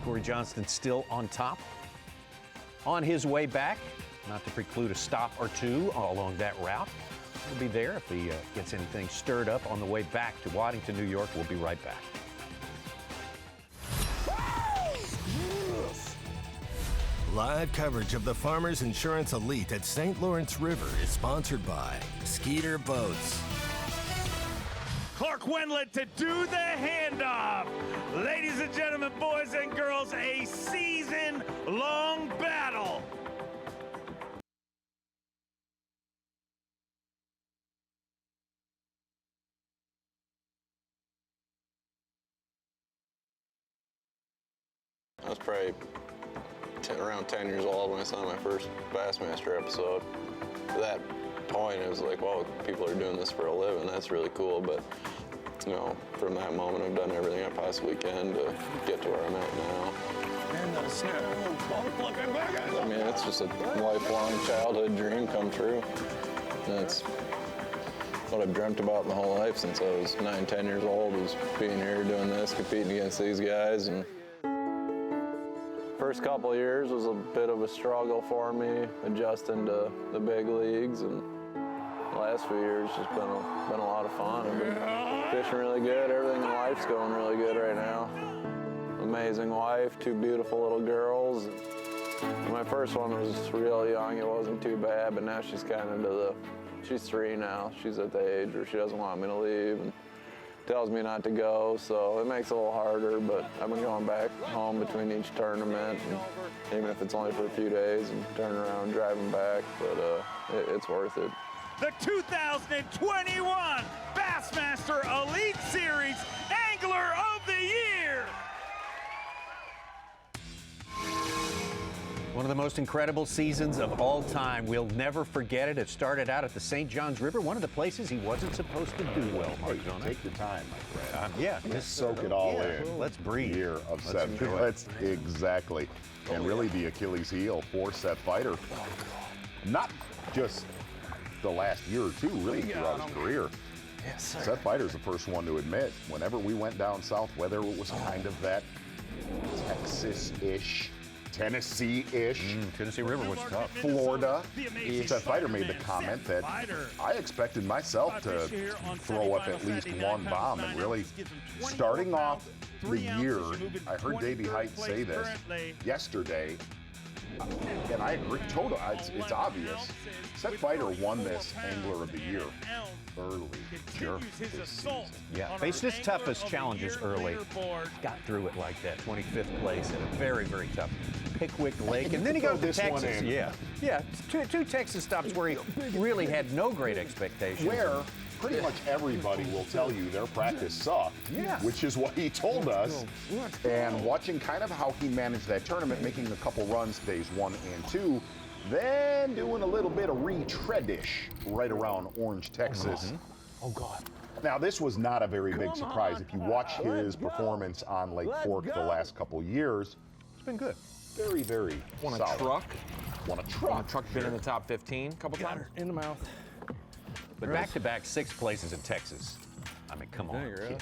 Cory Johnston still on top. On his way back, not to preclude a stop or two along that route. He'll be there if he gets anything stirred up on the way back to Waddington, New York. We'll be right back. Live coverage of the Farmers Insurance Elite at St. Lawrence River is sponsored by Skeeter Boats. Clark Wendlandt to do the handoff. Ladies and gentlemen, boys and girls, a season-long battle. I was probably around 10 years old when I saw my first Bassmaster episode. At that point, it was like, well, people are doing this for a living. That's really cool. But, you know, from that moment, I've done everything I possibly can to get to where I'm at now. I mean, it's just a lifelong childhood dream come true. And it's what I've dreamt about my whole life since I was 9, 10 years old, was being here, doing this, competing against these guys. And first couple of years was a bit of a struggle for me, adjusting to the big leagues, and the last few years has been a lot of fun. I've been fishing really good. Everything in life's going really good right now. Amazing wife, 2 beautiful little girls. My first one was real young. It wasn't too bad, but now she's kind of she's 3 now. She's at the age where she doesn't want me to leave and tells me not to go, so it makes it a little harder, but I've been going back home between each tournament, and even if it's only for a few days, and turning around and driving back, but it's worth it. The 2021 Bassmaster Elite Series Angler of the Year. One of the most incredible seasons of all time. We'll never forget it. It started out at the St. Johns River, one of the places he wasn't supposed to do well, Mark Zona. Take the time, my friend. Yeah. Let's soak it all in. Well, let's breathe. Year of Let's Seth. enjoy it. Let's exactly. And really the Achilles heel for Seth Fighter. Not just the last year or two, really throughout his career. Yes, sir. Seth Fighter's the first one to admit, whenever we went down south, whether it was kind of that Texas-ish, Tennessee-ish, Tennessee River was tough. Florida, Seth Fighter made the comment that I expected myself to throw up at least one bomb, and really starting off the year, I heard Davey Height say this yesterday, and I agree totally. It's obvious. Seth Fighter won this Angler of the Year early. Sure. This season. Yeah, faced his toughest challenges early. Got through it like that. 25th place at a very, very tough Pickwick Lake. And then he goes to Texas. Yeah, two Texas stops where he really had no great expectations. Where pretty much everybody will tell you their practice sucked, which is what he told us. And watching kind of how he managed that tournament, making a couple runs days 1 and 2, then doing a little bit of retreadish right around Orange, Texas. Oh, God. Now, this was not a very big surprise. If you watch his performance on Lake Fork the last couple years, it's been good. Very, very Won a solid. truck. Won a truck. Won a truck, been in the top 15 a couple times. In the mouth. But back-to-back 6th places in Texas. I mean, come on. Kid.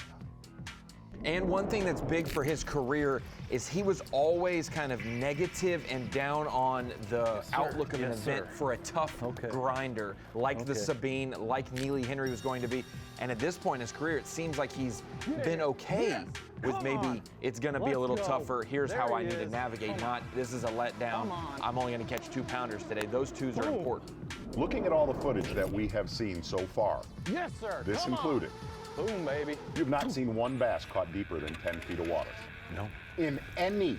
And one thing that's big for his career is he was always kind of negative and down on the outlook of an event for a tough grinder, like the Sabine, like Neely Henry was going to be. And at this point in his career, it seems like he's been okay with maybe it's going to be a little tougher. Here's how I need to navigate. Not this is a letdown. I'm only going to catch 2 pounders today. Those twos are important. Looking at all the footage that we have seen so far, Yes, sir. this included, Boom, baby. you've not seen one bass caught deeper than 10 feet of water. No. In any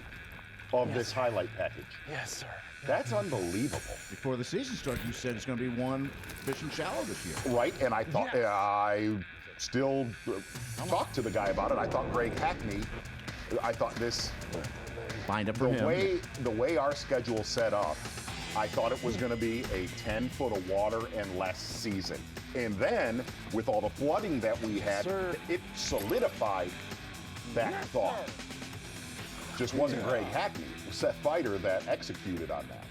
of this highlight package. Yes, sir. That's unbelievable. Before the season started, you said it's going to be one fishing shallow this year. Right, and I thought, I still talked to the guy about it. I thought Greg Hackney, I thought this, Lined up for him. the way our schedule set up, I thought it was going to be a 10 foot of water and less season. And then, with all the flooding that we had, it solidified that thought. Just wasn't Greg Hackney, it was Seth Fighter that executed on that.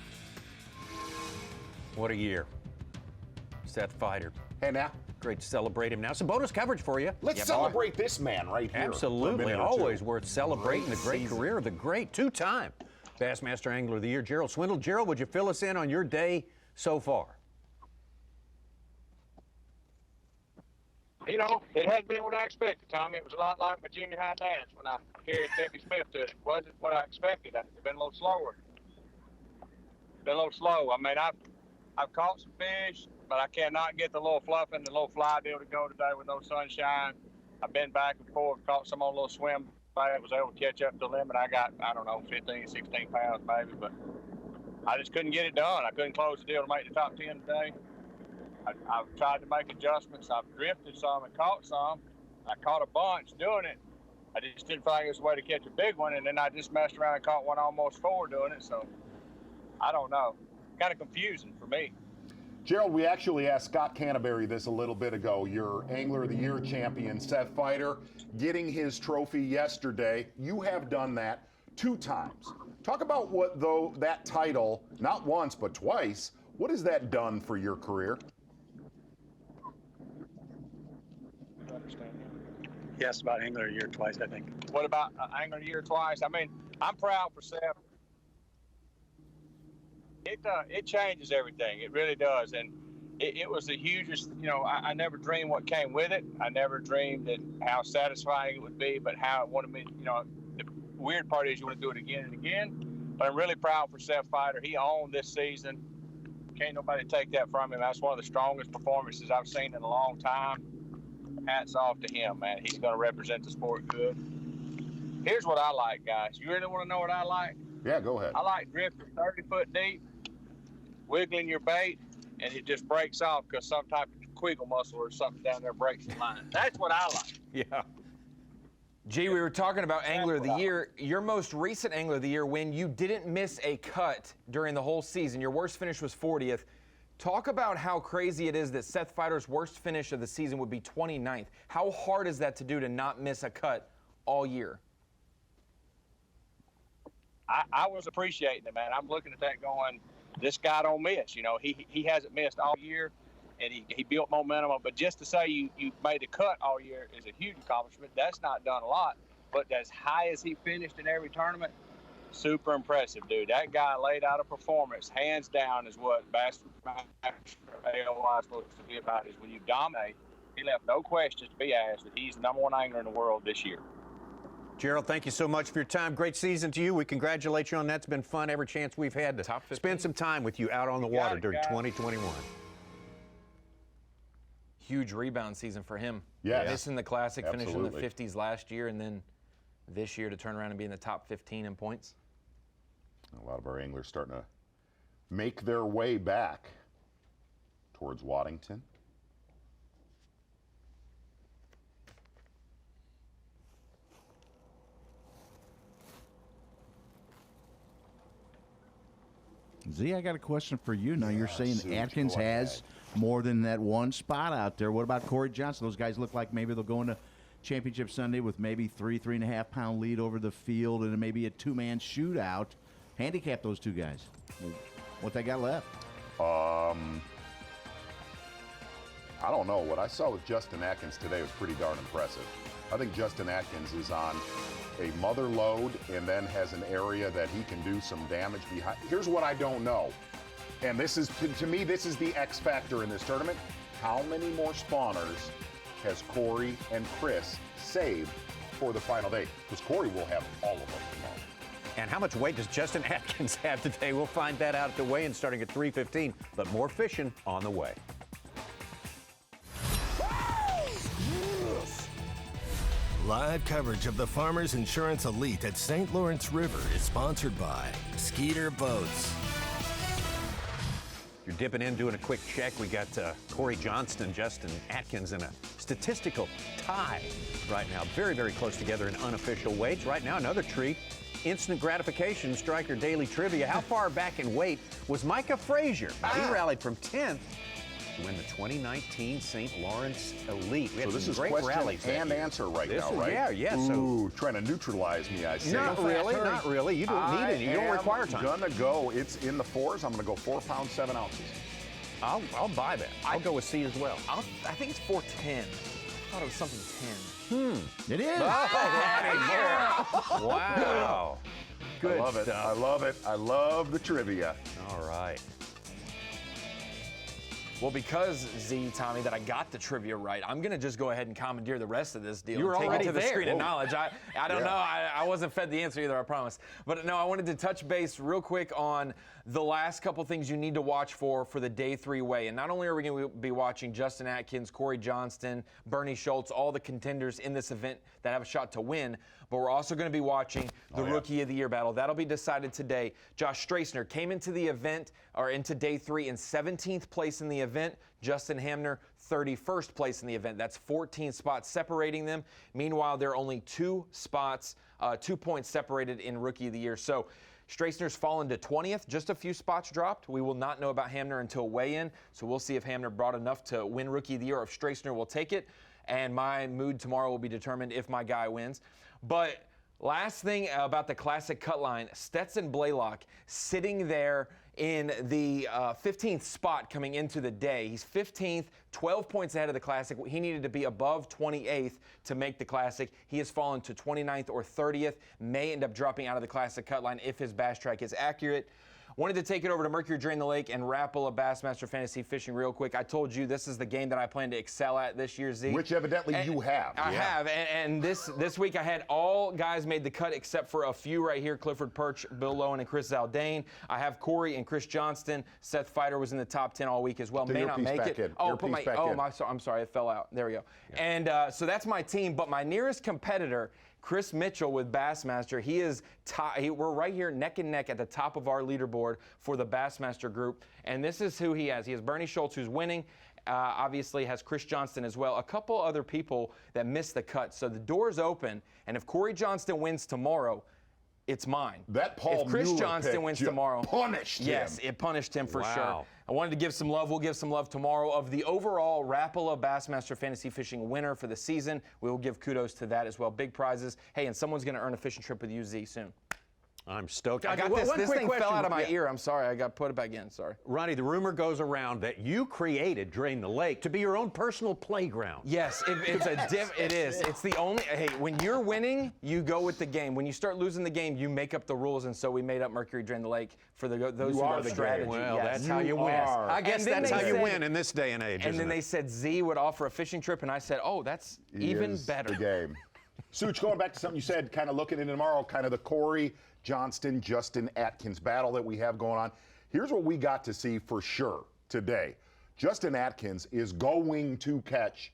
What a year. Seth Fighter. Hey, now. Great to celebrate him now. Some bonus coverage for you. Let's celebrate this man right here. Absolutely. Always worth celebrating the great career of the great two-time Bassmaster Angler of the Year, Gerald Swindle. Gerald, would you fill us in on your day so far? You know, it hadn't been what I expected, Tommy. It was a lot like my junior high dance when I carried Timmy Smith to it. It wasn't what I expected. It's been a little slower. Been a little slow. I mean, I've caught some fish, but I cannot get the little fluffing, the little fly deal to go today with no sunshine. I've been back and forth, caught some on a little swim bait, was able to catch up to the limit. I got, I don't know, 15, 16 pounds maybe, but I just couldn't get it done. I couldn't close the deal to make the top 10 today. I've tried to make adjustments. I've drifted some and caught some. I caught a bunch doing it. I just didn't feel like it was a way to catch a big one, and then I just messed around and caught one almost 4 doing it, so I don't know. Kind of confusing for me. Gerald, we actually asked Scott Canterbury this a little bit ago. Your Angler of the Year champion, Seth Fighter, getting his trophy yesterday. You have done that 2 times. Talk about what, though, that title, not once but twice, what has that done for your career? Yes, about Angler of the Year twice, I think. What about Angler of the Year twice? I mean, I'm proud for Seth. It changes everything. It really does. And it was the hugest, you know, I never dreamed what came with it. I never dreamed that how satisfying it would be, but how it wanted me, you know, the weird part is you want to do it again and again. But I'm really proud for Seth Fighter. He owned this season. Can't nobody take that from him. That's one of the strongest performances I've seen in a long time. Hats off to him, man. He's going to represent the sport good. Here's what I like, guys. You really want to know what I like? Yeah, go ahead. I like drifting 30 foot deep, wiggling your bait, and it just breaks off because some type of quiggle muscle or something down there breaks the line. That's what I like. Yeah. G, we were talking about Angler of the Year. Your most recent Angler of the Year win, you didn't miss a cut during the whole season. Your worst finish was 40th. Talk about how crazy it is that Seth Fighter's worst finish of the season would be 29th. How hard is that to do to not miss a cut all year? I was appreciating it, man. I'm looking at that going, this guy don't miss. You know, he hasn't missed all year, and he built momentum. But just to say you made a cut all year is a huge accomplishment. That's not done a lot. But as high as he finished in every tournament, super impressive, dude. That guy laid out a performance, hands down, is what Bassmaster AOI is supposed to be about, is when you dominate. He left no question to B.A.S. that he's the #1 angler in the world this year. Gerald, thank you so much for your time. Great season to you. We congratulate you on that. It's been fun every chance we've had to spend some time with you out on the water during 2021. Huge rebound season for him. Yes. Missing the Classic, finishing in the Absolutely. 50s last year, and then this year to turn around and be in the top 15 in points. A lot of our anglers starting to make their way back towards Waddington. Z, I got a question for you. Now, you're saying Suze, Atkins go has more than that one spot out there. What about Cory Johnston? Those guys look like maybe they'll go into Championship Sunday with maybe 3.5 pound lead over the field and maybe a two-man shootout. Handicap those two guys. What they got left? I don't know. What I saw with Justin Atkins today was pretty darn impressive. I think Justin Atkins is on a mother load and then has an area that he can do some damage behind. Here's what I don't know, and this is, to me, this is the X factor in this tournament. How many more spawners has Cory and Chris saved for the final day? Because Cory will have all of them tomorrow. And how much weight does Justin Atkins have today? We'll find that out at the weigh-in starting at 3:15, but more fishing on the way. Live coverage of the Farmers Insurance Elite at St. Lawrence River is sponsored by Skeeter Boats. You're dipping in, doing a quick check. We got Cory Johnston, Justin Atkins in a statistical tie right now. Very, very close together in unofficial weights. Right now, another treat. Instant gratification, Striker Daily Trivia. How far back in weight was Micah Frazier? He rallied from 10th to win the 2019 St. Lawrence Elite. We had So this some is great question rallies and there. answer right This now, is- right? Yeah. Ooh, trying to neutralize me, I see. Not really, not really. You don't need it. You don't require time. I'm gonna go. It's in the 4s. I'm gonna go 4 pounds 7 ounces. I'll buy that. I'll go with C as well. I think it's 410. I thought it was something 10. It is. Wow. Good I love it. stuff. I love it. I love the trivia. All right. Well, because, Z, Tommy, that I got the trivia right, I'm going to just go ahead and commandeer the rest of this deal. You were and take already it to the there. screen of Whoa. knowledge. I don't know. I wasn't fed the answer either, I promise. But no, I wanted to touch base real quick on the last couple things you need to watch for the Day 3 weigh. And not only are we going to be watching Justin Atkins, Cory Johnston, Bernie Schulz, all the contenders in this event that have a shot to win, but we're also going to be watching the Rookie of the Year battle. That'll be decided today. Josh Straisner came into the event, or into Day 3 in 17th place in the event. Justin Hamner, 31st place in the event. That's 14 spots separating them. Meanwhile, there are only 2 spots, 2 points separated in Rookie of the Year. So Straisner's fallen to 20th, just a few spots dropped. We will not know about Hamner until weigh-in, so we'll see if Hamner brought enough to win Rookie of the Year or if Straisner will take it. And my mood tomorrow will be determined if my guy wins. But last thing about the Classic cut line, Stetson Blaylock sitting there in the 15th spot coming into the day. He's 15th, 12 points ahead of the Classic. He needed to be above 28th to make the Classic. He has fallen to 29th or 30th, may end up dropping out of the Classic cut line if his bass track is accurate. Wanted to take it over to Mercury Drain the Lake and Rapala Bassmaster Fantasy Fishing real quick. I told you this is the game that I plan to excel at this year, Z. Which evidently you have. I have, and this week I had all guys made the cut except for a few right here, Clifford Perch, Bill Lowen, and Chris Zaldane. I have Cory and Chris Johnston. Seth Fighter was in the top 10 all week as well. May not make it. I'm sorry, it fell out. There we go. Yeah. And so that's my team, but my nearest competitor, Chris Mitchell with Bassmaster, he is we're right here neck and neck at the top of our leaderboard for the Bassmaster group, and this is who he has. He has Bernie Schulz, who's winning, obviously has Cory Johnston as well. A couple other people that missed the cut. So the door's open, and if Cory Johnston wins tomorrow, it's mine. That Paul if Cory Mueller Johnston pick wins ju- tomorrow, punished him. Yes, it punished him for Wow. sure. I wanted to give some love. We'll give some love tomorrow of the overall Rapala Bassmaster Fantasy Fishing winner for the season. We will give kudos to that as well. Big prizes. Hey, and someone's going to earn a fishing trip with you, Z, soon. I'm stoked. I Okay, got one this. This quick thing question. fell out of my Yeah. ear. I'm sorry. I got put it back in. Sorry. Ronnie, the rumor goes around that you created Drain the Lake to be your own personal playground. Yes, it is. It's the only. Hey, when you're winning, you go with the game. When you start losing the game, you make up the rules. And so we made up Mercury Drain the Lake for those who are love the strategy. game. Well, Yes. that's how you win. are. I guess And then that's they how you said- win in this day and age. And isn't then it? they said Z would offer a fishing trip, and I said, oh, that's He even is better. The game. Such, going back to something you said, kind of looking into tomorrow, kind of the Cory Johnston, Justin Atkins battle that we have going on. Here's what we got to see for sure today. Justin Atkins is going to catch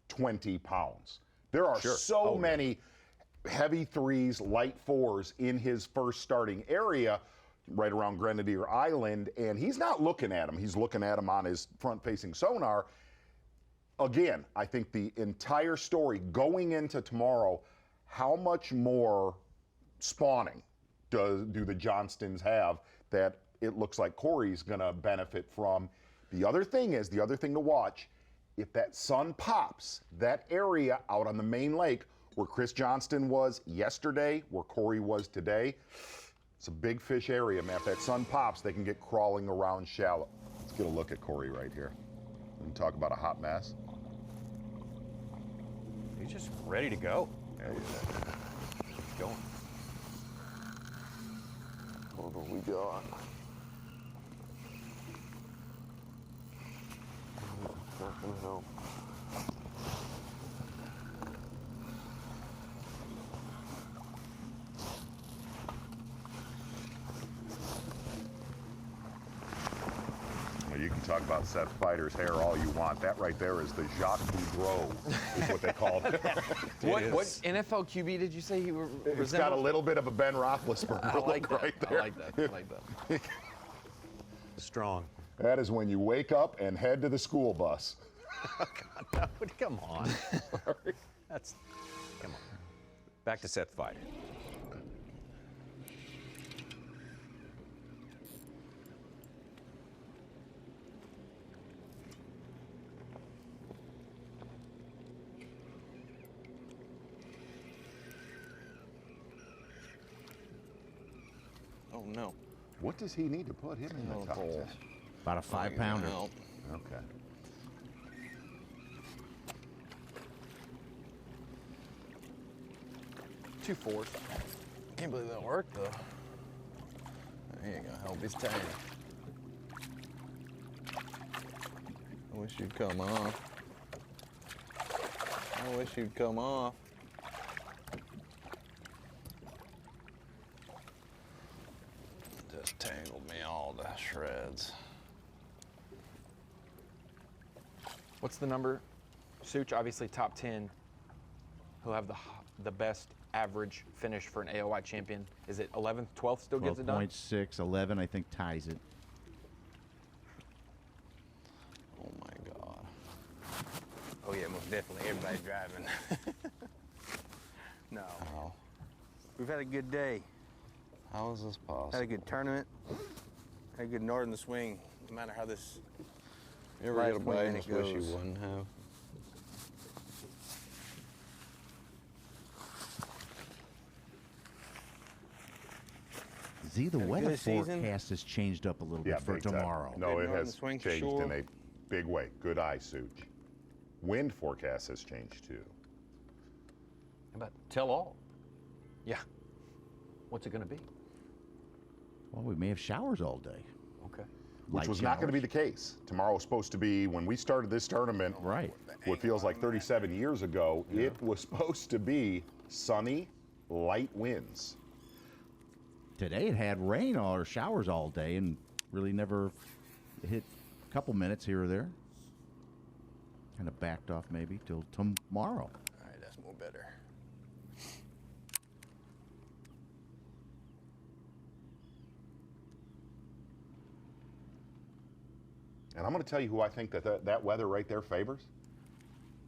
20 pounds. There are so many heavy threes, light fours in his first starting area right around Grenadier Island, and he's not looking at him. He's looking at him on his front-facing sonar. Again, I think the entire story going into tomorrow, how much more spawning do the Johnstons have that it looks like Cory's going to benefit from? The other thing to watch, if that sun pops, that area out on the main lake where Cory Johnston was yesterday, where Cory was today, it's a big fish area, man. If that sun pops, they can get crawling around shallow. Let's get a look at Cory right here and talk about a hot mess. He's just ready to go. There he is. He's going. What have we got? Not gonna help. Well, you can talk about Seth Fighter's hair all you want. That right there is the Jacques Boudreau, is what they call it. What NFL QB did you say he resembled? It's got a little bit of a Ben Roethlisberger I like look that. right there. I like that. I like that. Strong. That is when you wake up and head to the school bus. God, no, come on. That's, come on. Back to Seth Fighter. Oh no. What does he need to put him in the contest? About a 5-pounder. Okay. Two fours. Can't believe that worked though. He ain't gonna help his tank. I wish you'd come off. I wish you'd come off. Just tangled me all to shreds. What's the number? Such, obviously top 10. Who'll have the best average finish for an AOY champion? Is it 11th, 12th still gets it done? 12.6, 11, I think ties it. Oh my God. Oh yeah, most definitely. Everybody's driving. No. Oh. We've had a good day. How is this possible? Had a good tournament. Had a good northern swing. No matter how this. You ever get a last bite and weekend just wish you goes. wouldn't have? Z, the Had a weather good season. forecast has changed up a little Yeah, bit for big time. tomorrow. No, Good it northern has swing for changed sure. in a big way. Good eye, Such. Wind forecast has changed too. How about tell all? Yeah. What's it going to be? Well, we may have showers all day. Okay. Which Light was not going to be showers. the case. Tomorrow was supposed to be, when we started this tournament, Right. what feels like 37 years ago, it was supposed to be sunny, light winds. Today it had rain or showers all day and really never hit a couple minutes here or there. Kind of backed off maybe till tomorrow. All right, that's more better. And I'm going to tell you who I think that weather right there favors.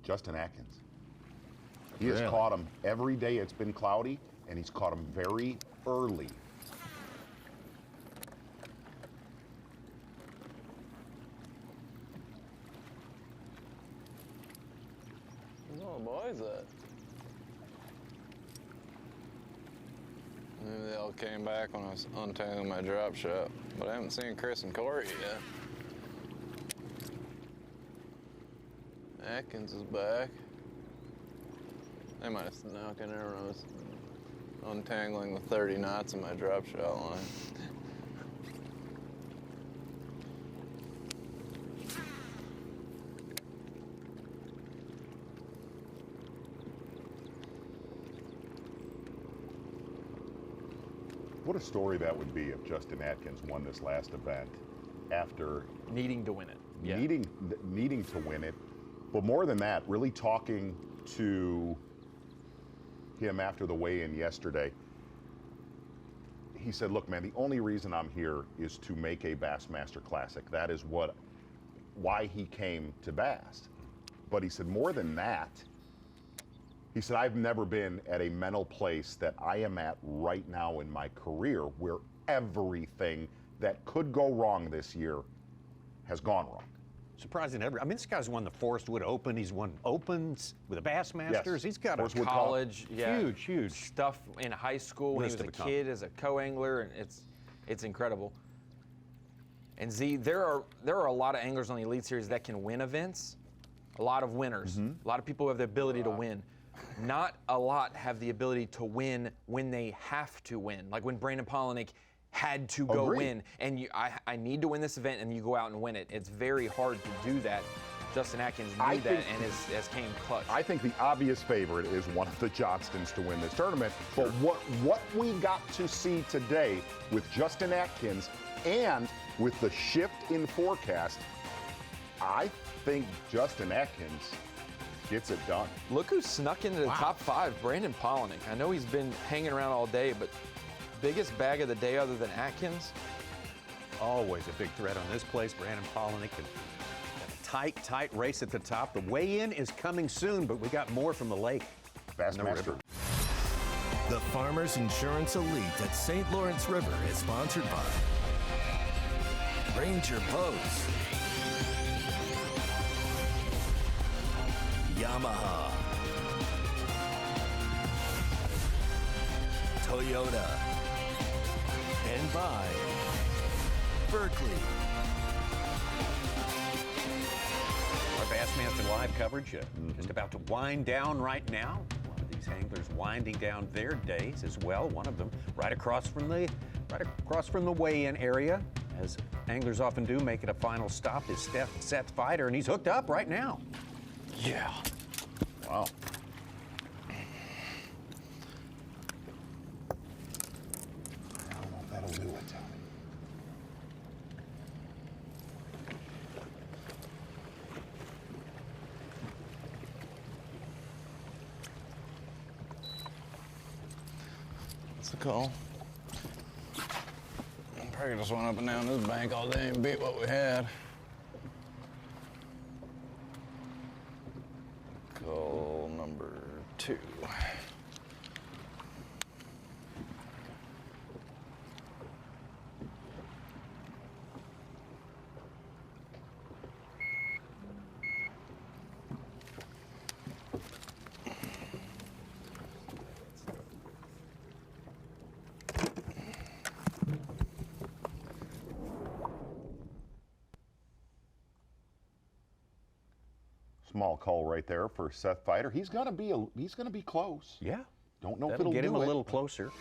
Justin Atkins. He has caught them every day it's been cloudy, and he's caught them very early. Where's all the boys at? Maybe they all came back when I was untangling my drop shot, but I haven't seen Chris and Cory yet. Atkins is back. They might have snuck in there when I was untangling the 30 knots in my drop shot line. What a story that would be if Justin Atkins won this last event after needing to win it. Yeah. Needing to win it. But more than that, really talking to him after the weigh-in yesterday, he said, look, man, the only reason I'm here is to make a Bassmaster Classic. That is why he came to Bass. But he said, more than that, he said, I've never been at a mental place that I am at right now in my career where everything that could go wrong this year has gone wrong. Surprising. I mean, this guy's won the Forest Wood Open. He's won Opens with the Bassmasters. Yes. He's got a college, huge stuff in high school when he was a kid as a co-angler, and it's incredible. And Z, there are a lot of anglers on the Elite Series that can win events. A lot of winners. A lot of people who have the ability to win. Not a lot have the ability to win when they have to win. Like when Brandon Polinick had to go win, and I need to win this event, and you go out and win it. It's very hard to do that. Justin Atkins knew that and has came clutch. I think the obvious favorite is one of the Johnstons to win this tournament. But what we got to see today with Justin Atkins and with the shift in forecast, I think Justin Atkins gets it done. Look who snuck into the top 5, Brandon Polinick. I know he's been hanging around all day, but biggest bag of the day other than Atkins? Always a big threat on this place. Brandon Polinick. Tight race at the top. The weigh-in is coming soon, but we got more from the lake. Bassmaster. The Farmers Insurance Elite at St. Lawrence River is sponsored by Ranger Boats, Yamaha, Toyota, and by Berkeley. Our Bassmaster Live coverage just about to wind down right now. A lot of these anglers winding down their days as well. One of them right across from the weigh-in area, as anglers often do, making a final stop is Seth Fighter, and he's hooked up right now. Yeah. Wow. I don't know if that'll do it, Tommy. What's the call? Probably just went up and down this bank all day and beat what we had. Call number 2. Small call right there for Seth Fighter. He's gonna be close. Yeah. Don't know if That'll it'll get him do a it. little closer.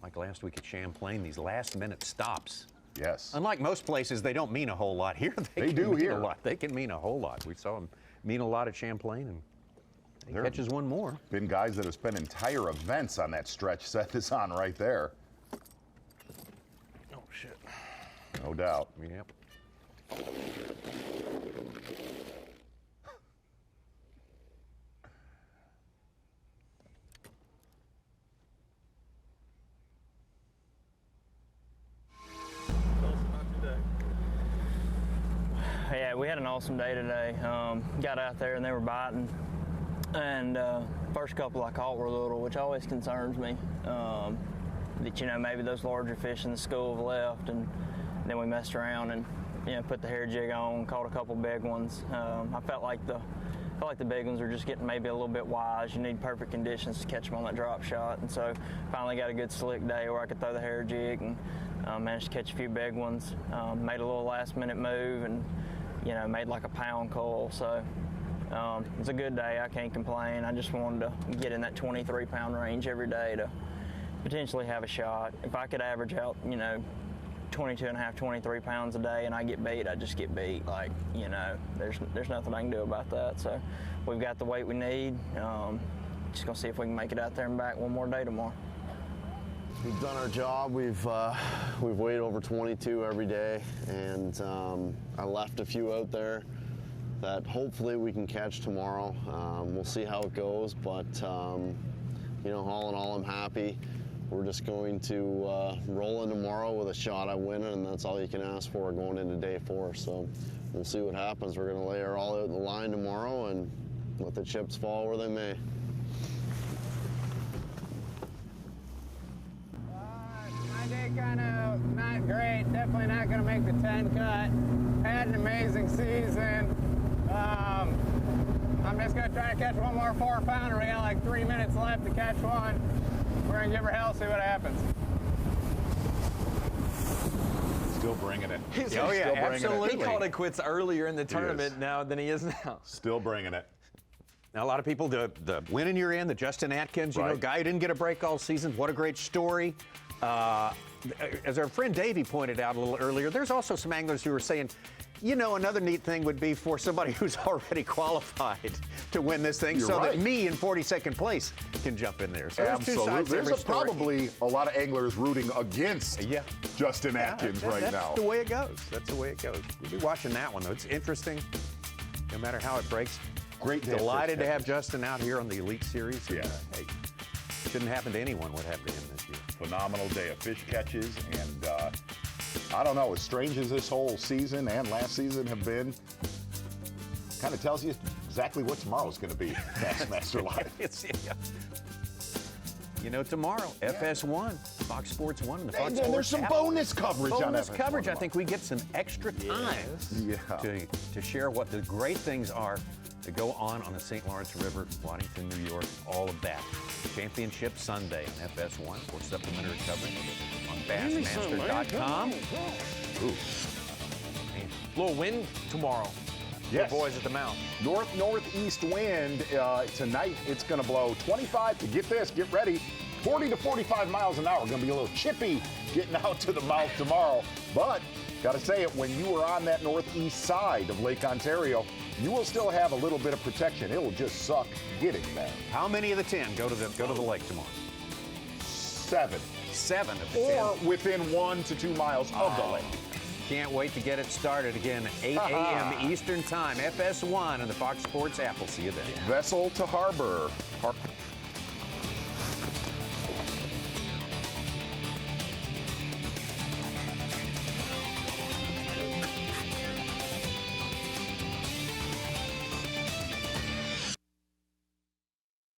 Like last week at Champlain, these last-minute stops. Yes. Unlike most places, they don't mean a whole lot here. They do mean here. A lot. They can mean a whole lot. We saw them mean a lot at Champlain, and he catches one more. Been guys that have spent entire events on that stretch Seth is on right there. Oh, shit. No doubt. Yep. an awesome day today. Got out there and they were biting. And first couple I caught were little, which always concerns me. That, you know, maybe those larger fish in the school have left, and then we messed around and, you know, put the hair jig on, caught a couple big ones. I felt like the big ones were just getting maybe a little bit wise. You need perfect conditions to catch them on that drop shot. And so finally got a good slick day where I could throw the hair jig and managed to catch a few big ones. Made a little last minute move and, you know, made like a pound coil. So it was a good day. I can't complain. I just wanted to get in that 23-pound range every day to potentially have a shot. If I could average out, you know, 22 and a half, 23 pounds a day and I get beat, I just get beat. Like, you know, there's nothing I can do about that. So we've got the weight we need. Just gonna see if we can make it out there and back one more day tomorrow. We've done our job. We've weighed over 22 every day, and I left a few out there that hopefully we can catch tomorrow. We'll see how it goes, but you know, all in all, I'm happy. We're just going to roll in tomorrow with a shot at winning, and that's all you can ask for going into day 4. So we'll see what happens. We're going to lay her all out in the line tomorrow and let the chips fall where they may. My day kind of not great. Definitely not going to make the 10 cut. Had an amazing season. I'm just going to try to catch one more 4-pounder. We got like 3 minutes left to catch one. We're going to give her hell, see what happens. Still bringing it. Oh, yeah, absolutely. He called it quits earlier in the tournament now than he is now. Still bringing it. Now, a lot of people, the winning you're in, the Justin Atkins, you know, guy who didn't get a break all season. What a great story. As our friend Davey pointed out a little earlier, there's also some anglers who are saying, you know, another neat thing would be for somebody who's already qualified to win this thing, that me in 42nd place can jump in there. So absolutely. There's probably a lot of anglers rooting against Justin Atkins right now. That's the way it goes. That's the way it goes. We'll be watching that one, though. It's interesting, no matter how it breaks. Great day. Delighted to have Justin out here on the Elite Series. Yeah. Hey, shouldn't happen to anyone what happened to him this year. Phenomenal day of fish catches, and I don't know, as strange as this whole season and last season have been, kind of tells you exactly what tomorrow's going to be. Bassmaster Live. You know, tomorrow, FS1, Fox Sports 1, and the Fox Sports there's some bonus coverage on FS1. Coverage. I think we get some extra time to share what the great things are that go on the St. Lawrence River, Waddington, New York, all of that. Championship Sunday on FS1 for supplementary coverage on Bassmaster.com. Ooh. Little wind tomorrow. Yes. The boys at the mouth. North-northeast wind. Tonight it's going to blow 25 to, get this, get ready, 40 to 45 miles an hour. Going to be a little chippy getting out to the mouth tomorrow. But, got to say it, when you are on that northeast side of Lake Ontario, you will still have a little bit of protection. It will just suck getting there. How many of the 10 go to the lake tomorrow? 7. 7 of the 10. Or within 1 to 2 miles of the lake. Can't wait to get it started again. 8 a.m. Eastern Time, FS1 and the Fox Sports app. We'll see you then. Vessel to harbor.